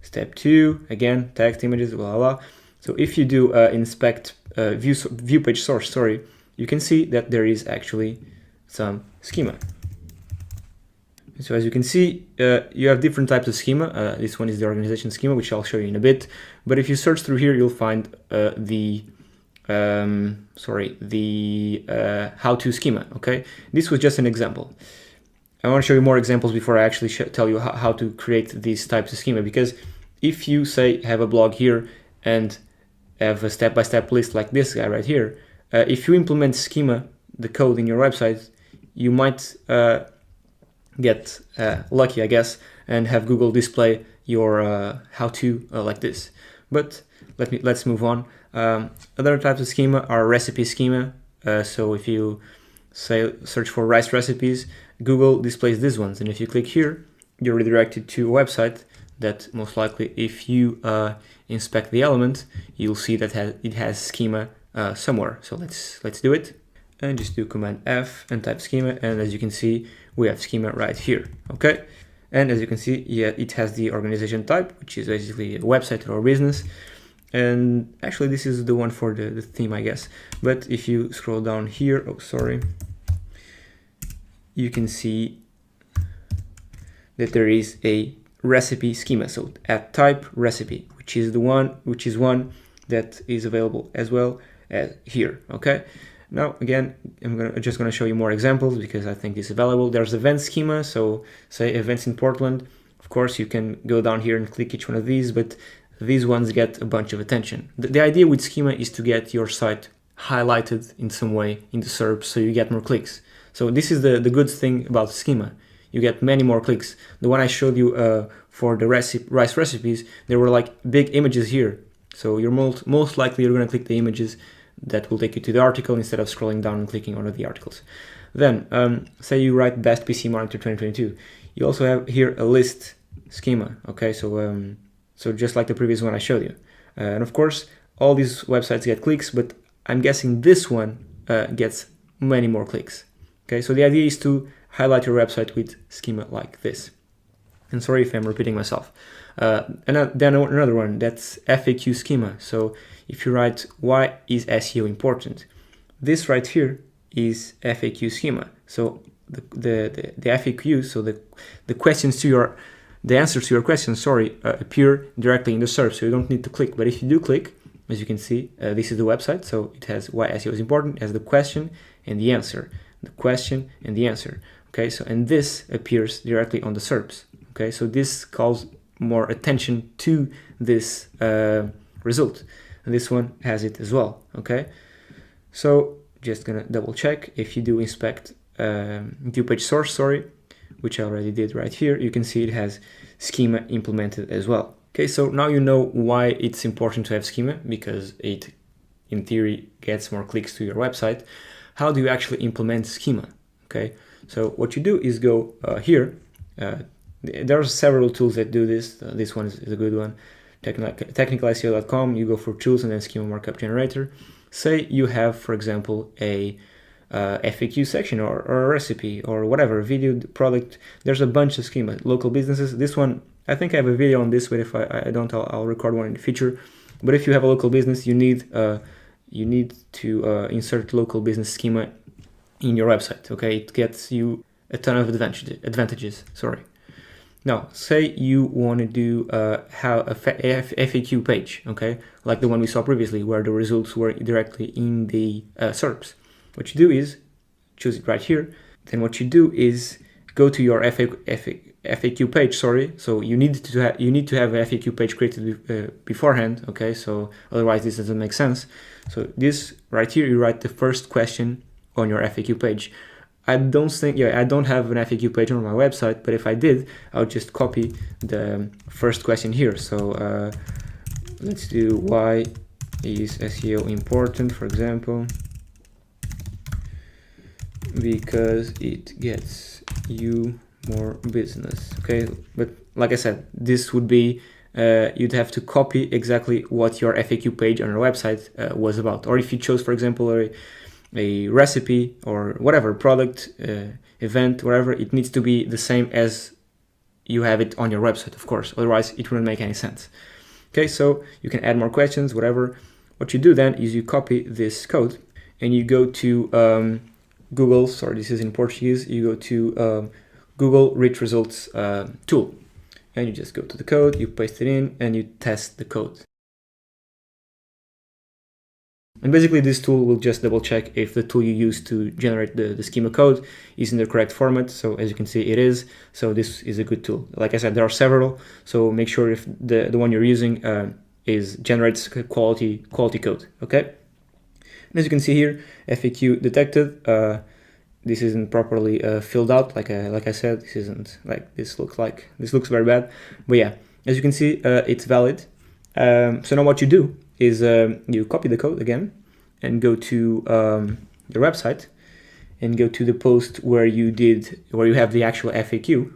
Step 2, again, text, images, blah blah. So if you do inspect view page source, you can see that there is actually some schema. So as you can see, you have different types of schema. This one is the organization schema, which I'll show you in a bit. But if you search through here, you'll find the how-to schema. Okay, this was just an example. I want to show you more examples before I actually tell you how to create these types of schema. Because if you say have a blog here and have a step-by-step list like this guy right here, if you implement schema, the code in your website, you might get lucky, I guess, and have Google display your how-to like this. But let's move on. Other types of schema are recipe schema. So if you search for rice recipes, Google displays these ones, and if you click here, you're redirected to a website that most likely, if you inspect the element, you'll see that it has schema somewhere. So let's do it. And just do Command F and type schema, and as you can see, we have schema right here. Okay, and as you can see, yeah, it has the organization type, which is basically a website or a business. And actually, this is the one for the theme, I guess. But if you scroll down here, you can see that there is a recipe schema. So at type recipe, which is one that is available as well as here. Okay. Now, again, I'm just going to show you more examples because I think this is valuable. There's event schema. So say events in Portland. Of course, you can go down here and click each one of these, but these ones get a bunch of attention. The idea with schema is to get your site highlighted in some way in the SERP so you get more clicks. So this is the good thing about schema. You get many more clicks. The one I showed you for the rice recipes, there were like big images here. So you're most likely you're going to click the images that will take you to the article instead of scrolling down and clicking on the articles. Then, say you write best PC monitor 2022. You also have here a list schema. Okay, so just like the previous one I showed you. And of course, all these websites get clicks, but I'm guessing this one gets many more clicks. Okay, so the idea is to highlight your website with schema like this. And sorry if I'm repeating myself. And then another one, that's FAQ schema. So if you write, why is SEO important? This right here is FAQ schema. So the FAQ, so the questions to the answers to your questions, appear directly in the SERP, so you don't need to click. But if you do click, as you can see, this is the website. So it has why SEO is important, it has the question and the answer. The question and the answer. Okay, so and this appears directly on the SERPs. Okay, so this calls more attention to this result. And this one has it as well. Okay, so just gonna double check. If you do inspect view page source, which I already did right here, you can see it has schema implemented as well. Okay, so now you know why it's important to have schema, because it, in theory, gets more clicks to your website. How do you actually implement schema? Okay, so what you do is go here. There are several tools that do this. This one is a good one. Technicalseo.com. You go for tools and then Schema Markup Generator. Say you have, for example, a FAQ section or a recipe or whatever, video, product. There's a bunch of schema. Local businesses. This one, I think I have a video on this, but if I don't, I'll record one in the future. But if you have a local business, you need to insert local business schema in your website. Okay, it gets you a ton of advantages. Sorry. Now, say you want to do how a FAQ page, okay, like the one we saw previously, where the results were directly in the SERPs. What you do is choose it right here. Then what you do is go to your FAQ page. Sorry, so you need to have a FAQ page created beforehand. Okay, so otherwise this doesn't make sense. So this right here, you write the first question on your FAQ page. I don't have an FAQ page on my website, but if I did, I would just copy the first question here. So let's do why is SEO important, for example, because it gets you more business. Okay, but like I said, this would be you'd have to copy exactly what your FAQ page on your website was about. Or if you chose, for example, a recipe or whatever, product, event, whatever, it needs to be the same as you have it on your website, of course. Otherwise, it wouldn't make any sense. Okay, so you can add more questions, whatever. What you do then is you copy this code and you go to Google, sorry, this is in Portuguese, you go to Google Rich Results tool. And you just go to the code, you paste it in, and you test the code. And basically this tool will just double check if the tool you use to generate the schema code is in the correct format. So as you can see, it is. So this is a good tool. Like I said, there are several. So make sure if the one you're using generates quality code. Okay. And as you can see here, FAQ detected. This isn't properly filled out. Like I said, this isn't like this looks very bad. But yeah, as you can see, it's valid. So now what you do is you copy the code again and go to the website and go to the post where you have the actual FAQ,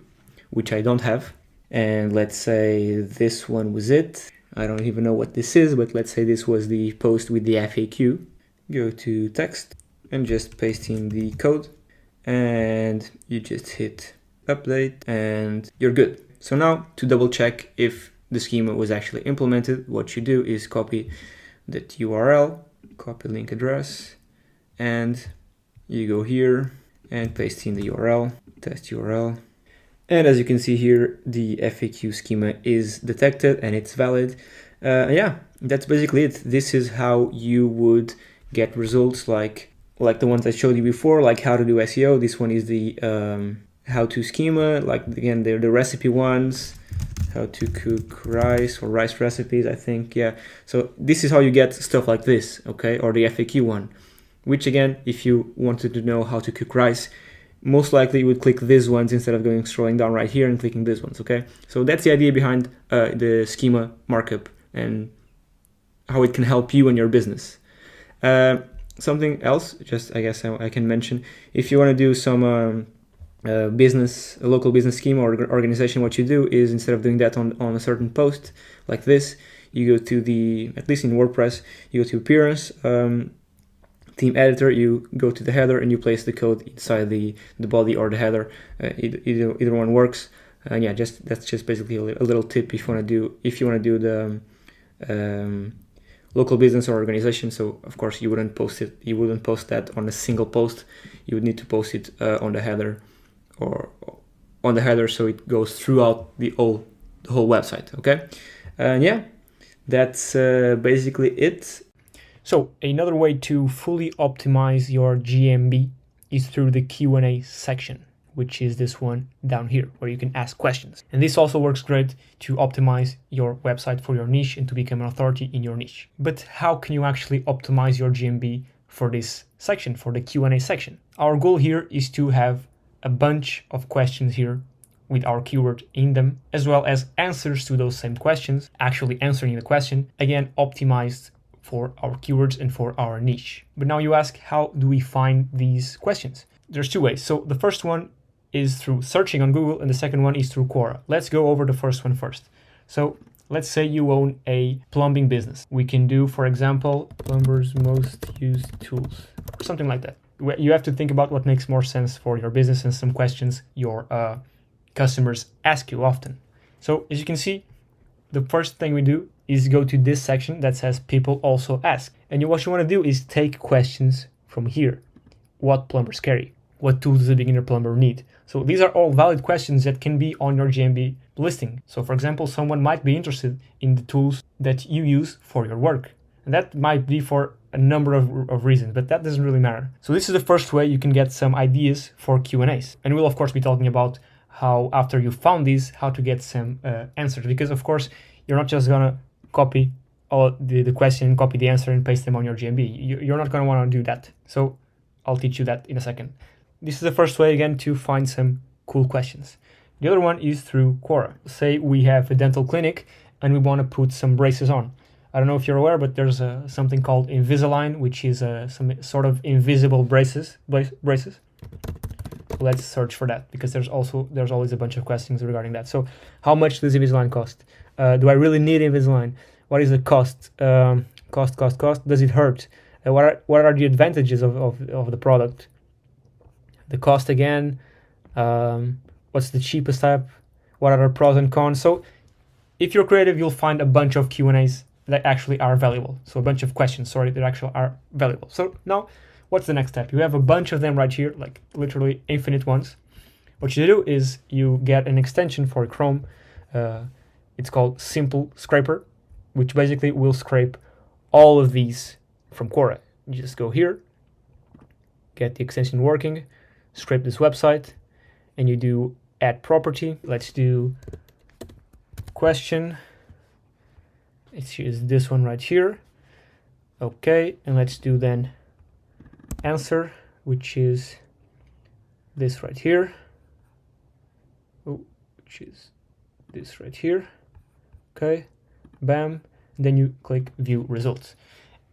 which I don't have. And let's say this one was it. I don't even know what this is, but let's say this was the post with the FAQ. Go to text and just paste in the code and you just hit update and you're good. So now to double check if the schema was actually implemented, what you do is copy that URL, copy link address, and you go here and paste in the URL, test URL. And as you can see here, the FAQ schema is detected and it's valid. Yeah, that's basically it. This is how you would get results like the ones I showed you before, like how to do SEO. This one is the how-to schema, like again, they're the recipe ones. How to cook rice or rice recipes, I think, yeah. So this is how you get stuff like this, okay, or the FAQ one, which again, if you wanted to know how to cook rice, most likely you would click these ones instead of scrolling down right here and clicking these ones, okay. So that's the idea behind the schema markup and how it can help you and your business. Something else, just I guess I can mention, if you want to do some a local business schema or organization, what you do is instead of doing that on a certain post like this, you go to at least in WordPress, you go to appearance, theme editor, you go to the header and you place the code inside the body or the header. Either one works. And yeah, that's just basically a little tip if you want to do the local business or organization. So of course you wouldn't post that on a single post. You would need to post it on the header or on the header, so it goes throughout the whole website. Okay, and yeah, that's basically it. So another way to fully optimize your GMB is through the Q&A section, which is this one down here, where you can ask questions. And this also works great to optimize your website for your niche and to become an authority in your niche. But how can you actually optimize your GMB for this section, for the Q&A section? Our goal here is to have a bunch of questions here with our keyword in them, as well as answers to those same questions, actually answering the question, again, optimized for our keywords and for our niche. But now you ask, how do we find these questions? There's two ways. So the first one is through searching on Google and the second one is through Quora. Let's go over the first one first. So Let's say you own a plumbing business. We can do, for example, plumbers' most used tools, or something like that. You have to think about what makes more sense for your business and some questions your customers ask you often. So as you can see, the first thing we do is go to this section that says people also ask. And what you want to do is take questions from here. What plumbers carry? What tools does a beginner plumber need? So these are all valid questions that can be on your GMB listing. So for example, someone might be interested in the tools that you use for your work. And that might be for a number of reasons, but that doesn't really matter. So this is the first way you can get some ideas for Q&As. And we'll of course be talking about how, after you found these, how to get some answers. Because of course, you're not just gonna copy all the question, copy the answer and paste them on your GMB. You're not gonna wanna do that. So I'll teach you that in a second. This is the first way, again, to find some cool questions. The other one is through Quora. Say we have a dental clinic and we want to put some braces on. I don't know if you're aware, but there's something called Invisalign, which is some sort of invisible braces. Let's search for that, because there's always a bunch of questions regarding that. So how much does Invisalign cost? Do I really need Invisalign? What is the cost? Cost. Does it hurt? What are the advantages of the product? The cost again. What's the cheapest type? What are the pros and cons? So if you're creative, you'll find a bunch of Q&As that actually are valuable. So a bunch of questions, that actually are valuable. So now, what's the next step? You have a bunch of them right here, like literally infinite ones. What you do is you get an extension for Chrome. It's called Simple Scraper, which basically will scrape all of these from Quora. You just go here, get the extension working, scrape this website, and you do add property. Let's do question. Let's use this one right here. Okay, and let's do then answer, which is this right here. Which is this right here. Okay, bam. Then you click view results.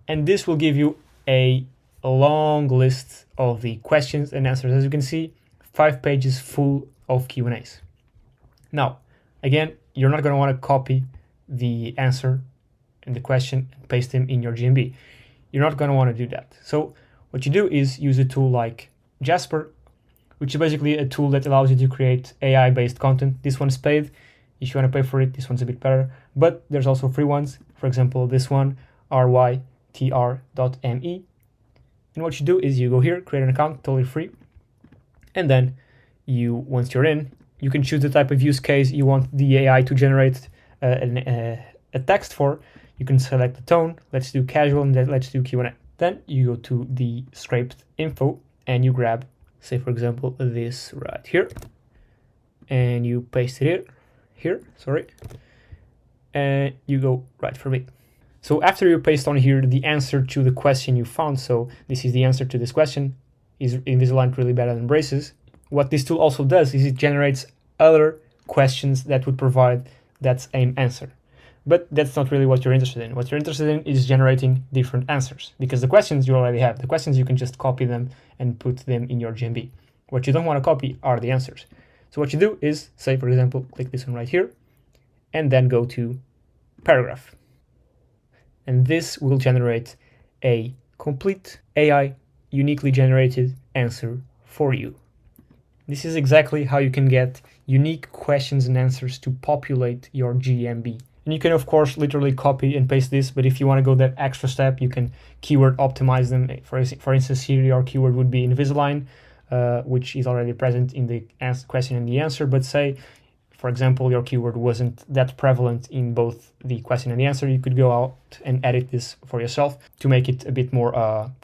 And this will give you a long list of the questions and answers. As you can see, 5 pages full of Q&As. Now, again, you're not going to want to copy the answer and the question and paste them in your GMB. You're not going to want to do that. So what you do is use a tool like Jasper, which is basically a tool that allows you to create AI-based content. This one's paid. If you want to pay for it, this one's a bit better. But there's also free ones. For example, this one, rytr.me. And what you do is you go here, create an account, totally free. And then once you're in, you can choose the type of use case you want the AI to generate a text for. You can select the tone. Let's do casual, and then let's do Q&A. Then you go to the scraped info and you grab, say for example, this right here, and you paste it here, and you go right from it. So after you paste on here the answer to the question you found, so this is the answer to this question, is Invisalign really better than braces? What this tool also does is it generates other questions that would provide that same answer. But that's not really what you're interested in. What you're interested in is generating different answers, because the questions you already have. The questions you can just copy them and put them in your GMB. What you don't want to copy are the answers. So what you do is, say for example, click this one right here, and then go to paragraph. And this will generate a complete AI uniquely generated answer for you. This is exactly how you can get unique questions and answers to populate your GMB. And you can, of course, literally copy and paste this, but if you want to go that extra step, you can keyword optimize them. For instance, here your keyword would be Invisalign, which is already present in the question and the answer. But say, for example, your keyword wasn't that prevalent in both the question and the answer, you could go out and edit this for yourself to make it a bit more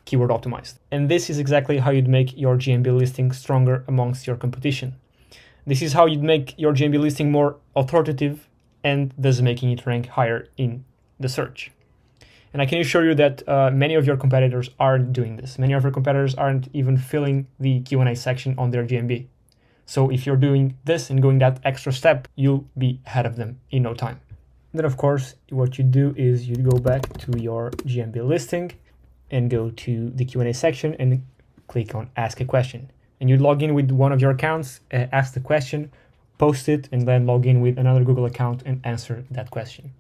keyword optimized. And this is exactly how you'd make your GMB listing stronger amongst your competition. This is how you'd make your GMB listing more authoritative and thus making it rank higher in the search. And I can assure you that many of your competitors aren't doing this. Many of your competitors aren't even filling the Q&A section on their GMB. So if you're doing this and going that extra step, you'll be ahead of them in no time. Then of course, what you do is you go back to your GMB listing and go to the Q&A section and click on Ask a Question. And you log in with one of your accounts, ask the question, post it, and then log in with another Google account and answer that question.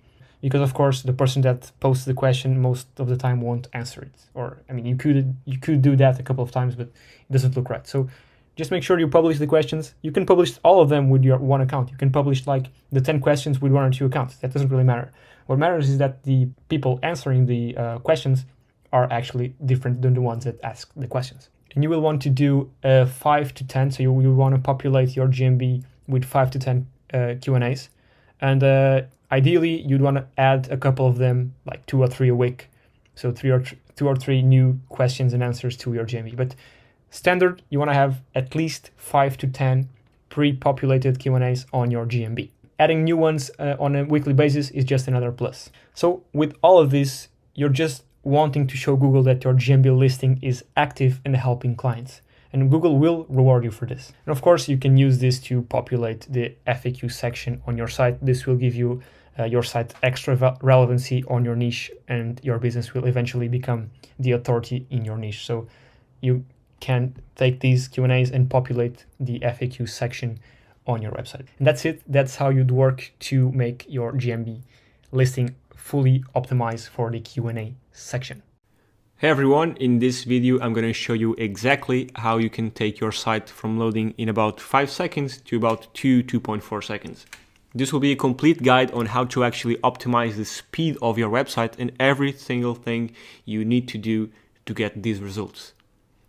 because of course the person that posts the question most of the time won't answer it. Or I mean, you could do that a couple of times, but it doesn't look right. So just make sure you publish the questions. You can publish all of them with your one account. You can publish like the 10 questions with 1 or 2 accounts. That doesn't really matter. What matters is that the people answering the questions are actually different than the ones that ask the questions. And you will want to do 5 to 10. So you will want to populate your GMB with 5 to 10 Q&As. And ideally, you'd want to add a couple of them, like 2 or 3 a week. So 2 or 3 new questions and answers to your GMB. But standard, you want to have at least 5 to 10 pre-populated Q&As on your GMB. Adding new ones on a weekly basis is just another plus. So with all of this, you're just wanting to show Google that your GMB listing is active and helping clients. And Google will reward you for this. And of course, you can use this to populate the FAQ section on your site. This will give you your site extra relevancy on your niche, and your business will eventually become the authority in your niche. So you can take these Q&As and populate the FAQ section on your website. And that's it. That's how you'd work to make your GMB listing fully optimized for the Q&A section. Hey everyone, in this video I'm going to show you exactly how you can take your site from loading in about 5 seconds to about 2.4 seconds. This will be a complete guide on how to actually optimize the speed of your website and every single thing you need to do to get these results.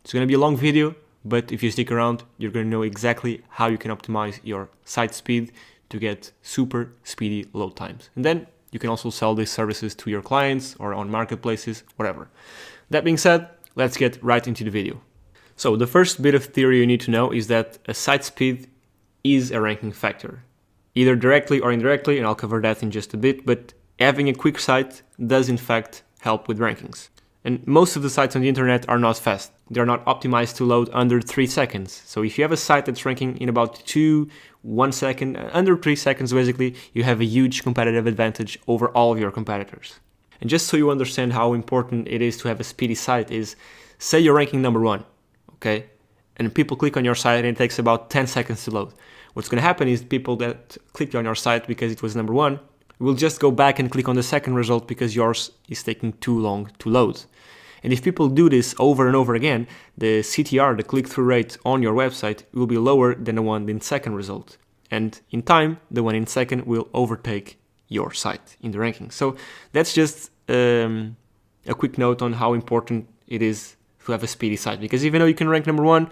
It's going to be a long video, but if you stick around, you're going to know exactly how you can optimize your site speed to get super speedy load times. And then you can also sell these services to your clients or on marketplaces, whatever. That being said, let's get right into the video. So the first bit of theory you need to know is that a site speed is a ranking factor, either directly or indirectly, and I'll cover that in just a bit, but having a quick site does in fact help with rankings. And most of the sites on the internet are not fast. They're not optimized to load under 3 seconds. So if you have a site that's ranking in about 1 second, under 3 seconds basically, you have a huge competitive advantage over all of your competitors. And just so you understand how important it is to have a speedy site is, say you're ranking number 1, okay? And people click on your site and it takes about 10 seconds to load. What's going to happen is people that clicked on your site because it was number 1 will just go back and click on the second result because yours is taking too long to load. And if people do this over and over again, the CTR, the click-through rate on your website, will be lower than the one in second result. And in time, the one in second will overtake your site in the ranking. So that's just a quick note on how important it is to have a speedy site. Because even though you can rank number 1,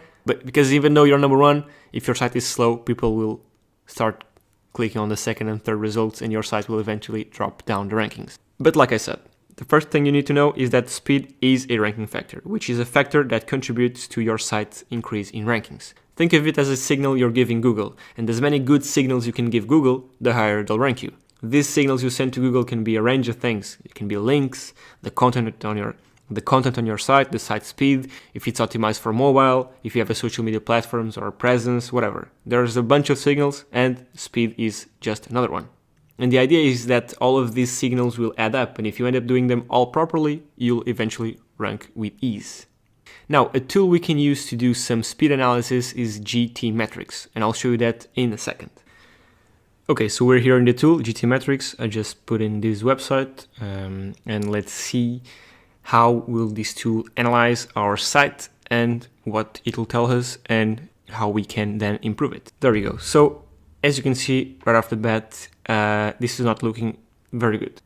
even though you're number 1, if your site is slow, people will start clicking on the second and third results and your site will eventually drop down the rankings. But like I said, the first thing you need to know is that speed is a ranking factor, which is a factor that contributes to your site's increase in rankings. Think of it as a signal you're giving Google, and as many good signals you can give Google, the higher they'll rank you. These signals you send to Google can be a range of things. It can be links, the content on your site, the site speed, if it's optimized for mobile, if you have a social media platforms or a presence, whatever. There's a bunch of signals and speed is just another one. And the idea is that all of these signals will add up, and if you end up doing them all properly, you'll eventually rank with ease. Now, a tool we can use to do some speed analysis is GTmetrix, and I'll show you that in a second. Okay, so we're here in the tool, GTmetrix. I just put in this website, and let's see how will this tool analyze our site and what it will tell us and how we can then improve it. There we go. So as you can see right off the bat, this is not looking very good.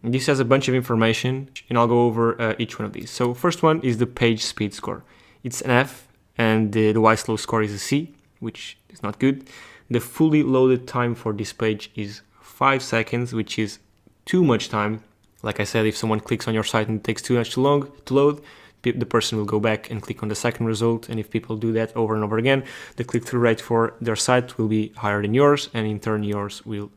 This has a bunch of information and I'll go over each one of these. So first one is the page speed score. It's an F and the Y-slow score is a C, which is not good. The fully loaded time for this page is 5 seconds, which is too much time. Like I said, if someone clicks on your site and it takes too long to load, the person will go back and click on the second result. And if people do that over and over again, the click-through rate for their site will be higher than yours, and in turn yours will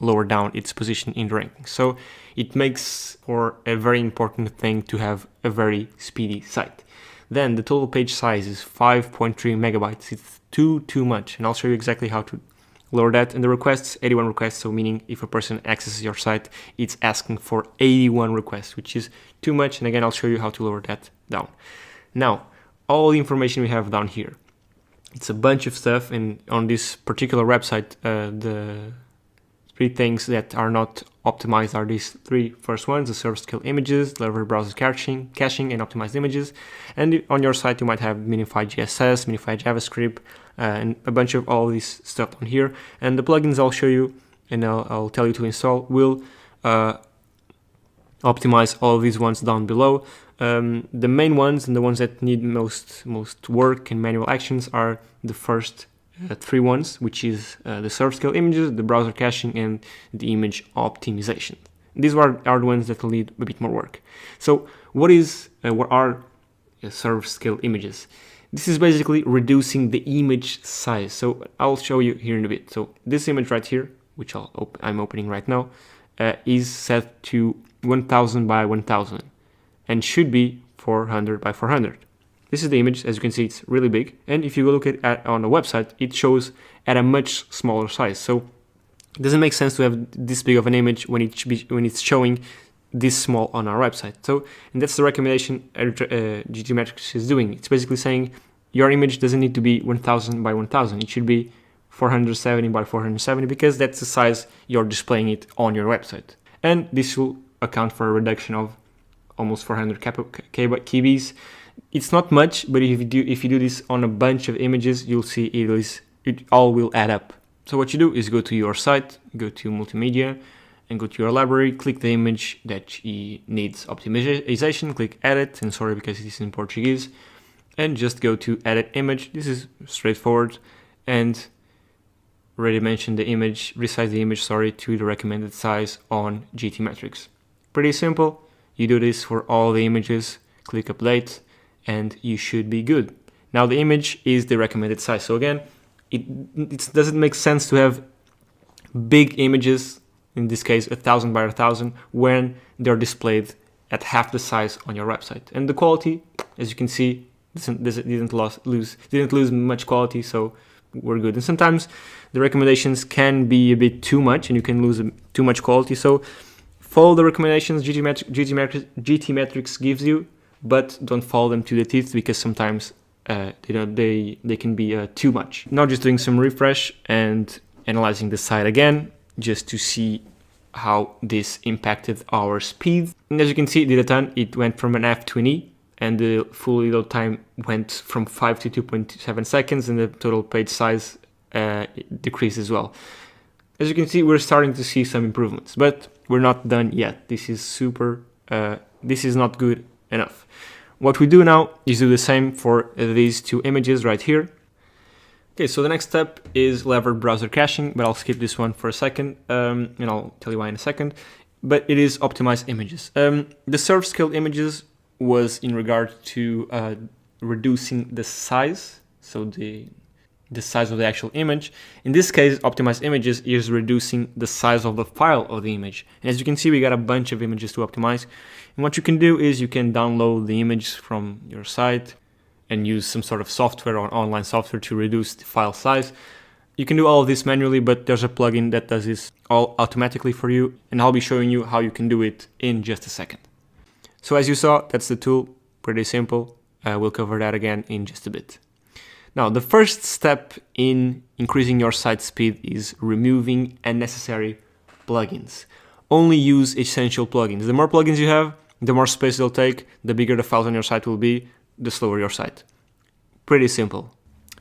lower down its position in the ranking. So it makes for a very important thing to have a very speedy site. Then the total page size is 5.3 megabytes. It's too much, and I'll show you exactly how to lower that. And the requests, 81 requests, so meaning if a person accesses your site, it's asking for 81 requests, which is too much. And again, I'll show you how to lower that down. Now, all the information we have down here, it's a bunch of stuff, and on this particular website, the three things that are not optimized are these three first ones: the server scale images, leverage browser caching, and optimized images. And on your site, you might have minified CSS, minified JavaScript, and a bunch of all this stuff on here. And the plugins I'll show you and I'll tell you to install will optimize all of these ones down below. The main ones and the ones that need most work and manual actions are the first three ones, which is the server scale images, the browser caching, and the image optimization. These are the ones that will need a bit more work. So what are server scale images? This is basically reducing the image size. So I'll show you here in a bit. So this image right here, which I'm opening right now, is set to 1000 by 1000 and should be 400 by 400. This is the image. As you can see, it's really big. And if you look at on the website, it shows at a much smaller size. So it doesn't make sense to have this big of an image when it's showing this small on our website. So, and that's the recommendation GT Metrics is doing. It's basically saying your image doesn't need to be 1000 by 1000. It should be 470 by 470 because that's the size you're displaying it on your website. And this will account for a reduction of almost 400 KBs. It's not much, but if you do this on a bunch of images, you'll see it all will add up. So what you do is go to your site, go to multimedia, and go to your library, click the image that needs optimization, click edit, and sorry because it is in Portuguese, and just go to edit image. This is straightforward, and already mentioned the image, resize the image, to the recommended size on GT Metrics. Pretty simple. You do this for all the images, click update, and you should be good. Now the image is the recommended size. So again, it doesn't make sense to have big images, in this case 1000 by 1000, when they're displayed at half the size on your website. And the quality, as you can see, didn't lose much quality, so we're good. And sometimes the recommendations can be a bit too much and you can lose too much quality. So follow the recommendations GT Metrics gives you, but don't follow them to the teeth because sometimes they can be too much. Now just doing some refresh and analyzing the site again, just to see how this impacted our speed. And as you can see, it did a ton. It went from an F to an E, and the full load time went from 5 to 2.7 seconds, and the total page size decreased as well. As you can see, we're starting to see some improvements, but we're not done yet. This is not good enough. What we do now is do the same for these two images right here. Okay, so the next step is levered browser caching, but I'll skip this one for a second, and I'll tell you why in a second. But it is optimized images. The server scale images was in regard to reducing the size, so the size of the actual image. In this case, optimized images is reducing the size of the file of the image. And as you can see, we got a bunch of images to optimize. And what you can do is you can download the image from your site and use some sort of software or online software to reduce the file size. You can do all of this manually, but there's a plugin that does this all automatically for you, and I'll be showing you how you can do it in just a second. So as you saw, that's the tool, pretty simple. We'll cover that again in just a bit. Now, the first step in increasing your site speed is removing unnecessary plugins. Only use essential plugins. The more plugins you have, the more space they'll take, the bigger the files on your site will be, the slower your site. Pretty simple.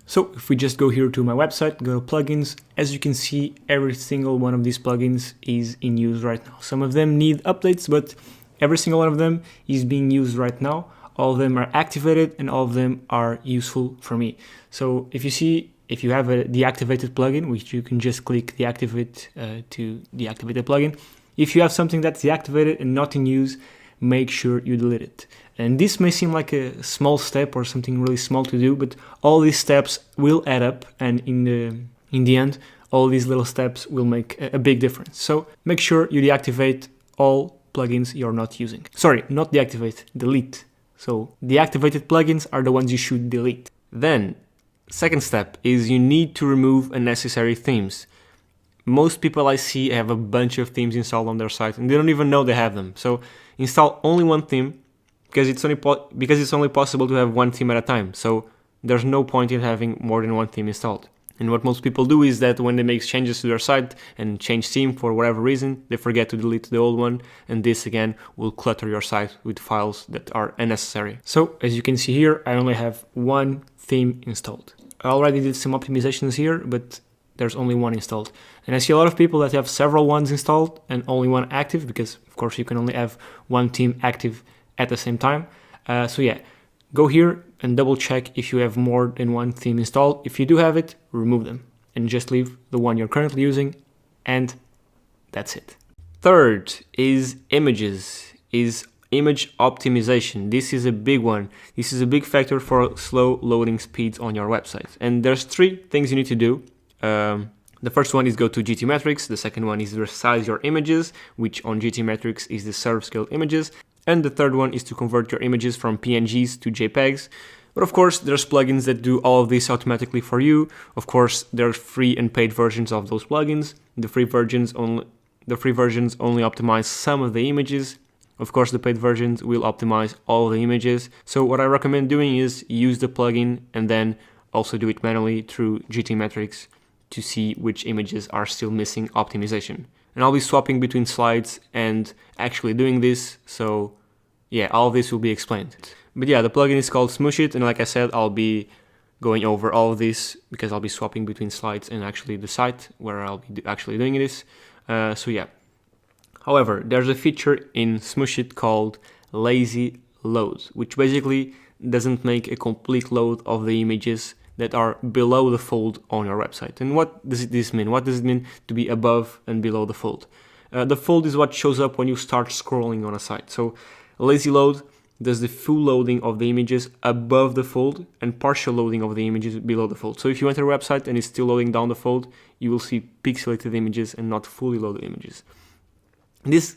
So if we just go here to my website, go to plugins, as you can see, every single one of these plugins is in use right now. Some of them need updates, but every single one of them is being used right now. All of them are activated and all of them are useful for me. So if you have a deactivated plugin, which you can just click deactivate to deactivate the plugin. If you have something that's deactivated and not in use, make sure you delete it. And this may seem like a small step or something really small to do, but all these steps will add up, and in the end, all these little steps will make a big difference. So make sure you deactivate all plugins you're not using. Sorry, not deactivate, delete. So deactivated plugins are the ones you should delete. Then, second step is you need to remove unnecessary themes. Most people I see have a bunch of themes installed on their site and they don't even know they have them. So install only one theme, because it's only possible to have one theme at a time. So there's no point in having more than one theme installed. And what most people do is that when they make changes to their site and change theme for whatever reason, they forget to delete the old one, and this again will clutter your site with files that are unnecessary. So as you can see here, I only have one theme installed. I already did some optimizations here, but there's only one installed. And I see a lot of people that have several ones installed and only one active, because of course you can only have one theme active at the same time. So yeah, go here and double check if you have more than one theme installed. If you do have it, remove them and just leave the one you're currently using, and that's it. Third is images, is image optimization. This is a big one. This is a big factor for slow loading speeds on your website. And there's three things you need to do. The first one is go to GTmetrix. The second one is resize your images, which on GTmetrix is the server scale images. And the third one is to convert your images from PNGs to JPEGs. But of course, there's plugins that do all of this automatically for you. Of course, there's free and paid versions of those plugins. The free versions only optimize some of the images. Of course, the paid versions will optimize all the images. So what I recommend doing is use the plugin and then also do it manually through GTmetrix to see which images are still missing optimization. And I'll be swapping between slides and actually doing this, so yeah, all of this will be explained. But yeah, the plugin is called Smushit, and like I said, I'll be going over all of this because I'll be swapping between slides and actually the site where I'll be actually doing this. So yeah. However, there's a feature in Smushit called lazy load, which basically doesn't make a complete load of the images that are below the fold on your website. And what does this mean? What does it mean to be above and below the fold? The fold is what shows up when you start scrolling on a site. So lazy load does the full loading of the images above the fold and partial loading of the images below the fold. So if you enter a website and it's still loading down the fold, you will see pixelated images and not fully loaded images. This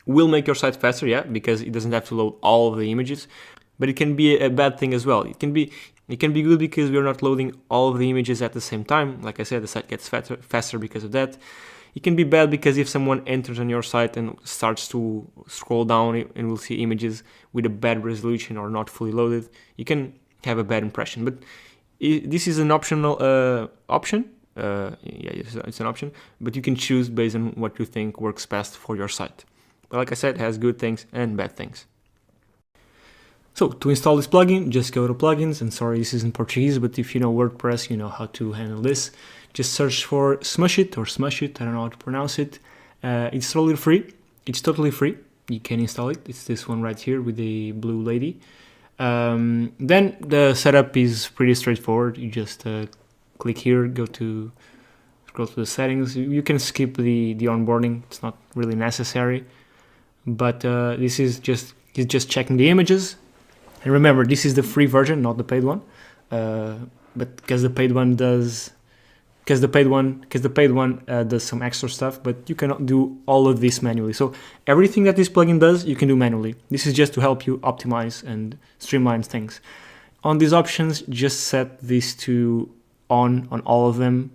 will make your site faster, yeah, because it doesn't have to load all of the images, but it can be a bad thing as well. It can be good because we're not loading all of the images at the same time. Like I said, the site gets faster because of that. It can be bad because if someone enters on your site and starts to scroll down and will see images with a bad resolution or not fully loaded, you can have a bad impression. But this is an optional option. Yeah, it's an option, but you can choose based on what you think works best for your site. But like I said, it has good things and bad things. So to install this plugin, just go to plugins, and sorry, this is in Portuguese, but if you know WordPress, you know how to handle this. Just search for Smushit or Smushit, I don't know how to pronounce it. It's totally free. It's totally free. You can install it. It's this one right here with the blue lady. Then the setup is pretty straightforward. You just click here, scroll to the settings. You can skip the onboarding. It's not really necessary. But this is just checking the images. And remember, this is the free version, not the paid one. But because the paid one does some extra stuff, but you cannot do all of this manually. So everything that this plugin does, you can do manually. This is just to help you optimize and streamline things. On these options, just set this to on all of them.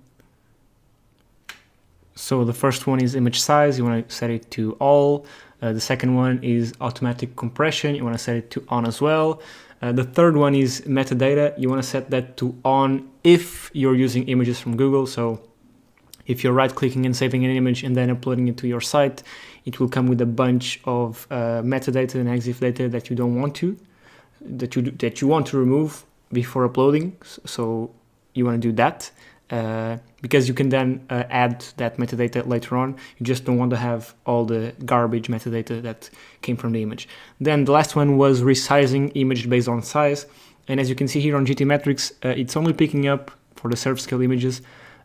So the first one is image size. You want to set it to all. The second one is automatic compression. You want to set it to on as well. The third one is metadata. You want to set that to on if you're using images from Google. So if you're right-clicking and saving an image and then uploading it to your site, it will come with a bunch of metadata and EXIF data that you don't want to, that you want to remove before uploading. So you want to do that. Because you can then add that metadata later on. You just don't want to have all the garbage metadata that came from the image. Then the last one was resizing image based on size. And as you can see here on GTmetrix, it's only picking up for the server scale images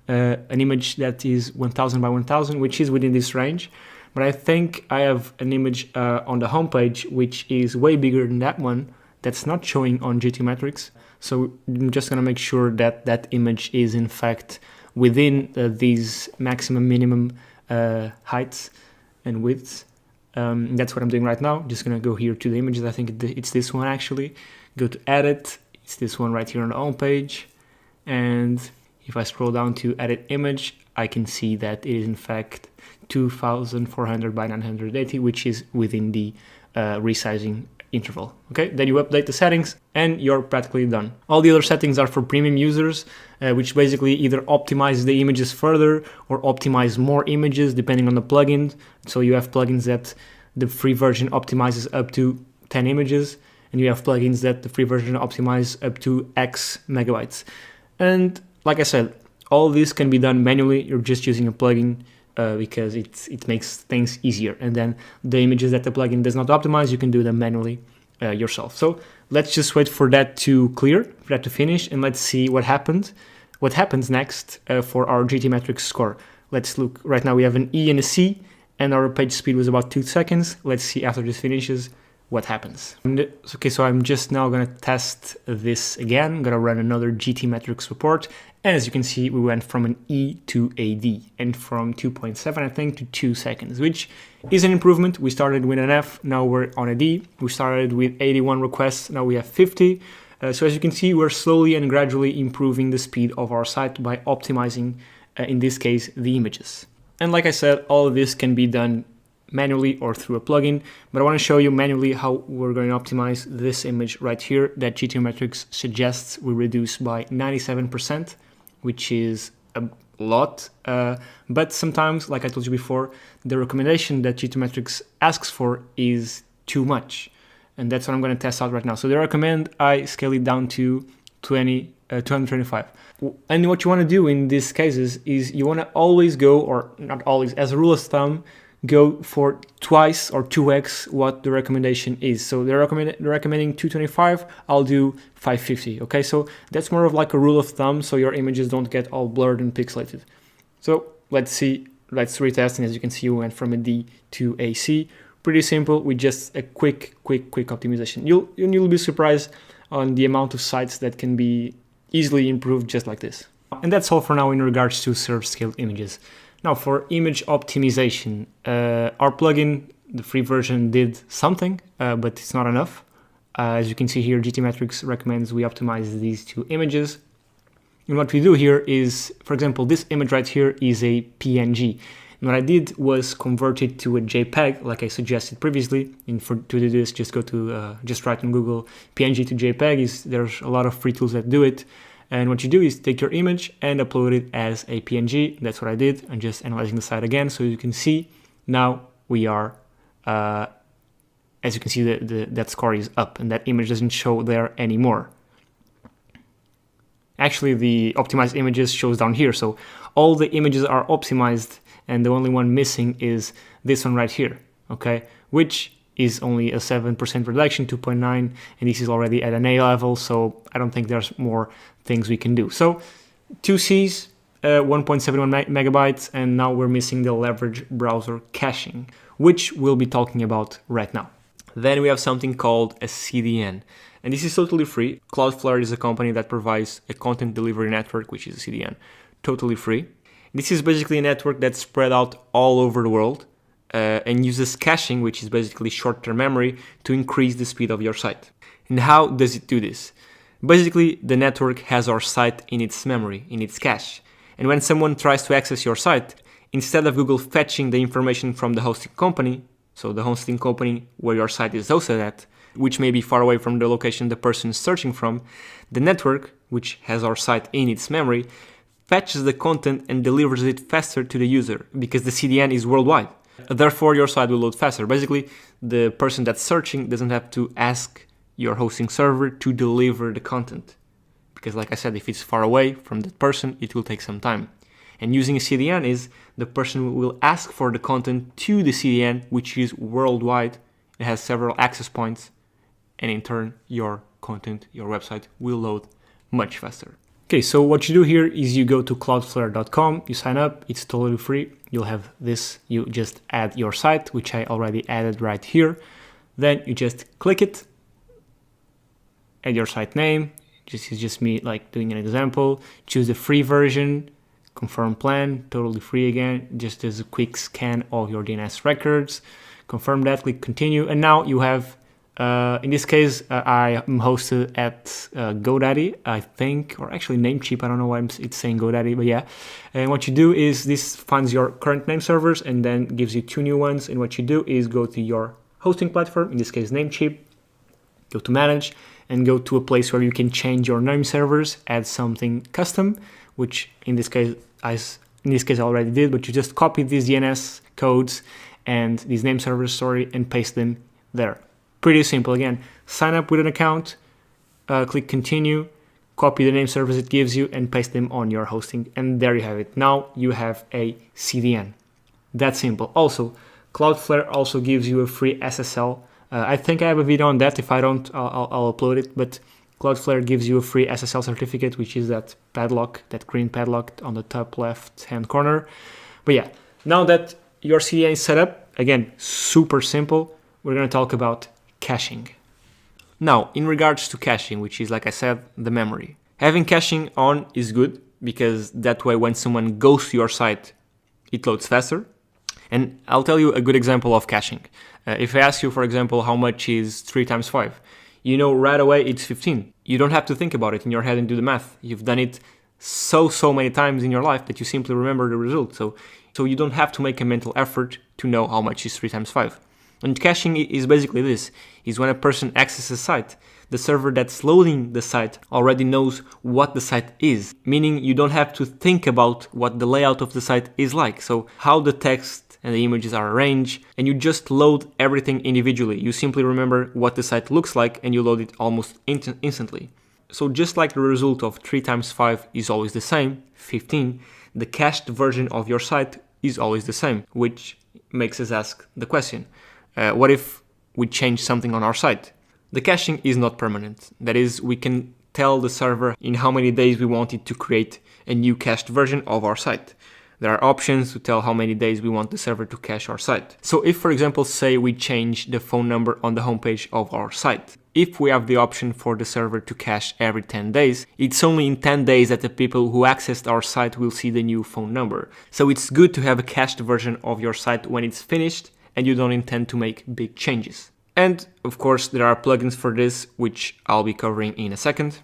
an image that is 1000 by 1000, which is within this range. But I think I have an image on the homepage which is way bigger than that one that's not showing on GTmetrix. So I'm just going to make sure that that image is in fact within these maximum minimum heights and widths. That's what I'm doing right now. Just going to go here to the images. I think it's this one actually. Go to edit. It's this one right here on the home page. And if I scroll down to edit image, I can see that it is in fact 2400 by 980, which is within the resizing interval. Okay, then you update the settings and you're practically done. All the other settings are for premium users, which basically either optimize the images further or optimize more images depending on the plugin. So you have plugins that the free version optimizes up to 10 images, and you have plugins that the free version optimizes up to X megabytes. And like I said, all this can be done manually. You're just using a plugin because it makes things easier. And then the images that the plugin does not optimize, you can do them manually yourself. So let's just wait for that to clear, for that to finish, and let's see what happened. What happens next for our GTmetrix score. Let's look. Right now we have an E and a C, and our page speed was about 2 seconds. Let's see after this finishes what happens. Okay, so I'm just now gonna test this again. I'm gonna run another GTmetrix report. And as you can see, we went from an E to a D, and from 2.7, I think, to 2 seconds, which is an improvement. We started with an F, now we're on a D. We started with 81 requests, now we have 50. So as you can see, we're slowly and gradually improving the speed of our site by optimizing, in this case, the images. And like I said, all of this can be done manually or through a plugin, but I want to show you manually how we're going to optimize this image right here that GTmetrix suggests we reduce by 97%, which is a lot, but sometimes, like I told you before, the recommendation that GTmetrix asks for is too much, and that's what I'm going to test out right now. So they recommend I scale it down to 225. And what you want to do in these cases is you want to always go, or not always, as a rule of thumb, go for twice or 2x what the recommendation is. So they're recommending 225, I'll do 550. Okay, so that's more of like a rule of thumb, so your images don't get all blurred and pixelated. So let's see, let's retest, and as you can see, we went from a D to a C. Pretty simple with just a quick optimization. You'll be surprised on the amount of sites that can be easily improved just like this. And that's all for now in regards to server scaled images. Now for image optimization, our plugin, the free version, did something, but it's not enough. As you can see here, GTmetrix recommends we optimize these 2 images. And what we do here is, for example, this image right here is a PNG. And what I did was convert it to a JPEG, like I suggested previously. And to do this, just go to, just write on Google PNG to JPEG. There's a lot of free tools that do it. And what you do is take your image and upload it as a PNG. That's what I did. I'm just analyzing the site again, so you can see now we are, as you can see, that score is up, and that image doesn't show there anymore. Actually, the optimized images shows down here, so all the images are optimized, and the only one missing is this one right here, okay, which is only a 7% reduction, 2.9, and this is already at an A level, so I don't think there's more things we can do. So 2 Cs, 1.71 megabytes, and now we're missing the leverage browser caching, which we'll be talking about right now. Then we have something called a CDN, and this is totally free. Cloudflare is a company that provides a content delivery network, which is a CDN, totally free. This is basically a network that's spread out all over the world, and uses caching, which is basically short-term memory, to increase the speed of your site. And how does it do this? Basically, the network has our site in its memory, in its cache. And when someone tries to access your site, instead of Google fetching the information from the hosting company, so the hosting company where your site is hosted at, which may be far away from the location the person is searching from, the network, which has our site in its memory, fetches the content and delivers it faster to the user, because the CDN is worldwide. Therefore, your site will load faster. Basically, the person that's searching doesn't have to ask your hosting server to deliver the content. Because like I said, if it's far away from that person, it will take some time. And using a CDN is the person will ask for the content to the CDN, which is worldwide. It has several access points. And in turn, your content, your website will load much faster. Okay, so what you do here is you go to cloudflare.com, you sign up, it's totally free. You'll have this, you just add your site, which I already added right here. Then you just click it, add your site name, this is just me like doing an example, choose the free version, confirm plan, totally free again, just as a quick scan of your DNS records, confirm that, click continue, and now you have in this case, I am hosted at GoDaddy, I think, or actually Namecheap. I don't know why it's saying GoDaddy, but yeah. And what you do is this finds your current name servers and then gives you 2 new ones. And what you do is go to your hosting platform, in this case Namecheap, go to manage, and go to a place where you can change your name servers, add something custom, which in this case I already did, but you just copy these DNS codes and these name servers, and paste them there. Pretty simple. Again, sign up with an account, click continue, copy the name servers it gives you and paste them on your hosting. And there you have it. Now you have a CDN. That's simple. Also, Cloudflare also gives you a free SSL. I think I have a video on that. If I don't, I'll upload it. But Cloudflare gives you a free SSL certificate, which is that padlock, that green padlock on the top left-hand corner. But yeah, now that your CDN is set up, again, super simple, we're going to talk about caching. Now, in regards to caching, which is, like I said, the memory. Having caching on is good because that way when someone goes to your site, it loads faster. And I'll tell you a good example of caching. If I ask you, for example, how much is 3 times 5? You know right away it's 15. You don't have to think about it in your head and do the math. You've done it so many times in your life that you simply remember the result. So you don't have to make a mental effort to know how much is 3 times 5. And caching is basically this, is when a person accesses a site, the server that's loading the site already knows what the site is, meaning you don't have to think about what the layout of the site is like, so how the text and the images are arranged, and you just load everything individually. You simply remember what the site looks like and you load it almost instantly. So just like the result of 3 times 5 is always the same, 15, the cached version of your site is always the same, which makes us ask the question, what if we change something on our site? The caching is not permanent. That is, we can tell the server in how many days we want it to create a new cached version of our site. There are options to tell how many days we want the server to cache our site. So if, for example, say we change the phone number on the homepage of our site, if we have the option for the server to cache every 10 days, it's only in 10 days that the people who accessed our site will see the new phone number. So it's good to have a cached version of your site when it's finished and you don't intend to make big changes. And of course, there are plugins for this, which I'll be covering in a second.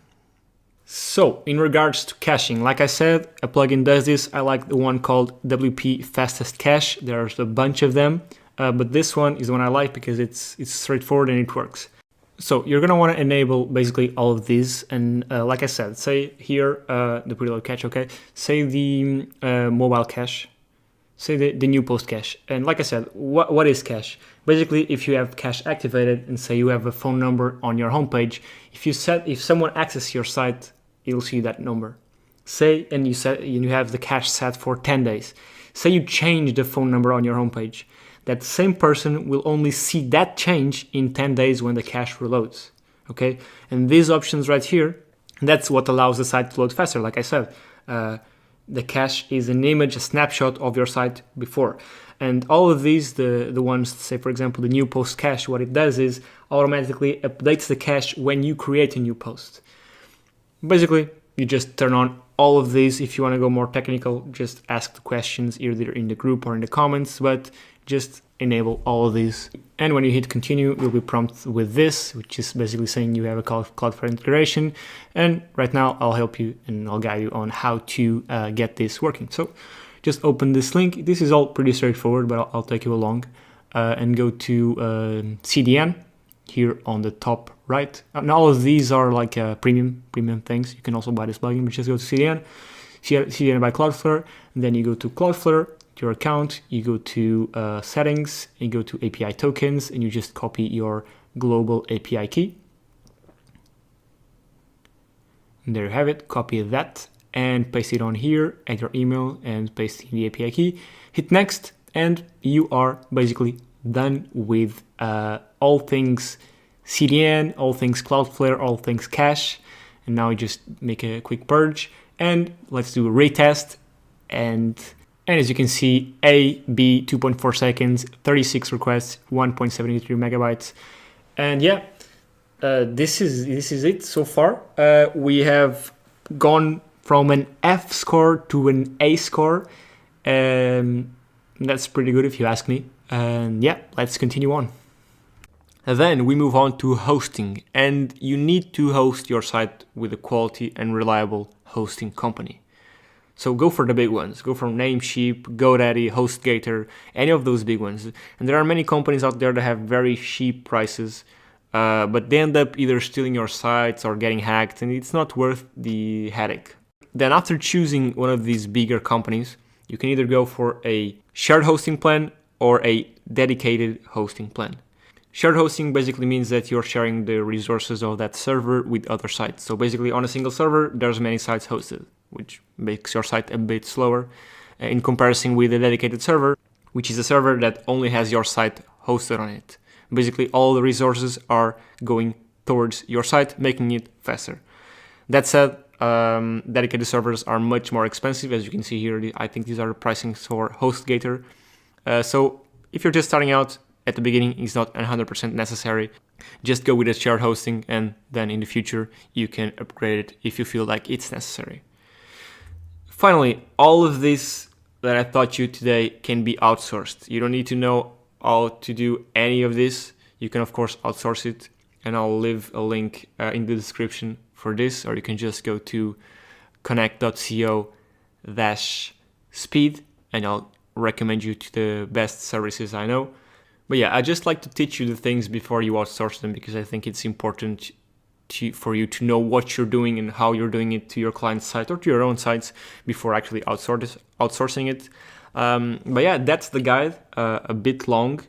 So in regards to caching, like I said, a plugin does this. I like the one called WP Fastest Cache. There's a bunch of them, but this one is the one I like because it's straightforward and it works. So you're gonna want to enable basically all of these, and like I said, say here the preload cache, okay? Say the mobile cache. Say the new post cache. And like I said, what is cache? Basically, if you have cache activated and say you have a phone number on your homepage, if someone accesses your site, you'll see that number. Say, and you have the cache set for 10 days. Say you change the phone number on your homepage. That same person will only see that change in 10 days when the cache reloads. Okay? And these options right here, that's what allows the site to load faster. Like I said, the cache is an image, a snapshot of your site before. And all of these, the ones, say for example, the new post cache, what it does is automatically updates the cache when you create a new post. Basically, you just turn on all of these. If you want to go more technical, just ask the questions either in the group or in the comments, but just enable all of these. And when you hit continue, you'll be prompted with this, which is basically saying you have a Cloudflare integration. And right now I'll help you and I'll guide you on how to get this working. So just open this link. This is all pretty straightforward, but I'll take you along and go to CDN here on the top right. And all of these are like premium things. You can also buy this plugin, but just go to CDN by Cloudflare, and then you go to Cloudflare, your account, you go to settings, you go to API tokens, and you just copy your global API key. And there you have it, copy that and paste it on here, add your email and paste in the API key, hit next, and you are basically done with all things CDN, all things Cloudflare, all things cache. And now you just make a quick purge and let's do a retest. And as you can see, A, B, 2.4 seconds, 36 requests, 1.73 megabytes. And yeah, this is it so far. We have gone from an F score to an A score. That's pretty good if you ask me. And yeah, let's continue on. And then we move on to hosting, and you need to host your site with a quality and reliable hosting company. So go for the big ones. Go for Namecheap, GoDaddy, HostGator, any of those big ones. And there are many companies out there that have very cheap prices but they end up either stealing your sites or getting hacked, and it's not worth the headache. Then after choosing one of these bigger companies, you can either go for a shared hosting plan or a dedicated hosting plan. Shared hosting basically means that you're sharing the resources of that server with other sites. So basically on a single server, there's many sites hosted, which makes your site a bit slower in comparison with a dedicated server, which is a server that only has your site hosted on it. Basically all the resources are going towards your site, making it faster. That said, dedicated servers are much more expensive. As you can see here, I think these are the pricings for HostGator. So if you're just starting out, at the beginning, it's not 100% necessary. Just go with a shared hosting, and then in the future, you can upgrade it if you feel like it's necessary. Finally, all of this that I taught you today can be outsourced. You don't need to know how to do any of this. You can, of course, outsource it, and I'll leave a link in the description for this, or you can just go to connect.co/speed, and I'll recommend you to the best services I know. But yeah, I just like to teach you the things before you outsource them, because I think it's important for you to know what you're doing and how you're doing it to your client's site or to your own sites before actually outsourcing it. But yeah, that's the guide, a bit long,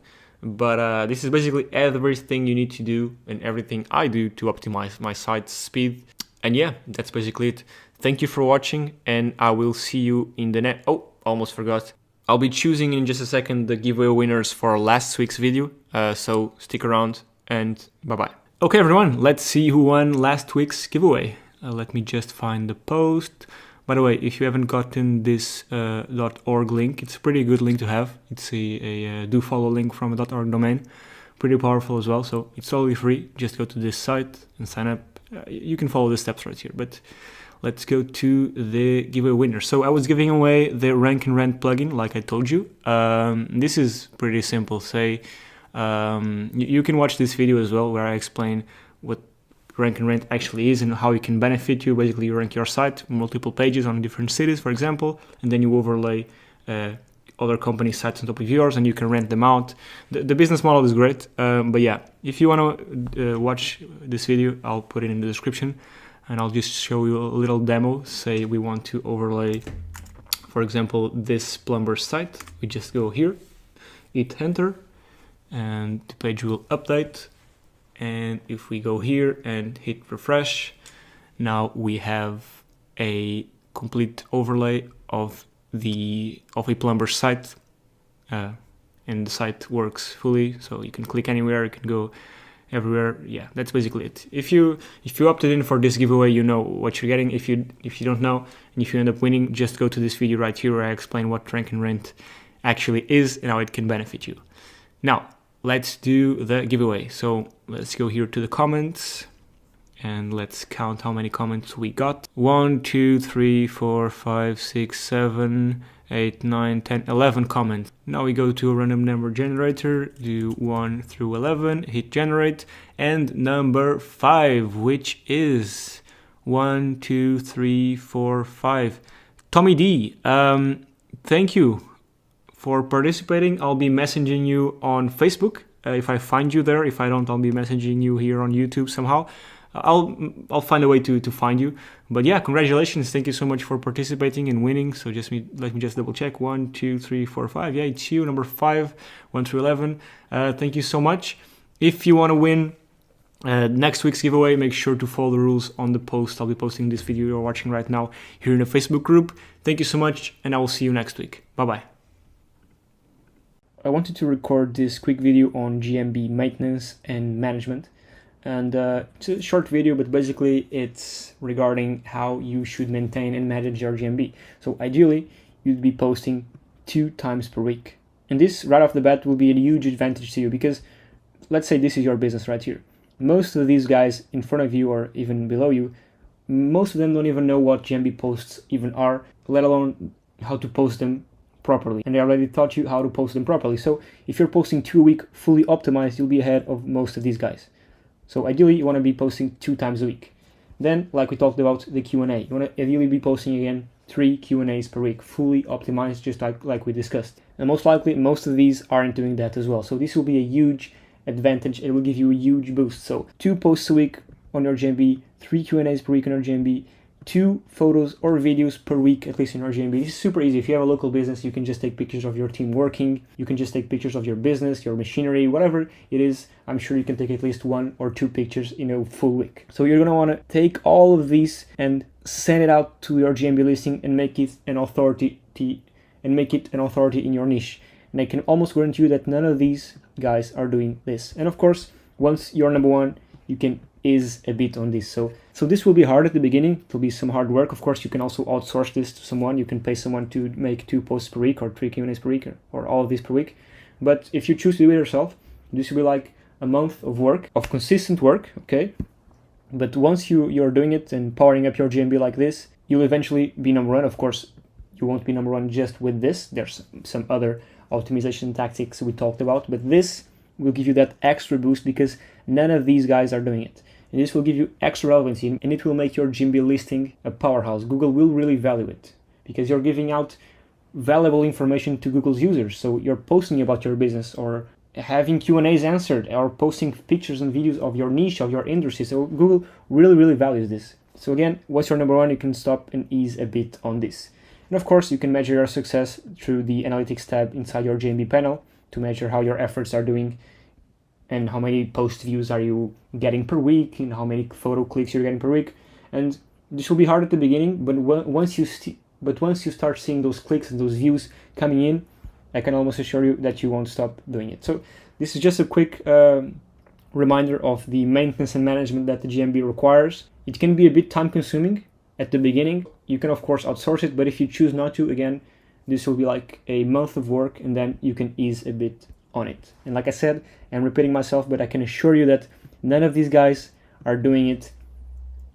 but this is basically everything you need to do and everything I do to optimize my site's speed. And yeah, that's basically it. Thank you for watching, and I will see you in the next... Oh, almost forgot. I'll be choosing in just a second the giveaway winners for last week's video, so stick around and bye-bye. Okay everyone, let's see who won last week's giveaway. Let me just find the post. By the way, if you haven't gotten this .org link, it's a pretty good link to have. It's a do follow link from a .org domain. Pretty powerful as well, so it's totally free. Just go to this site and sign up. You can follow the steps right here, but let's go to the giveaway winner. So I was giving away the Rank and Rent plugin, like I told you. This is pretty simple. You can watch this video as well, where I explain what Rank and Rent actually is and how it can benefit you. Basically, you rank your site, multiple pages on different cities, for example, and then you overlay other company sites on top of yours, and you can rent them out. The business model is great, but yeah, if you want to watch this video, I'll put it in the description. And I'll just show you a little demo. Say we want to overlay, for example, this plumber site. We just go here, hit enter, and the page will update. And if we go here and hit refresh, now we have a complete overlay of a plumber site, and the site works fully. So you can click anywhere, you can go everywhere. Yeah, that's basically it. If you opted in for this giveaway, you know what you're getting. If you don't know, and if you end up winning, just go to this video right here where I explain what Rank and Rent actually is and how it can benefit you. Now let's do the giveaway. So let's go here to the comments and let's count how many comments we got. 1, 2, 3, 4, 5, 6, 7, 8, 9, 10, 11 comments. Now we go to a random number generator, do 1 through 11, hit generate, and number 5, which is 1, 2, 3, 4, 5. Tommy D, thank you for participating. I'll be messaging you on Facebook if I find you there. If I don't, I'll be messaging you here on YouTube somehow. I'll find a way to find you. But yeah, congratulations. Thank you so much for participating and winning. So let me just double check. 1, 2, 3, 4, 5. Yeah, it's you, number 5, 1 through 11. Thank you so much. If you want to win next week's giveaway, make sure to follow the rules on the post. I'll be posting this video you're watching right now here in the Facebook group. Thank you so much, and I will see you next week. Bye-bye. I wanted to record this quick video on GMB maintenance and management. And it's a short video, but basically it's regarding how you should maintain and manage your GMB. So ideally, you'd be posting 2 times per week. And this, right off the bat, will be a huge advantage to you, because let's say this is your business right here. Most of these guys in front of you or even below you, most of them don't even know what GMB posts even are, let alone how to post them properly. And they already taught you how to post them properly. So if you're posting 2 a week fully optimized, you'll be ahead of most of these guys. So ideally, you want to be posting 2 times a week. Then, like we talked about the Q&A, you want to ideally be posting again 3 Q&As per week, fully optimized, just like we discussed. And most likely, most of these aren't doing that as well. So this will be a huge advantage. It will give you a huge boost. So 2 posts a week on your GMB, 3 Q&As per week on your GMB, 2 photos or videos per week, at least in your GMB. This is super easy. If you have a local business, you can just take pictures of your team working. You can just take pictures of your business, your machinery, whatever it is. I'm sure you can take at least 1 or 2 pictures in a full week. So you're gonna wanna take all of these and send it out to your GMB listing and make it an authority in your niche. And I can almost guarantee you that none of these guys are doing this. And of course, once you're number 1, you can ease a bit on this. So this will be hard at the beginning. It will be some hard work. Of course, you can also outsource this to someone. You can pay someone to make 2 posts per week or 3 Q&As per week or all of these per week. But if you choose to do it yourself, this will be like a month of work, of consistent work, okay? But once you're doing it and powering up your GMB like this, you'll eventually be number 1. Of course, you won't be number 1 just with this. There's some other optimization tactics we talked about, but this will give you that extra boost because none of these guys are doing it. And this will give you extra relevancy and it will make your GMB listing a powerhouse. Google will really value it because you're giving out valuable information to Google's users. So you're posting about your business or having Q&As answered or posting pictures and videos of your niche, of your industry. So Google really values this. So again, once you're number 1, you can stop and ease a bit on this. And of course, you can measure your success through the Analytics tab inside your GMB panel to measure how your efforts are doing and how many post views are you getting per week and how many photo clicks you're getting per week. And this will be hard at the beginning, but once you start seeing those clicks and those views coming in, I can almost assure you that you won't stop doing it. So this is just a quick reminder of the maintenance and management that the GMB requires. It can be a bit time consuming at the beginning. You can of course outsource it, but if you choose not to, again, this will be like a month of work and then you can ease a bit on it. And like I said, I'm repeating myself, but I can assure you that none of these guys are doing it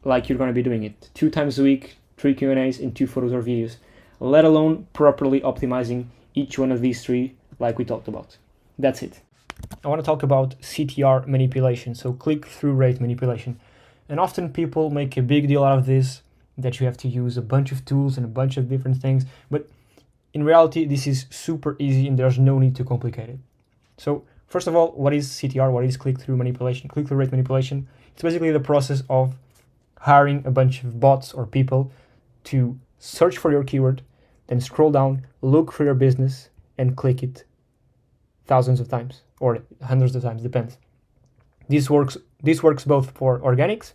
like you're going to be doing it 2 times a week, 3 Q&As and 2 photos or videos, let alone properly optimizing each one of these 3 like we talked about. That's it. I want to talk about CTR manipulation, so click-through rate manipulation. And often people make a big deal out of this, that you have to use a bunch of tools and a bunch of different things, but in reality, this is super easy and there's no need to complicate it. So first of all, what is CTR? What is click-through manipulation? Click-through rate manipulation. It's basically the process of hiring a bunch of bots or people to search for your keyword, then scroll down, look for your business and click it thousands of times or hundreds of times, depends. This works both for organics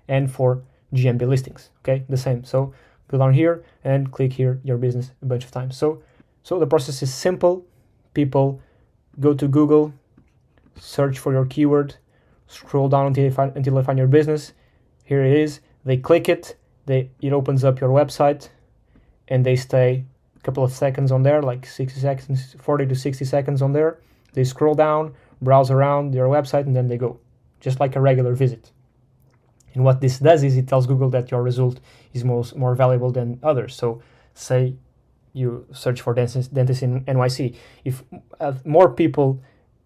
and for GMB listings, okay? The same. So go down here and click here your business a bunch of times. So the process is simple. People go to Google, search for your keyword, scroll down until they find your business. Here it is. They click it. It opens up your website, and they stay a couple of seconds on there, like 60 seconds, 40 to 60 seconds on there. They scroll down, browse around your website, and then they go, just like a regular visit. And what this does is it tells Google that your result is more valuable than others. So say you search for dentist in NYC. If more people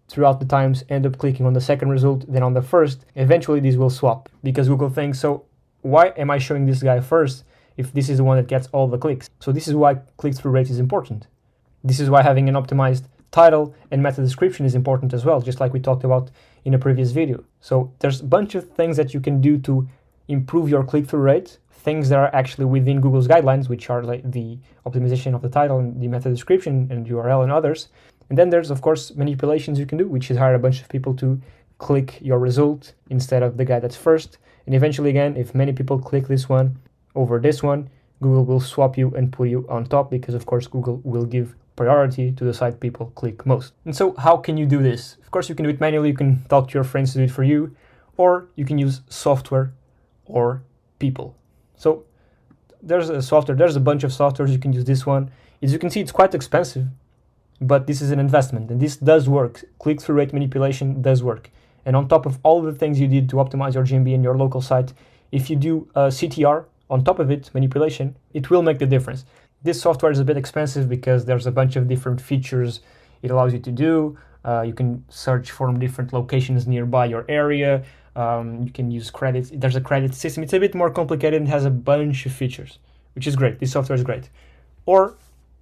throughout the times end up clicking on the second result than on the first, eventually these will swap because Google thinks, so why am I showing this guy first if this is the one that gets all the clicks? So this is why click-through rate is important. This is why having an optimized title and meta description is important as well, just like we talked about in a previous video. So there's a bunch of things that you can do to improve your click-through rate, things that are actually within Google's guidelines, which are like the optimization of the title and the meta description and URL and others. And then there's, of course, manipulations you can do, which is hire a bunch of people to click your result instead of the guy that's first. And eventually, again, if many people click this one over this one, Google will swap you and put you on top because, of course, Google will give priority to the site people click most. And so how can you do this? Of course, you can do it manually. You can talk to your friends to do it for you, or you can use software or people. So there's a bunch of softwares. You can use this one. As you can see, it's quite expensive, but this is an investment and this does work. Click-through rate manipulation does work. And on top of all the things you did to optimize your GMB and your local site, if you do CTR on top of it, manipulation, it will make the difference. This software is a bit expensive because there's a bunch of different features it allows you to do. You can search for different locations nearby your area. You can use credits. There's a credit system. It's a bit more complicated and has a bunch of features, which is great. This software is great. Or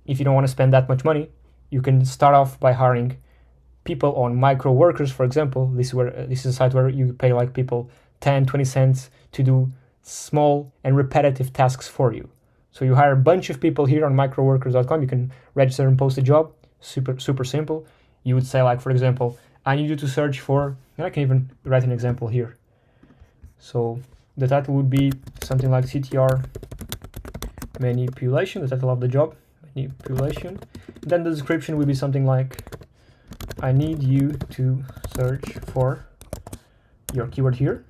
if you don't want to spend that much money, you can start off by hiring people on micro workers, for example. This is a site where you pay like people 10-20 cents to do small and repetitive tasks for you. So you hire a bunch of people here on microworkers.com. You can register and post a job. Super simple. You would say, like, for example, I need you to search for, and I can even write an example here. So the title would be something like CTR Manipulation, the title of the job, manipulation. Then the description would be something like, I need you to search for your keyword here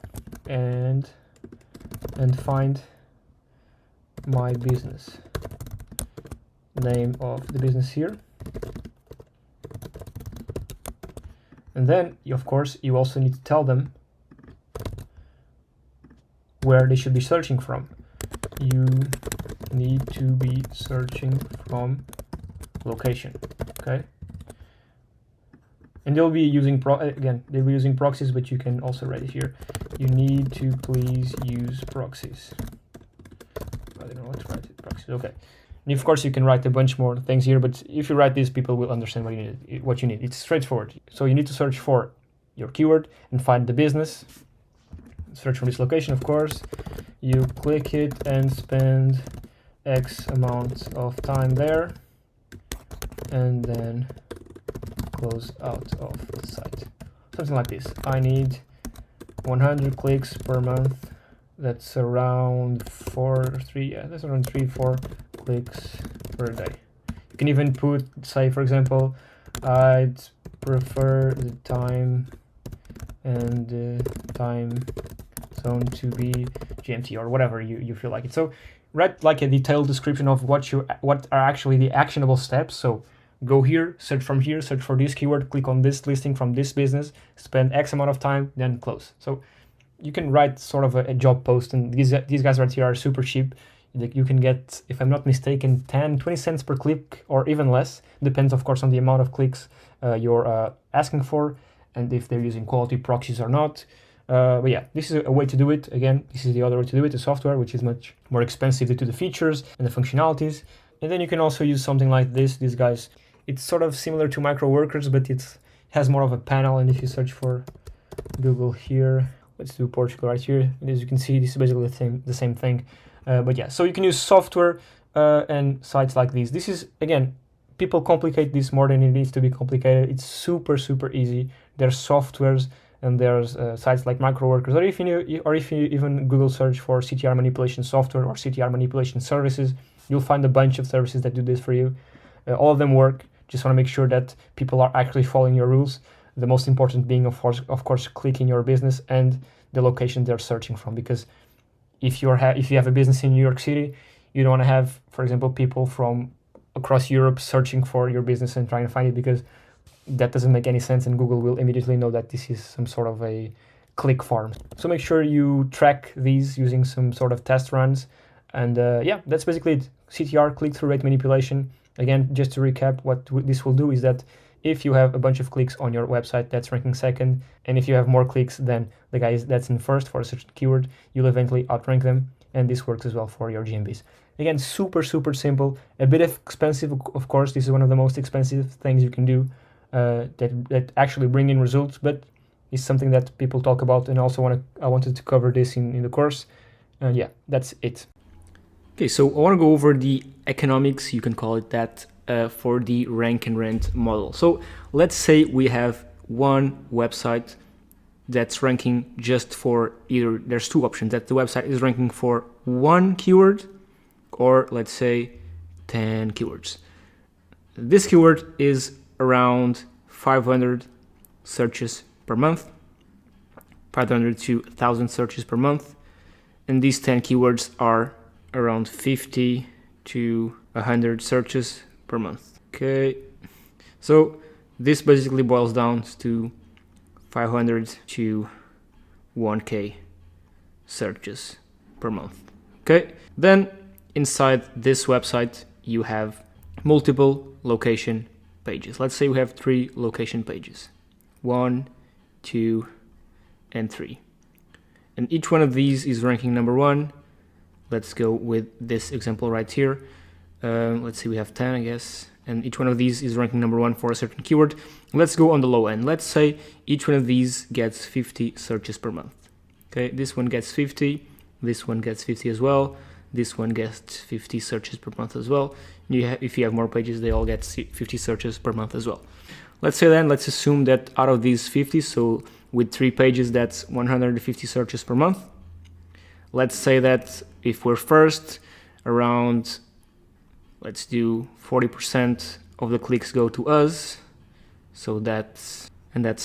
and find my business. Name of the business here. And then, of course, you also need to tell them where they should be searching from. You need to be searching from location, okay? And they'll be using proxies, but you can also write it here. You need to please use proxies. I don't know what to write. Proxies, okay. And of course, you can write a bunch more things here, but if you write this, people will understand what you need. It's straightforward. So you need to search for your keyword and find the business. Search for this location, of course. You click it and spend X amount of time there, and then close out of the site. Something like this. I need 100 clicks per month. That's around 3-4 clicks per day. You can even put, say, for example, I'd prefer the time and the time zone to be GMT or whatever you feel like it. So write like a detailed description of what are actually the actionable steps. So go here, search from here, search for this keyword, click on this listing from this business, spend X amount of time, then close. So you can write sort of a job post, and these guys right here are super cheap. You can get, if I'm not mistaken, 10-20 cents per click or even less. Depends, of course, on the amount of clicks you're asking for and if they're using quality proxies or not. But yeah, this is a way to do it. Again, this is the other way to do it, the software, which is much more expensive due to the features and the functionalities. And then you can also use something like this. These guys, it's sort of similar to micro workers, but it has more of a panel. And if you search for Google here, let's do Portugal right here. And as you can see, this is basically the same thing. But yeah, so you can use software and sites like these. This is, again, people complicate this more than it needs to be complicated. It's super easy. There's softwares and there's sites like microworkers, or if you even Google search for CTR manipulation software or CTR manipulation services, you'll find a bunch of services that do this for you. All of them work. Just want to make sure that people are actually following your rules. The most important being, of course, clicking your business and the location they're searching from. Because if you have a business in New York City, you don't want to have, for example, people from across Europe searching for your business and trying to find it, because that doesn't make any sense, and Google will immediately know that this is some sort of a click farm. So make sure you track these using some sort of test runs. And yeah, that's basically it. CTR, click-through rate manipulation. Again, just to recap, what this will do is that if you have a bunch of clicks on your website, that's ranking second. And if you have more clicks than the guys that's in first for a certain keyword, you'll eventually outrank them. And this works as well for your GMBs. Again, super simple. A bit expensive, of course. This is one of the most expensive things you can do that actually bring in results, but it's something that people talk about, and also I wanted to cover this in the course. Yeah, that's it. Okay, so I want to go over the economics, you can call it that, for the rank and rent model. So let's say we have one website that's ranking just for either, there's two options, that the website is ranking for one keyword or let's say 10 keywords. This keyword is around 500 searches per month, 500 to 1,000 searches per month. And these 10 keywords are around 50 to 100 searches per month. Okay, so this basically boils down to 500 to 1K searches per month. Okay, then inside this website you have multiple location pages. Let's say we have 3 location pages, 1, 2, and 3. And each one of these is ranking number 1. Let's go with this example right here. Let's see, we have 10, I guess. and each one of these is ranking number 1 for a certain keyword. Let's go on the low end. Let's say each one of these gets 50 searches per month. Okay, this one gets 50, this one gets 50 as well, this one gets 50 searches per month as well. If you have more pages, they all get 50 searches per month as well. Let's assume that out of these 50, so with 3 pages, that's 150 searches per month. Let's say that if we're first, around, let's do 40% of the clicks go to us. So that's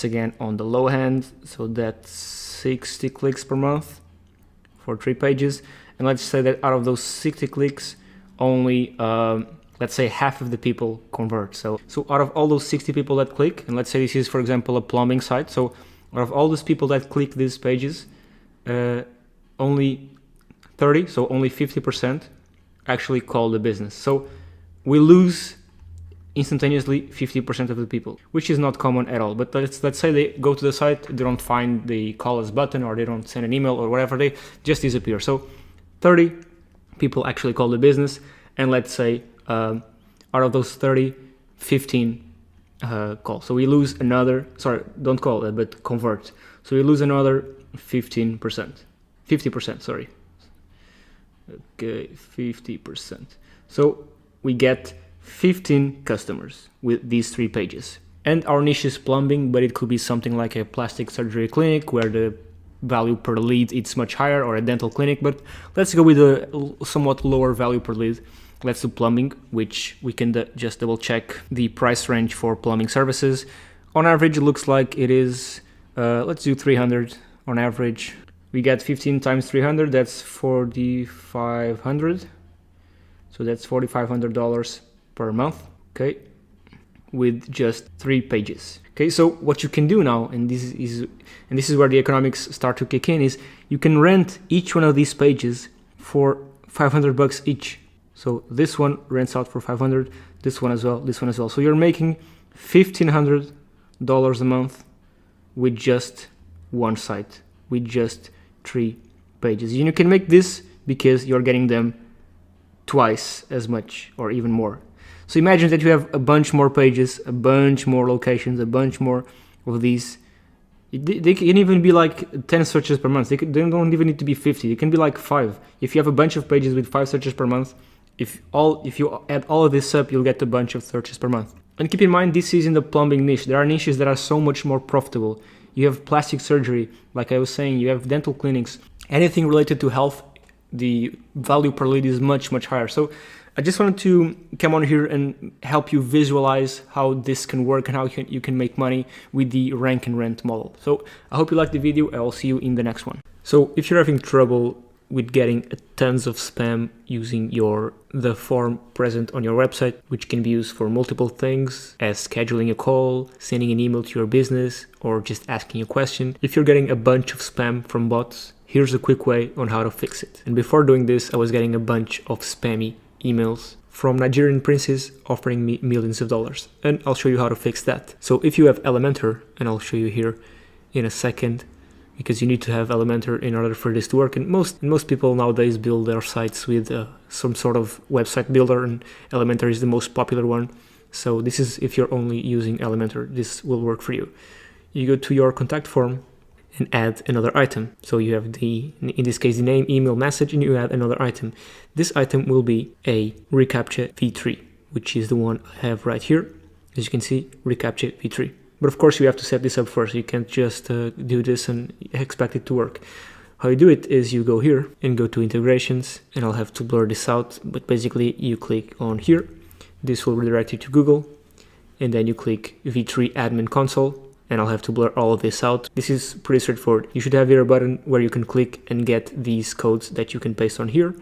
again on the low end. So that's 60 clicks per month for 3 pages. And let's say that out of those 60 clicks, only, let's say half of the people convert. So out of all those 60 people that click, and let's say this is, for example, a plumbing site. So out of all those people that click these pages, only 30, so only 50% actually call the business. So we lose instantaneously 50% of the people, which is not common at all. But let's say they go to the site, they don't find the call us button, or they don't send an email or whatever, they just disappear. So 30 people actually call the business, and let's say out of those 30, 15 call. So we lose another, sorry, don't call it, but convert. So we lose another 50%, sorry. Okay, 50%. So we get 15 customers with these 3 pages. And our niche is plumbing, but it could be something like a plastic surgery clinic where the value per lead is much higher, or a dental clinic, but let's go with a somewhat lower value per lead. Let's do plumbing, which we can just double check the price range for plumbing services. On average, it looks like it is, let's do 300 on average. We get 15 times 300, that's 4,500. So that's $4,500 per month, okay, with just 3 pages. Okay, so what you can do now, and this is where the economics start to kick in, is you can rent each one of these pages for $500 each. So this one rents out for 500, this one as well, this one as well. So you're making $1,500 a month with just one site, with just 3 pages. And you can make this because you're getting them twice as much or even more. So imagine that you have a bunch more pages, a bunch more locations, a bunch more of these. They can even be like 10 searches per month. They don't even need to be 50. It can be like 5. If you have a bunch of pages with 5 searches per month, if you add all of this up, you'll get a bunch of searches per month. And keep in mind, this is in the plumbing niche. There are niches that are so much more profitable. You have plastic surgery, like I was saying, you have dental clinics, anything related to health, the value per lead is much, much higher. So I just wanted to come on here and help you visualize how this can work and how you can make money with the rank and rent model. So I hope you liked the video. I will see you in the next one. So if you're having trouble with getting tons of spam using the form present on your website, which can be used for multiple things, as scheduling a call, sending an email to your business, or just asking a question. If you're getting a bunch of spam from bots, here's a quick way on how to fix it. And before doing this, I was getting a bunch of spammy emails from Nigerian princes offering me millions of dollars. And I'll show you how to fix that. So if you have Elementor, and I'll show you here in a second, because you need to have Elementor in order for this to work. And most people nowadays build their sites with some sort of website builder, and Elementor is the most popular one. So this is, if you're only using Elementor, this will work for you. You go to your contact form and add another item. So you have in this case, the name, email, message, and you add another item. This item will be a reCAPTCHA v3, which is the one I have right here. As you can see, reCAPTCHA v3. But of course, you have to set this up first. You can't just do this and expect it to work. How you do it is you go here and go to integrations, and I'll have to blur this out. But basically, you click on here. This will redirect you to Google. And then you click v3 admin console, and I'll have to blur all of this out. This is pretty straightforward. You should have here a button where you can click and get these codes that you can paste on here.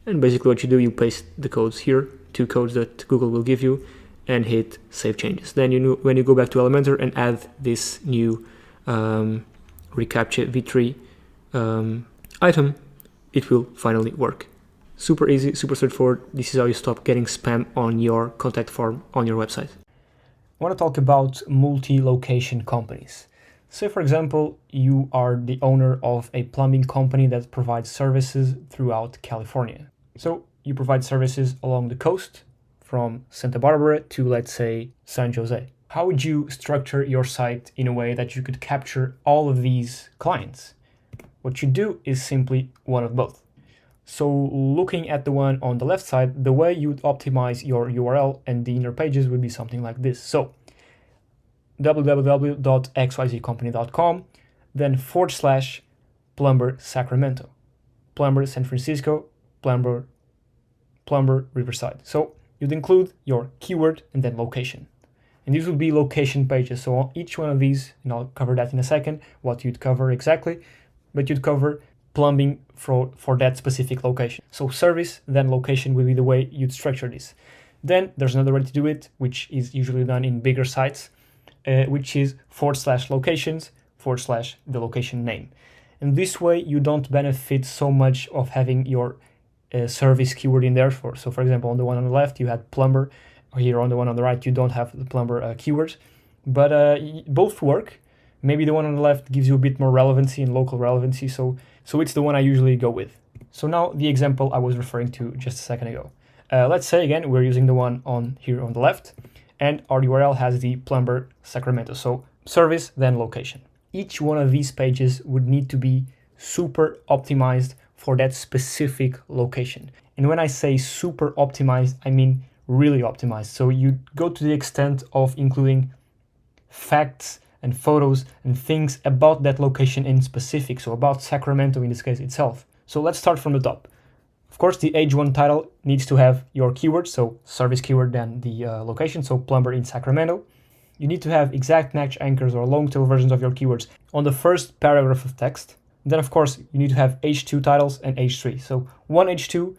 And basically what you do, you paste the codes here, 2 codes that Google will give you, and hit save changes. Then when you go back to Elementor and add this new reCAPTCHA v3 item, it will finally work. Super easy, super straightforward. This is how you stop getting spam on your contact form on your website. I want to talk about multi-location companies. Say, for example, you are the owner of a plumbing company that provides services throughout California. So you provide services along the coast, from Santa Barbara to, let's say, San Jose. How would you structure your site in a way that you could capture all of these clients? What you do is simply one of both. So looking at the one on the left side, the way you'd optimize your URL and the inner pages would be something like this. So www.xyzcompany.com, then / plumber Sacramento, plumber San Francisco, plumber Riverside. So you'd include your keyword and then location. And these would be location pages. So on each one of these, and I'll cover that in a second, what you'd cover exactly, but you'd cover plumbing for that specific location. So service, then location would be the way you'd structure this. Then there's another way to do it, which is usually done in bigger sites, which is / locations / the location name. And this way you don't benefit so much of having your service keyword in there. So for example, on the one on the left, you had plumber, or here on the one on the right, you don't have the plumber keywords, but both work. Maybe the one on the left gives you a bit more relevancy and local relevancy, so it's the one I usually go with. So now the example I was referring to just a second ago. Let's say again, we're using the one on here on the left, and our URL has the plumber Sacramento. So service, then location. Each one of these pages would need to be super optimized for that specific location. And when I say super optimized, I mean really optimized. So you go to the extent of including facts and photos and things about that location in specific. So about Sacramento in this case itself. So let's start from the top. Of course, the H1 title needs to have your keyword, so service keyword, then the location, so plumber in Sacramento. You need to have exact match anchors or long tail versions of your keywords on the first paragraph of text. Then of course, you need to have H2 titles and H3. So one H2,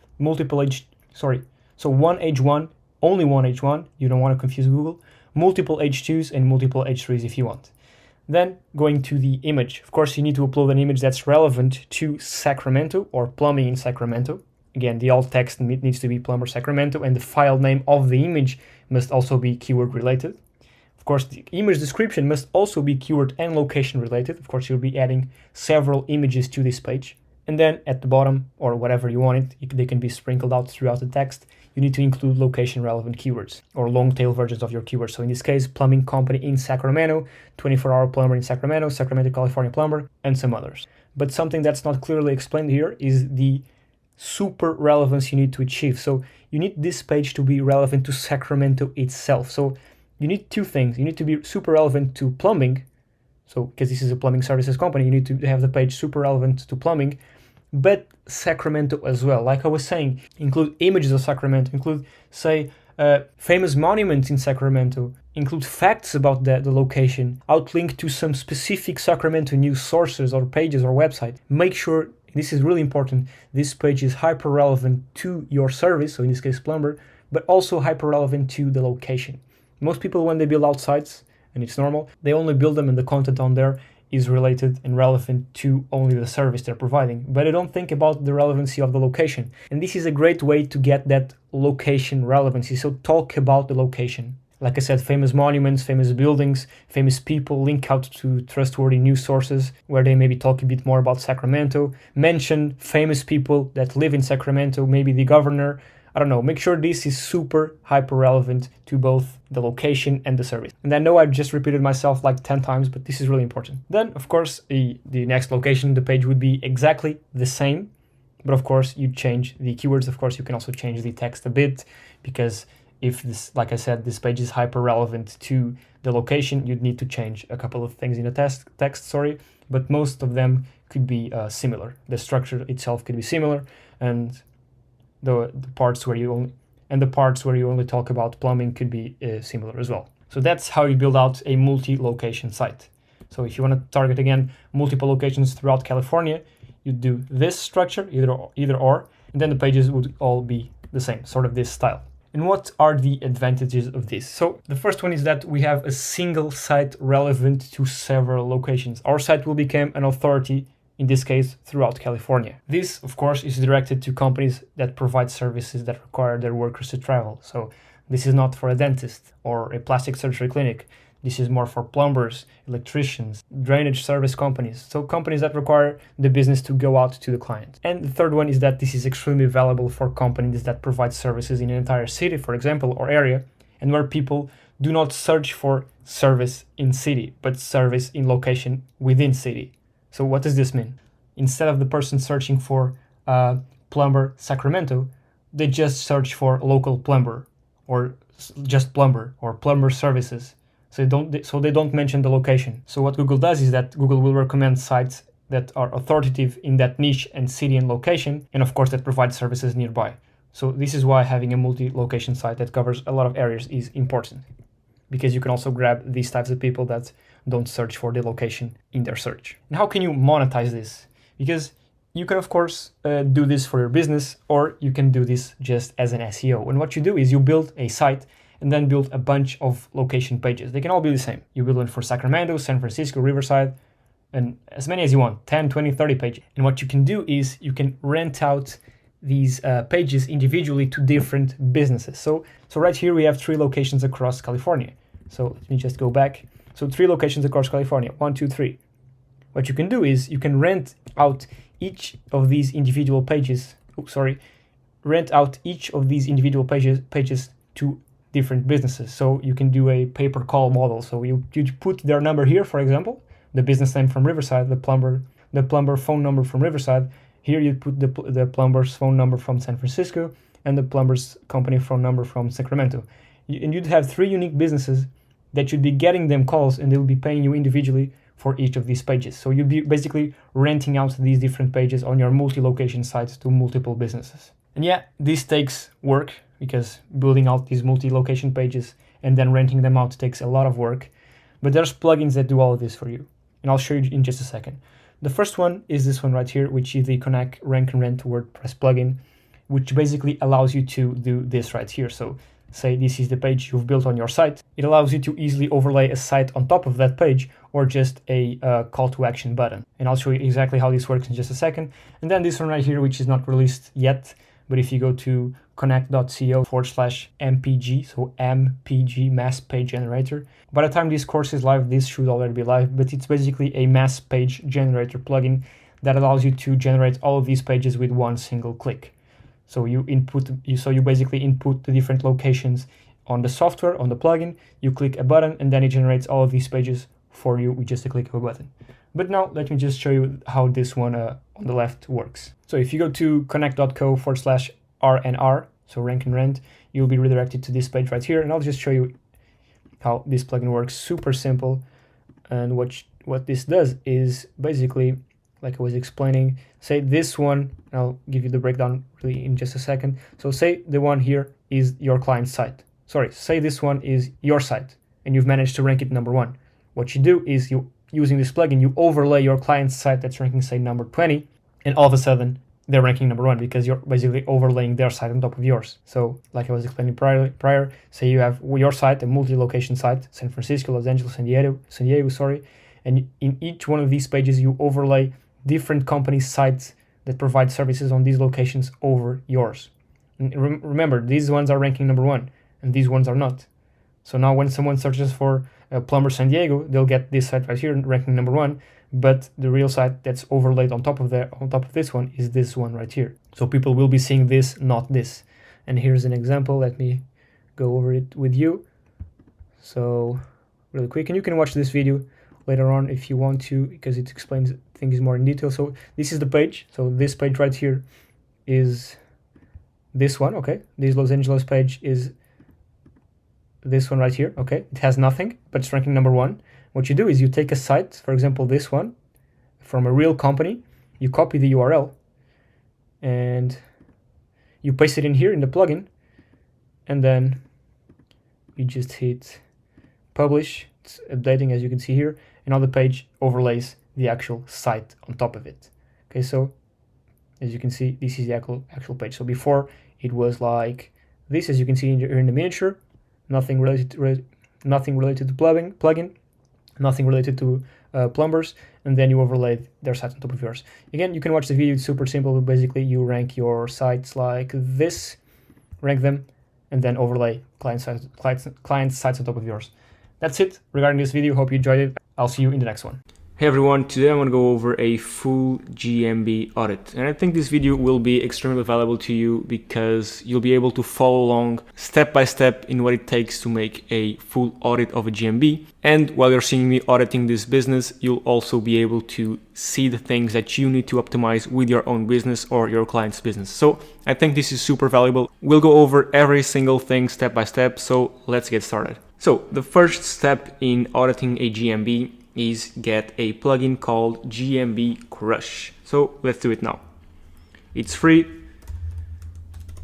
so one H1, only one H1, you don't want to confuse Google, multiple H2s and multiple H3s if you want. Then going to the image, of course you need to upload an image that's relevant to Sacramento or plumbing in Sacramento. Again, the alt text needs to be plumber Sacramento, and the file name of the image must also be keyword related. Of course, the image description must also be keyword and location related. Of course, you'll be adding several images to this page. And then at the bottom, or whatever you want it, they can be sprinkled out throughout the text. You need to include location relevant keywords or long tail versions of your keywords. So in this case, plumbing company in Sacramento, 24-hour plumber in Sacramento, Sacramento, California plumber, and some others. But something that's not clearly explained here is the super relevance you need to achieve. So you need this page to be relevant to Sacramento itself. So you need two things. You need to be super relevant to plumbing. So because this is a plumbing services company, you need to have the page super relevant to plumbing, but Sacramento as well. Like I was saying, include images of Sacramento, include, say, famous monuments in Sacramento, include facts about the location, outlink to some specific Sacramento news sources or pages or website. Make sure, this is really important, this page is hyper relevant to your service, so in this case plumber, but also hyper relevant to the location. Most people, when they build out sites, and it's normal, they only build them and the content on there is related and relevant to only the service they're providing, but I don't think about the relevancy of the location. And this is a great way to get that location relevancy. So talk about the location. Like I said, famous monuments, famous buildings, famous people, link out to trustworthy news sources where they maybe talk a bit more about Sacramento, mention famous people that live in Sacramento, maybe the governor, I don't know, make sure this is super hyper relevant to both the location and the service. And I know I've just repeated myself like 10 times, but this is really important. Then, of course, the next location, the page would be exactly the same, but of course you change the keywords. Of course, you can also change the text a bit, because if this, like I said, this page is hyper relevant to the location, you'd need to change a couple of things in the text, but most of them could be similar. The structure itself could be similar, and the parts where you only talk about plumbing could be similar as well. So that's how you build out a multi-location site. So if you want to target again multiple locations throughout California, you do this structure, either or, and then the pages would all be the same, sort of this style. And what are the advantages of this? So the first one is that we have a single site relevant to several locations. Our site will become an authority, in this case, throughout California. This, of course, is directed to companies that provide services that require their workers to travel. So this is not for a dentist or a plastic surgery clinic. This is more for plumbers, electricians, drainage service companies, so companies that require the business to go out to the client. And the third one is that this is extremely valuable for companies that provide services in an entire city, for example, or area, and where people do not search for service in city, but service in location within city. So what does this mean? Instead of the person searching for plumber Sacramento, they just search for local plumber, or just plumber, or plumber services. So they don't mention the location. So what Google does is that Google will recommend sites that are authoritative in that niche and city and location, and of course that provide services nearby. So this is why having a multi-location site that covers a lot of areas is important, because you can also grab these types of people that don't search for the location in their search. And how can you monetize this? Because you can, of course, do this for your business, or you can do this just as an SEO. And what you do is you build a site and then build a bunch of location pages. They can all be the same. You build one for Sacramento, San Francisco, Riverside, and as many as you want, 10, 20, 30 pages. And what you can do is you can rent out these pages individually to different businesses. So right here we have 3 locations across California. So let me just go back. So 3 locations across California, 1, 2, 3. What you can do is you can rent out each of these individual pages. Rent out each of these individual pages to different businesses. So you can do a pay-per-call model. So you put their number here, for example, the business name from Riverside, the plumber phone number from Riverside. Here you put the plumber's phone number from San Francisco and the plumber's company phone number from Sacramento. And you'd have 3 unique businesses that you'd be getting them calls, and they'll be paying you individually for each of these pages. So you'll be basically renting out these different pages on your multi-location sites to multiple businesses. And yeah, this takes work, because building out these multi-location pages and then renting them out takes a lot of work. But there's plugins that do all of this for you, and I'll show you in just a second. The first one is this one right here, which is the Connect Rank and Rent WordPress plugin, which basically allows you to do this right here. So say this is the page you've built on your site. It allows you to easily overlay a site on top of that page, or just a call to action button. And I'll show you exactly how this works in just a second. And then this one right here, which is not released yet, but if you go to connect.co/MPG, so MPG, Mass Page Generator. By the time this course is live, this should already be live, but it's basically a mass page generator plugin that allows you to generate all of these pages with one single click. So you basically input the different locations on the software, on the plugin, you click a button, and then it generates all of these pages for you with just a click of a button. But now let me just show you how this one on the left works. So if you go to connect.co/RNR, so rank and rent, you'll be redirected to this page right here, and I'll just show you how this plugin works. Super simple. And what this does is basically, like I was explaining, say this one, I'll give you the breakdown really in just a second. So say the one here is your client's site. Say this one is your site, and you've managed to rank it number 1. What you do is using this plugin, you overlay your client's site that's ranking, say, number 20, and all of a sudden they're ranking number 1, because you're basically overlaying their site on top of yours. So like I was explaining prior, say you have your site, a multi-location site, San Francisco, Los Angeles, San Diego, and in each one of these pages you overlay different companies' sites that provide services on these locations over yours. And remember, these ones are ranking number 1, and these ones are not. So now when someone searches for plumber San Diego, they'll get this site right here ranking number 1, but the real site that's overlaid on top of this one is this one right here. So people will be seeing this, not this. And here's an example. Let me go over it with you. So really quick, and you can watch this video later on if you want to, because it explains things more in detail. So this is the page. So this page right here is this one, okay? This Los Angeles page is this one right here, okay? It has nothing, but it's ranking number 1. What you do is you take a site, for example, this one, from a real company, you copy the URL, and you paste it in here in the plugin, and then you just hit publish. It's updating, as you can see here, and now the page overlays the actual site on top of it. Okay, so as you can see, this is the actual page. So before it was like this, as you can see here in the miniature, nothing related to plugin, nothing related to plumbers, and then you overlay their site on top of yours. Again, you can watch the video. It's super simple, but basically you rank your sites like this, rank them, and then overlay client sites on top of yours. That's it regarding this video. Hope you enjoyed it. I'll see you in the next one. Hey everyone, today I'm going to go over a full GMB audit, and I think this video will be extremely valuable to you because you'll be able to follow along step by step in what it takes to make a full audit of a GMB. And while you're seeing me auditing this business, you'll also be able to see the things that you need to optimize with your own business or your client's business. So I think this is super valuable. We'll go over every single thing step by step, so let's get started. So the first step in auditing a GMB is get a plugin called GMB Crush. So let's do it now. It's free,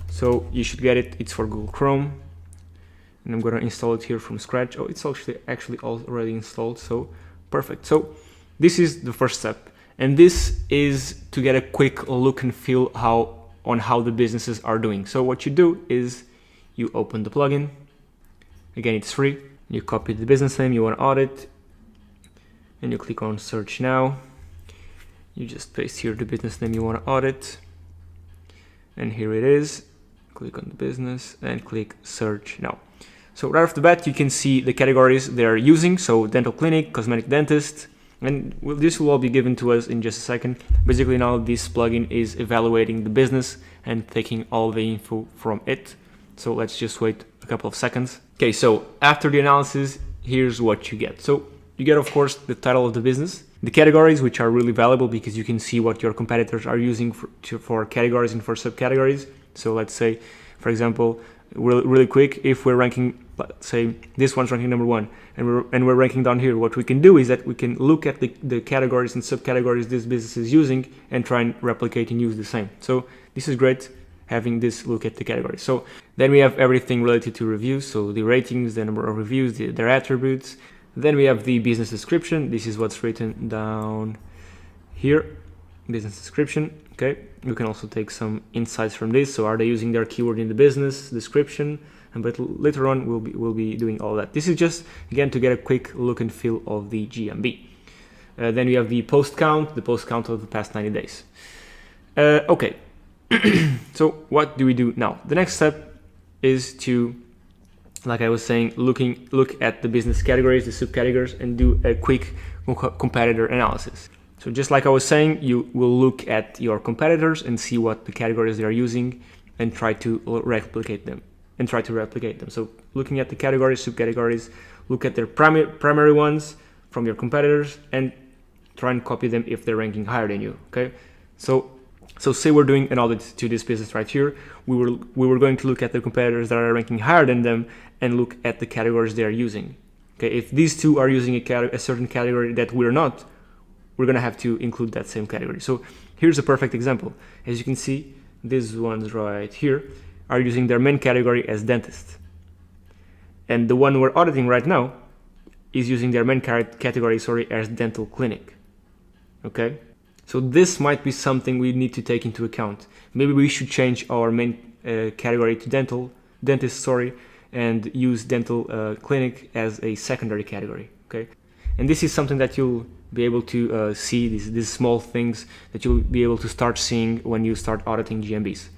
so you should get it. It's for Google Chrome, and I'm gonna install it here from scratch. Oh, it's actually already installed, so perfect. So this is the first step, and this is to get a quick look and feel on how the businesses are doing. So what you do is you open the plugin. Again, it's free. You copy the business name you want to audit, and you click on search now. You just paste here the business name you want to audit, and here it is. Click on the business and click search now. So right off the bat you can see the categories they're using, so dental clinic, cosmetic dentist, and this will all be given to us in just a second. Basically now this plugin is evaluating the business and taking all the info from it. So let's just wait a couple of seconds. Okay, so after the analysis, here's what you get. So you get, of course, the title of the business, the categories, which are really valuable because you can see what your competitors are using for categories and for subcategories. So let's say, for example, really quick, if we're ranking, let's say this one's ranking number 1, and we're ranking down here, what we can do is that we can look at the categories and subcategories this business is using and try and replicate and use the same. So this is great, having this look at the categories. So then we have everything related to reviews, so the ratings, the number of reviews, their attributes. Then we have the business description. This is what's written down here, business description. Okay, you can also take some insights from this. So are they using their keyword in the business description? But later on we'll be doing all that. This is just again to get a quick look and feel of the GMB. Then we have the post count of the past 90 days. Okay, so what do we do now? The next step is to, like I was saying, look at the business categories, the subcategories, and do a quick competitor analysis. So just like I was saying, you will look at your competitors and see what the categories they are using and try to replicate them. So looking at the categories, subcategories, look at their primary ones from your competitors and try and copy them if they're ranking higher than you. Okay, so say we're doing an audit to this business right here. We were going to look at the competitors that are ranking higher than them and look at the categories they are using. Okay, if these two are using a certain category that we're not, we're gonna have to include that same category. So here's a perfect example. As you can see, these ones right here are using their main category as dentist, and the one we're auditing right now is using their main category as dental clinic. Okay, so this might be something we need to take into account. Maybe we should change our main category to dentist, and use dental clinic as a secondary category. Okay, and this is something that you'll be able to see, these small things that you'll be able to start seeing when you start auditing GMBs.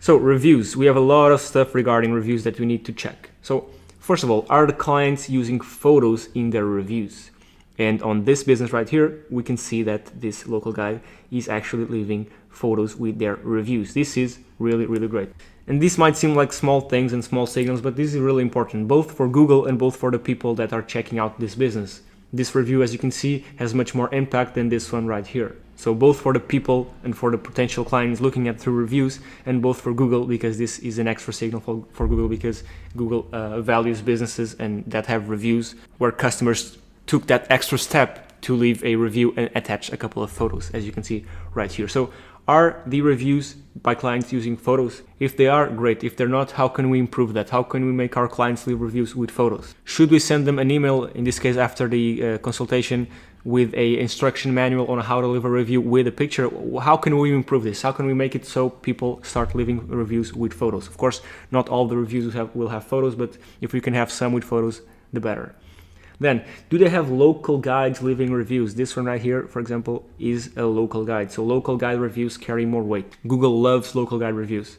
So reviews, we have a lot of stuff regarding reviews that we need to check. So first of all, are the clients using photos in their reviews? And on this business right here, we can see that this local guy is actually leaving photos with their reviews. This is really, really great. And this might seem like small things and small signals, but this is really important, both for Google and both for the people that are checking out this business. This review, as you can see, has much more impact than this one right here. So both for the people and for the potential clients looking at through reviews, and both for Google, because this is an extra signal for Google, because Google values businesses and that have reviews where customers took that extra step to leave a review and attach a couple of photos, as you can see right here. So are the reviews by clients using photos? If they are, great. If they're not, how can we improve that? How can we make our clients leave reviews with photos? Should we send them an email, in this case after the consultation, with a instruction manual on how to leave a review with a picture? How can we improve this? How can we make it so people start leaving reviews with photos? Of course, not all the reviews will have photos, but if we can have some with photos, the better. Then, do they have local guides leaving reviews? This one right here, for example, is a local guide. So local guide reviews carry more weight. Google loves local guide reviews.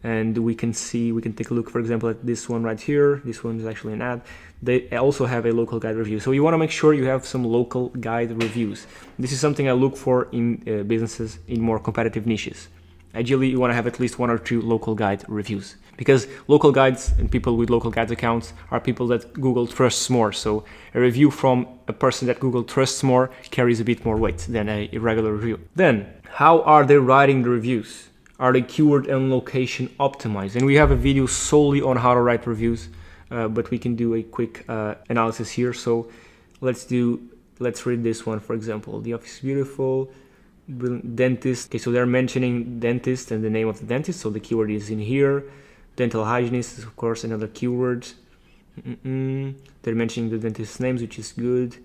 and we can take a look, for example, at this one right here. This one is actually an ad. They also have a local guide review. So you want to make sure you have some local guide reviews. This is something I look for in businesses in more competitive niches. Ideally, you want to have at least 1 or 2 local guide reviews, because local guides and people with local guides accounts are people that Google trusts more. So a review from a person that Google trusts more carries a bit more weight than a regular review. Then, how are they writing the reviews? Are they keyword and location optimized? And we have a video solely on how to write reviews, but we can do a quick analysis here. So let's read this one, for example. The office is beautiful. Dentist. Okay, so they're mentioning dentist and the name of the dentist, so the keyword is in here. Dental hygienist is of course another keyword. They're mentioning the dentist's names, which is good.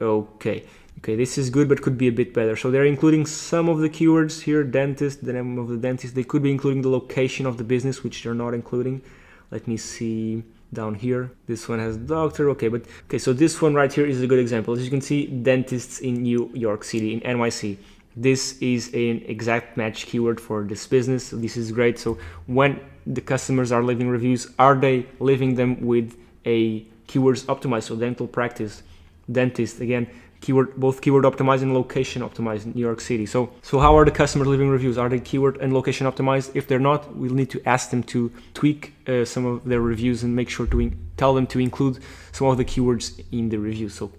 Okay, this is good, but could be a bit better. So they're including some of the keywords here. Dentist, the name of the dentist. They could be including the location of the business, which they're not including. Let me see down here. This one has doctor. Okay, so this one right here is a good example. As you can see, dentists in New York City, in NYC. This is an exact match keyword for this business. So this is great. So when the customers are leaving reviews, are they leaving them with a keywords optimized? So dental practice, dentist, again, both keyword optimized and location optimized in New York City. So how are the customers leaving reviews? Are they keyword and location optimized? If they're not, we'll need to ask them to tweak some of their reviews and make sure to tell them to include some of the keywords in the review. So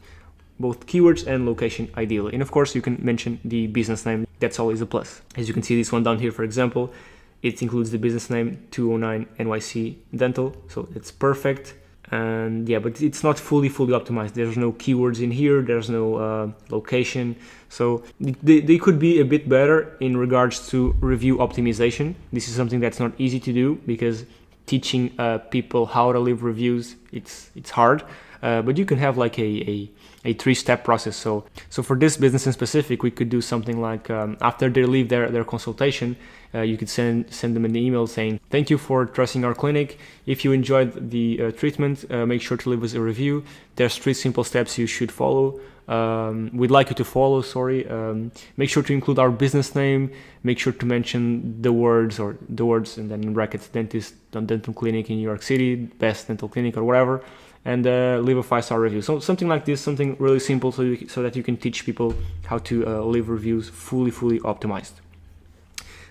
both keywords and location ideally. And of course you can mention the business name. That's always a plus. As you can see, this one down here, for example, it includes the business name 209 NYC Dental. So it's perfect. And yeah, but it's not fully optimized. There's no keywords in here. There's no location. So they could be a bit better in regards to review optimization. This is something that's not easy to do, because teaching people how to leave reviews, it's hard. But you can have like a 3-step process. So for this business in specific, we could do something like after they leave their consultation, you could send them an email saying, thank you for trusting our clinic. If you enjoyed the treatment, make sure to leave us a review. There's 3 simple steps you should follow. We'd like you to follow, make sure to include our business name, make sure to mention the words and then in brackets, dentist, dental clinic in New York City, best dental clinic or whatever, and leave a 5-star review. So something like this, something really simple, so that you can teach people how to leave reviews fully optimized.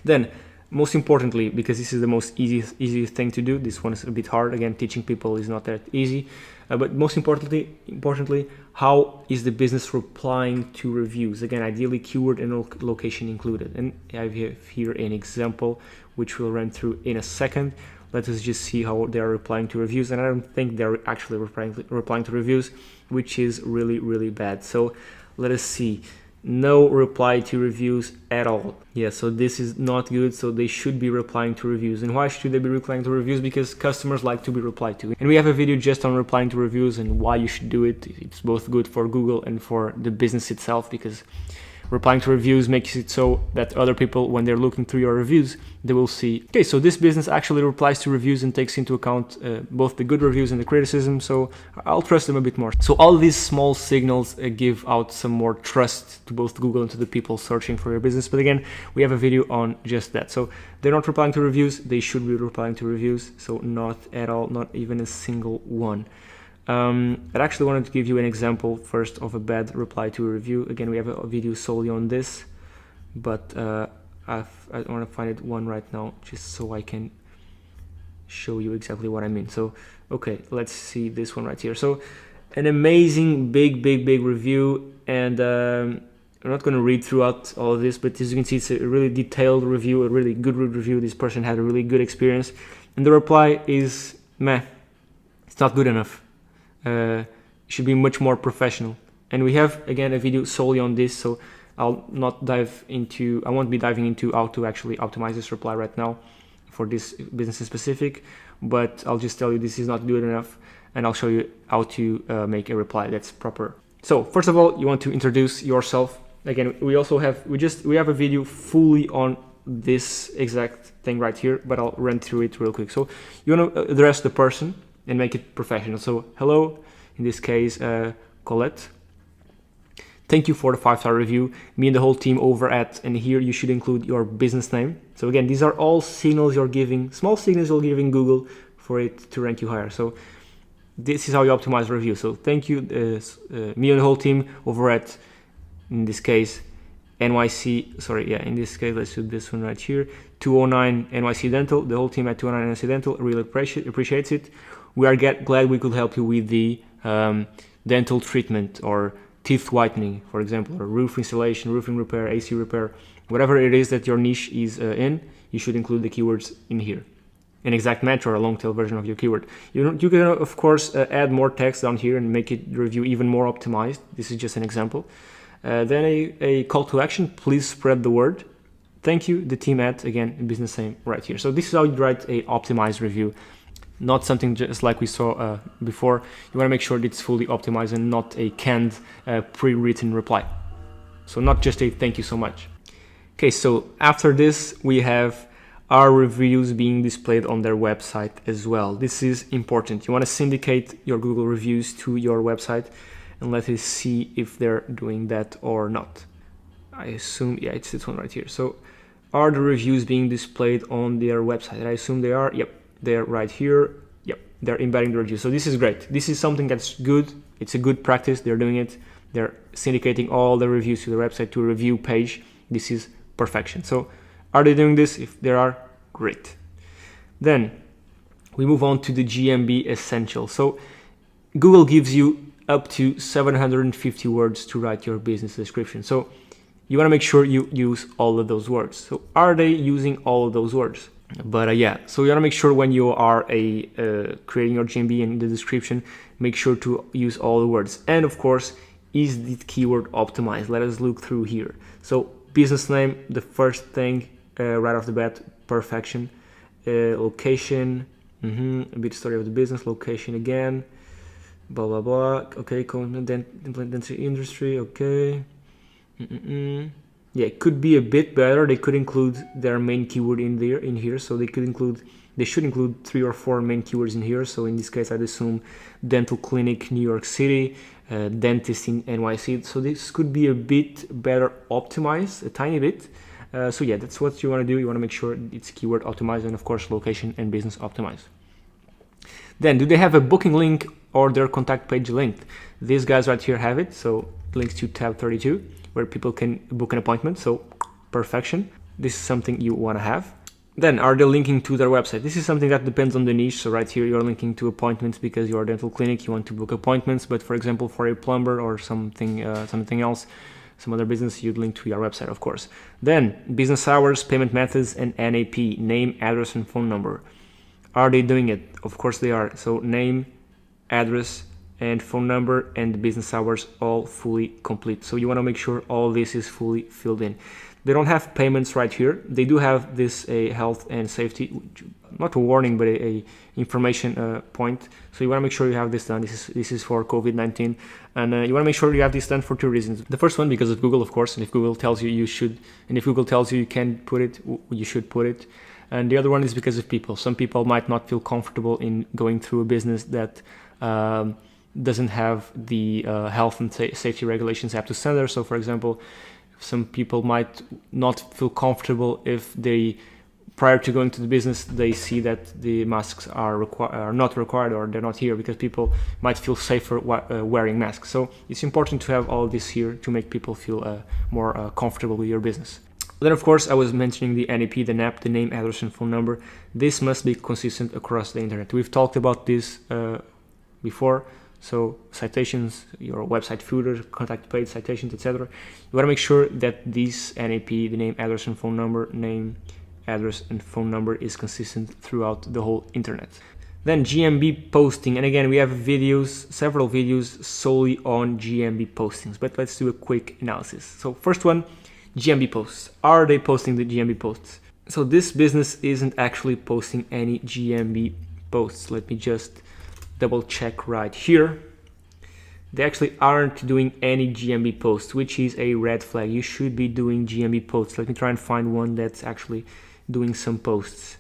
Then, most importantly, because this is the most easiest thing to do, this one is a bit hard. Again, teaching people is not that easy. But most importantly, how is the business replying to reviews? Again, ideally keyword and location included. And I have here an example, which we'll run through in a second. Let us just see how they are replying to reviews. And I don't think they're actually replying to reviews, which is really bad. So let us see. No reply to reviews at all. Yeah, so this is not good. So they should be replying to reviews. And why should they be replying to reviews? Because customers like to be replied to. And we have a video just on replying to reviews and why you should do it. It's both good for Google and for the business itself, because replying to reviews makes it so that other people, when they're looking through your reviews, they will see, okay, so this business actually replies to reviews and takes into account both the good reviews and the criticism, so I'll trust them a bit more. So all these small signals give out some more trust to both Google and to the people searching for your business. But again, we have a video on just that. So they're not replying to reviews, they should be replying to reviews. So not at all, not even a single one. I actually wanted to give you an example first of a bad reply to a review. Again, we have a video solely on this, but I want to find one right now just so I can show you exactly what I mean. So, okay, let's see this one right here. So, an amazing big review, and I'm not going to read throughout all of this, but as you can see, it's a really detailed review, a really good review. This person had a really good experience, and the reply is meh. It's not good enough. Should be much more professional. And we have again a video solely on this, so I won't be diving into how to actually optimize this reply right now for this business in specific, but I'll just tell you this is not good enough, and I'll show you how to make a reply that's proper. So first of all, you want to introduce yourself. Again, we have a video fully on this exact thing right here, but I'll run through it real quick. So you want to address the person and make it professional. So hello, in this case, Colette. Thank you for the 5-star review. Me and the whole team over at, and here you should include your business name. So again, these are all signals you're giving, small signals you're giving Google for it to rank you higher. So this is how you optimize review. So thank you, me and the whole team over at, in this case, NYC, sorry, yeah, in this case, let's do this one right here, 209 NYC Dental. The whole team at 209 NYC Dental really appreciates it. We are glad we could help you with the dental treatment or teeth whitening, for example, or roof installation, roofing repair, AC repair, whatever it is that your niche is in, you should include the keywords in here. An exact match or a long tail version of your keyword. You can, of course, add more text down here and make it review even more optimized. This is just an example. Then a call to action, please spread the word. Thank you, the team at, again, business name right here. So this is how you write a optimized review, not something just like we saw before. You want to make sure that it's fully optimized and not a canned pre-written reply. So not just a thank you so much. Okay, so after this, we have our reviews being displayed on their website as well. This is important. You want to syndicate your Google reviews to your website and let us see if they're doing that or not. I assume, yeah, it's this one right here. So are the reviews being displayed on their website? I assume they are. Yep, they're right here. Yep, they're embedding the review. So this is great. This is something that's good. It's a good practice. They're doing it. They're syndicating all the reviews to the website to a review page. This is perfection. So are they doing this? If they are, great. Then we move on to the GMB Essential. So Google gives you up to 750 words to write your business description. So you want to make sure you use all of those words. So are they using all of those words? But yeah, so you want to make sure when you are creating your GMB in the description, make sure to use all the words. And of course, is the keyword optimized? Let us look through here. So business name, the first thing right off the bat, perfection. Location, a bit story of the business, location again, blah blah blah. Okay, content industry. Okay. Yeah, it could be a bit better. They could include their main keyword in here. So they should include 3 or 4 main keywords in here. So in this case, I'd assume dental clinic, New York City, dentist in NYC. So this could be a bit better optimized, a tiny bit. So yeah, that's what you want to do. You want to make sure it's keyword optimized and of course location and business optimized. Then do they have a booking link or their contact page linked? These guys right here have it. So links to tab 32 where people can book an appointment. So perfection. This is something you want to have. Then are they linking to their website? This is something that depends on the niche. So right here you're linking to appointments because you're a dental clinic, you want to book appointments. But for example, for a plumber or something else, some other business, you'd link to your website, of course. Then business hours, payment methods, and NAP, name, address, and phone number. Are they doing it? Of course they are. So name, address, and phone number, and business hours all fully complete. So you want to make sure all this is fully filled in. They don't have payments right here. They do have this a health and safety, not a warning, but a information point. So you want to make sure you have this done. This is for COVID-19, and you want to make sure you have this done for 2 reasons. The first one, because of Google, of course, and if Google tells you you should, and if Google tells you you can put it, you should put it. And the other one is because of people. Some people might not feel comfortable in going through a business that doesn't have the health and safety regulations up to standard. So, for example, some people might not feel comfortable if they, prior to going to the business, they see that the masks are not required or they're not here, because people might feel safer wearing masks. So it's important to have all this here to make people feel more comfortable with your business. Then, of course, I was mentioning the NAP, the NAP, the name, address, and phone number. This must be consistent across the internet. We've talked about this before. So citations, your website footer, contact page, citations, etc. You want to make sure that this NAP, the name, address, and phone number, name, address, and phone number is consistent throughout the whole internet. Then GMB posting, and again, we have videos, several videos solely on GMB postings, but let's do a quick analysis. So first one, GMB posts. Are they posting the GMB posts? So this business isn't actually posting any GMB posts. Let me just double check right here. They actually aren't doing any GMB posts, which is a red flag. You should be doing GMB posts. Let me try and find one that's actually doing some posts.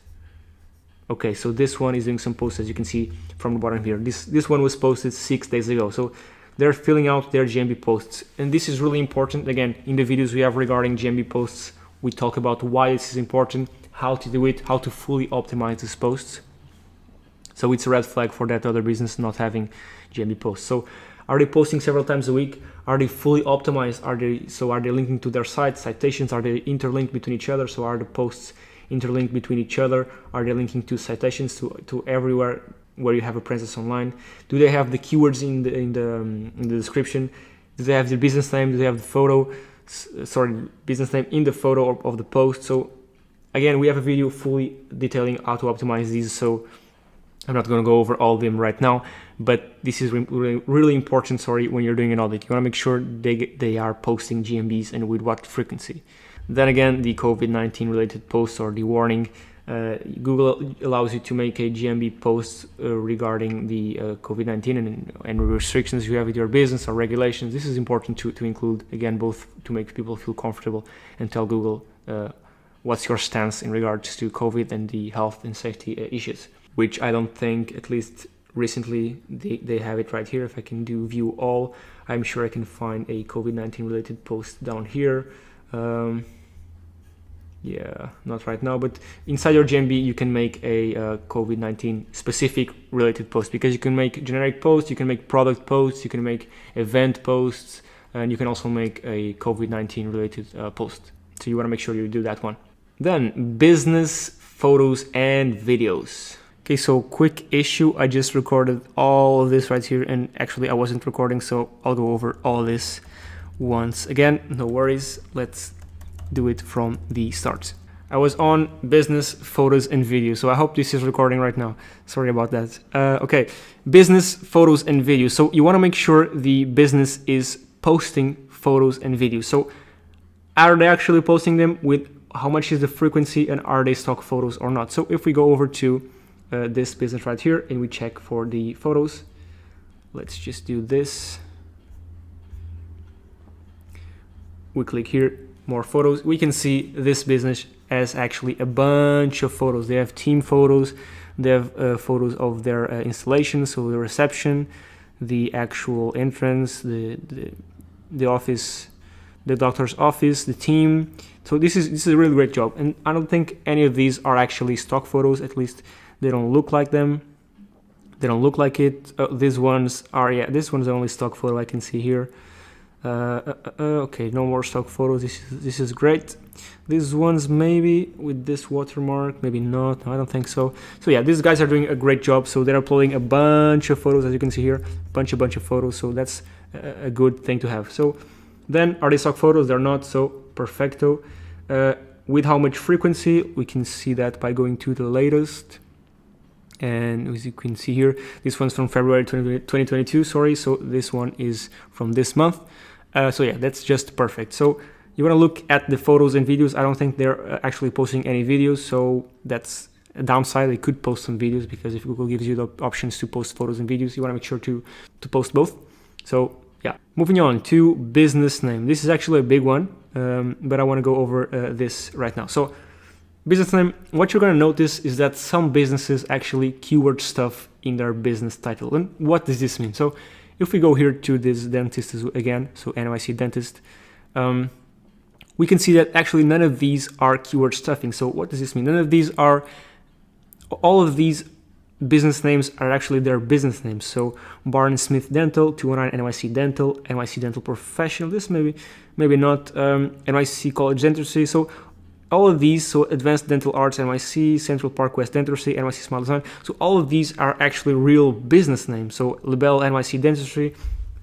Okay, so this one is doing some posts, as you can see from the bottom here. This one was posted 6 days ago. So they're filling out their GMB posts. And this is really important. Again, in the videos we have regarding GMB posts, we talk about why this is important, how to do it, how to fully optimize these posts. So it's a red flag for that other business not having GMB posts. So are they posting several times a week? Are they fully optimized? Are they linking to their site, citations? Are they interlinked between each other? So are the posts interlinked between each other? Are they linking to citations to everywhere where you have a presence online? Do they have the keywords in the description? Do they have the business name? Do they have the photo? Business name in the photo of the post? So again, we have a video fully detailing how to optimize these. So I'm not going to go over all of them right now, but this is really important, when you're doing an audit. You want to make sure they are posting GMBs and with what frequency. Then again, the COVID-19 related posts or the warning. Google allows you to make a GMB post regarding the COVID-19 and restrictions you have with your business or regulations. This is important to include, again, both to make people feel comfortable and tell Google what's your stance in regards to COVID and the health and safety issues, which I don't think, at least recently, they have it right here. If I can do view all, I'm sure I can find a COVID-19 related post down here. Yeah, not right now, but inside your GMB, you can make a COVID-19 specific related post, because you can make generic posts, you can make product posts, you can make event posts, and you can also make a COVID-19 related post. So you want to make sure you do that one. Then business photos and videos. Okay, so quick issue. I just recorded all of this right here, and actually I wasn't recording, so I'll go over all this once again. No worries. Let's do it from the start. I was on business photos and videos, so I hope this is recording right now. Sorry about that. Okay, business photos and videos. So you want to make sure the business is posting photos and videos. So are they actually posting them? With how much is the frequency, and are they stock photos or not? So if we go over to this business right here and we check for the photos, let's just do this. We click here, more photos. We can see this business has actually a bunch of photos. They have team photos, they have photos of their installation, so the reception, the actual entrance, the office, the doctor's office, the team. So this is a really great job, and I don't think any of these are actually stock photos. At least they don't look like them. They don't look like it. These ones are, yeah, this one's the only stock photo I can see here. Okay, no more stock photos. This is great. These ones maybe with this watermark, maybe not. No, I don't think so. So yeah, these guys are doing a great job. So they're uploading a bunch of photos, as you can see here, bunch of photos. So that's a good thing to have. So then, are they stock photos? They're not. So perfecto. With how much frequency? We can see that by going to the latest. And as you can see here, this one's from February 2022, sorry. So this one is from this month. So yeah, that's just perfect. So you want to look at the photos and videos. I don't think they're actually posting any videos, so that's a downside. They could post some videos, because if Google gives you the options to post photos and videos, you want to make sure to post both. So yeah, moving on to business name. This is actually a big one, but I want to go over this right now. So business name, what you're going to notice is that some businesses actually keyword stuff in their business title. And what does this mean? So if we go here to this dentist again, so NYC dentist, we can see that actually none of these are keyword stuffing. So what does this mean? None of these are, all of these business names are actually their business names. So Barnes Smith Dental, 219 NYC Dental, NYC Dental Professional, this maybe not, NYC College Dentistry. So all of these, so Advanced Dental Arts NYC, Central Park West Dentistry, NYC Smile Design. So all of these are actually real business names. So LaBelle NYC Dentistry,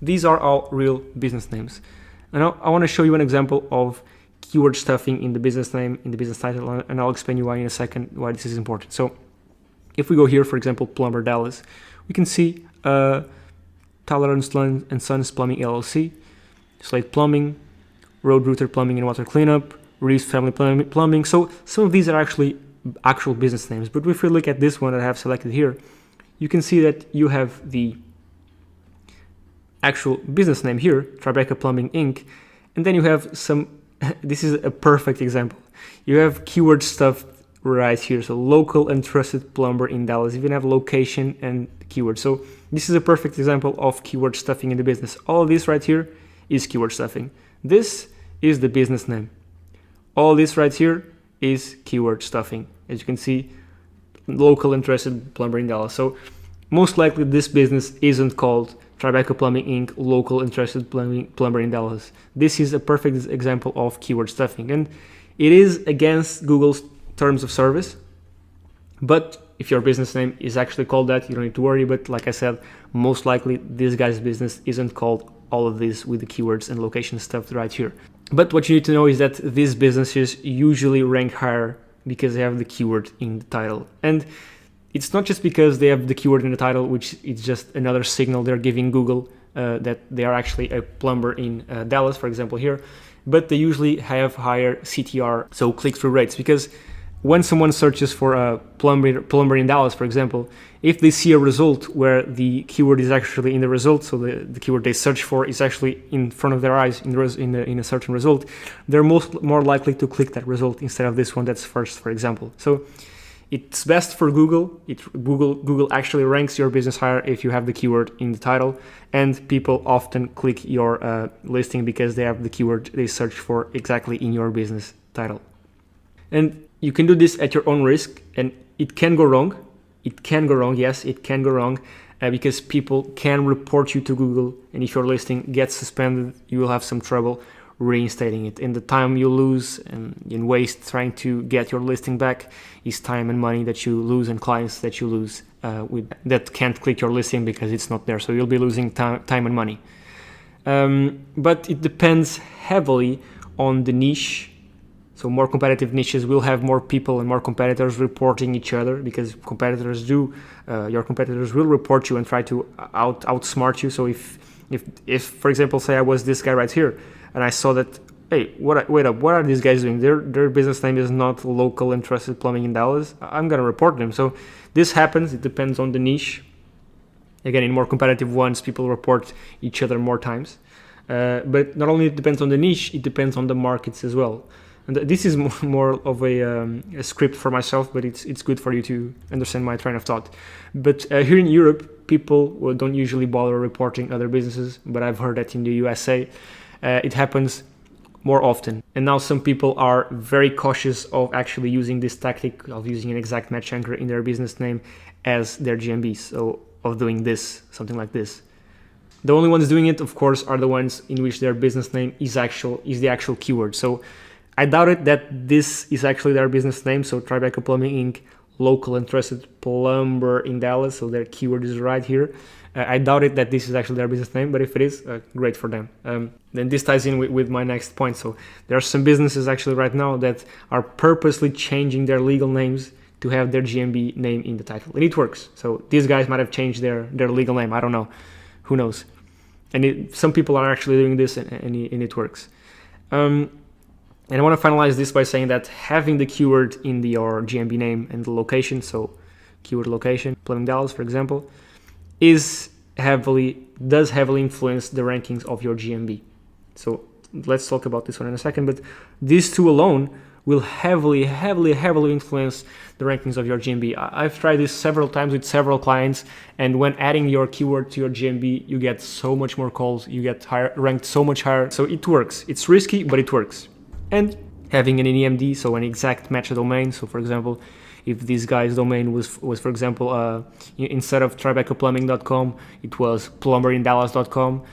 these are all real business names. And now I want to show you an example of keyword stuffing in the business name, in the business title, and I'll explain you why in a second, why this is important. So if we go here, for example, Plumber Dallas, we can see Tyler and Sons Plumbing LLC, Slate Plumbing, Road Router Plumbing and Water Cleanup, Reeves Family Plumbing. So some of these are actually actual business names. But if we look at this one that I have selected here, you can see that you have the actual business name here, Tribeca Plumbing Inc. And then you have some, this is a perfect example. You have keyword stuff right here. So local and trusted plumber in Dallas. You even have location and keyword. So this is a perfect example of keyword stuffing in the business. All of this right here is keyword stuffing. This is the business name. All this right here is keyword stuffing. As you can see, local and trusted plumber in Dallas. So most likely this business isn't called Tribeca Plumbing Inc. Local and trusted plumber in Dallas. This is a perfect example of keyword stuffing, and it is against Google's terms of service. But if your business name is actually called that, you don't need to worry. But like I said, most likely this guy's business isn't called all of this with the keywords and location stuff right here. But what you need to know is that these businesses usually rank higher because they have the keyword in the title. And it's not just because they have the keyword in the title, which is just another signal they're giving Google that they are actually a plumber in Dallas, for example here, but they usually have higher CTR, so click-through rates, because when someone searches for a plumber in Dallas, for example, if they see a result where the keyword is actually in the result, so the keyword they search for is actually in front of their eyes in a certain result, they're more likely to click that result instead of this one that's first, for example. So it's best for Google. Google actually ranks your business higher if you have the keyword in the title, and people often click your listing because they have the keyword they search for exactly in your business title. And you can do this at your own risk, and it can go wrong. It can go wrong, yes, it can go wrong, because people can report you to Google, and if your listing gets suspended, you will have some trouble reinstating it. And the time you lose and waste trying to get your listing back is time and money that you lose, and clients that you lose that can't click your listing because it's not there. So you'll be losing time and money. But it depends heavily on the niche. So more competitive niches will have more people and more competitors reporting each other, because your competitors will report you and try to outsmart you. So if for example, say I was this guy right here, and I saw that, hey, wait up, what are these guys doing? Their business name is not Local and Trusted Plumbing in Dallas. I'm gonna report them. So this happens. It depends on the niche. Again, in more competitive ones, people report each other more times. But not only it depends on the niche, it depends on the markets as well. And this is more of a script for myself, but it's good for you to understand my train of thought. But here in Europe, people don't usually bother reporting other businesses, but I've heard that in the USA, it happens more often. And now some people are very cautious of actually using this tactic of using an exact match anchor in their business name as their GMB, so of doing this, something like this. The only ones doing it, of course, are the ones in which their business name is the actual keyword. So I doubt it that this is actually their business name. So Tribeca Plumbing Inc. Local and Trusted Plumber in Dallas. So their keyword is right here. I doubt it that this is actually their business name, but if it is, great for them. Then this ties in with my next point. So there are some businesses actually right now that are purposely changing their legal names to have their GMB name in the title, and it works. So these guys might have changed their legal name. I don't know. Who knows? And some people are actually doing this, and it works. And I want to finalize this by saying that having the keyword in your GMB name and the location, so keyword location, Plumbing Dallas, for example, does heavily influence the rankings of your GMB. So let's talk about this one in a second, but these two alone will heavily influence the rankings of your GMB. I've tried this several times with several clients, and when adding your keyword to your GMB, you get so much more calls, you get ranked so much higher. So it works. It's risky, but it works. And having an EMD, so an exact match domain. So for example, if this guy's domain was for example, instead of tribecaplumbing.com, it was plumberinDallas.com.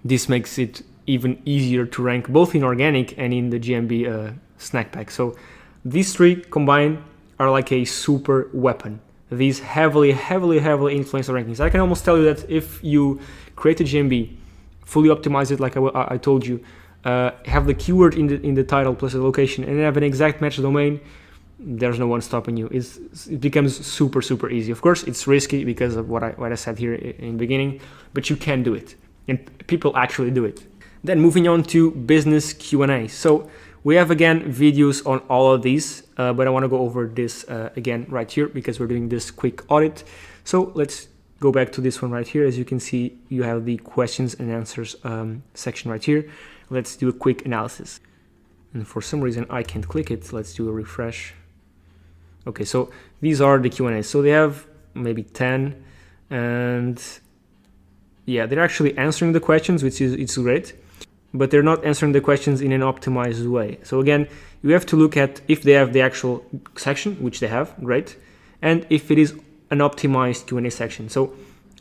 This makes it even easier to rank both in organic and in the GMB snack pack. So these three combined are like a super weapon. These heavily influence the rankings. I can almost tell you that if you create a GMB, fully optimize it like I told you, have the keyword in the title plus the location, and have an exact match domain, there's no one stopping you. It becomes super easy. Of course, it's risky because of what I said here in the beginning, but you can do it, and people actually do it. Then moving on to business Q&A. So we have again videos on all of these, but I want to go over this again right here because we're doing this quick audit. So let's go back to this one right here. As you can see, you have the questions and answers section right here. Let's do a quick analysis. And for some reason I can't click it. Let's do a refresh. Okay, so these are the Q&As. So they have maybe 10, and yeah, they're actually answering the questions, which is it's great, but they're not answering the questions in an optimized way. So again, you have to look at if they have the actual section, which they have, great, and if it is an optimized Q&A section. So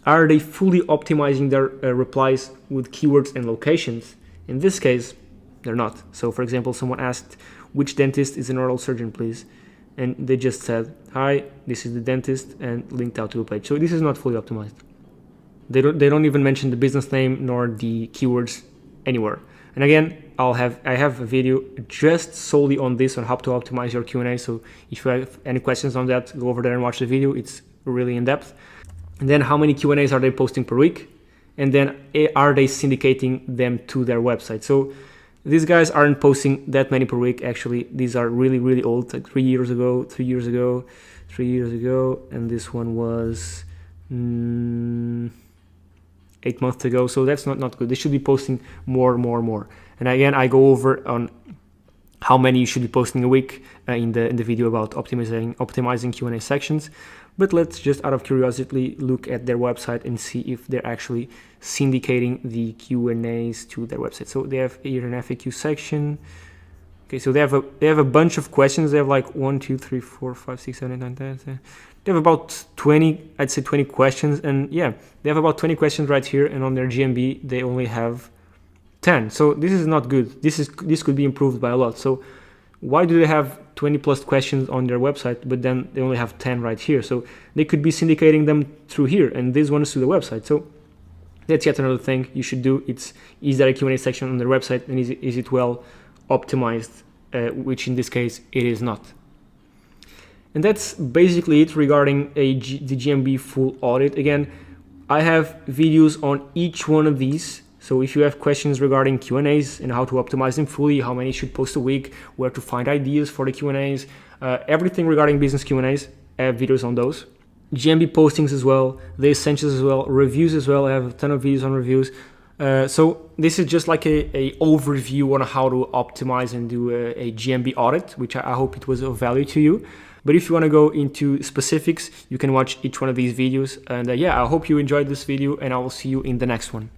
are they fully optimizing their replies with keywords and locations? In this case, they're not. So for example, someone asked, which dentist is an oral surgeon, please? And they just said, hi, this is the dentist, and linked out to a page. So this is not fully optimized. They don't even mention the business name nor the keywords anywhere. And again, I have a video just solely on this, on how to optimize your Q&A. So if you have any questions on that, go over there and watch the video. It's really in depth. And then how many Q&As are they posting per week? And then are they syndicating them to their website? So these guys aren't posting that many per week. Actually, these are really, really old, like 3 years ago, and this one was 8 months ago. So that's not good. They should be posting more. And again, I go over on how many you should be posting a week in the video about optimizing Q&A sections. But let's just out of curiosity look at their website and see if they're actually syndicating the Q&As to their website. So they have here an FAQ section. Okay, so they have a bunch of questions. They have like 1, 2, 3, 4, 5, 6, 7, 8, 9, 10. They have about 20, I'd say 20 questions. And yeah, they have about 20 questions right here. And on their GMB, they only have 10. So this is not good. This could be improved by a lot. So why do they have 20 plus questions on their website, but then they only have 10 right here? So they could be syndicating them through here and this one is to the website. So that's yet another thing you should do. Is there a Q&A section on their website, and is it well optimized, which in this case it is not. And that's basically it regarding the GMB full audit. Again, I have videos on each one of these. So if you have questions regarding Q&As and how to optimize them fully, how many you should post a week, where to find ideas for the Q&As, everything regarding business Q&As, I have videos on those. GMB postings as well, the essentials as well, reviews as well. I have a ton of videos on reviews. So this is just like a overview on how to optimize and do a GMB audit, which I hope it was of value to you. But if you want to go into specifics, you can watch each one of these videos. And yeah, I hope you enjoyed this video, and I will see you in the next one.